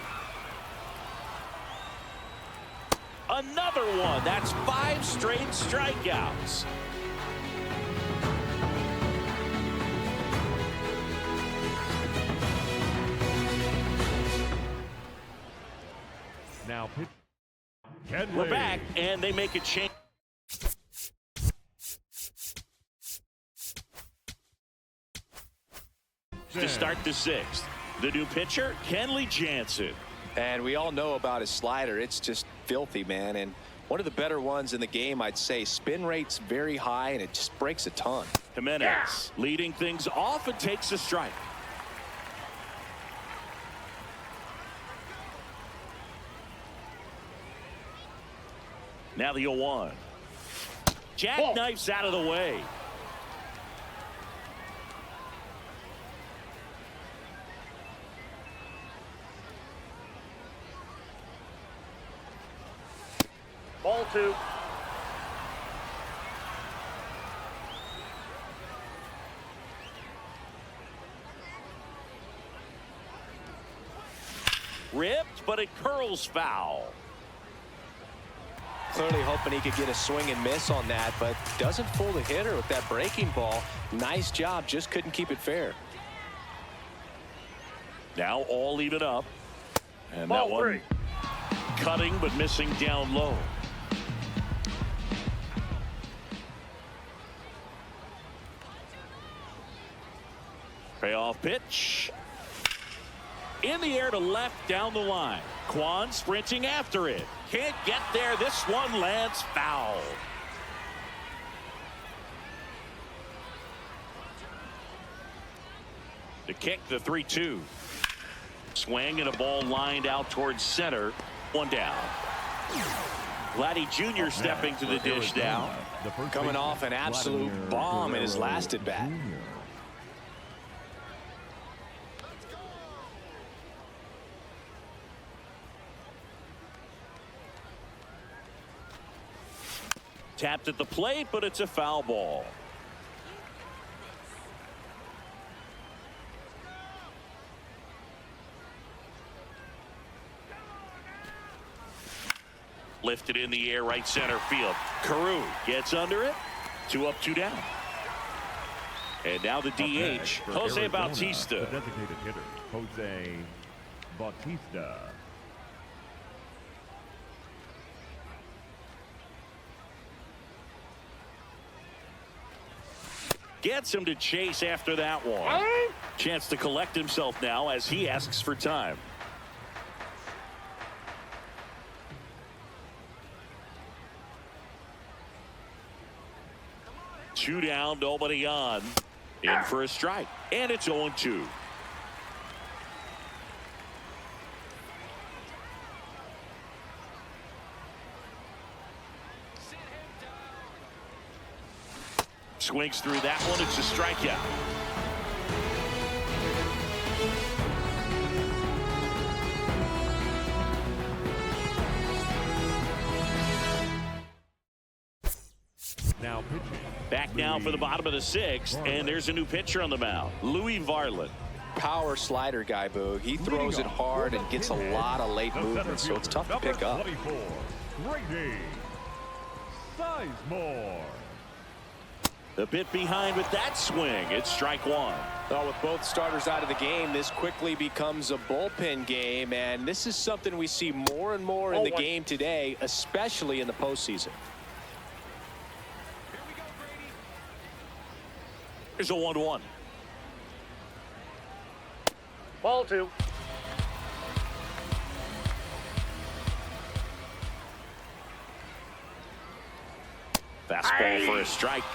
Another one. That's 5 straight strikeouts. Now pitch. We're back, and they make a change to start the 6th. The new pitcher, Kenley Jansen. And we all know about his slider. It's just filthy, man. And one of the better ones in the game, I'd say. Spin rate's very high, and it just breaks a ton. Jimenez leading things off and takes a strike. Now the 0-1. Jackknifes out of the way. Ball 2. Ripped, but it curls foul. Clearly hoping he could get a swing and miss on that, but doesn't fool the hitter with that breaking ball. Nice job, just couldn't keep it fair. Now all even up. And Ball that one 3. Cutting but missing down low. Payoff pitch. In the air to left down the line. Kwan sprinting after it. Can't get there. This one lands foul. To kick the 3-2. Swing and a ball lined out towards center. One down. Vladdy Jr. stepping to the dish now. Coming off an absolute bomb in his last at bat. Tapped at the plate, but it's a foul ball. Lifted in the air, right center field. Carew gets under it. 2 up, 2 down. And now the DH, Jose Bautista. The designated hitter, Jose Bautista. Gets him to chase after that one. Chance to collect himself now as he asks for time. Two down, nobody on. In for a strike. And it's 0-2. Swings through that one. It's a strikeout. Now pitching. Back now for the bottom of the 6th, and there's a new pitcher on the mound, Louis Varland. Power slider guy, Boo. He throws it hard and gets a lot of late movement, so it's tough to pick up. Grady Sizemore. The bit behind with that swing. It's strike 1. Well, with both starters out of the game, this quickly becomes a bullpen game, and this is something we see more and more in the game today, especially in the postseason. Here's a 1-1. Ball 2. Fastball for a strike.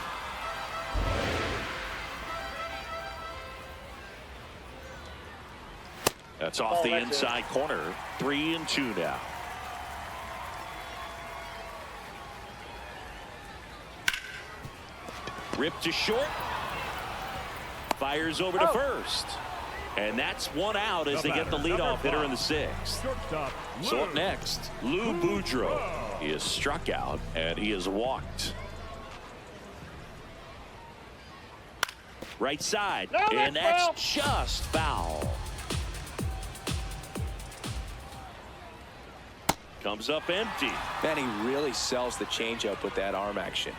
That's off the inside corner. 3-2 now. Ripped to short. Fires over to first. And that's one out as they get the leadoff hitter in the sixth. So up next, Lou Boudreau. He is struck out and he is walked. Right side, and that's just foul. Comes up empty. Then he really sells the changeup with that arm action.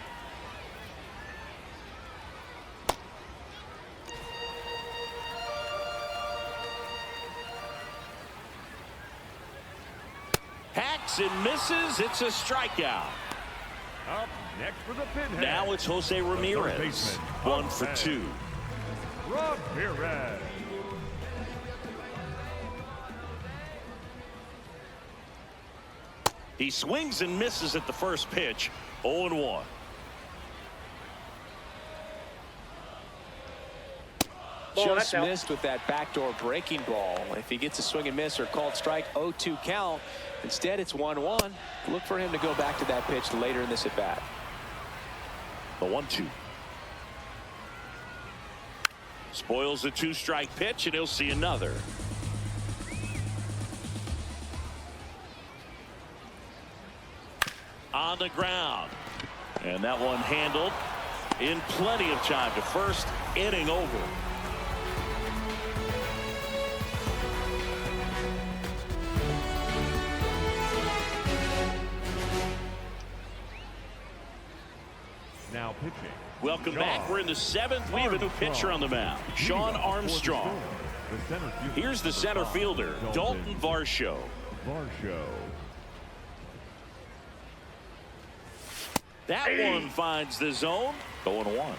Hacks and misses. It's a strikeout. Up next for the pinhead. Now it's Jose Ramirez. 1 for 2. Ramirez. He swings and misses at the first pitch. 0-1. Just missed with that backdoor breaking ball. If he gets a swing and miss or called strike, 0-2 count. Instead, it's 1-1. Look for him to go back to that pitch later in this at bat. The 1-2. Spoils the 2-strike pitch, and he'll see another. On the ground. And that one handled in plenty of time to first. Inning over. Now pitching. Welcome back. We're in the 7th. We have a new pitcher on the mound, Sean Armstrong. Here's the center fielder, Dalton Varsho. That one finds the zone. 0-1.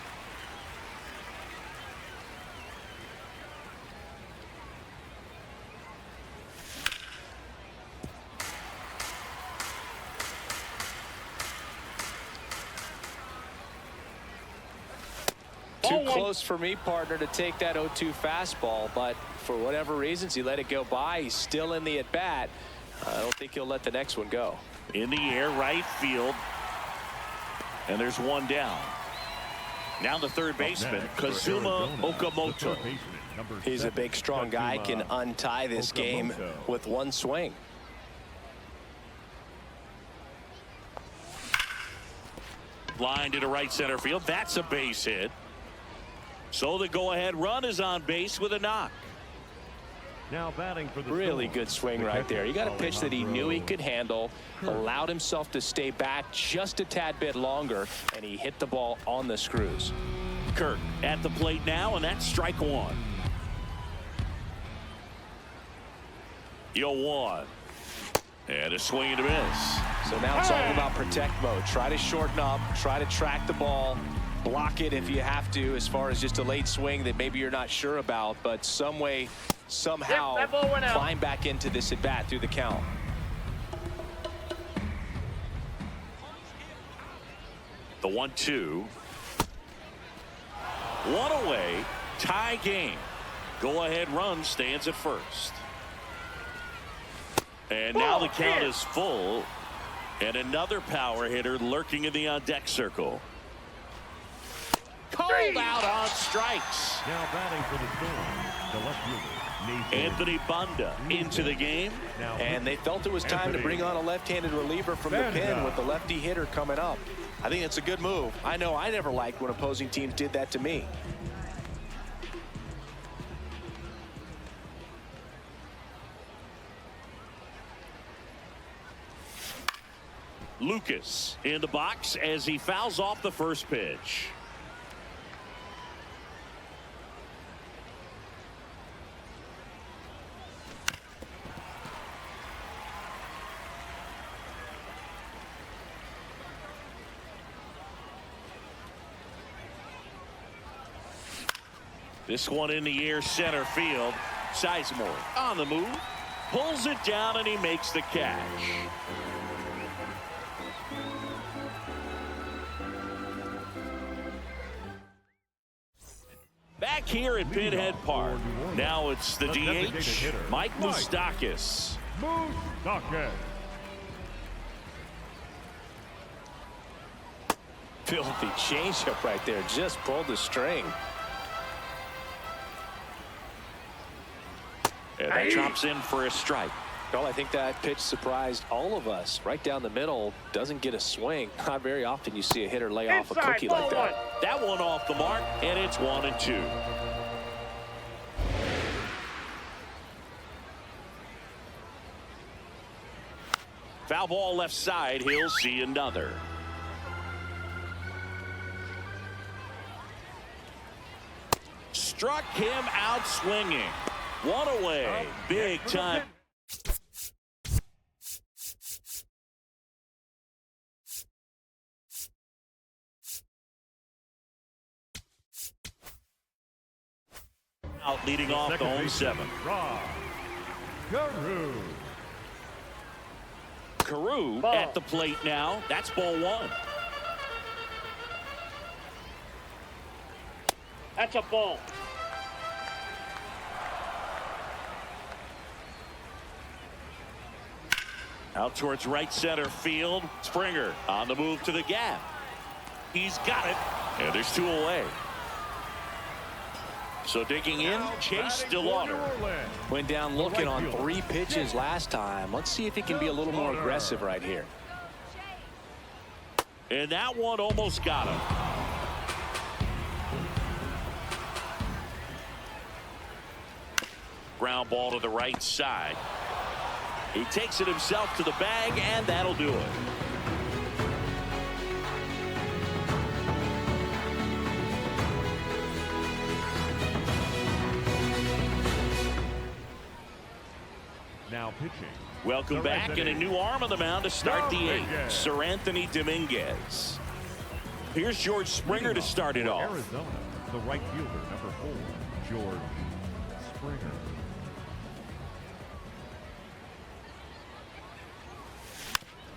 Too close for me, partner, to take that 0-2 fastball, but for whatever reasons he let it go by. He's still in the at bat. I don't think he'll let the next one go. In the air, right field, and there's one down. Now the third baseman, Kazuma Okamoto. He's a big, strong guy, can untie this game with one swing. Line to right center field. That's a base hit. So the go-ahead run is on base with a knock. Now batting for the really good swing right there. You got a pitch that he knew he could handle, allowed himself to stay back just a tad bit longer, and he hit the ball on the screws. Kirk at the plate now, and that's strike one. 0-1. And a swing and a miss. So now it's all about protect mode. Try to shorten up, try to track the ball, block it if you have to, as far as just a late swing that maybe you're not sure about, but some way, somehow climb back into this at bat through the count. The 1-2. One away, tie game. Go ahead run stands at first. And now the count is full, and another power hitter lurking in the on-deck circle. Called out on strikes. Now batting for the Storm, the left fielder, Anthony Banda into the game. And they felt it was time to bring on a left-handed reliever from the pen with the lefty hitter coming up. I think it's a good move. I know I never liked when opposing teams did that to me. Lucas in the box as he fouls off the first pitch. This one in the air, center field. Sizemore on the move, pulls it down, and he makes the catch. Back here at Pinhead Park. Now it's the DH, Mike Moustakas. Filthy changeup right there. Just pulled the string. And that drops in for a strike. Well, I think that pitch surprised all of us. Right down the middle, doesn't get a swing. Not very often you see a hitter lay off a cookie like that. That one off the mark, and it's 1-2. Foul ball left side. He'll see another. Struck him out swinging. One away. Big time. Out leading off the home seven. Carew at the plate now. That's ball one. That's a ball. Out towards right center field. Springer on the move to the gap. He's got it. And there's two away. So digging in, Chase Delauder. Went down looking on 3 pitches last time. Let's see if he can be a little more aggressive right here. And that one almost got him. Ground ball to the right side. He takes it himself to the bag, and that'll do it. Now pitching. Welcome back, and a new arm on the mound to start the 8th. Sir Anthony Dominguez. Here's George Springer to start it off. Arizona, the right fielder, number 4, George Springer.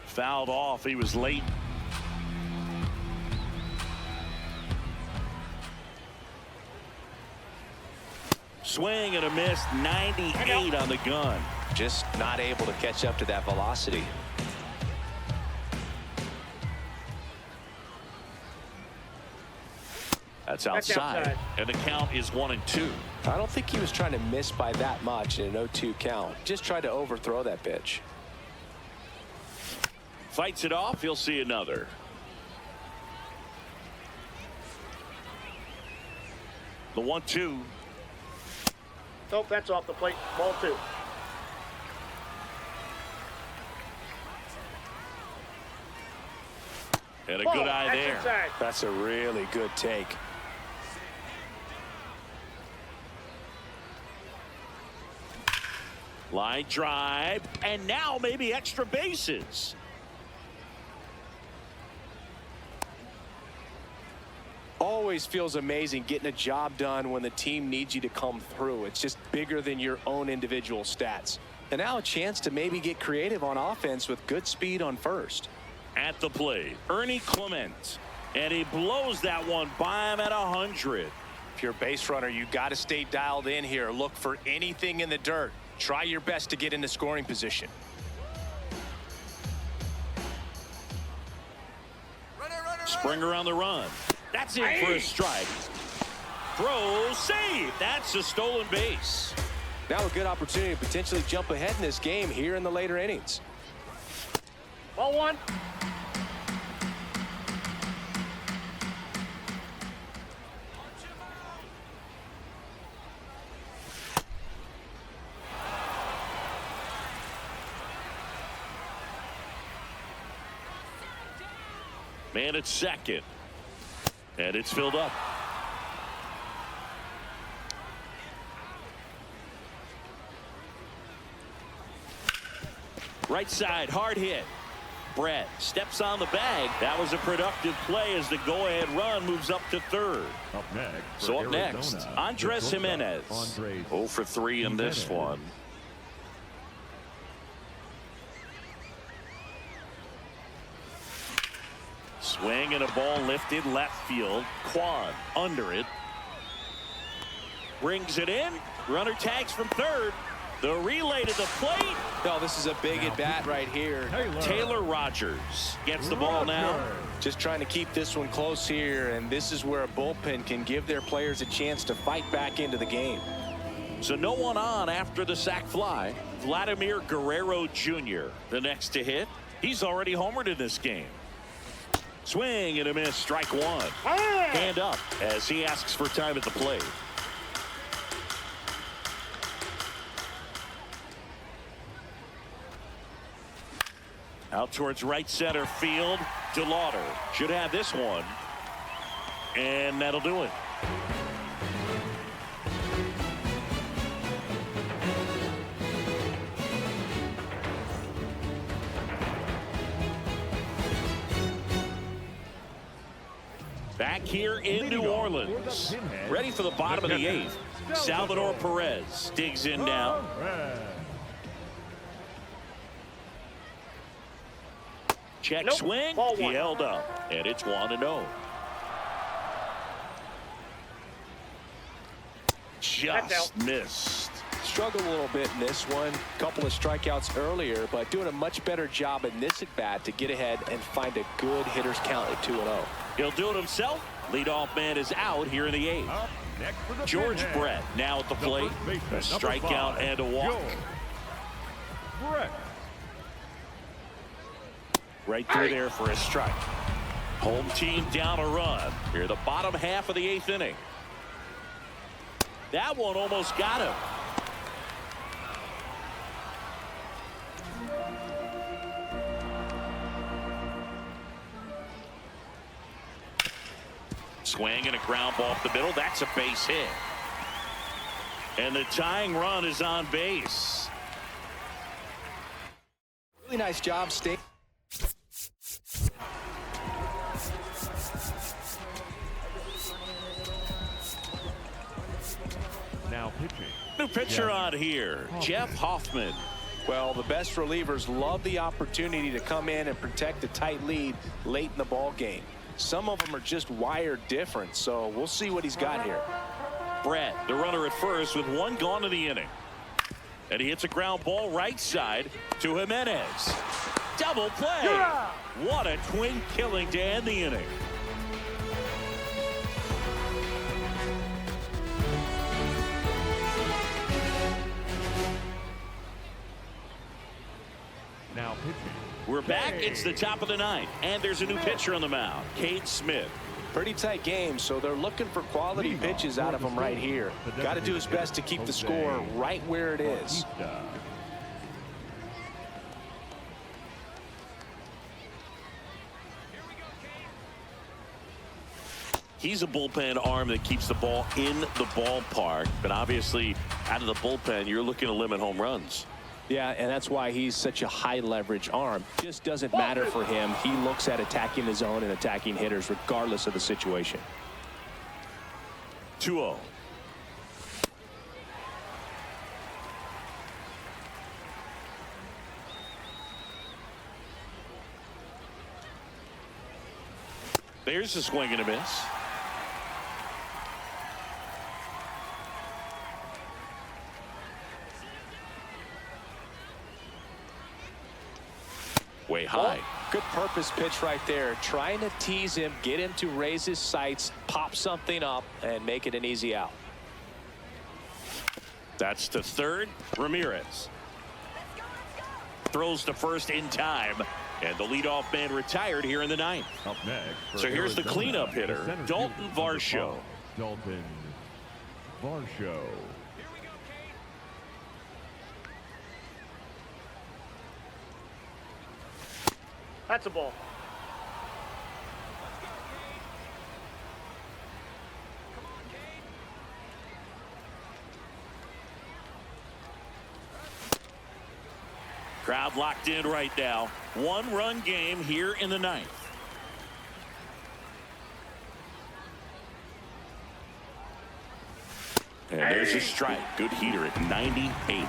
Fouled off. He was late. Swing and a miss. 98 on the gun. Just not able to catch up to that velocity. That's outside. And the count is 1-2. I don't think he was trying to miss by that much in an 0-2 count. Just tried to overthrow that pitch. Fights it off. He'll see another. The 1-2. Nope, that's off the plate. Ball 2. And a good eye there. Inside. That's a really good take. Line drive. And now maybe extra bases. Always feels amazing getting a job done when the team needs you to come through. It's just bigger than your own individual stats. And now a chance to maybe get creative on offense with good speed on first. At the plate, Ernie Clement. And he blows that one by him at 100. If you're a base runner, you got to stay dialed in here. Look for anything in the dirt. Try your best to get into scoring position. Springer on the run. That's it for a strike. Throw, save. That's a stolen base. Now a good opportunity to potentially jump ahead in this game here in the later innings. Ball 1. Man at second. And it's filled up. Right side, hard hit. Brett steps on the bag. That was a productive play as the go-ahead run moves up to third. Up next. So up next, Andres Jimenez. 0 for 3 in this one. Swing and a ball lifted left field. Quan under it. Brings it in. Runner tags from third. The relay to the plate. No, this is a big at-bat right here. Taylor Rogers gets the ball now. Just trying to keep this one close here, and this is where a bullpen can give their players a chance to fight back into the game. So no one on after the sac fly. Vladimir Guerrero Jr. the next to hit. He's already homered in this game. Swing and a miss, strike one. Hand up as he asks for time at the plate. Out towards right center field. DeLauder should have this one. And that'll do it. Back here in New Orleans. Ready for the bottom of the eighth. Salvador Perez digs in now. Check swing. He held up. And it's 1-0. Just missed. Struggled a little bit in this one. Couple of strikeouts earlier, but doing a much better job in this at bat to get ahead and find a good hitter's count at 2-0. He'll do it himself. Leadoff man is out here in the eighth. George Brett now at the plate. A strikeout and a walk. Right through there for a strike. Home team down a run. Here the bottom half of the eighth inning. That one almost got him. Swing and a ground ball up the middle. That's a base hit. And the tying run is on base. Really nice job, Sting. Now pitching. New pitcher on here, Jeff Hoffman. Well, the best relievers love the opportunity to come in and protect a tight lead late in the ball game. Some of them are just wired different, so we'll see what he's got here. Brett, the runner at first with one gone in the inning. And he hits a ground ball right side to Jimenez. Double play. What a twin killing to end the inning. Now pitching. We're back. It's the top of the ninth, and there's a new pitcher on the mound, Cade Smith. Pretty tight game, so they're looking for quality pitches out of him right here. Got to do his best to keep the score right where it is. He's a bullpen arm that keeps the ball in the ballpark, but obviously out of the bullpen, you're looking to limit home runs. Yeah, and that's why he's such a high leverage arm. Just doesn't matter for him. He looks at attacking the zone and attacking hitters regardless of the situation. 2-0. There's a swing and a miss. Way high. Good purpose pitch right there. Trying to tease him, get him to raise his sights, pop something up, and make it an easy out. That's to third. Ramirez throws to first in time, and the leadoff man retired here in the ninth. Up next. So here's the cleanup hitter, Dalton Varsho. Dalton Varsho. That's a ball. Crowd locked in right now. One-run game here in the ninth. And there's a strike. Good heater at 98.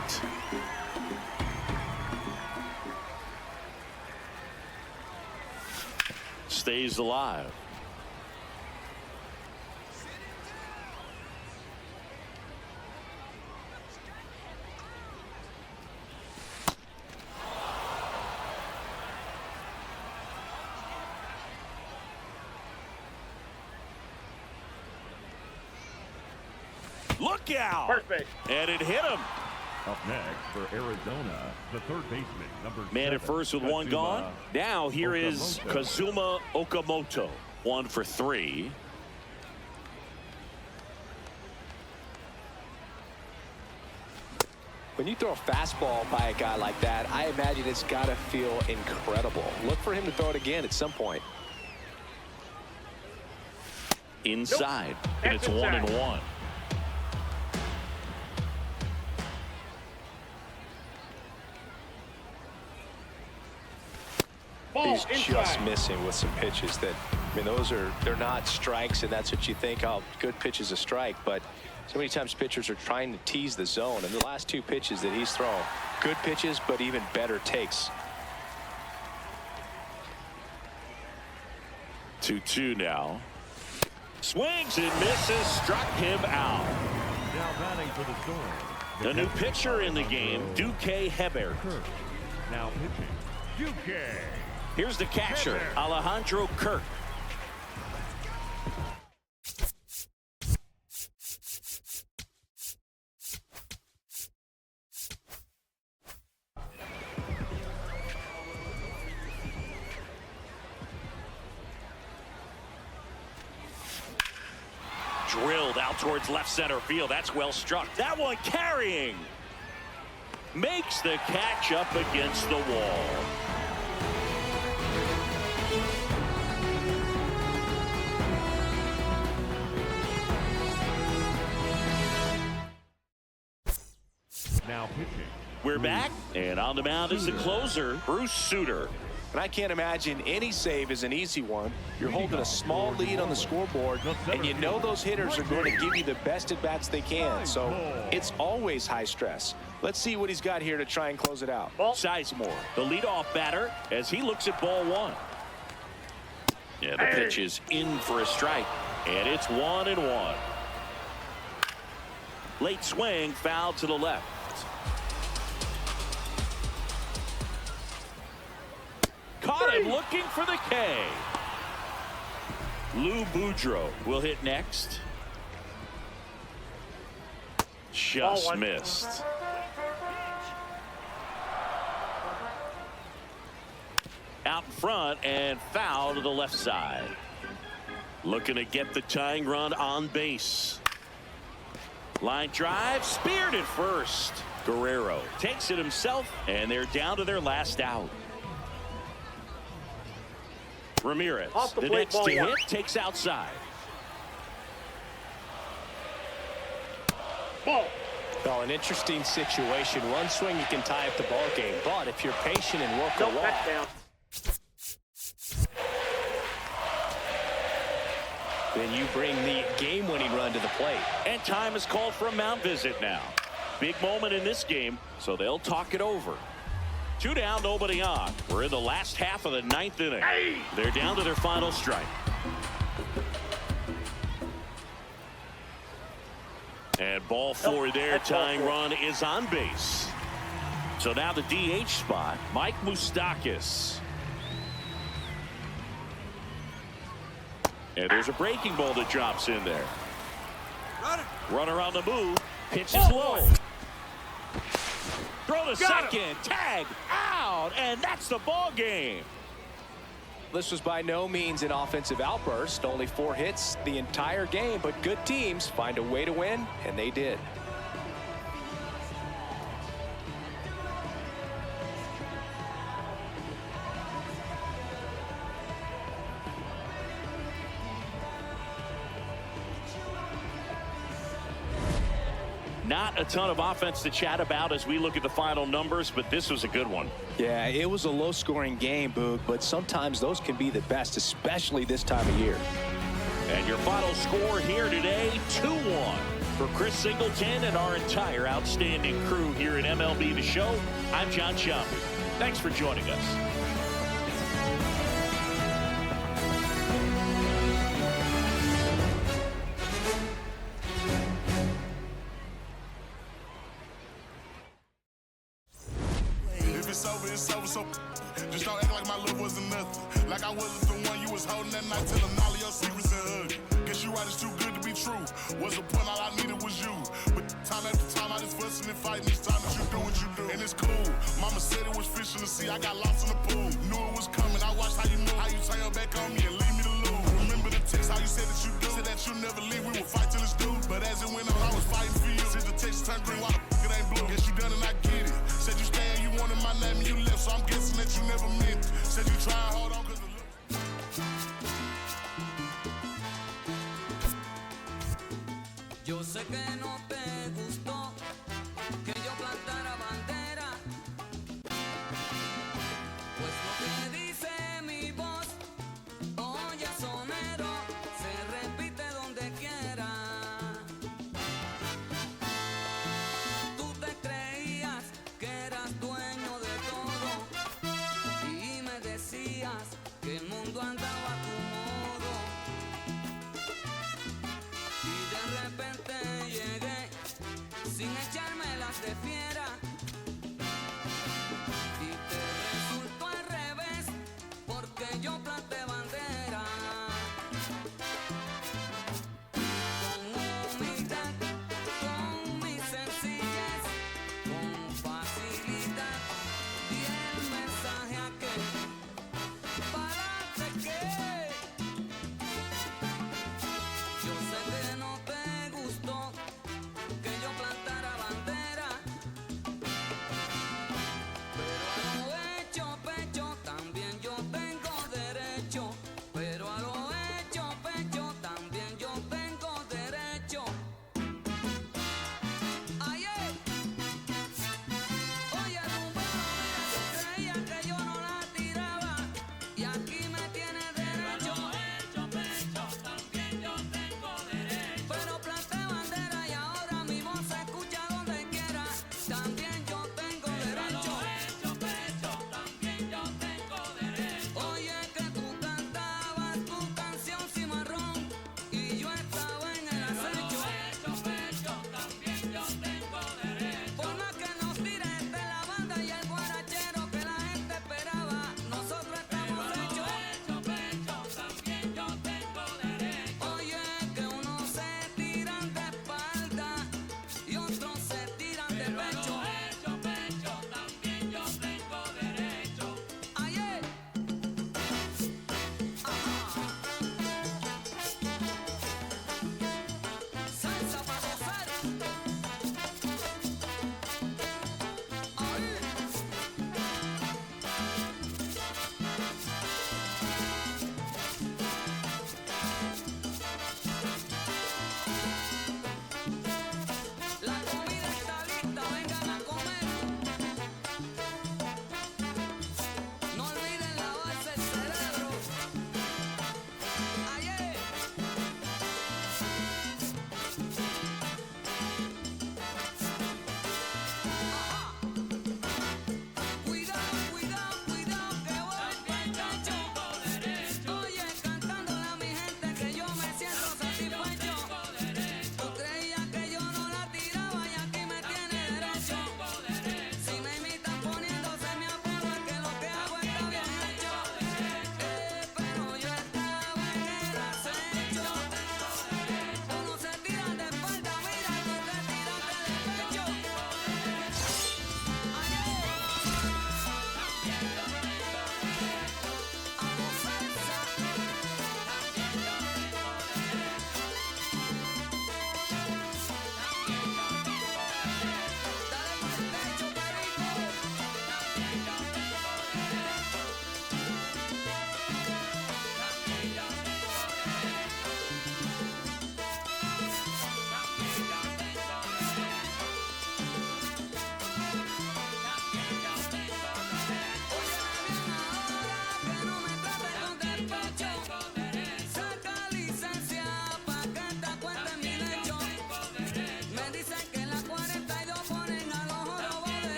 Stays alive. Look out. First base. And it hit him. Up next for Arizona, the third baseman, number Man 7, at first with one gone. Now here is Kazuma Okamoto. 1 for 3. When you throw a fastball by a guy like that, I imagine it's got to feel incredible. Look for him to throw it again at some point. Inside. Nope. And it's 1-1. He's just missing with some pitches that, I mean, they're not strikes, and that's what you think, oh, good pitch is a strike, but so many times pitchers are trying to tease the zone, and the last 2 pitches that he's thrown, good pitches, but even better takes. 2-2 now. Swings and misses, struck him out. Now batting for the Storm. The new pitcher in the game, Duque Hebert. Now pitching, Duque. Here's the catcher, Alejandro Kirk. Drilled out towards left center field. That's well struck. That one carrying. Makes the catch up against the wall. Now pitching. We're back, and on the mound is the closer, Bruce Sutter. And I can't imagine any save is an easy one. You're holding a small lead on the scoreboard, and you know those hitters are going to give you the best at-bats they can. So it's always high stress. Let's see what he's got here to try and close it out. Sizemore, the leadoff batter, as he looks at ball 1. Yeah, the pitch is in for a strike, and it's 1-1. Late swing, foul to the left. Caught him looking for the K. Lou Boudreau will hit next. Just missed. Out in front and foul to the left side. Looking to get the tying run on base. Line drive, speared at first. Guerrero takes it himself, and they're down to their last out. Ramirez, the next to hit, takes outside. Ball. Well, an interesting situation. One swing, you can tie up the ball game. But if you're patient and work a walk, then you bring the game-winning run to the plate. And time is called for a mound visit now. Big moment in this game, so they'll talk it over. 2 down, nobody on. We're in the last half of the 9th inning. They're down to their final strike. And ball 4 there. Tying run is on base. So now the DH spot, Mike Moustakas. And there's a breaking ball that drops in there. Runner on the move. Pitch is low. Throw to second. Tag out. And that's the ball game. This was by no means an offensive outburst. Only 4 hits the entire game. But good teams find a way to win, and they did. Not a ton of offense to chat about as we look at the final numbers, but this was a good one. Yeah, it was a low-scoring game, Boog, but sometimes those can be the best, especially this time of year. And your final score here today, 2-1 for Chris Singleton and our entire outstanding crew here at MLB The Show. I'm John Schaumburg. Thanks for joining us. It's over, so just don't act like my love wasn't nothing. Like I wasn't the one you was holding that night, telling all of your secrets and hugging. Guess you right, it's too good to be true. true. Was a point, all I needed was you. But time after time, I just fussing and fighting each time that you do what you do. And it's cool. Mama said it was fish in the sea, I got lost in the pool. Knew it was coming, I watched how you move, how you turn your back on me and leave me to lose. Remember the text, how you said that you do. Said that you never leave, we would fight till it's due. But as it went on, I was fighting for you. Since the text turned green, why the f*** it ain't blue? Guess you done and I get it. Said you stay and you wanted my name and you left, so I'm guessing that you never meant it. Said you try and hold on cause the look. Yo sé que no te gustó que yo plantara bandera, pues lo que dice mi voz, oye sonero, se repite donde quiera. Tú te creías que eras dueño de todo y me decías que el mundo andaba a tu modo. Y de repente llegué sin echarme las de fiera y te resultó al revés porque yo planté bandera. Con humildad, con mi sencillez, con facilidad di el mensaje a que párate que yo sé que no te gustó que yo plantara bandera,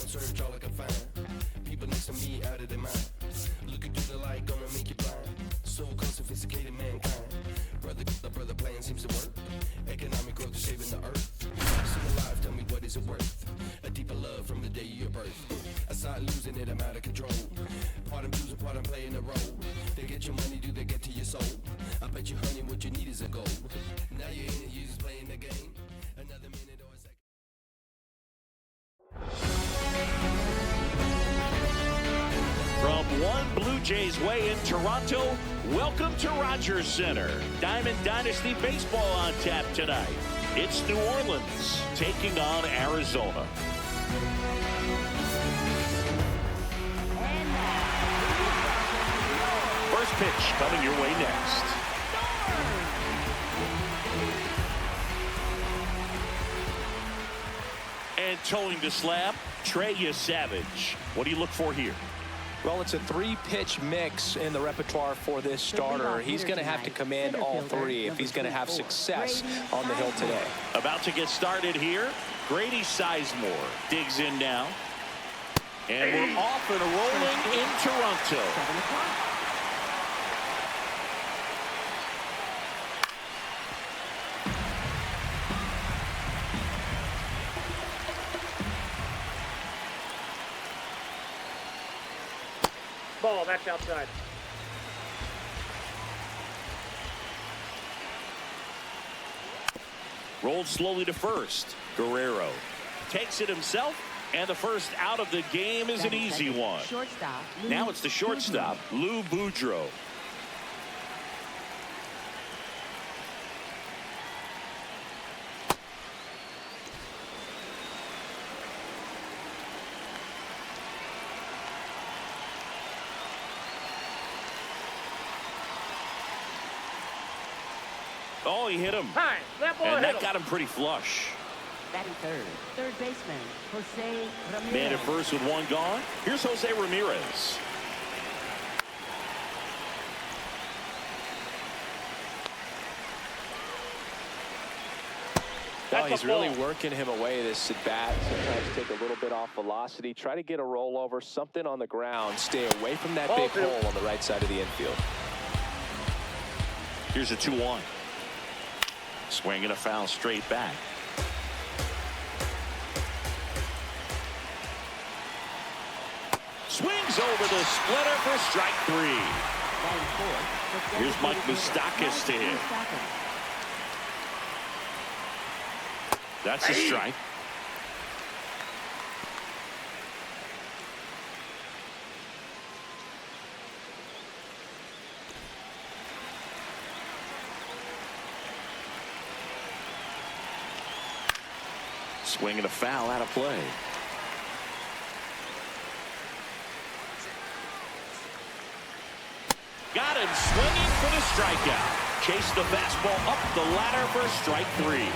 search all I can find. People next to me out of their mind. Looking through the light, gonna make you blind. So sophisticated mankind. Brother plan seems to work. Economic growth is saving the earth. Still alive, tell me what is it worth? A deeper love from the day of your birth. I start losing it, I'm out of control. Part I'm choosing, part I'm playing a role. They get your money, do they get to your soul? I bet you, honey, what you need is a goal. Now you're in it, you're just playing the game. Another minute or a second. From one Blue Jays way in Toronto, welcome to Rogers Center. Diamond Dynasty baseball on tap tonight. It's New Orleans taking on Arizona. First pitch coming your way next. And towing the slab, Trey Savage. What do you look for here? Well, it's a three-pitch mix in the repertoire for this starter. He's going to have to command all three if he's going to have success on the hill today. About to get started here. Grady Sizemore digs in now. And we're off and rolling in Toronto. Ball, that's outside. Rolled slowly to first. Guerrero takes it himself, and the first out of the game is an easy one. Now it's the shortstop, Lou Boudreau. Oh, he hit him. Hi, that ball and hit that got him pretty flush. Batting third baseman, Jose Ramirez. Man at first with one gone. Here's Jose Ramirez. Oh, he's really working him away, this at bat. Sometimes take a little bit off velocity. Try to get a rollover, something on the ground. Stay away from that big hole on the right side of the infield. Here's a 2-1. Swing and a foul straight back. Swings over the splitter for strike three. Here's Mike Moustakas to hit. That's a strike. Swing and a foul out of play. Got him swinging for the strikeout. Chase the fastball up the ladder for strike three.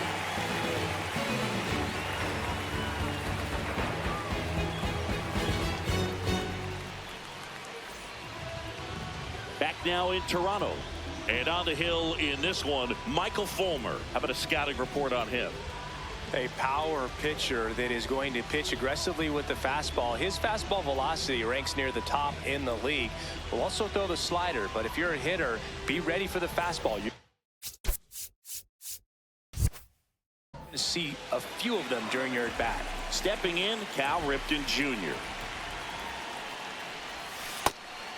Back now in Toronto. And on the hill in this one, Michael Fulmer. How about a scouting report on him? A power pitcher that is going to pitch aggressively with the fastball. His fastball velocity ranks near the top in the league. Will also throw the slider, but if you're a hitter, be ready for the fastball. You see a few of them during your at bat. Stepping in, Cal Ripken Jr.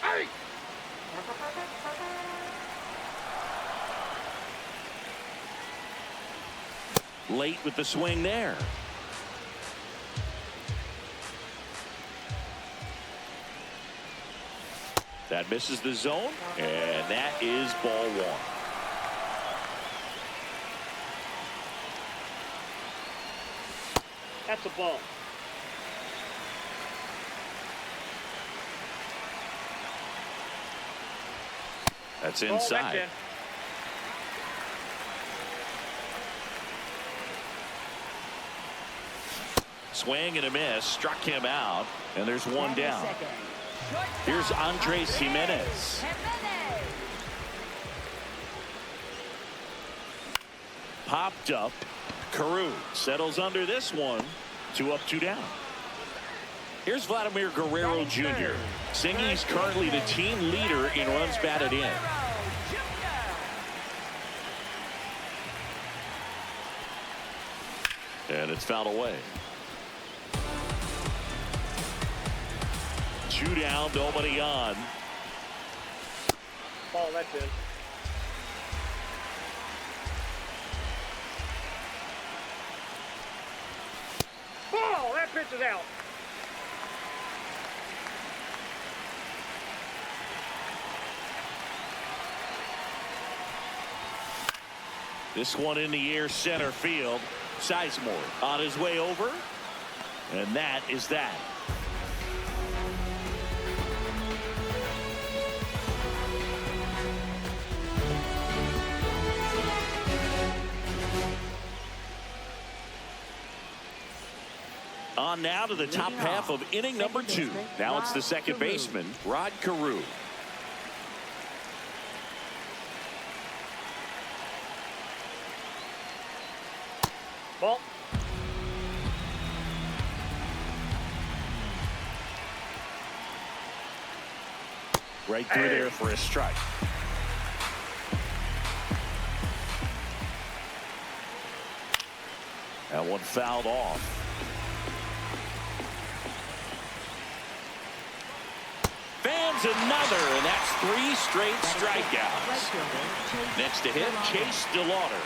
Hey! Late with the swing there. That misses the zone, and that is ball one. That's a ball. That's inside. That's in. Swing and a miss, struck him out, and there's one down. Here's Andres Jimenez. Popped up. Carew settles under this one. 2 up, 2 down. Here's Vladimir Guerrero Jr. Singing he's currently the team leader in runs batted in. And it's fouled away. 2 down, nobody on. Ball, that's in. Ball, that pitch is out. This one in the air, center field. Sizemore on his way over. And that is that. On now to the top half of inning number 2. Now it's the second baseman, Rod Carew. Ball. Right through there for a strike. That one fouled off. Fans another, and that's 3 straight strikeouts. Next to hit, Chase DeLauder.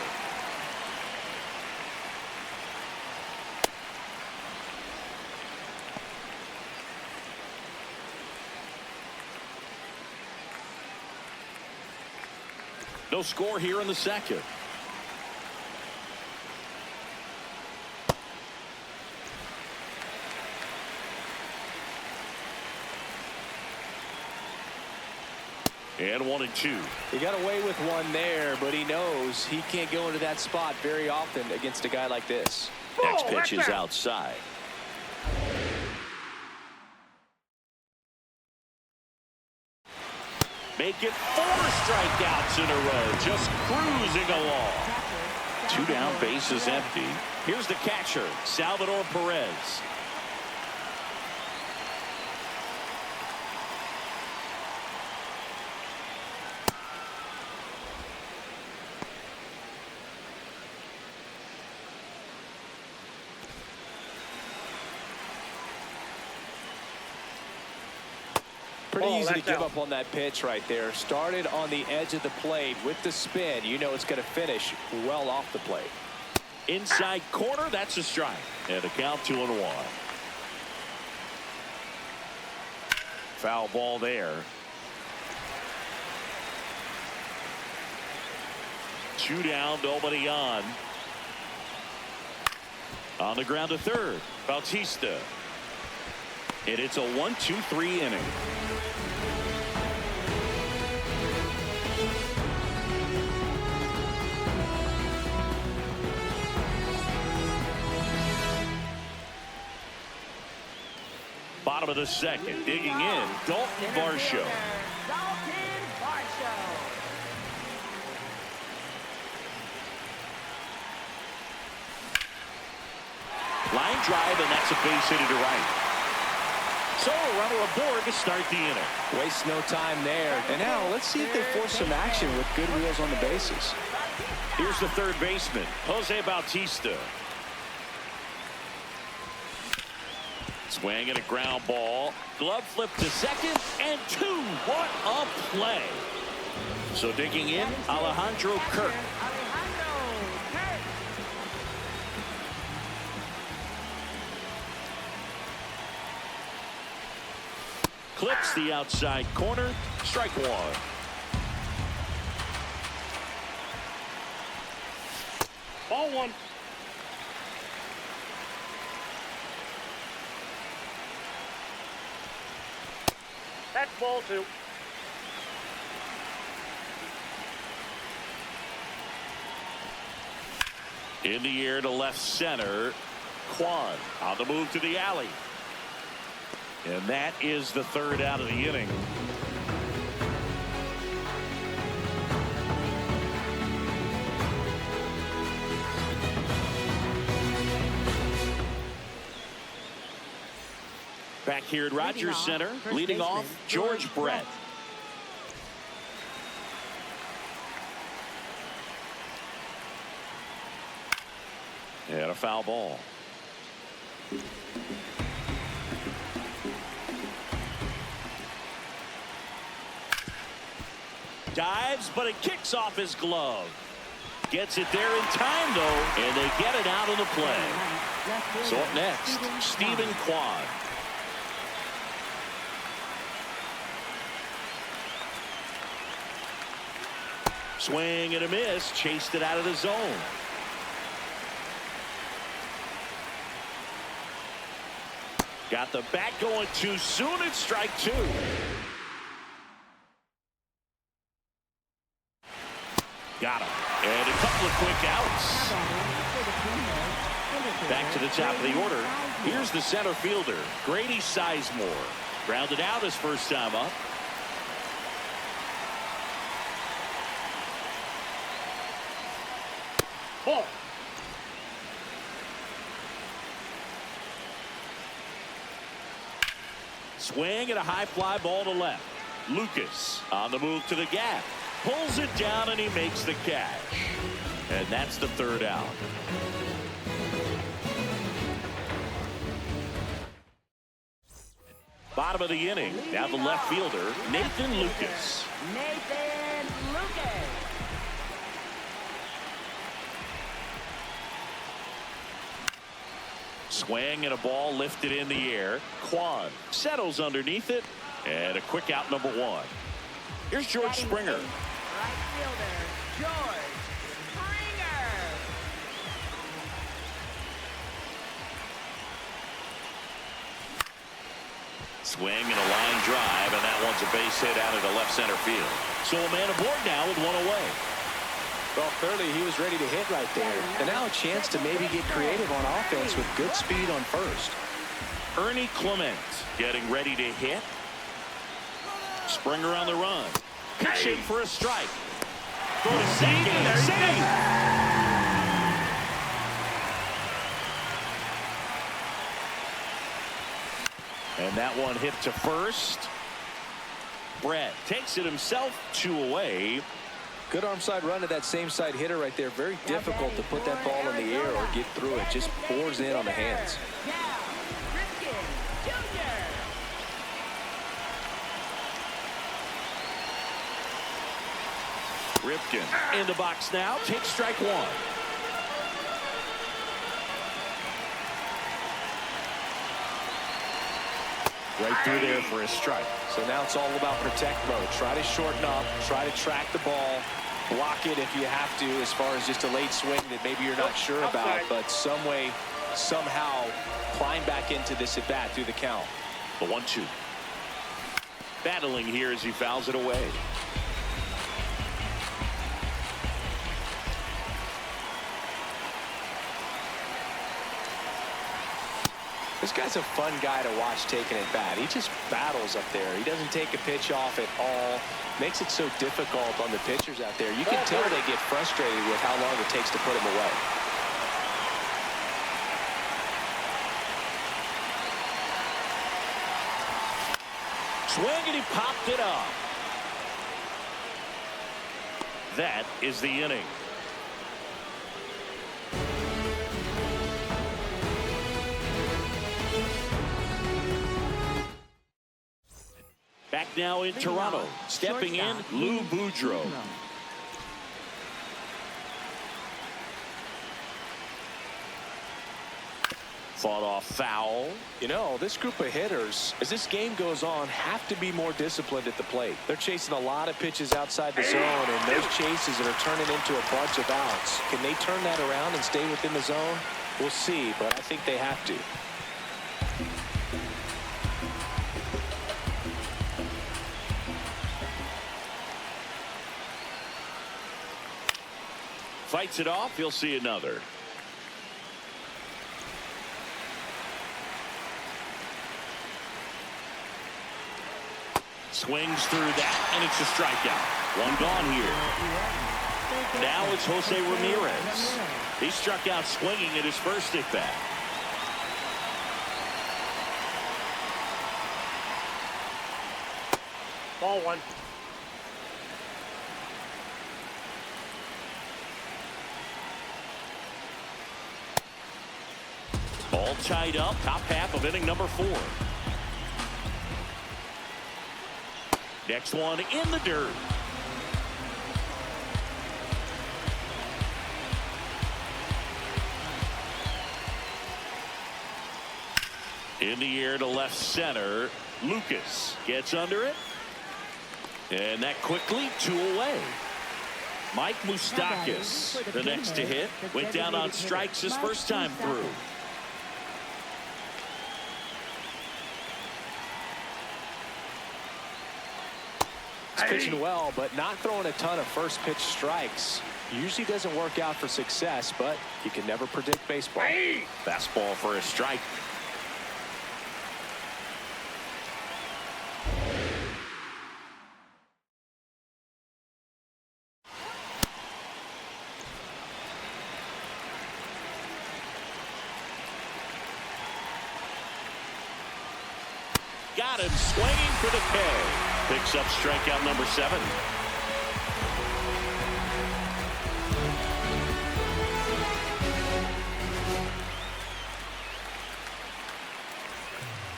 No score here in the second. And 1-2. He got away with one there, but he knows he can't go into that spot very often against a guy like this. Next pitch is outside. Make it 4 strikeouts in a row, just cruising along. 2 down, bases empty. Here's the catcher, Salvador Perez. Pretty easy to give up on that pitch right there. Started on the edge of the plate with the spin. You know it's going to finish well off the plate. Inside corner, that's a strike. And a count 2-1. Foul ball there. 2 down, nobody on. On the ground to third, Bautista. And it's a 1-2-3 inning. Bottom of the second, digging in, Dalton Varsho. Line drive, and that's a base hit to right. So a runner aboard to start the inning. Waste no time there. And now let's see if they force some action with good wheels on the bases. Here's the third baseman, Jose Bautista. Swing and a ground ball. Glove flip to second, and 2. What a play. So digging in, Alejandro Kirk. Clips the outside corner. Strike 1. Ball 1. That's ball 2. In the air to left center. Kwan on the move to the alley. And that is the third out of the inning. back here at Rogers Center. Leading off, George Brett. And a foul ball. Dives, but it kicks off his glove. Gets it there in time, though, and they get it out of the play. So up next, Stephen Kwan. Swing and a miss, chased it out of the zone. Got the bat going too soon. It's strike two. Got him. And a couple of quick outs. Back to the top of the order. Here's the center fielder, Grady Sizemore. Grounded out his first time up. Ball. Swing and a high fly ball to left. Lucas on the move to the gap. Pulls it down and he makes the catch. And that's the third out. Bottom of the inning. Now the left fielder, Nathan Lucas. Nathan Lucas. Swing and a ball lifted in the air. Kwan settles underneath it. And a quick out, number one. Here's George Springer. Right fielder, George Springer. Swing and a line drive, and that one's a base hit out into left center field. So a man aboard now with one away. Well, clearly he was ready to hit right there. And now a chance to maybe get creative on offense with good speed on first. Ernie Clement getting ready to hit. Springer on the run. Pitching for a strike. Throw to second. Save. And that one hit to first. Brett takes it himself, two away. Good arm side run to that same side hitter right there. Very difficult to put that ball in the air or get through it. Just pours in on the hands. Ripken in the box now. Takes strike one. Right through there for a strike. So now it's all about protect mode. Try to shorten up. Try to track the ball. Block it if you have to, as far as just a late swing that maybe you're not sure about. But some way, somehow, climb back into this at bat through the count. The 1-2. Battling here as he fouls it away. This guy's a fun guy to watch taking at bat. He just battles up there. He doesn't take a pitch off at all. Makes it so difficult on the pitchers out there. You can tell they get frustrated with how long it takes to put him away. Swing and he popped it up. That is the inning. Back now in Toronto. Stepping in, Lou Boudreau. Fought off foul. You know, this group of hitters, as this game goes on, have to be more disciplined at the plate. They're chasing a lot of pitches outside the zone, and those chases that are turning into a bunch of outs. Can they turn that around and stay within the zone? We'll see, but I think they have to. Fights it off. You'll see another. Swings through that, and it's a strikeout. One gone here. Now it's Jose Ramirez. He struck out swinging at his first at bat. Ball one. All tied up, top half of inning number 4. Next one in the dirt. In the air to left center. Lucas gets under it. And that quickly 2 away. Mike Moustakas, the next to hit, went down on strikes his first time through. He's pitching well, but not throwing a ton of first pitch strikes. Usually doesn't work out for success, but you can never predict baseball. Fastball for a strike. Got him swinging for the K. Picks up strikeout number 7.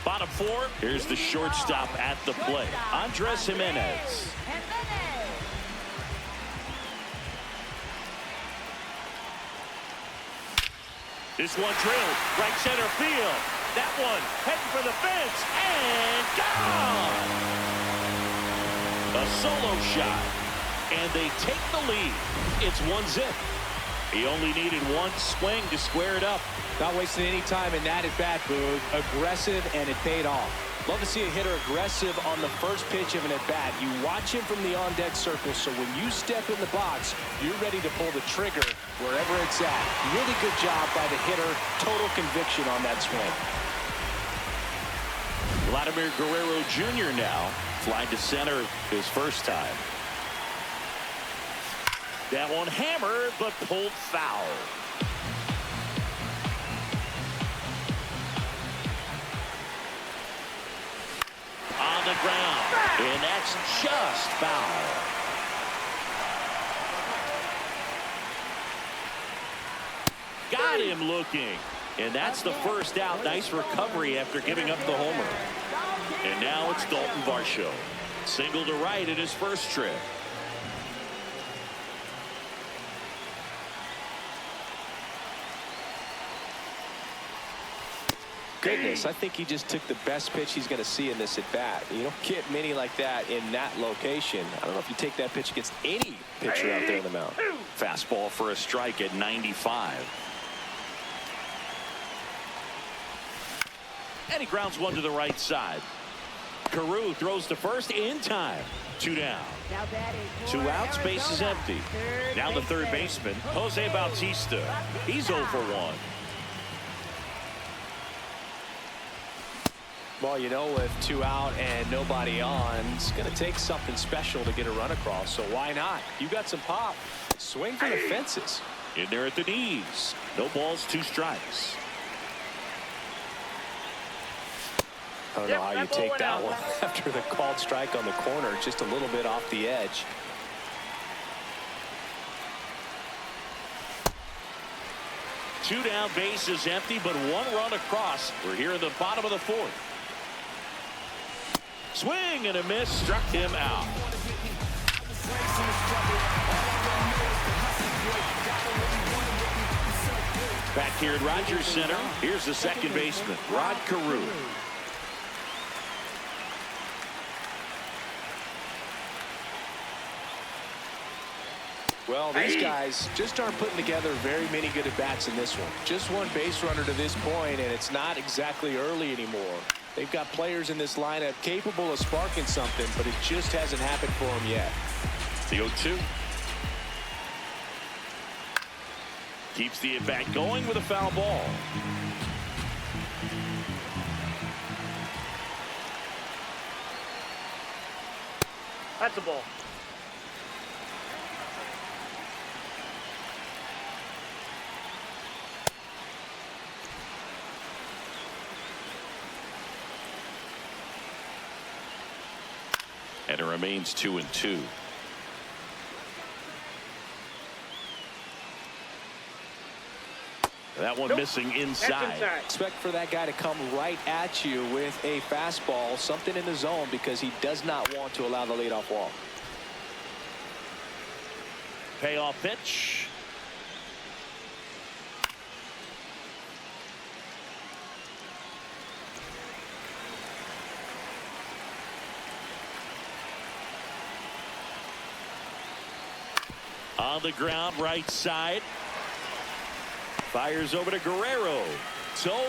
Bottom 4. Here's the shortstop at the plate, Andres Jimenez. This one drilled right center field. That one heading for the fence and gone. A solo shot, and they take the lead. It's 1-0. He only needed one swing to square it up. Not wasting any time in that at bat, Boog. Aggressive, and it paid off. Love to see a hitter aggressive on the first pitch of an at bat. You watch him from the on deck circle, so when you step in the box, you're ready to pull the trigger wherever it's at. Really good job by the hitter. Total conviction on that swing. Vladimir Guerrero Jr. now flying to center his first time. That one hammered, but pulled foul. On the ground, and that's just foul. Got him looking, and that's the first out. Nice recovery after giving up the homer. And now it's Dalton Varsho. Single to right in his first trip. Goodness, I think he just took the best pitch he's going to see in this at bat. You don't get many like that in that location. I don't know if you take that pitch against any pitcher out there on the mound. Fastball for a strike at 95. And he grounds one to the right side. Carew throws to first in time. 2 down. 2 outs, base is empty. Now the third baseman, Jose Bautista. He's 0 for 1. Well, you know, with 2 out and nobody on, it's going to take something special to get a run across. So why not? You got some pop. Swing for the fences. In there at the knees. No balls, 2 strikes. I don't know how you take that one after the called strike on the corner, just a little bit off the edge. Two down, base is empty, but 1 run across. We're here in the bottom of the 4th. Swing and a miss, struck him out. Back here at Rogers Center, here's the second baseman, Rod Carew. Well, these guys just aren't putting together very many good at-bats in this one. Just 1 base runner to this point, and it's not exactly early anymore. They've got players in this lineup capable of sparking something, but it just hasn't happened for them yet. The 0-2. Keeps the at-bat going with a foul ball. That's a ball. And it remains 2-2. That one missing inside. Expect for that guy to come right at you with a fastball, something in the zone, because he does not want to allow the leadoff walk. Payoff pitch. On the ground, right side. Fires over to Guerrero. So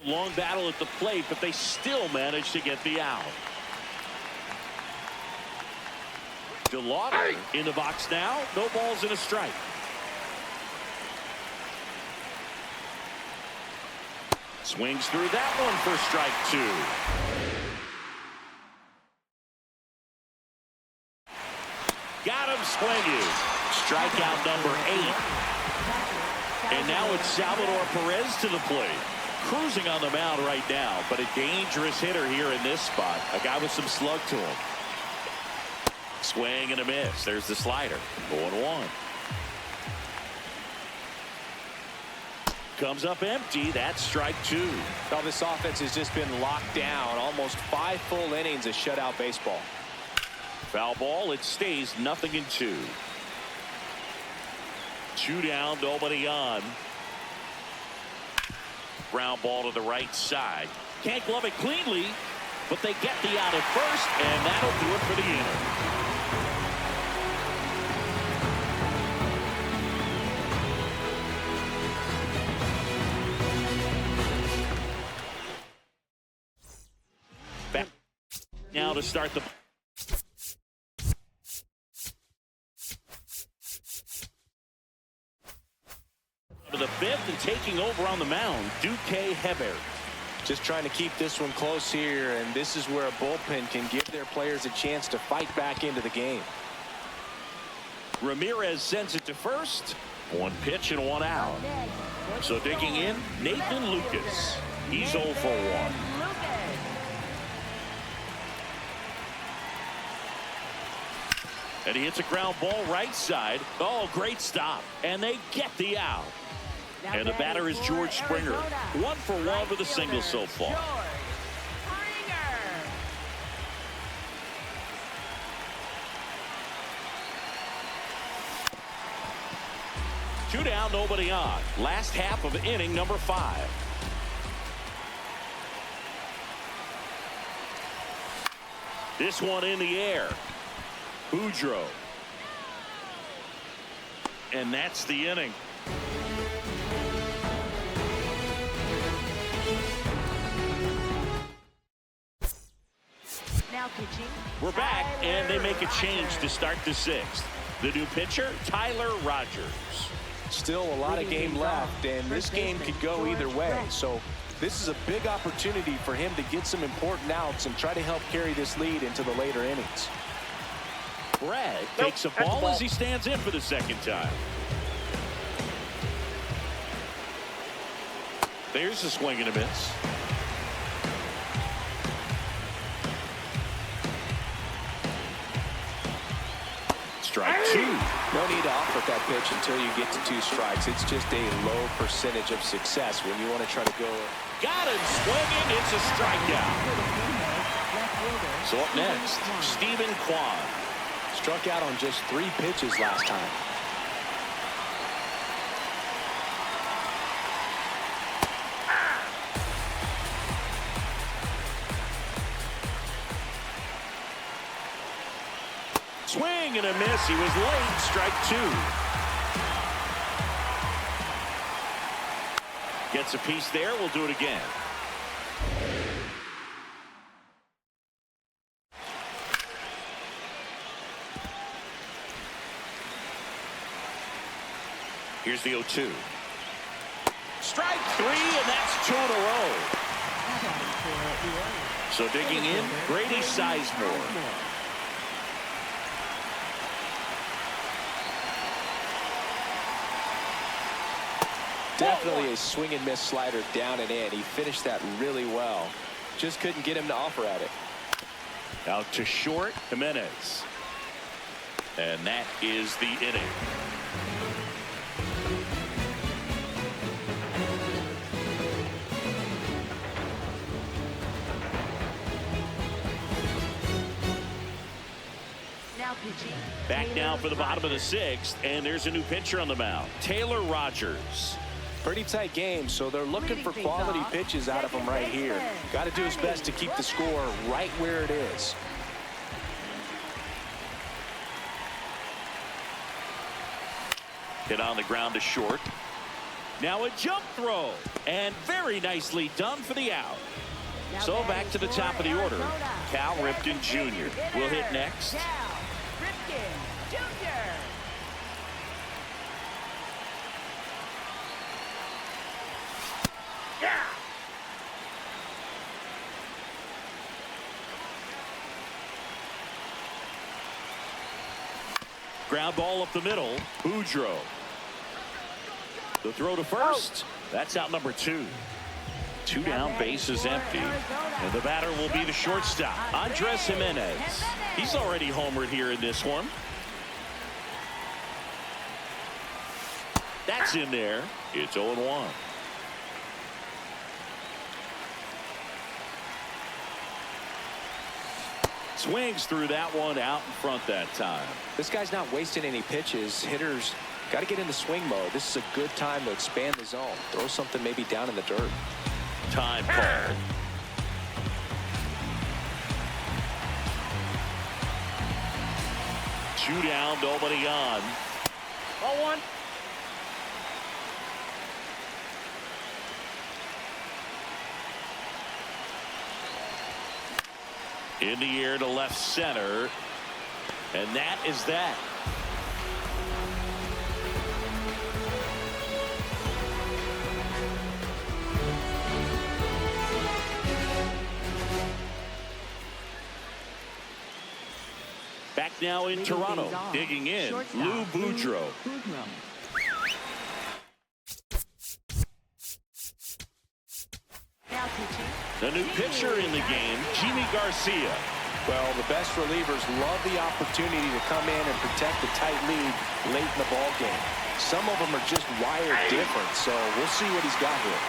long battle at the plate, but they still manage to get the out. DeLauder in the box now. No balls and a strike. Swings through that one for strike 2. Got him swinging. Strikeout number 8. And now it's Salvador Perez to the plate. Cruising on the mound right now, but a dangerous hitter here in this spot. A guy with some slug to him. Swing and a miss. There's the slider. 0-1. Comes up empty. That's strike 2. Now this offense has just been locked down. Almost 5 full innings of shutout baseball. Foul ball. It stays 0-2. 2 down, nobody on. Ground ball to the right side. Can't glove it cleanly, but they get the out at first, and that'll do it for the inning. Now to start the the 5th, and taking over on the mound, Duque Hebert. Just trying to keep this one close here, and this is where a bullpen can give their players a chance to fight back into the game. Ramirez sends it to first. 1 pitch and 1 out. So digging in, Nathan Lucas. He's 0 for 1. And he hits a ground ball right side. Oh, great stop. And they get the out. And the batter is George Springer. 1 for 1 with a single so far. 2 down, nobody on. Last half of inning number 5. This one in the air. Boudreaux. And that's the inning. Now pitching. We're back, and they make a change to start the 6th. The new pitcher, Tyler Rogers. Still a lot of game left, and this game could go either way. So this is a big opportunity for him to get some important outs and try to help carry this lead into the later innings. Brad takes a ball as he stands in for the 2nd time. There's a swing and a miss. Strike 2. No need to offer that pitch until you get to 2 strikes. It's just a low percentage of success when you want to try to go. Got him swinging. It's a strikeout. So up next, Stephen Kwan. Struck out on just 3 pitches last time. Swing and a miss. He was late. Strike 2. Gets a piece there. We'll do it again. Here's the 0-2. Strike 3, and that's 2 in a row. So digging in, Grady Sizemore. Definitely a swing and miss slider down and in. He finished that really well. Just couldn't get him to offer at it. Out to short, Jimenez. And that is the inning. Back now for the bottom of the 6th, and there's a new pitcher on the mound, Taylor Rogers. Pretty tight game, so they're looking for quality pitches out of him right here. Got to do his best to keep the score right where it is. Hit on the ground to short. Now a jump throw, and very nicely done for the out. So back to the top of the order. Cal Ripken Jr. will hit next. Ground ball up the middle. Boudreaux. The throw to first. That's out number 2. 2 down, bases empty. And the batter will be the shortstop, Andres Jimenez. He's already homered here in this one. That's in there. It's 0-1. Swings through that one, out in front that time. This guy's not wasting any pitches. Hitters got to get into swing mode. This is a good time to expand the zone. Throw something maybe down in the dirt. Time called. Two down, nobody on. 0-1. In the air to left center. And that is that. Back now in Toronto, digging in, Lou Boudreaux. The new pitcher in the game, Jimmy Garcia. Well, the best relievers love the opportunity to come in and protect the tight lead late in the ball game. Some of them are just wired different, so we'll see what he's got here.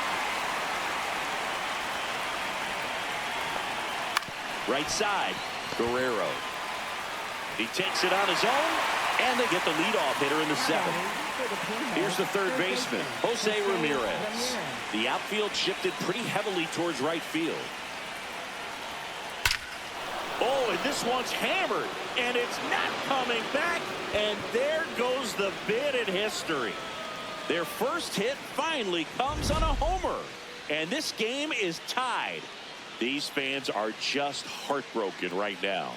Right side, Guerrero. He takes it on his own, and they get the leadoff hitter in the 7th. Here's the third baseman, Jose Ramirez. The outfield shifted pretty heavily towards right field. Oh, and this one's hammered, and it's not coming back, and there goes the bid in history. Their first hit finally comes on a homer, and this game is tied. These fans are just heartbroken right now.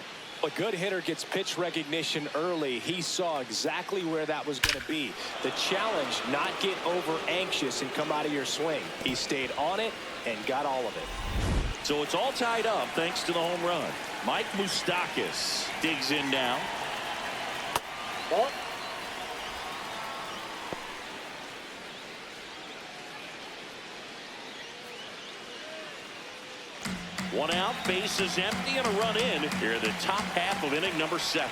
A good hitter gets pitch recognition early. He saw exactly where that was going to be. The challenge, not get over anxious and come out of your swing. He stayed on it and got all of it. So it's all tied up thanks to the home run. Mike Moustakas digs in now. Ball. One out, bases empty, and a run in here in the top half of inning number 7.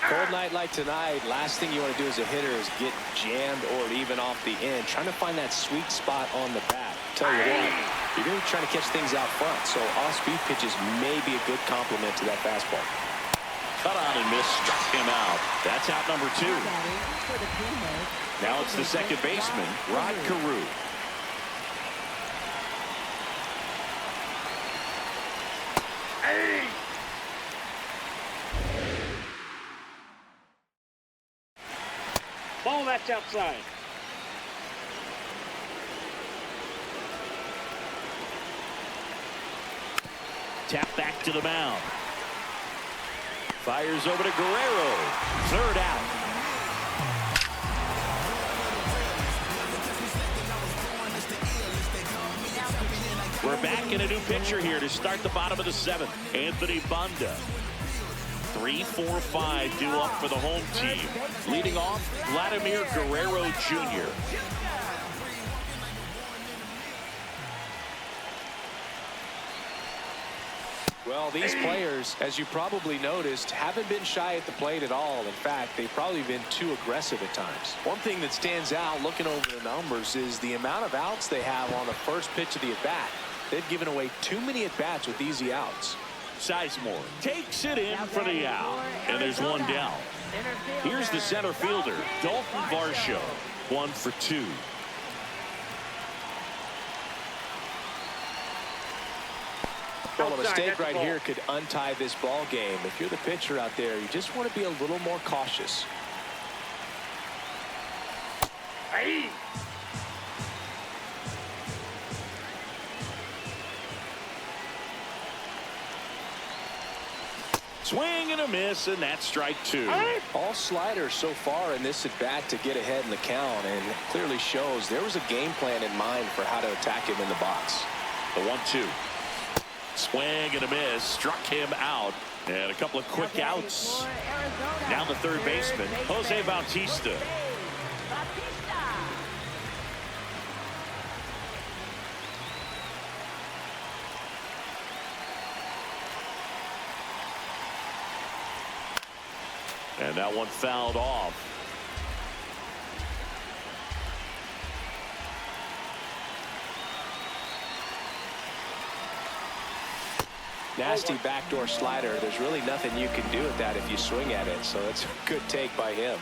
Cold night like tonight, last thing you want to do as a hitter is get jammed or even off the end. Trying to find that sweet spot on the bat. Tell you what, you're going to be trying to catch things out front, so off-speed pitches may be a good complement to that fastball. Cut on and miss, struck him out. That's out number 2. Now it's the second baseman, Rod Carew. Ball, that's outside. Tap back to the mound. Fires over to Guerrero. Third out. We're back in a new pitcher here to start the bottom of the 7th. Anthony Banda. 3-4-5 due up for the home team. Leading off, Vladimir Guerrero Jr. Well, these players, as you probably noticed, haven't been shy at the plate at all. In fact, they've probably been too aggressive at times. One thing that stands out looking over the numbers is the amount of outs they have on the first pitch of the at-bat. They've given away too many at-bats with easy outs. Sizemore takes it in for the out, and there's one down. Here's the center fielder, Dalton Varsho, 1 for 2. Well, a mistake right here could untie this ball game. If you're the pitcher out there, you just want to be a little more cautious. Hey. Swing and a miss, and that's strike 2. All sliders so far in this at bat to get ahead in the count, and it clearly shows there was a game plan in mind for how to attack him in the box. The 1-2. Swing and a miss, struck him out, and a couple of quick outs. Now the third baseman, Jose Bautista. And that one fouled off. Nasty backdoor slider. There's really nothing you can do with that if you swing at it, so it's a good take by him.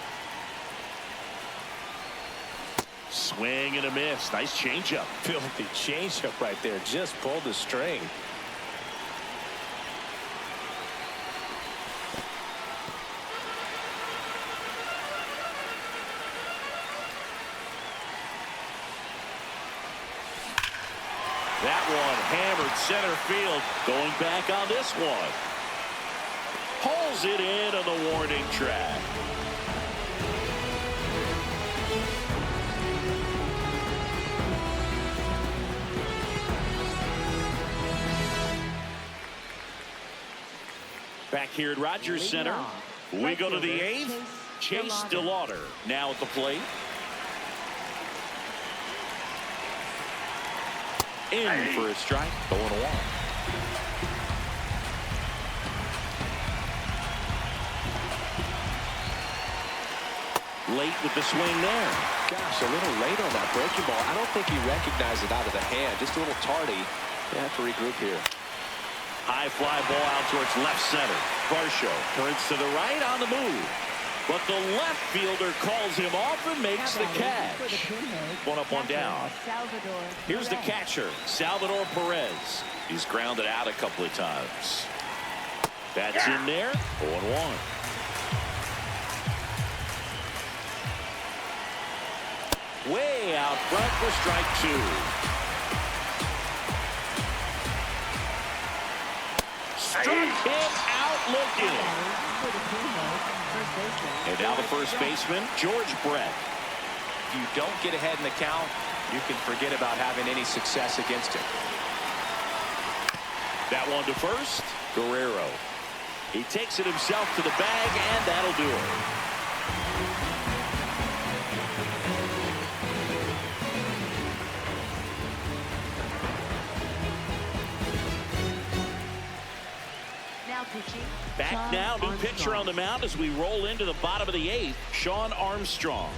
Swing and a miss. Nice changeup. Filthy changeup right there. Just pulled the string. That one hammered center field. Going back on this one. Pulls it in on the warning track. Back here at Rogers Center, we go to the 8th. Chase DeLauder now at the plate. In for a strike, 0-1. Late with the swing there. Gosh, a little late on that breaking ball. I don't think he recognized it out of the hand. Just a little tardy. They have to regroup here. High fly ball out towards left center. Varsho turns to the right on the move. But the left fielder calls him off and makes the catch. One up, one down. Here's the catcher, Salvador Perez. He's grounded out a couple of times. That's in there, 0-1. Way out front for strike 2. Struck him out looking. And now the first baseman, George Brett. If you don't get ahead in the count, you can forget about having any success against him. That one to first, Guerrero. He takes it himself to the bag, and that'll do it. Back now, new pitcher on the mound as we roll into the bottom of the 8th, Sean Armstrong.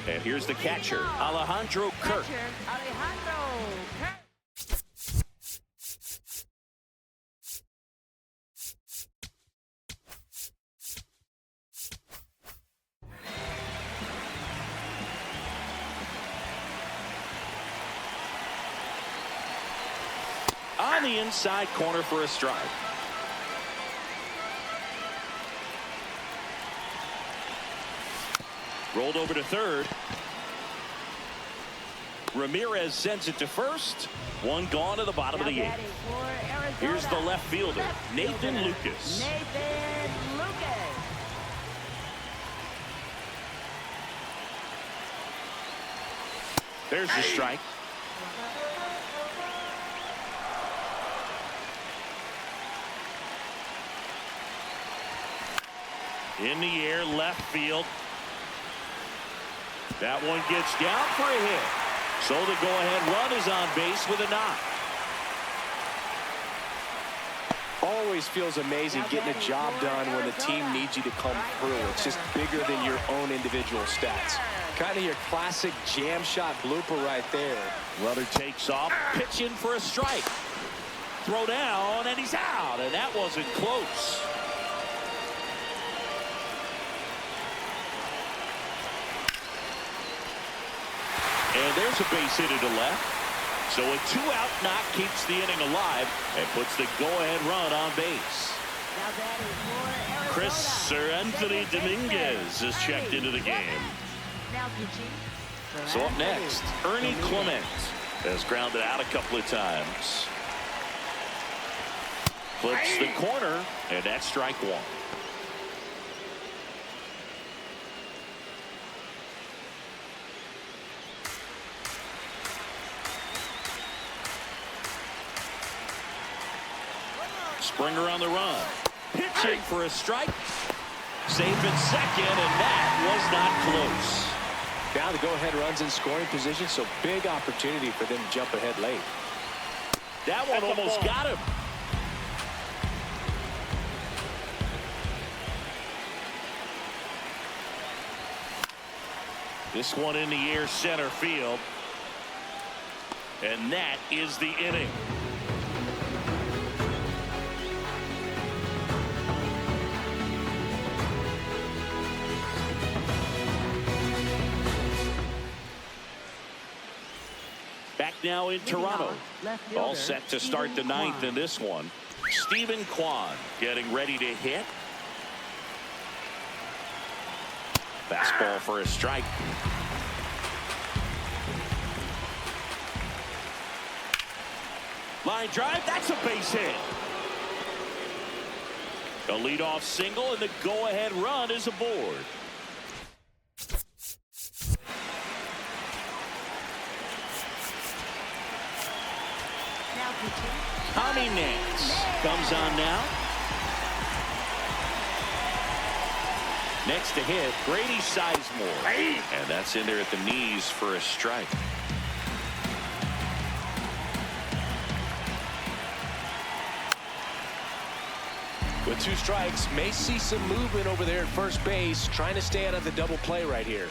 And here's the catcher, Alejandro Kirk. On the inside corner for a strike. Rolled over to third. Ramirez sends it to first. One gone to the bottom of the 8th. Here's the left fielder, Nathan Lucas. There's the strike. In the air, left field. That one gets down for a hit. So the go-ahead run is on base with a knock. Always feels amazing getting a job done when the team needs you to come through. It's just bigger than your own individual stats. Kind of your classic jam shot blooper right there. Runner takes off, pitch in for a strike. Throw down, and he's out, and that wasn't close. And there's a base hit to left. So a 2-out knock keeps the inning alive and puts the go-ahead run on base. Anthony Dominguez is checked into the game. So up next, Ernie Clement has grounded out a couple of times. Flips the corner, and that's strike one. Springer on the run. Pitching for a strike. Safe at second, and that was not close. Now the go-ahead runs in scoring position, so big opportunity for them to jump ahead late. That one almost got him. This one in the air center field. And that is the inning. Back now in Toronto. All set to start the ninth in this one. Stephen Kwan getting ready to hit. Fastball for a strike. Line drive, that's a base hit. A leadoff single, and the go-ahead run is aboard. Tommy Nance comes on now. Next to hit, Grady Sizemore. And that's in there at the knees for a strike. With 2 strikes, may see some movement over there at first base, trying to stay out of the double play right here.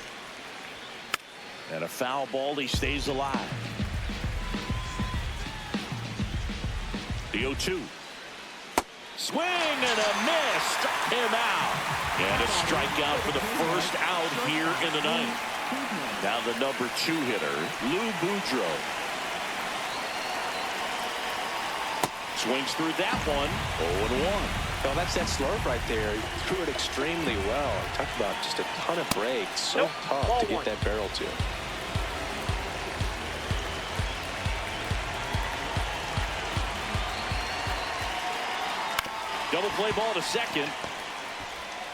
And a foul ball, he stays alive. The 0-2. Swing and a miss. Struck him out. And a strikeout for the first out here in the ninth. Now the number 2 hitter, Lou Boudreau. Swings through that one. 0-1. Well, that's that slurve right there. He threw it extremely well. Talk about just a ton of breaks. So tough to get that barrel to. Double play ball to second.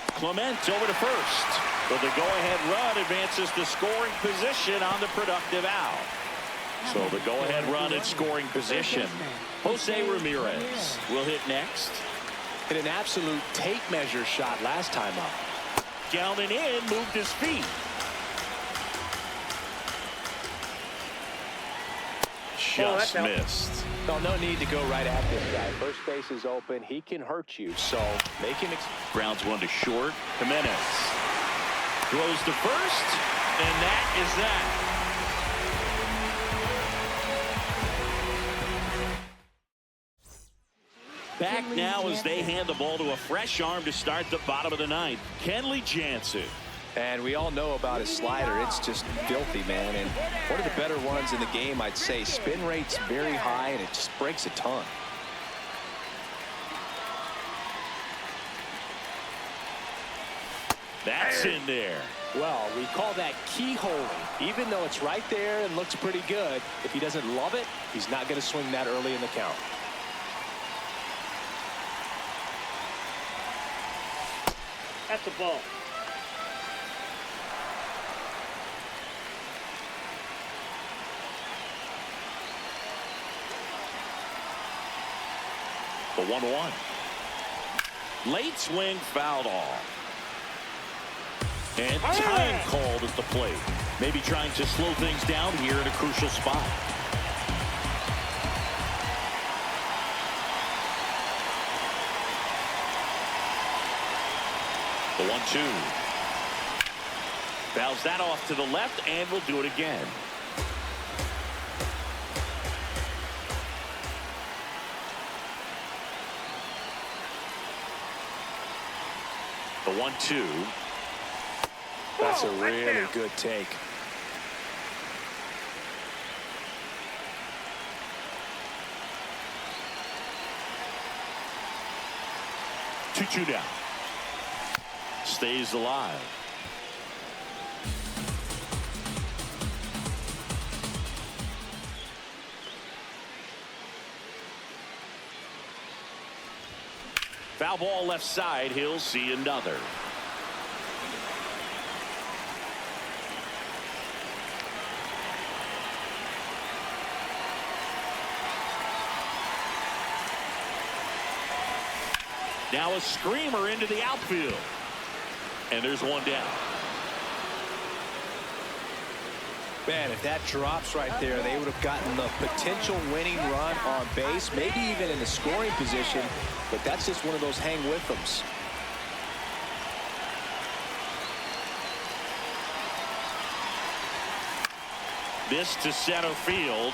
Clement over to first. But the go-ahead run advances to scoring position on the productive out. So the go-ahead run in scoring position. Jose Ramirez will hit next. Hit an absolute tape measure shot last time up. Down and in, moved his feet. Just missed. Well, no need to go right at this guy. First base is open. He can hurt you, so make him. Grounds one to short. Jimenez throws to first, and that is that. Back now as they hand the ball to a fresh arm to start the bottom of the ninth. Kenley Jansen. And we all know about his slider. It's just filthy, man. And one of the better ones in the game, I'd say. Spin rate's very high, and it just breaks a ton. That's in there. Well, we call that keyholing. Even though it's right there and looks pretty good, if he doesn't love it, he's not going to swing that early in the count. That's a ball. The 1-1. Late swing fouled off. And time called at the plate. Maybe trying to slow things down here in a crucial spot. The 1-2. Fouls that off to the left, and will do it again. The 1-2. That's a really good take. Two down. Stays alive. Foul ball left side. He'll see another. Now a screamer into the outfield. And there's one down. Man, if that drops right there, they would have gotten the potential winning run on base, maybe even in the scoring position, but that's just one of those hang with thems. This to center field.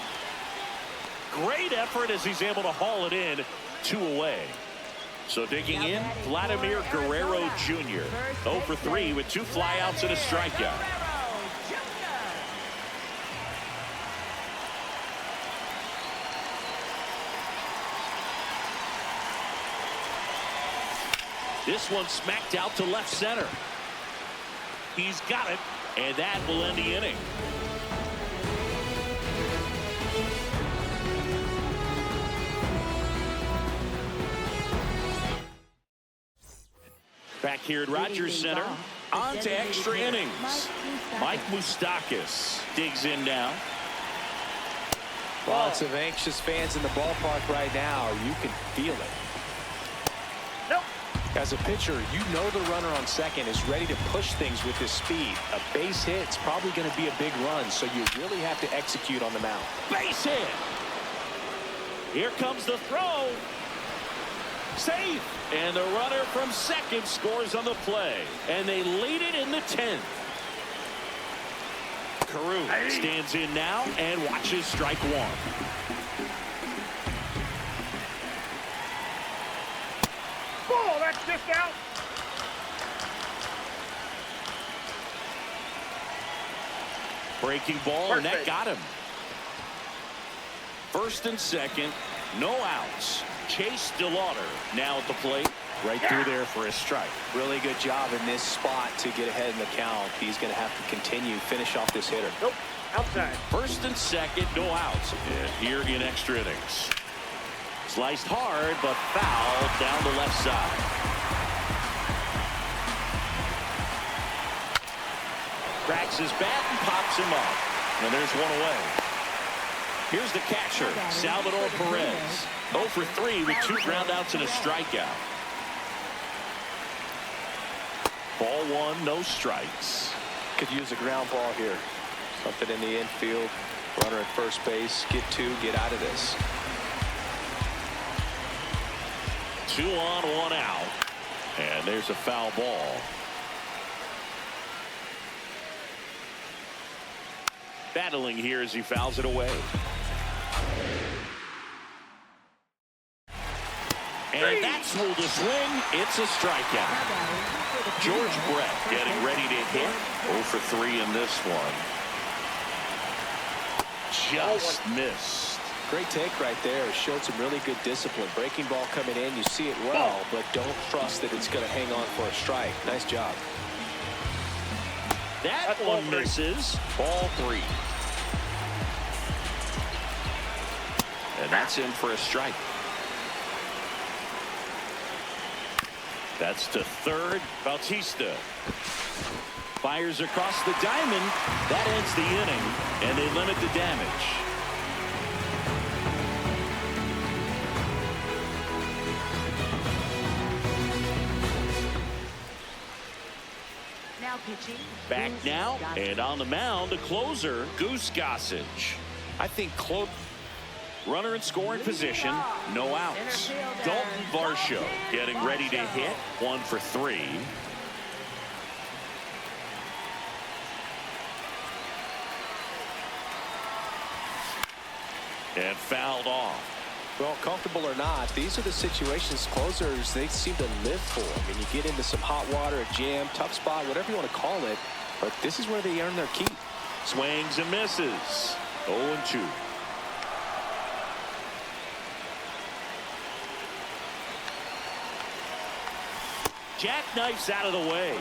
Great effort as he's able to haul it in. 2 away. So digging in, Vladimir Guerrero Jr. 0 for 3 with 2 flyouts and a strikeout. This one smacked out to left center. He's got it, and that will end the inning. Back here at Rogers Center, on to extra innings. Mike Moustakas digs in now. Lots of anxious fans in the ballpark right now. You can feel it. Nope. As a pitcher, you know the runner on second is ready to push things with his speed. A base hit's probably going to be a big run, so you really have to execute on the mound. Base hit. Here comes the throw. Safe. And the runner from second scores on the play. And they lead it in the 10th. Carew stands in now and watches strike one. Oh, that's just out. Breaking ball, and that got him. First and second, no outs. Chase DeLauder now at the plate. Right through there for a strike. Really good job in this spot to get ahead in the count. He's going to have to continue, finish off this hitter. Nope, outside. First and second, no outs. And here in extra innings. Sliced hard, but fouled down the left side. Cracks his bat and pops him up. And there's one away. Here's the catcher, Salvador Perez. 0 for 3 with 2 groundouts and a strikeout. Ball one, no strikes. Could use a ground ball here. Something in the infield. Runner at first base. Get 2, get out of this. 2 on, 1 out. And there's a foul ball. Battling here as he fouls it away. And that's ruled a swing. It's a strikeout. George Brett getting ready to hit. 0 for 3 in this one. Just missed. Great take right there. Showed some really good discipline. Breaking ball coming in. You see it well, but don't trust that it's going to hang on for a strike. Nice job. That one misses. Ball 3. And that's in for a strike. That's to third. Bautista fires across the diamond. That ends the inning, and they limit the damage. Now pitching. Back now, and on the mound, the closer, Goose Gossage. I think runner in scoring position, no outs. Dalton Varsho getting ready to hit. 1 for 3. And fouled off. Well, comfortable or not, these are the situations closers they seem to live for. I mean, you get into some hot water, a jam, tough spot, whatever you want to call it, but this is where they earn their keep. Swings and misses. 0-2. Jackknifes out of the way.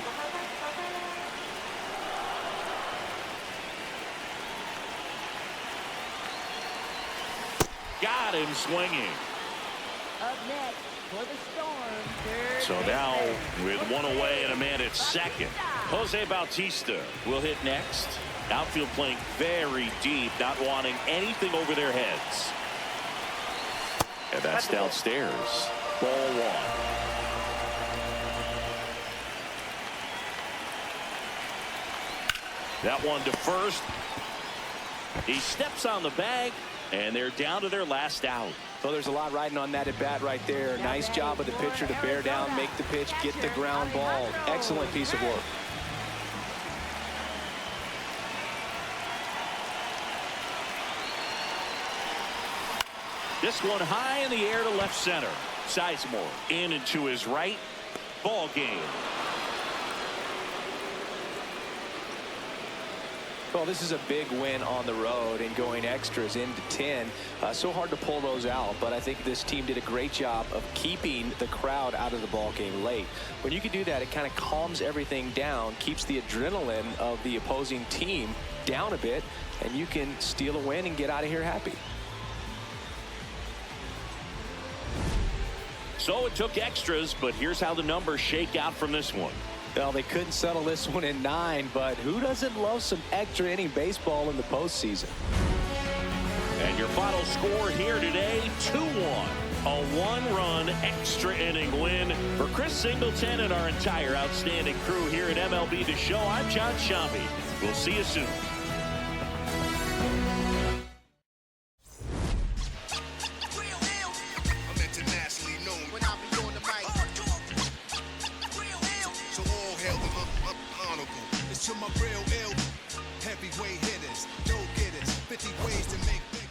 Got him swinging. Up next for the Storm. So now with one away and a man at second, Jose Bautista will hit next. Outfield playing very deep, not wanting anything over their heads. And that's downstairs. Ball one. That one to first. He steps on the bag, and they're down to their last out. Well, there's a lot riding on that at bat right there. Nice job of the pitcher to bear down, make the pitch, get the ground ball. Excellent piece of work. This one high in the air to left center. Sizemore in and to his right. Ball game. Well, this is a big win on the road and going extras into 10. So hard to pull those out, but I think this team did a great job of keeping the crowd out of the ball game late. When you can do that, it kind of calms everything down, keeps the adrenaline of the opposing team down a bit, and you can steal a win and get out of here happy. So it took extras, but here's how the numbers shake out from this one. Well, they couldn't settle this one in 9, but who doesn't love some extra inning baseball in the postseason? And your final score here today, 2-1. A one-run extra inning win for Chris Singleton and our entire outstanding crew here at MLB The Show. I'm John Shambi. We'll see you soon. To my real ill heavyweight hitters, dope getters, 50 ways to make big.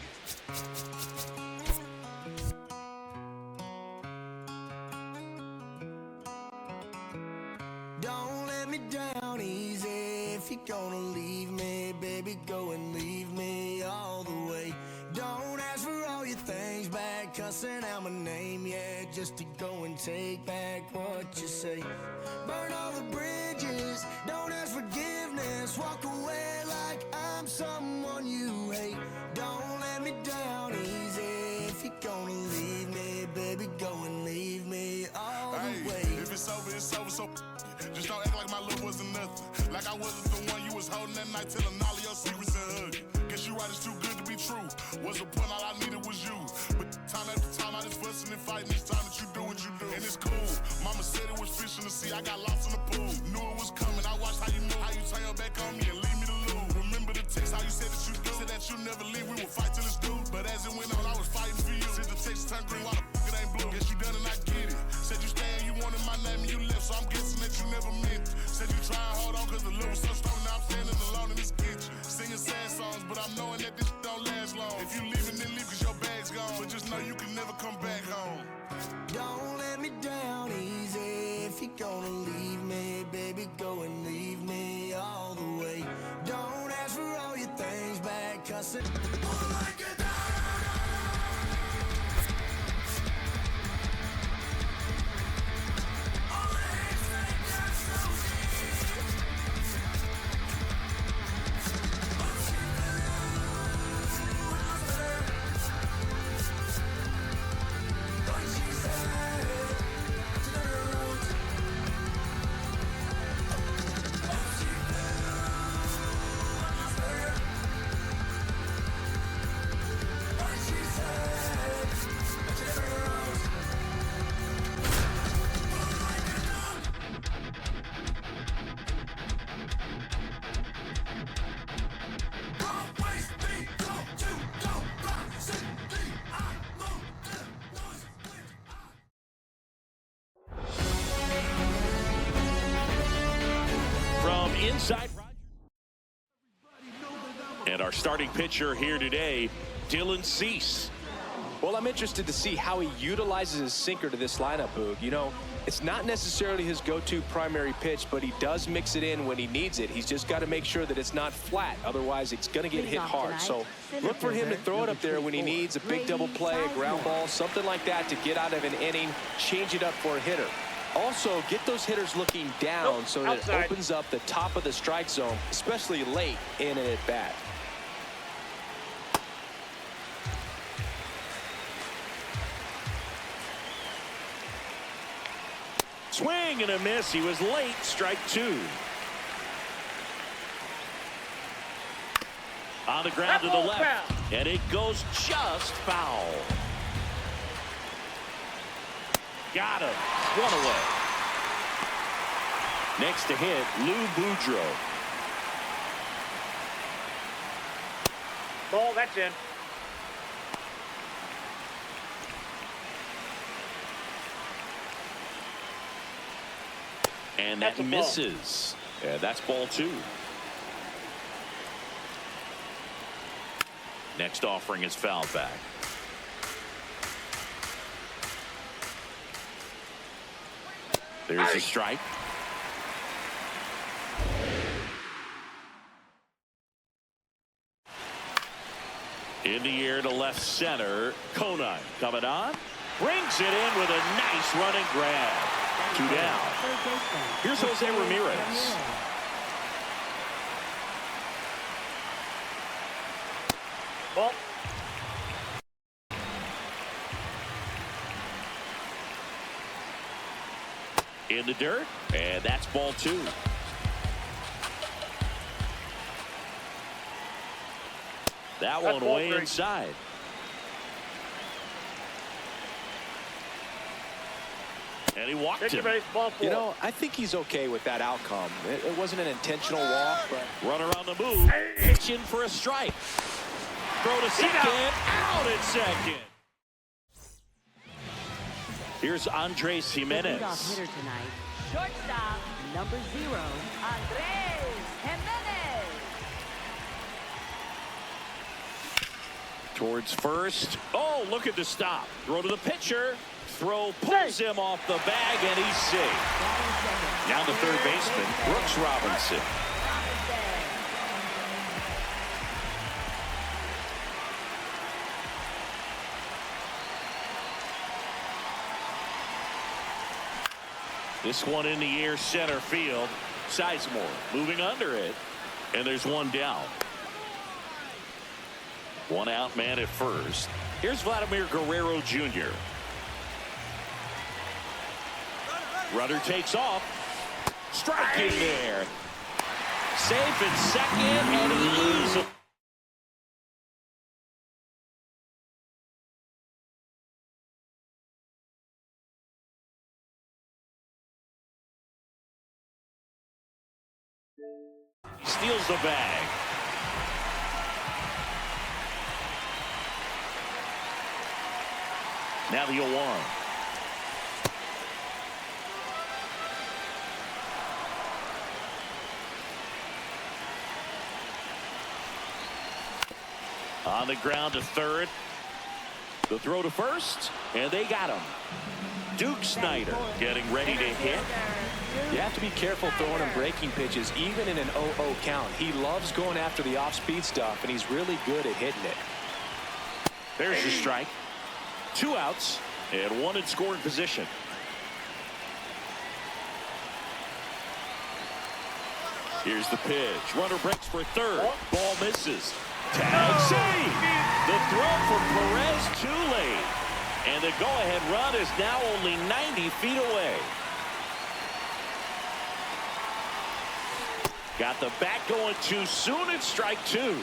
Don't let me down easy. If you're gonna leave me, baby, go and leave me all the way. Don't ask for all your things back, cussing out my name, yeah, just to go and take back what you say. Burn all the bridges, don't ask forgiveness, walk away like I'm someone you hate. Don't let me down easy. If you're gonna leave me, baby, go and leave me all the way. If it's over, it's over, so just don't act like my love wasn't nothing. Like I wasn't the one you was holding that night, telling all of your secrets and hugging. Guess you right, it's too good to be true. What's the point? All I needed was you. But time after time, I just fussing and fighting. It's time that you do what you do. And it's cool. Mama said it was fish in the sea. I got lost in the pool. Knew it was coming. I watched how you move. How you turn your back on me and leave me to lose. Remember the text, how you said that you do. Said that you never leave. We would fight till it's due. But as it went on, I was fighting for you. Said the text turned green. Why the fuck it ain't blue? Guess you done and I get it. Said you staying, you wanted my name and you left. So I'm guessing that you never meant it. Said you try and hold on cause the love was so strong. Now I'm standing alone in this kitchen. Singing sad songs, but I'm knowing that this don't last long. If you leaving, then leave cause your bag's gone. But just know you can never come back home. Don't let me down easy. If you're gonna leave me, baby, go and leave me all the way. Don't ask for all your things back, cussing. Inside. And our starting pitcher here today, Dylan Cease. Well, I'm interested to see how he utilizes his sinker to this lineup, Boog. You know, it's not necessarily his go-to primary pitch, but he does mix it in when he needs it. He's just got to make sure that it's not flat. Otherwise, it's going to get hit hard. So look for him to throw it up there when he needs a big double play, a ground ball, something like that to get out of an inning, change it up for a hitter. Also, get those hitters looking down so that it opens up the top of the strike zone, especially late in an at-bat. Swing and a miss. He was late. Strike two. On the ground to the left. And it goes just foul. Got him. One away. Next to hit, Lou Boudreau. Ball, that's in. And that misses. Yeah, that's ball two. Next offering is foul back. There's a strike. In the air to left center. Conine coming on. Brings it in with a nice running grab. Two down. Here's Jose Ramirez. Ball. In the dirt. And that's ball two. That one way inside. And he walked him. You know, I think he's okay with that outcome. It wasn't an intentional walk, but runner on the move. Pitching for a strike. Throw to second. Out at second. Here's Andres Jimenez. Leadoff hitter tonight, shortstop, number 0, Andres Jimenez. Towards first. Oh, look at the stop. Throw to the pitcher. Throw pulls him off the bag, and he's safe. Now the third baseman, Brooks Robinson. This one in the air, center field. Sizemore moving under it, and there's one down. One out man at first. Here's Vladimir Guerrero Jr. Runner takes off. Strike in there. Safe at second, and he easily. Steals the bag. Now the 0-1. On the ground to third. The throw to first, and they got him. Duke Snyder getting ready to hit. You have to be careful throwing him breaking pitches, even in an 0-0 count. He loves going after the off-speed stuff, and he's really good at hitting it. There's your strike. 2 outs, and 1 in scoring position. Here's the pitch. Runner breaks for third. Ball misses. Tag save. The throw for Perez too late. And the go-ahead run is now only 90 feet away. Got the bat going too soon at strike 2.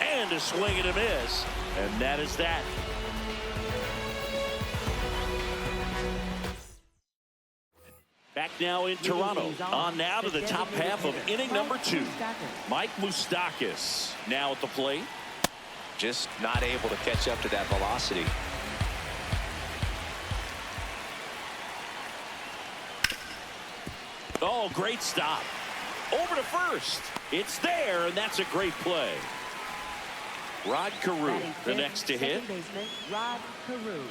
And a swing and a miss. And that is that. Back now in Toronto. On now to the top half of inning number 2. Mike Moustakas now at the plate. Just not able to catch up to that velocity. Oh, great stop. Over to first. It's there, and that's a great play. Rod Carew, the next to hit. Second baseman, Rod Carew.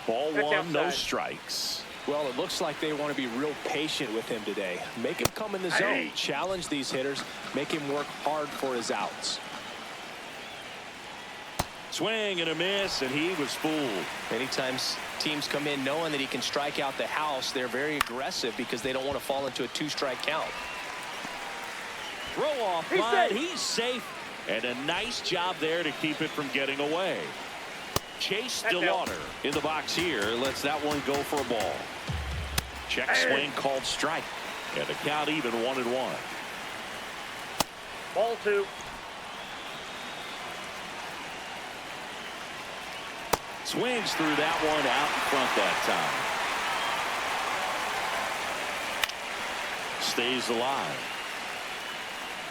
Ball That's one, no outside. strikes. Well, it looks like they want to be real patient with him today. Make him come in the zone. Challenge these hitters. Make him work hard for his outs. Swing and a miss, and he was fooled. Many times teams come in knowing that he can strike out the house. They're very aggressive because they don't want to fall into a 2-strike count. Throw off line. He's safe. And a nice job there to keep it from getting away. Chase DeLauder in the box here. Lets that one go for a ball. Check swing called strike. And the count even 1-1. Ball 2. Swings through that one out in front that time. Stays alive.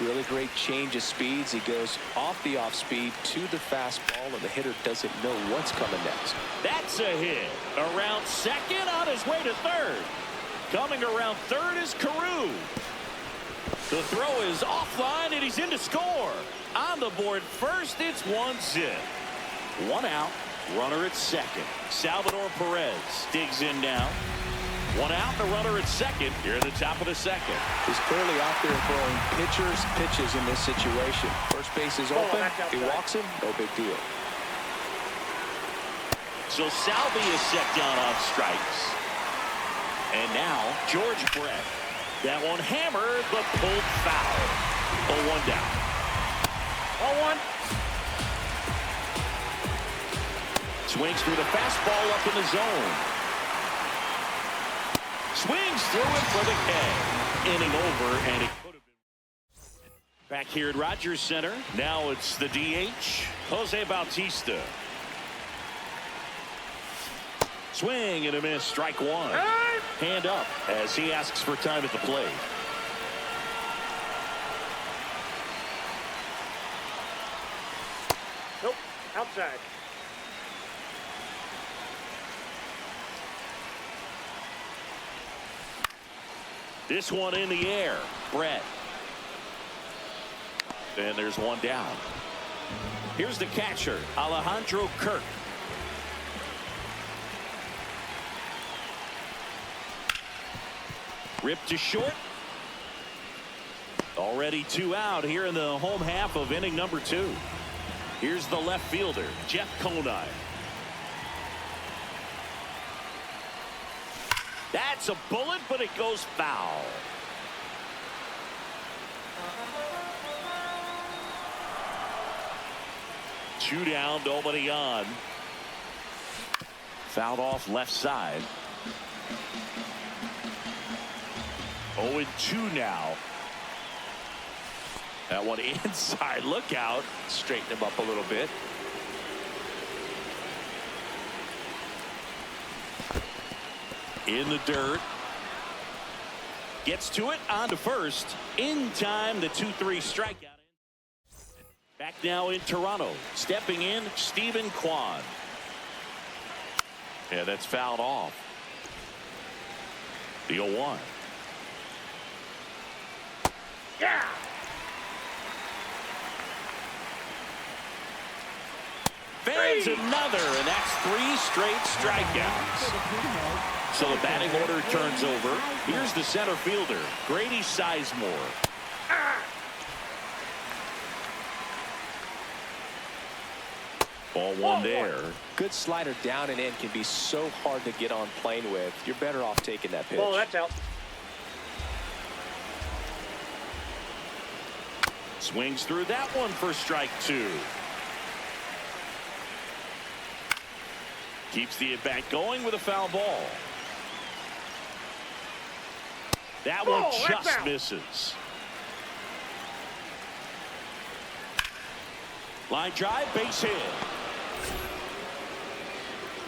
Really great change of speeds. He goes off the off speed to the fastball, and the hitter doesn't know what's coming next. That's a hit. Around second, on his way to third. Coming around third is Carew. The throw is offline, and he's in to score. On the board first, it's 1-0. 1 out. Runner at second. Salvador Perez digs in now. 1 out, the runner at second here at the top of the second. He's clearly out there throwing pitchers pitches in this situation. First base is open. He walks him, no big deal. So Salvi is set down on strikes. And now George Brett. That one hammered, but pulled foul. 0-1 down. 0-1. Swings through the fastball up in the zone. Swings through it for the K. Inning over, and it could have been. Back here at Rogers Center. Now it's the DH, Jose Bautista. Swing and a miss, strike one. Hand up as he asks for time at the plate. Nope, outside. This one in the air. Brett. And there's one down. Here's the catcher, Alejandro Kirk. Ripped to short. Already 2 out here in the home half of inning number 2. Here's the left fielder, Jeff Conine. That's a bullet, but it goes foul. Two down, nobody on. Fouled off left side. 0-2 now. That one inside. Look out. Straighten him up a little bit. In the dirt. Gets to it, on to first. In time, the 2-3 strikeout. Back now in Toronto. Stepping in, Stephen Kwan. Yeah, that's fouled off. The 0-1. Yeah. Fans another, and that's 3 straight strikeouts. So the batting order turns over. Here's the center fielder, Grady Sizemore. Ball one there. Good slider down and in can be so hard to get on plane with. You're better off taking that pitch. Oh, that's out. Swings through that one for strike 2. Keeps the at-bat going with a foul ball. That one just misses. Line drive, base hit.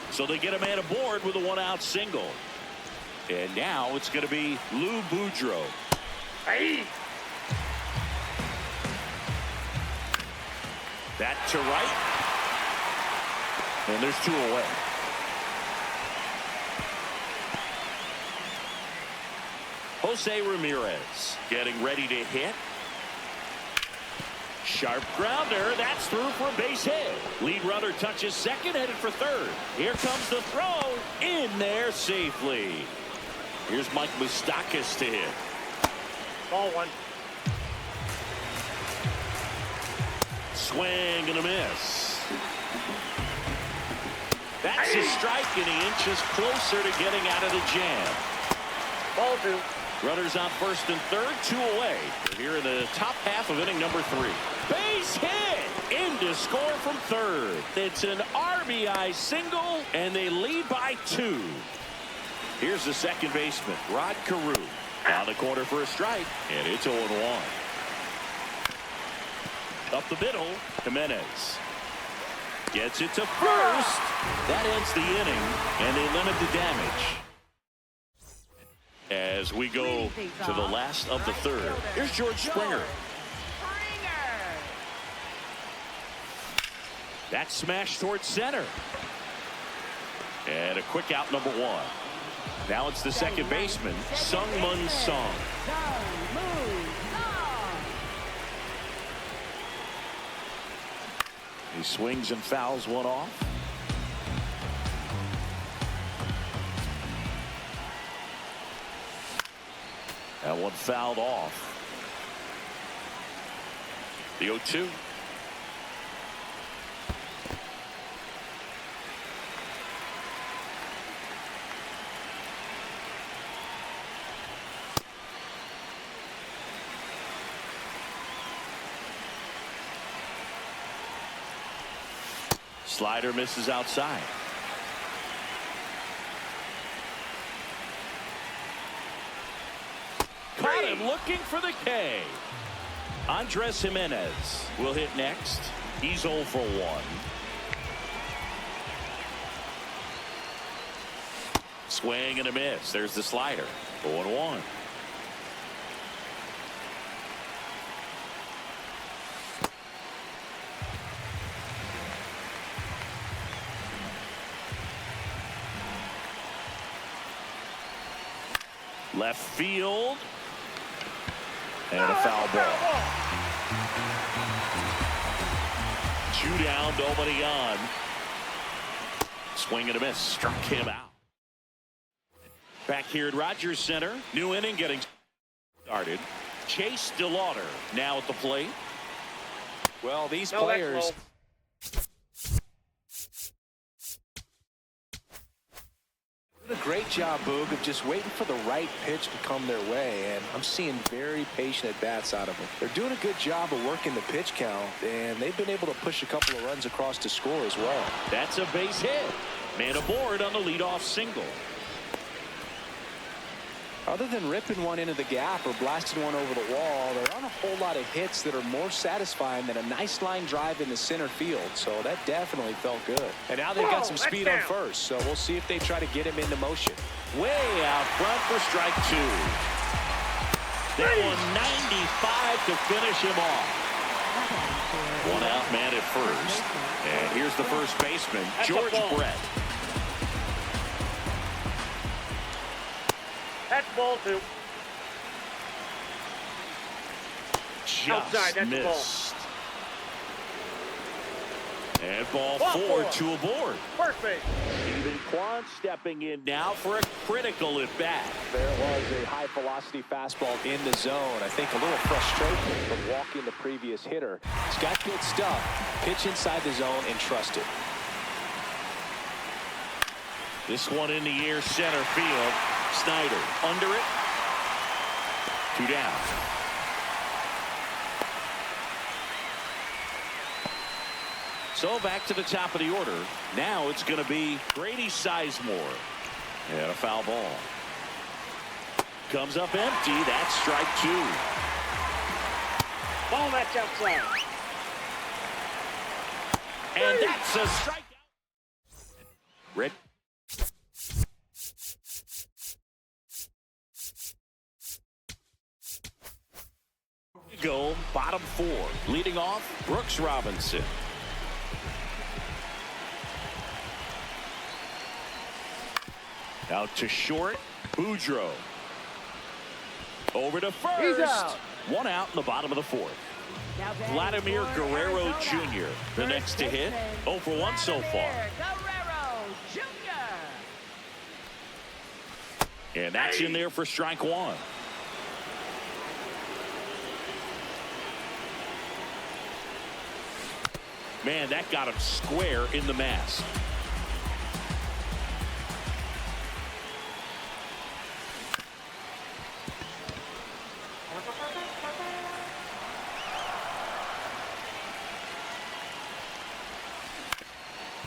So they get a man aboard with a 1-out single. And now it's going to be Lou Boudreau. Hey. That to right. And there's 2 away. Jose Ramirez getting ready to hit. Sharp grounder. That's through for a base hit. Lead runner touches second, headed for third. Here comes the throw. In there safely. Here's Mike Moustakas to hit. Ball 1. Swing and a miss. That's a strike, and he inches closer to getting out of the jam. Ball 2. Runners on first and third, 2 away. We're here in the top half of inning number 3. Base hit! In to score from third. It's an RBI single, and they lead by 2. Here's the second baseman, Rod Carew. On the corner for a strike, and it's 0-1. Up the middle, Jimenez. Gets it to first. That ends the inning, and they limit the damage. As we go to the last of the third, here's George Springer. That smash towards center. And a quick out, number 1. Now it's the second baseman, Sung-Mun Song. He swings and fouls one off. That one fouled off. The 0-2. Slider misses outside. Caught him looking for the K. Andres Jimenez will hit next. He's 0 for 1. Swing and a miss. There's the slider. 0-1. Left field. And a foul ball. 2 down, nobody on. Swing and a miss. Struck him out. Back here at Rogers Center. New inning getting started. Chase DeLauder now at the plate. Well, these players. Did a great job, Boog, of just waiting for the right pitch to come their way, and I'm seeing very patient at-bats out of them. They're doing a good job of working the pitch count, and they've been able to push a couple of runs across to score as well. That's a base hit. Man aboard on the leadoff single. Other than ripping one into the gap or blasting one over the wall, there aren't a whole lot of hits that are more satisfying than a nice line drive in the center field. So that definitely felt good. And now they've got some speed on first, so we'll see if they try to get him into motion. Way out front for strike 2. That one 95 to finish him off. 1 out, man at first. And here's the first baseman, George Brett. That's ball 2. Just outside, that's missed. And ball 4, 2 aboard. First base. Steven Kwan stepping in now for a critical at bat. There was a high velocity fastball in the zone. I think a little frustration from walking the previous hitter. He's got good stuff. Pitch inside the zone and trust it. This one in the air, center field. Snyder under it. 2 down. So back to the top of the order. Now it's going to be Grady Sizemore. And a foul ball. Comes up empty. That's strike 2. Ball, that's outside. And that's a strikeout. Rick. Go bottom 4. Leading off, Brooks Robinson. Out to short. Boudreaux. Over to He's first. out. One out in the bottom of the fourth. Vladimir Guerrero Jr. the next to hit. 0 for 1 so far. And that's in there for strike one. Man, that got him square in the mask.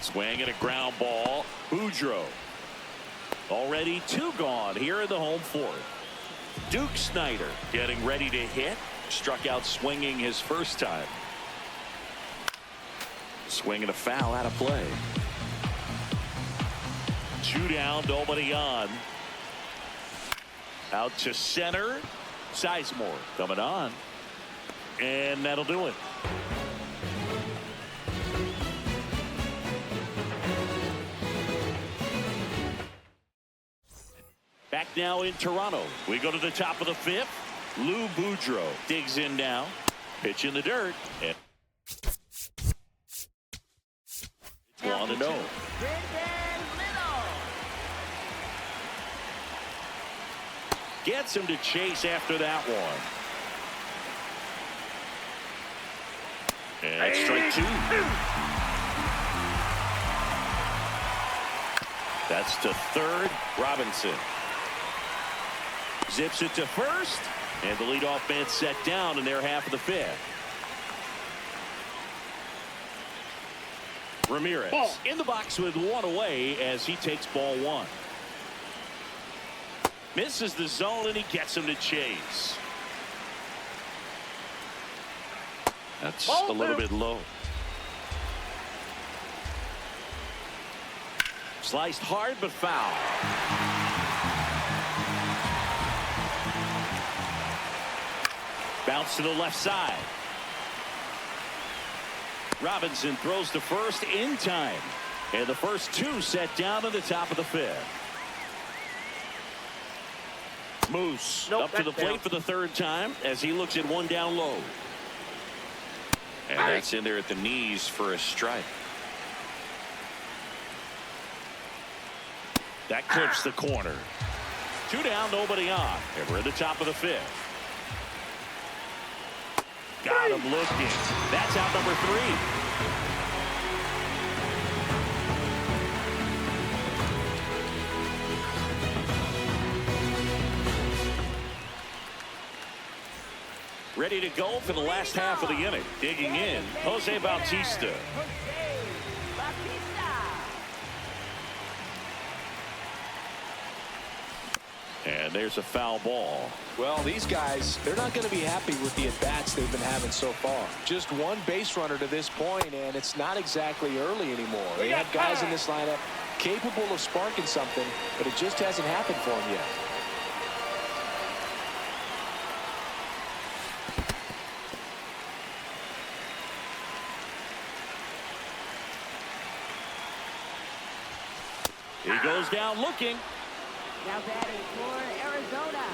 Swing and a ground ball. Boudreaux. Already 2 gone here in the home fourth. Duke Snider getting ready to hit. Struck out swinging his first time. Swing and a foul out of play. 2 down, nobody on. Out to center. Sizemore coming on. And that'll do it. Back now in Toronto. We go to the top of the 5th. Lou Boudreaux digs in now. Pitch in the dirt. And 1-0. Gets him to chase after that one. And that's strike 2. That's to third. Robinson zips it to first, and the leadoff man set down in their half of the 5th. Ramirez in the box with 1 away as he takes ball 1. Misses the zone, and he gets him to chase. That's a little bit low. Sliced hard but foul. Bounce to the left side. Robinson throws to first in time. And the first 2 set down in the top of the 5th. Moose up to the plate for the 3rd time as he looks at 1 down low. And that's in there at the knees for a strike. That clips the corner. 2 down, nobody on. And we're at the top of the 5th. Got him looking. That's out number 3. Ready to go for the last half of the inning. Digging in, Jose Bautista. And there's a foul ball. Well, these guys, they're not going to be happy with the at-bats they've been having so far. Just 1 base runner to this point, and it's not exactly early anymore. They had guys in this lineup capable of sparking something, but it just hasn't happened for them yet. He goes down looking. Now batting for Arizona.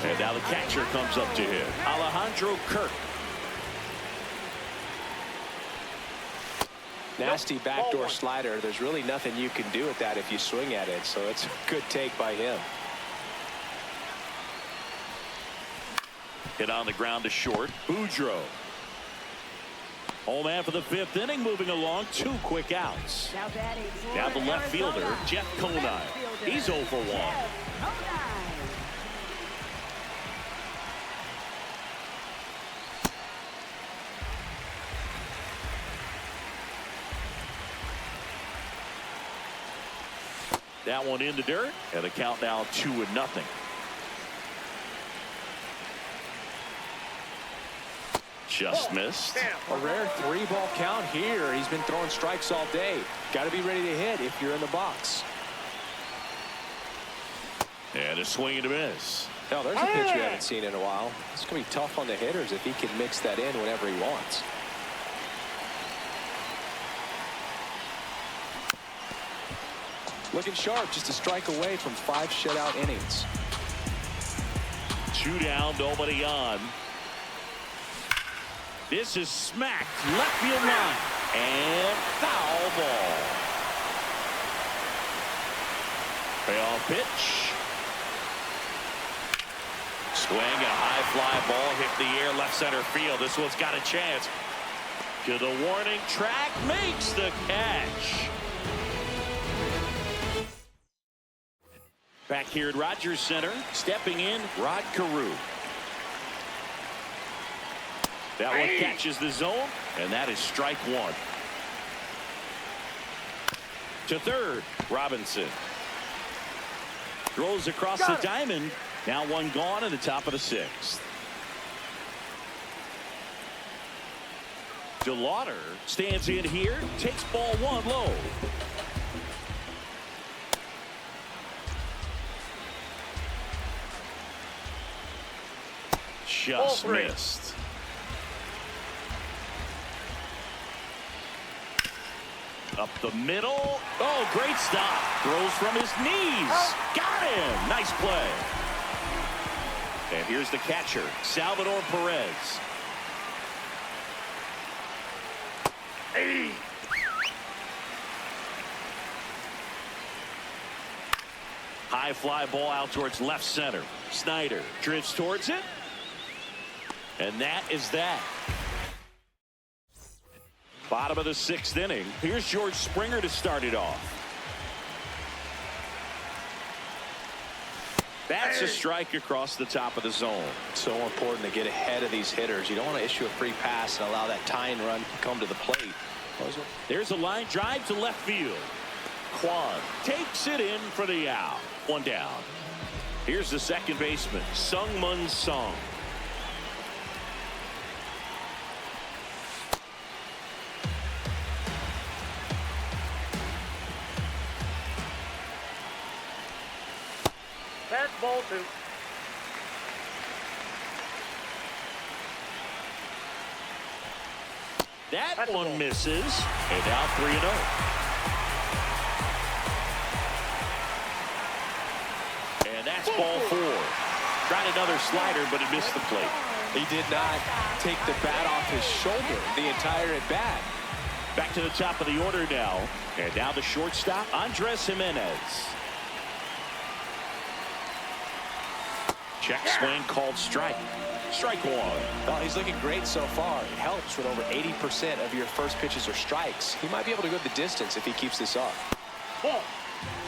And now the catcher comes up to him. Alejandro Kirk. Nasty backdoor slider. There's really nothing you can do with that if you swing at it. So it's a good take by him. Hit on the ground to short. Boudreaux. Home man for the 5th inning, moving along. 2 quick outs. Now the left fielder, Jeff Conine. He's 0 for 1. That one in the dirt, and the count now 2-0. Just missed. A rare 3-ball count here. He's been throwing strikes all day. Got to be ready to hit if you're in the box. And a swing and a miss. Now there's a pitch we haven't seen in a while. It's going to be tough on the hitters if he can mix that in whenever he wants. Looking sharp, just a strike away from 5 shutout innings. 2 down, nobody on. This is smacked left field line. And foul ball. Payoff pitch. Swing, a high fly ball hit the air left center field. This one's got a chance. To the warning track, makes the catch. Back here at Rogers Center, stepping in, Rod Carew. That one catches the zone, and that is strike 1. To third, Robinson. Throws across the diamond. Now 1 gone in the top of the 6th. DeLauder stands in here, takes ball 1 low. Just missed. Up the middle. Oh, great stop. Throws from his knees. Got him. Nice play. And here's the catcher, Salvador Perez. Hey. High fly ball out towards left center. Snyder drifts towards it. And that is that. Bottom of the 6th inning. Here's George Springer to start it off. That's a strike across the top of the zone. So important to get ahead of these hitters. You don't want to issue a free pass and allow that tying run to come to the plate. There's a line drive to left field. Kwan takes it in for the out. 1 down. Here's the second baseman, Sung-Mun Sung. That's ball 2. That one misses. And now 3-0. And that's ball 4. Tried another slider, but he missed the plate. He did not take the bat off his shoulder the entire at bat. Back to the top of the order now. And now the shortstop, Andres Jimenez. Check swing called strike. Strike 1. Well, he's looking great so far. It helps when over 80% of your first pitches are strikes. He might be able to go the distance if he keeps this up.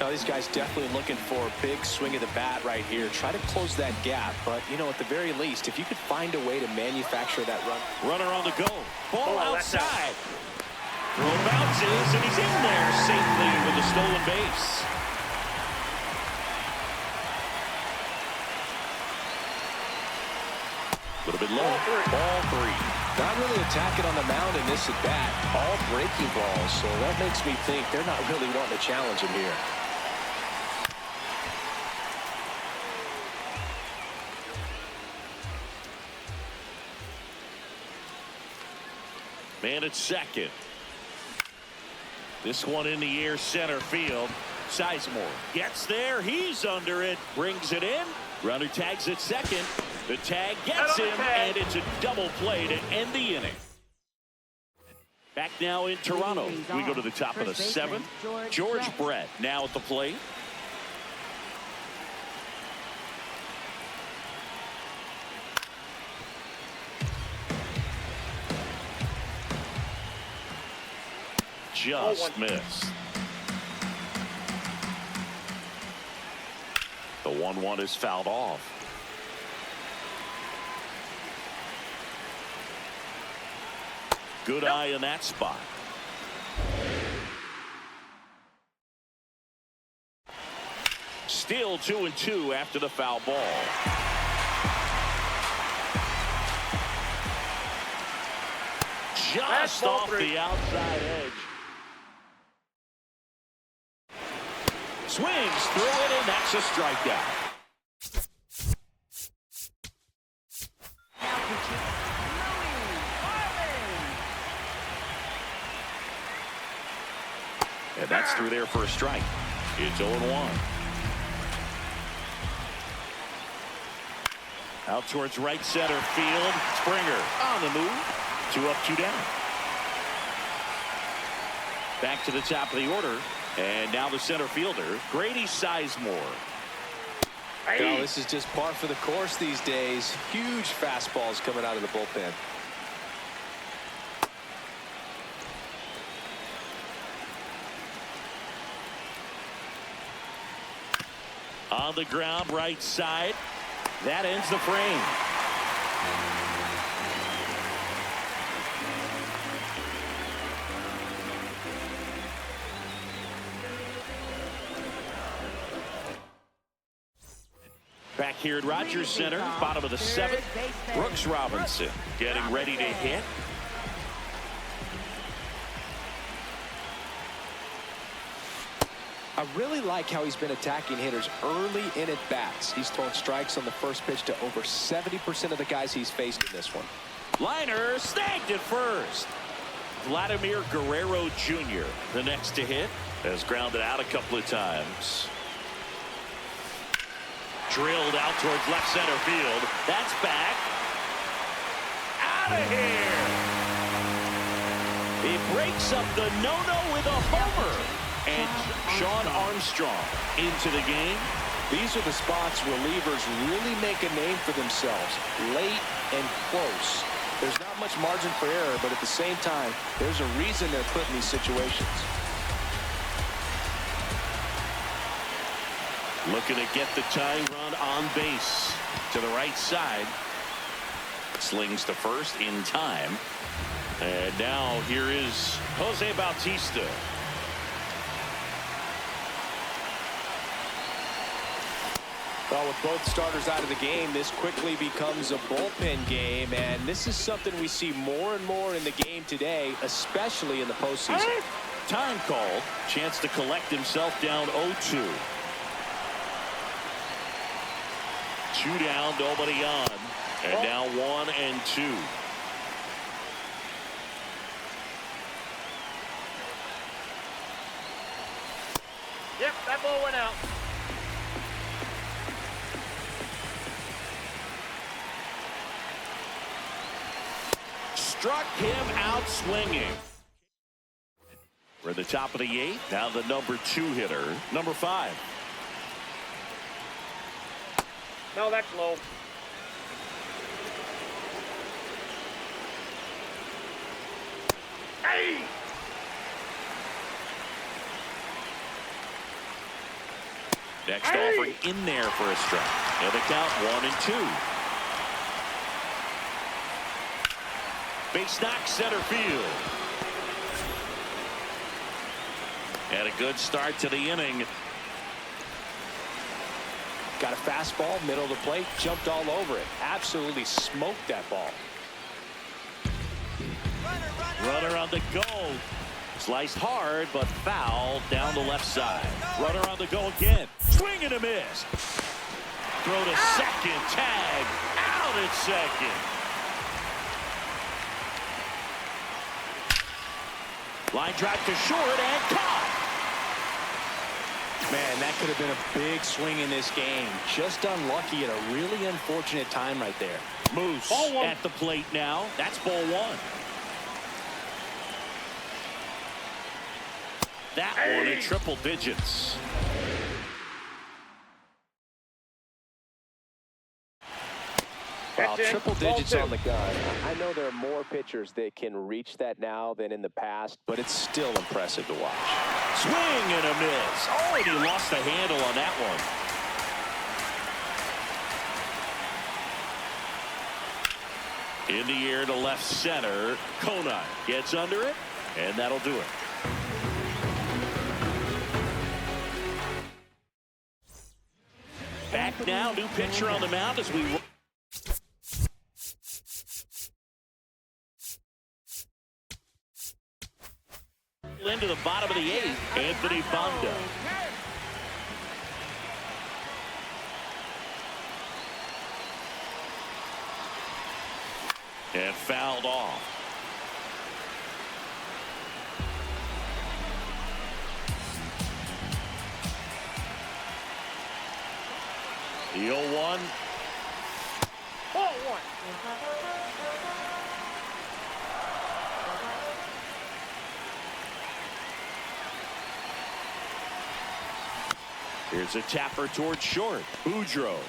Now, these guys definitely looking for a big swing of the bat right here. Try to close that gap. But, you know, at the very least, if you could find a way to manufacture that run. Runner on the go. Ball outside. Throw bounces, and he's in there safely with a stolen base. A little bit low. Ball 3. Not really attacking on the mound in this at bat. All breaking balls, so that makes me think they're not really wanting to challenge him here. Man at second. This one in the air center field. Sizemore gets there. He's under it. Brings it in. Runner tags at second. The tag gets him, and it's a double play to end the inning. Back now in Toronto. We go to the top of the 7th. George Brett now at the plate. Just missed. The 1-1 is fouled off. Good eye in that spot. Still 2-2 after the foul ball. Just off the outside edge. Swings through it, and that's a strikeout. And that's through there for a strike. It's 0-1. Out towards right center field. Springer on the move. 2 up, 2 down. Back to the top of the order. And now the center fielder, Grady Sizemore. Well, this is just par for the course these days. Huge fastballs coming out of the bullpen. On the ground, right side. That ends the frame. Back here at Rogers Center, bottom of the 7th. Brooks Robinson getting ready to hit. I really like how he's been attacking hitters early in at bats. He's thrown strikes on the first pitch to over 70% of the guys he's faced in this one. Liner snagged at first. Vladimir Guerrero Jr., the next to hit, has grounded out a couple of times. Drilled out towards left center field. That's back. Out of here. He breaks up the no-no with a homer. And Sean Armstrong into the game. These are the spots relievers really make a name for themselves. Late and close. There's not much margin for error, but at the same time, there's a reason they're put in these situations. Looking to get the tying run on base to the right side. Slings to first in time. And now here is Jose Bautista. Well, with both starters out of the game, this quickly becomes a bullpen game, and this is something we see more and more in the game today, especially in the postseason. Time called. Chance to collect himself down 0-2. 2 down, nobody on. And now 1 and 2. Yep, that ball went out. Struck him out swinging. We're at the top of the 8th. Now the number 2 hitter, number 5. No, that's low. Hey! Next offering in there for a strike. And the count 1 and 2. Base knock center field. And a good start to the inning. Got a fastball, middle of the plate, jumped all over it. Absolutely smoked that ball. Runner on the go. Sliced hard, but foul down the left side. Runner on the go again. Swing and a miss. Throw to second. Tag. Out at second. Line drive to short and caught. Man, that could have been a big swing in this game. Just unlucky at a really unfortunate time right there. Moose at the plate now. That's ball 1. That one in triple digits. Wow, triple digits on the gun. I know there are more pitchers that can reach that now than in the past, but it's still impressive to watch. Swing and a miss. Oh, and he lost the handle on that one. In the air to left center. Conine gets under it, and that'll do it. Back now, new pitcher on the mound as we into the bottom of the 8th. Anthony Banda. And fouled off. The 0-1. Ball one. Here's a tapper towards short. Boudreaux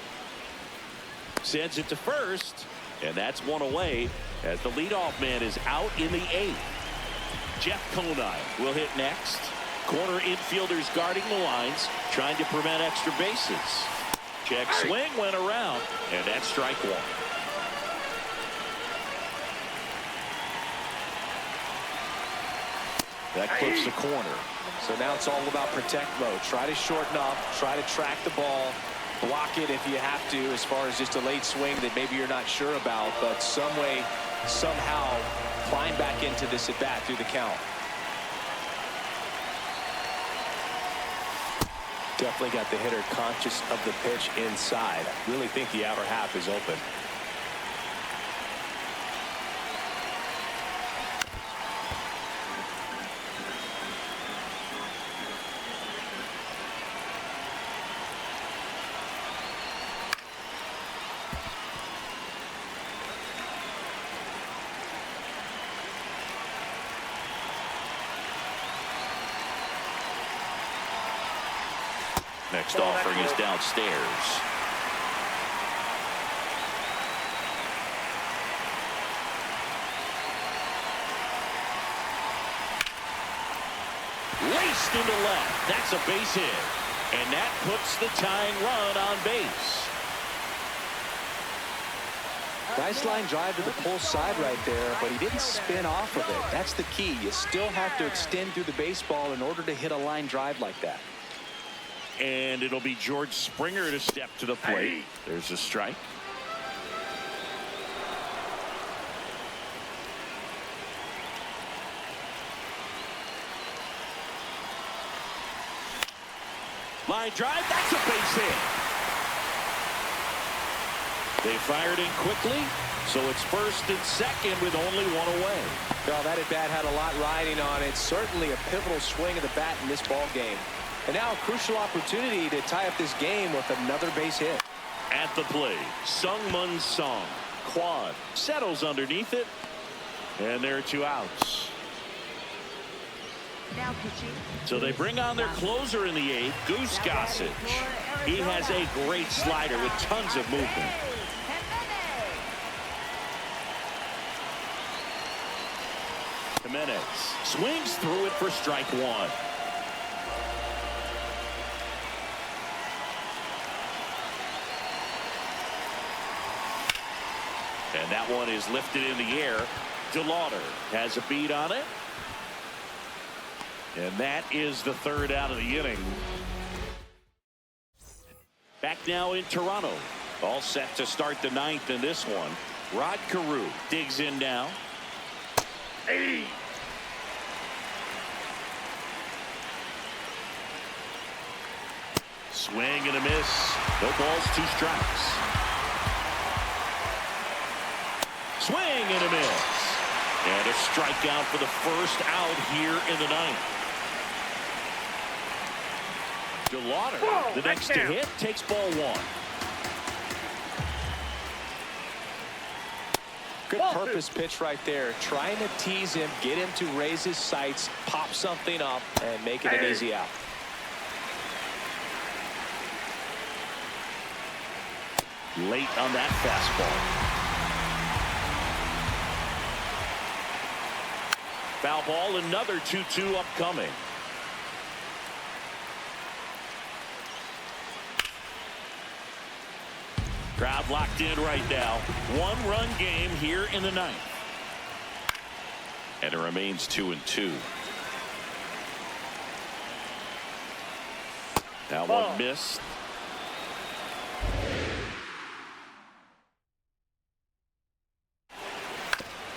sends it to first, and that's one away as the leadoff man is out in the 8th. Jeff Conine will hit next. Corner infielders guarding the lines, trying to prevent extra bases. Check swing went around, and that's strike one. That clips the corner. So now it's all about protect mode. Try to shorten up, try to track the ball, block it if you have to, as far as just a late swing that maybe you're not sure about, but some way, somehow climb back into this at bat through the count. Definitely got the hitter conscious of the pitch inside. I really think the outer half is open. Next offering is downstairs. Laced into left. That's a base hit. And that puts the tying run on base. Nice line drive to the pull side right there, but he didn't spin off of it. That's the key. You still have to extend through the baseball in order to hit a line drive like that. And it'll be George Springer to step to the plate. There's a strike. Line drive, that's a base hit. They fired in quickly, so it's first and second with only one away. Well, that at bat had a lot riding on it. Certainly a pivotal swing of the bat in this ball game. And now a crucial opportunity to tie up this game with another base hit. At the plate, Sungmun Song. Quad settles underneath it, and there are 2 outs. Now pitching. So they bring on their closer in the 8th, Goose Gossage. He has a great slider with tons of movement. Jimenez swings through it for strike one. And that one is lifted in the air. DeLauder has a beat on it. And that is the 3rd out of the inning. Back now in Toronto. All set to start the 9th in this one. Rod Carew digs in now. Hey. Swing and a miss. No balls, 2 strikes. Swing and a miss. And a strikeout for the first out here in the 9th. DeLauder, the next to hit, takes ball 1. Good purpose pitch right there. Trying to tease him, get him to raise his sights, pop something up, and make it an easy out. Late on that fastball. Foul ball, another 2-2 upcoming. Crowd locked in right now. 1-run game here in the 9th. And it remains 2-2. Now one missed.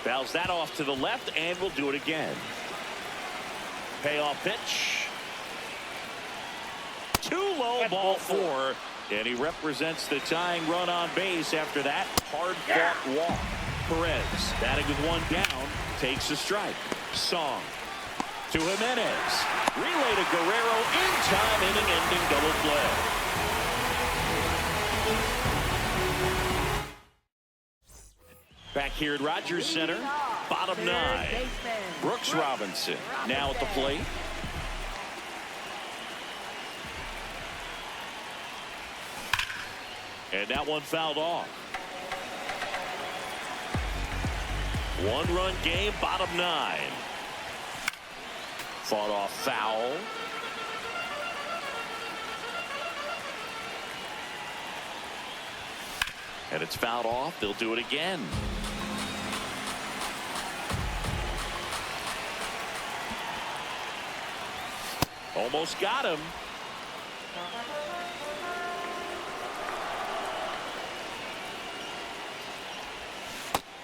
Fouls that off to the left, and we'll do it again. Payoff pitch. Too low, ball 4. And he represents the tying run on base after that hard-fought walk. Perez, batting with 1 down, takes a strike. Song to Jimenez. Relay to Guerrero in time, inning-ending double play. Back here at Rogers Center, bottom 9. Brooks Robinson now at the plate. And that one fouled off. 1-run game, bottom 9. Fought off foul. And it's fouled off. They'll do it again. Almost got him.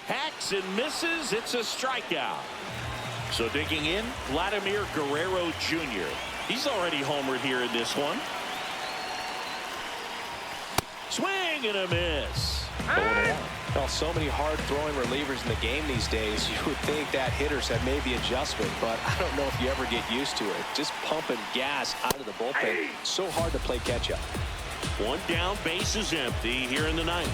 Hacks and misses. It's a strikeout. So digging in, Vladimir Guerrero Jr. He's already homered here in this one. Swing and a miss. Well, so many hard-throwing relievers in the game these days. You would think that hitters have made the adjustment, but I don't know if you ever get used to it. Just pumping gas out of the bullpen. So hard to play catch-up. One down, base is empty here in the 9th.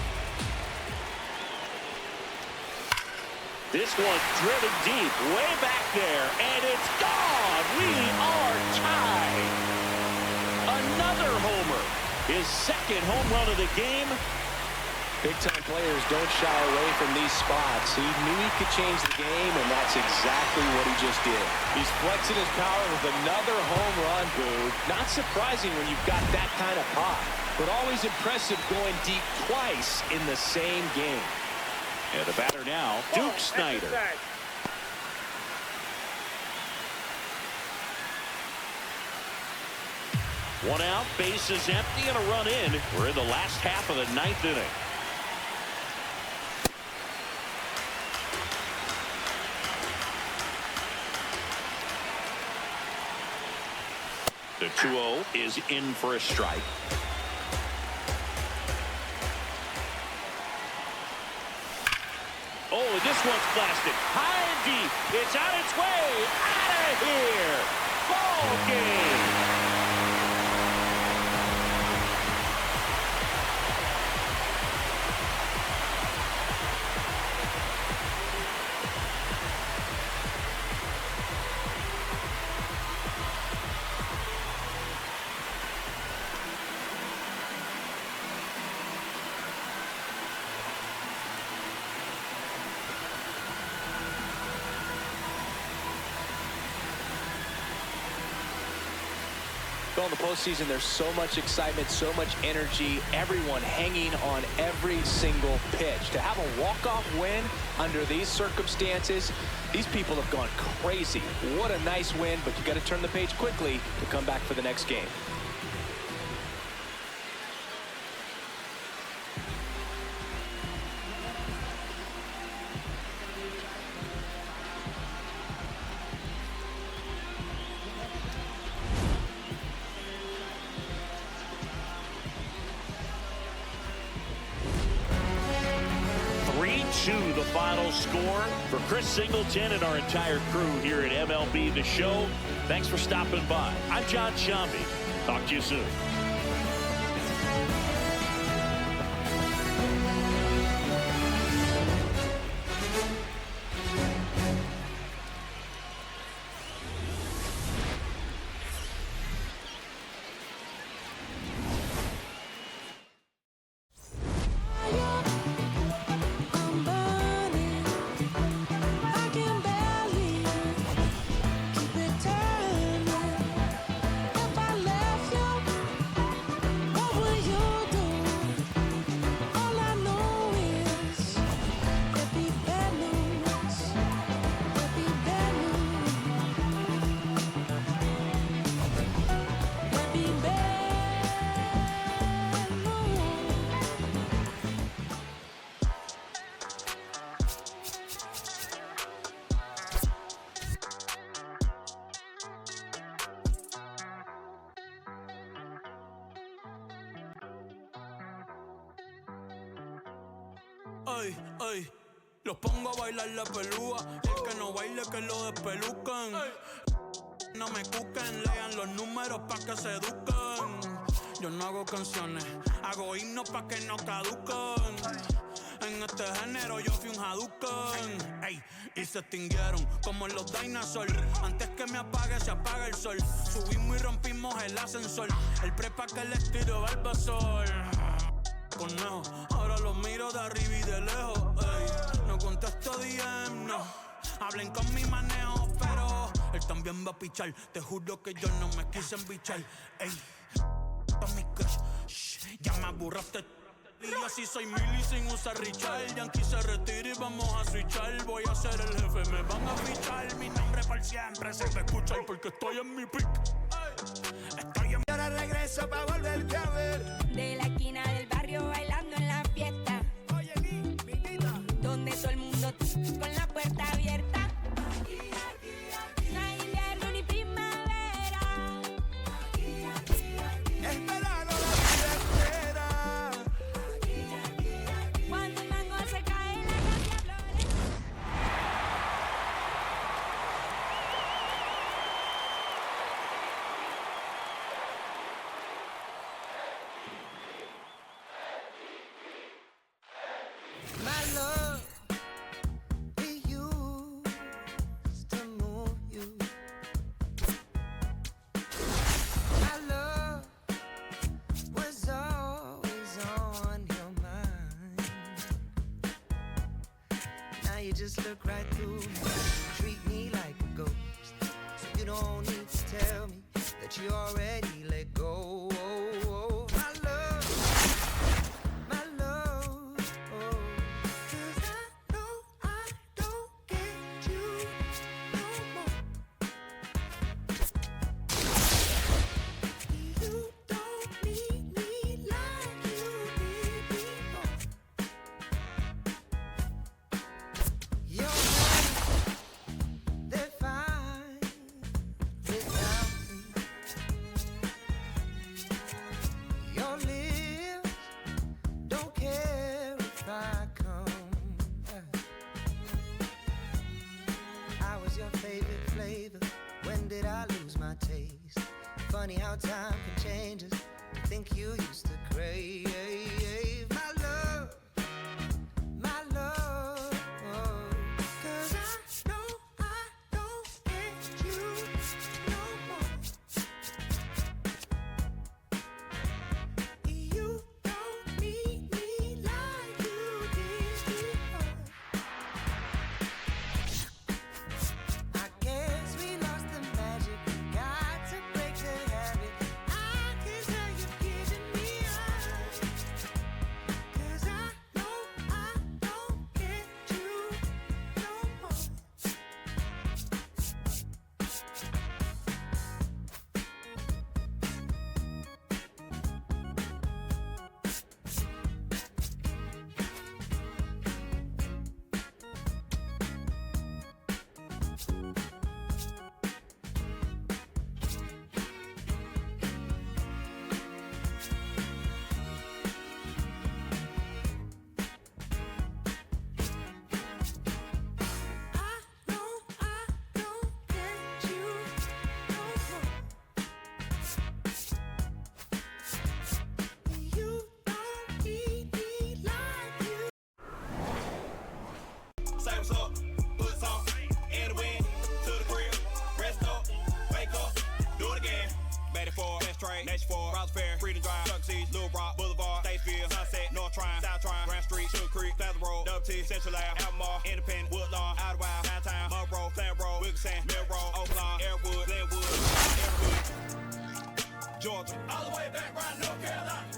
This one driven deep, way back there, and it's gone. We are tied. Another homer. His second home run of the game. Big-time players don't shy away from these spots. He knew he could change the game, and that's exactly what he just did. He's flexing his power with another home run, Boog. Not surprising when you've got that kind of pop, but always impressive going deep twice in the same game. And the batter now, Duke Snyder. One out, base is empty, and a run in. We're in the last half of the 9th inning. The 2-0 is in for a strike. Oh, this one's blasted. High and deep. It's on its way. Out of here. Ball game. Well, in the postseason, there's so much excitement, so much energy, everyone hanging on every single pitch. To have a walk-off win under these circumstances, these people have gone crazy. What a nice win, but you got to turn the page quickly to come back for the next game. The final score. For Chris Singleton and our entire crew here at MLB The Show, thanks for stopping by. I'm John Shambi. Talk to you soon. Ay, ay, los pongo a bailar la pelúa. El que no baile que lo despelucan. No me cuquen, lean los números pa' que se eduquen. Yo no hago canciones, hago himnos pa' que no caduquen. En este género yo fui un Hadouken. Ey, y se extinguieron como los Dynasty. Antes que me apague, se apaga el sol. Subimos y rompimos el ascensor. El prepa que les tiro Barbasol. Conejo, ahora los miro de arriba y de lejos. Ey, no contesto DM, no. Hablen con mi manejo, pero él también va a pichar. Te juro que yo no me quise embichar. Ey, mi crush, shh, ya me aburraste. Y yo así soy Milly sin usar Richard. Yankee se retira y vamos a switchar. Voy a ser el jefe, me van a fichar. Mi nombre por siempre se me escucha porque estoy en mi pick. Estoy en... Y ahora regreso pa' volverte a ver. De la esquina del barrio bailando en la fiesta. Oye, Minita, donde todo el mundo con la puerta abierta. No hay invierno ni primavera. es verano, la vida espera. Cuando el mango se cae en la casa flores. My love, it used to move you. My love was always on your mind. Now you just look right through me, treat me like a ghost. So you don't need to tell me that you already let go. My love, my love. 'Cause I know I don't get you no more. You don't need me like you did before. Your hands, they're fine without me. Your lips don't care if I come back. I was your favorite flavor. When did I lose my taste? Funny how time can change us. I think you used to crave my love, my love. 'Cause I know I don't get you no more. You don't need me like you did before. I guess we lost the magic. Got to break the habit. I can tell you're giving me eyes. 'Cause I know I don't get you no more. Say what's up, put some in the wind, to the grill, rest up, wake up, do it again. Made it for Best Trade, Nature for Browser Fair, Freedom Drive, Chuck Seas, Little Rock, Boulevard, Statesville, Sunset, North Trine, South Trine, Grand Street, Sugar Creek, Plaza Road, Dub T, Central Ave, Albemarle, Independent, Woodlawn, Outer Wild, Downtown, Monroe, Flat Road, Wilkinson, Mill Road, Oaklawn, Airwood, Glenwood, Airwood, Georgia, all the way back right North Carolina,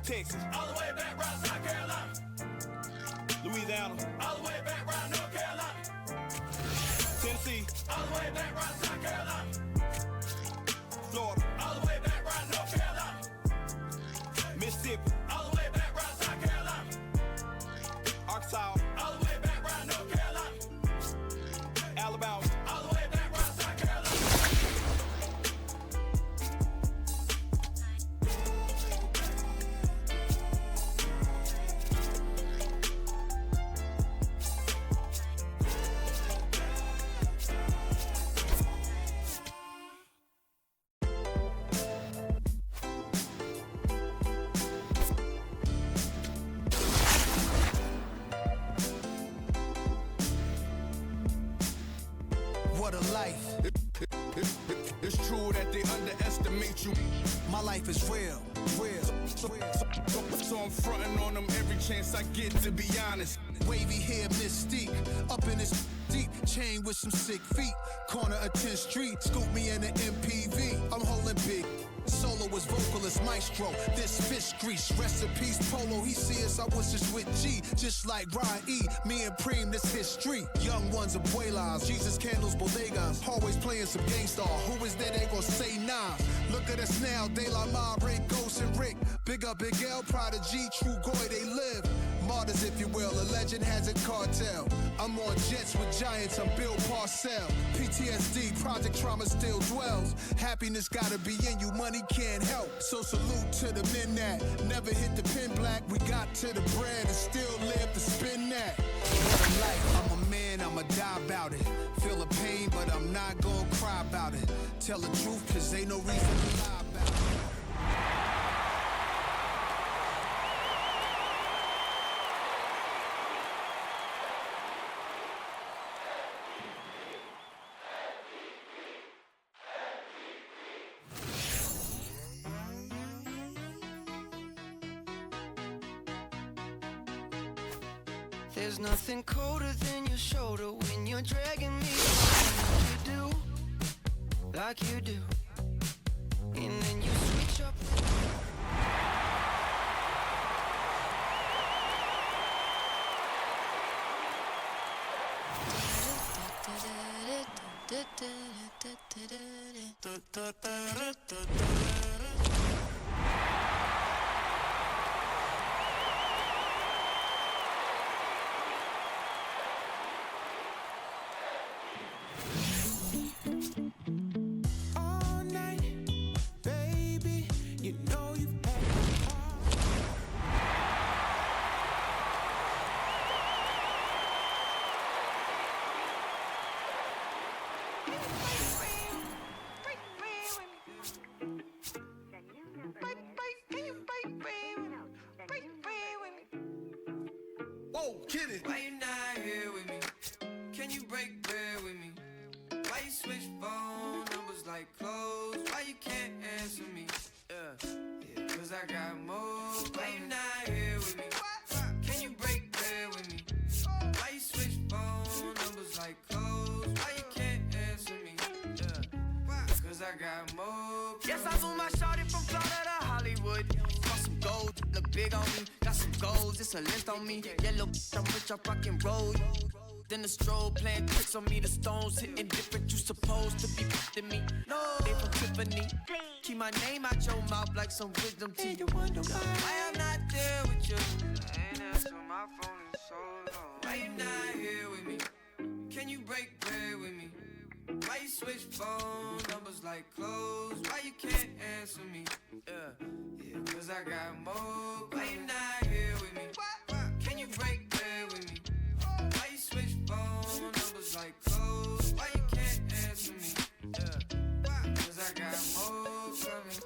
Texas, all the way back right South Carolina, Louisiana, all the way back right North Carolina, Tennessee, all the way back right South Carolina, Florida, all the way back right North Carolina, Mississippi, all the way back right South Carolina, Arkansas, all the way back right North Carolina, Alabama, all the way back right South Carolina. life. It's true that they underestimate you. My life is real. So I'm fronting on them every chance I get, to be honest. Wavy hair, mystique, up in this deep chain with some sick feet. Corner of 10th Street, scoop me in an MPV. I'm holding big. Soloist, vocalist, maestro, this fish grease. Rest in peace, Polo, he see us, I was just with G. Just like Ryan E, me and Preem, this history. Young ones, abuelas, Jesus candles, bodegas. Always playing some gangsta. Who is there, they gon' say nah. Look at us now, De La Ma, Ray, Ghost, and Rick. Big up, Big L, Prodigy, True Goy, they live. Martyrs, if you will, a legend has a cartel. I'm on jets with giants, I'm Bill Parcell. PTSD, project trauma still dwells. Happiness gotta be in you, money can't help. So salute to the men that never hit the pin black. We got to the bread and still live to spin that. What a life, I'm a man, I'ma die about it. Feel the pain, but I'm not gonna cry about it. Tell the truth, cause ain't no reason to lie about it. There's nothing colder than your shoulder when you're dragging me down like you do, and then you switch up. All night, baby, you know you've had Whoa, get it. Why you not here with me? Can you break bread with me? Why you switch phone numbers like clothes? Why you can't answer me? Yeah, cause I got more. Why you not here with me? Can you break bread with me? Why you switch phone numbers like clothes? Why you can't answer me? Yeah, cause I got more. Yes, I flew my shawty from Florida to Hollywood. Got some gold, look big on me. Got some goals, it's a list on me. Yellow, I'm rich, I fucking roll. Then the strobe playing tricks on me. The stones hitting different, you supposed to be f***ing me. No, they from Tiffany. Keep my name out your mouth like some wisdom teeth. You wonder why I'm not there with you. I ain't answer my phone in so long. Why you not here with me? Can you break bread with me? Why you switch phone numbers like clothes? Why you can't answer me? Yeah, cause I got more. Why you not here with me? Can you break bread with me? Why you switch phone numbers like clothes? Why you can't answer me? Yeah, cause I got more coming.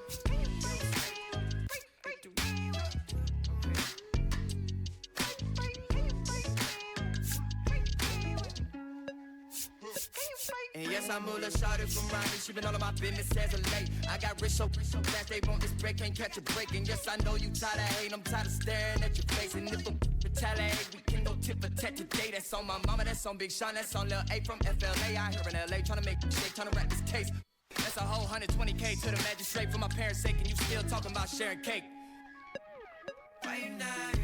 And yes, I'm Mural, shawty from Ryan. She been all of my business as of late. I got rich so fast they want this break, can't catch a break. And yes, I know you tired of hating, I'm tired of staring at your face. And if I'm retaliate, we can go tit for tat today. That's on my mama, that's on Big Sean, that's on Lil A from FLA. Out here in LA, tryna make shit, tryna wrap this case. That's a whole 120K to the magistrate for my parents' sake, and you still talking about sharing cake. Why you not?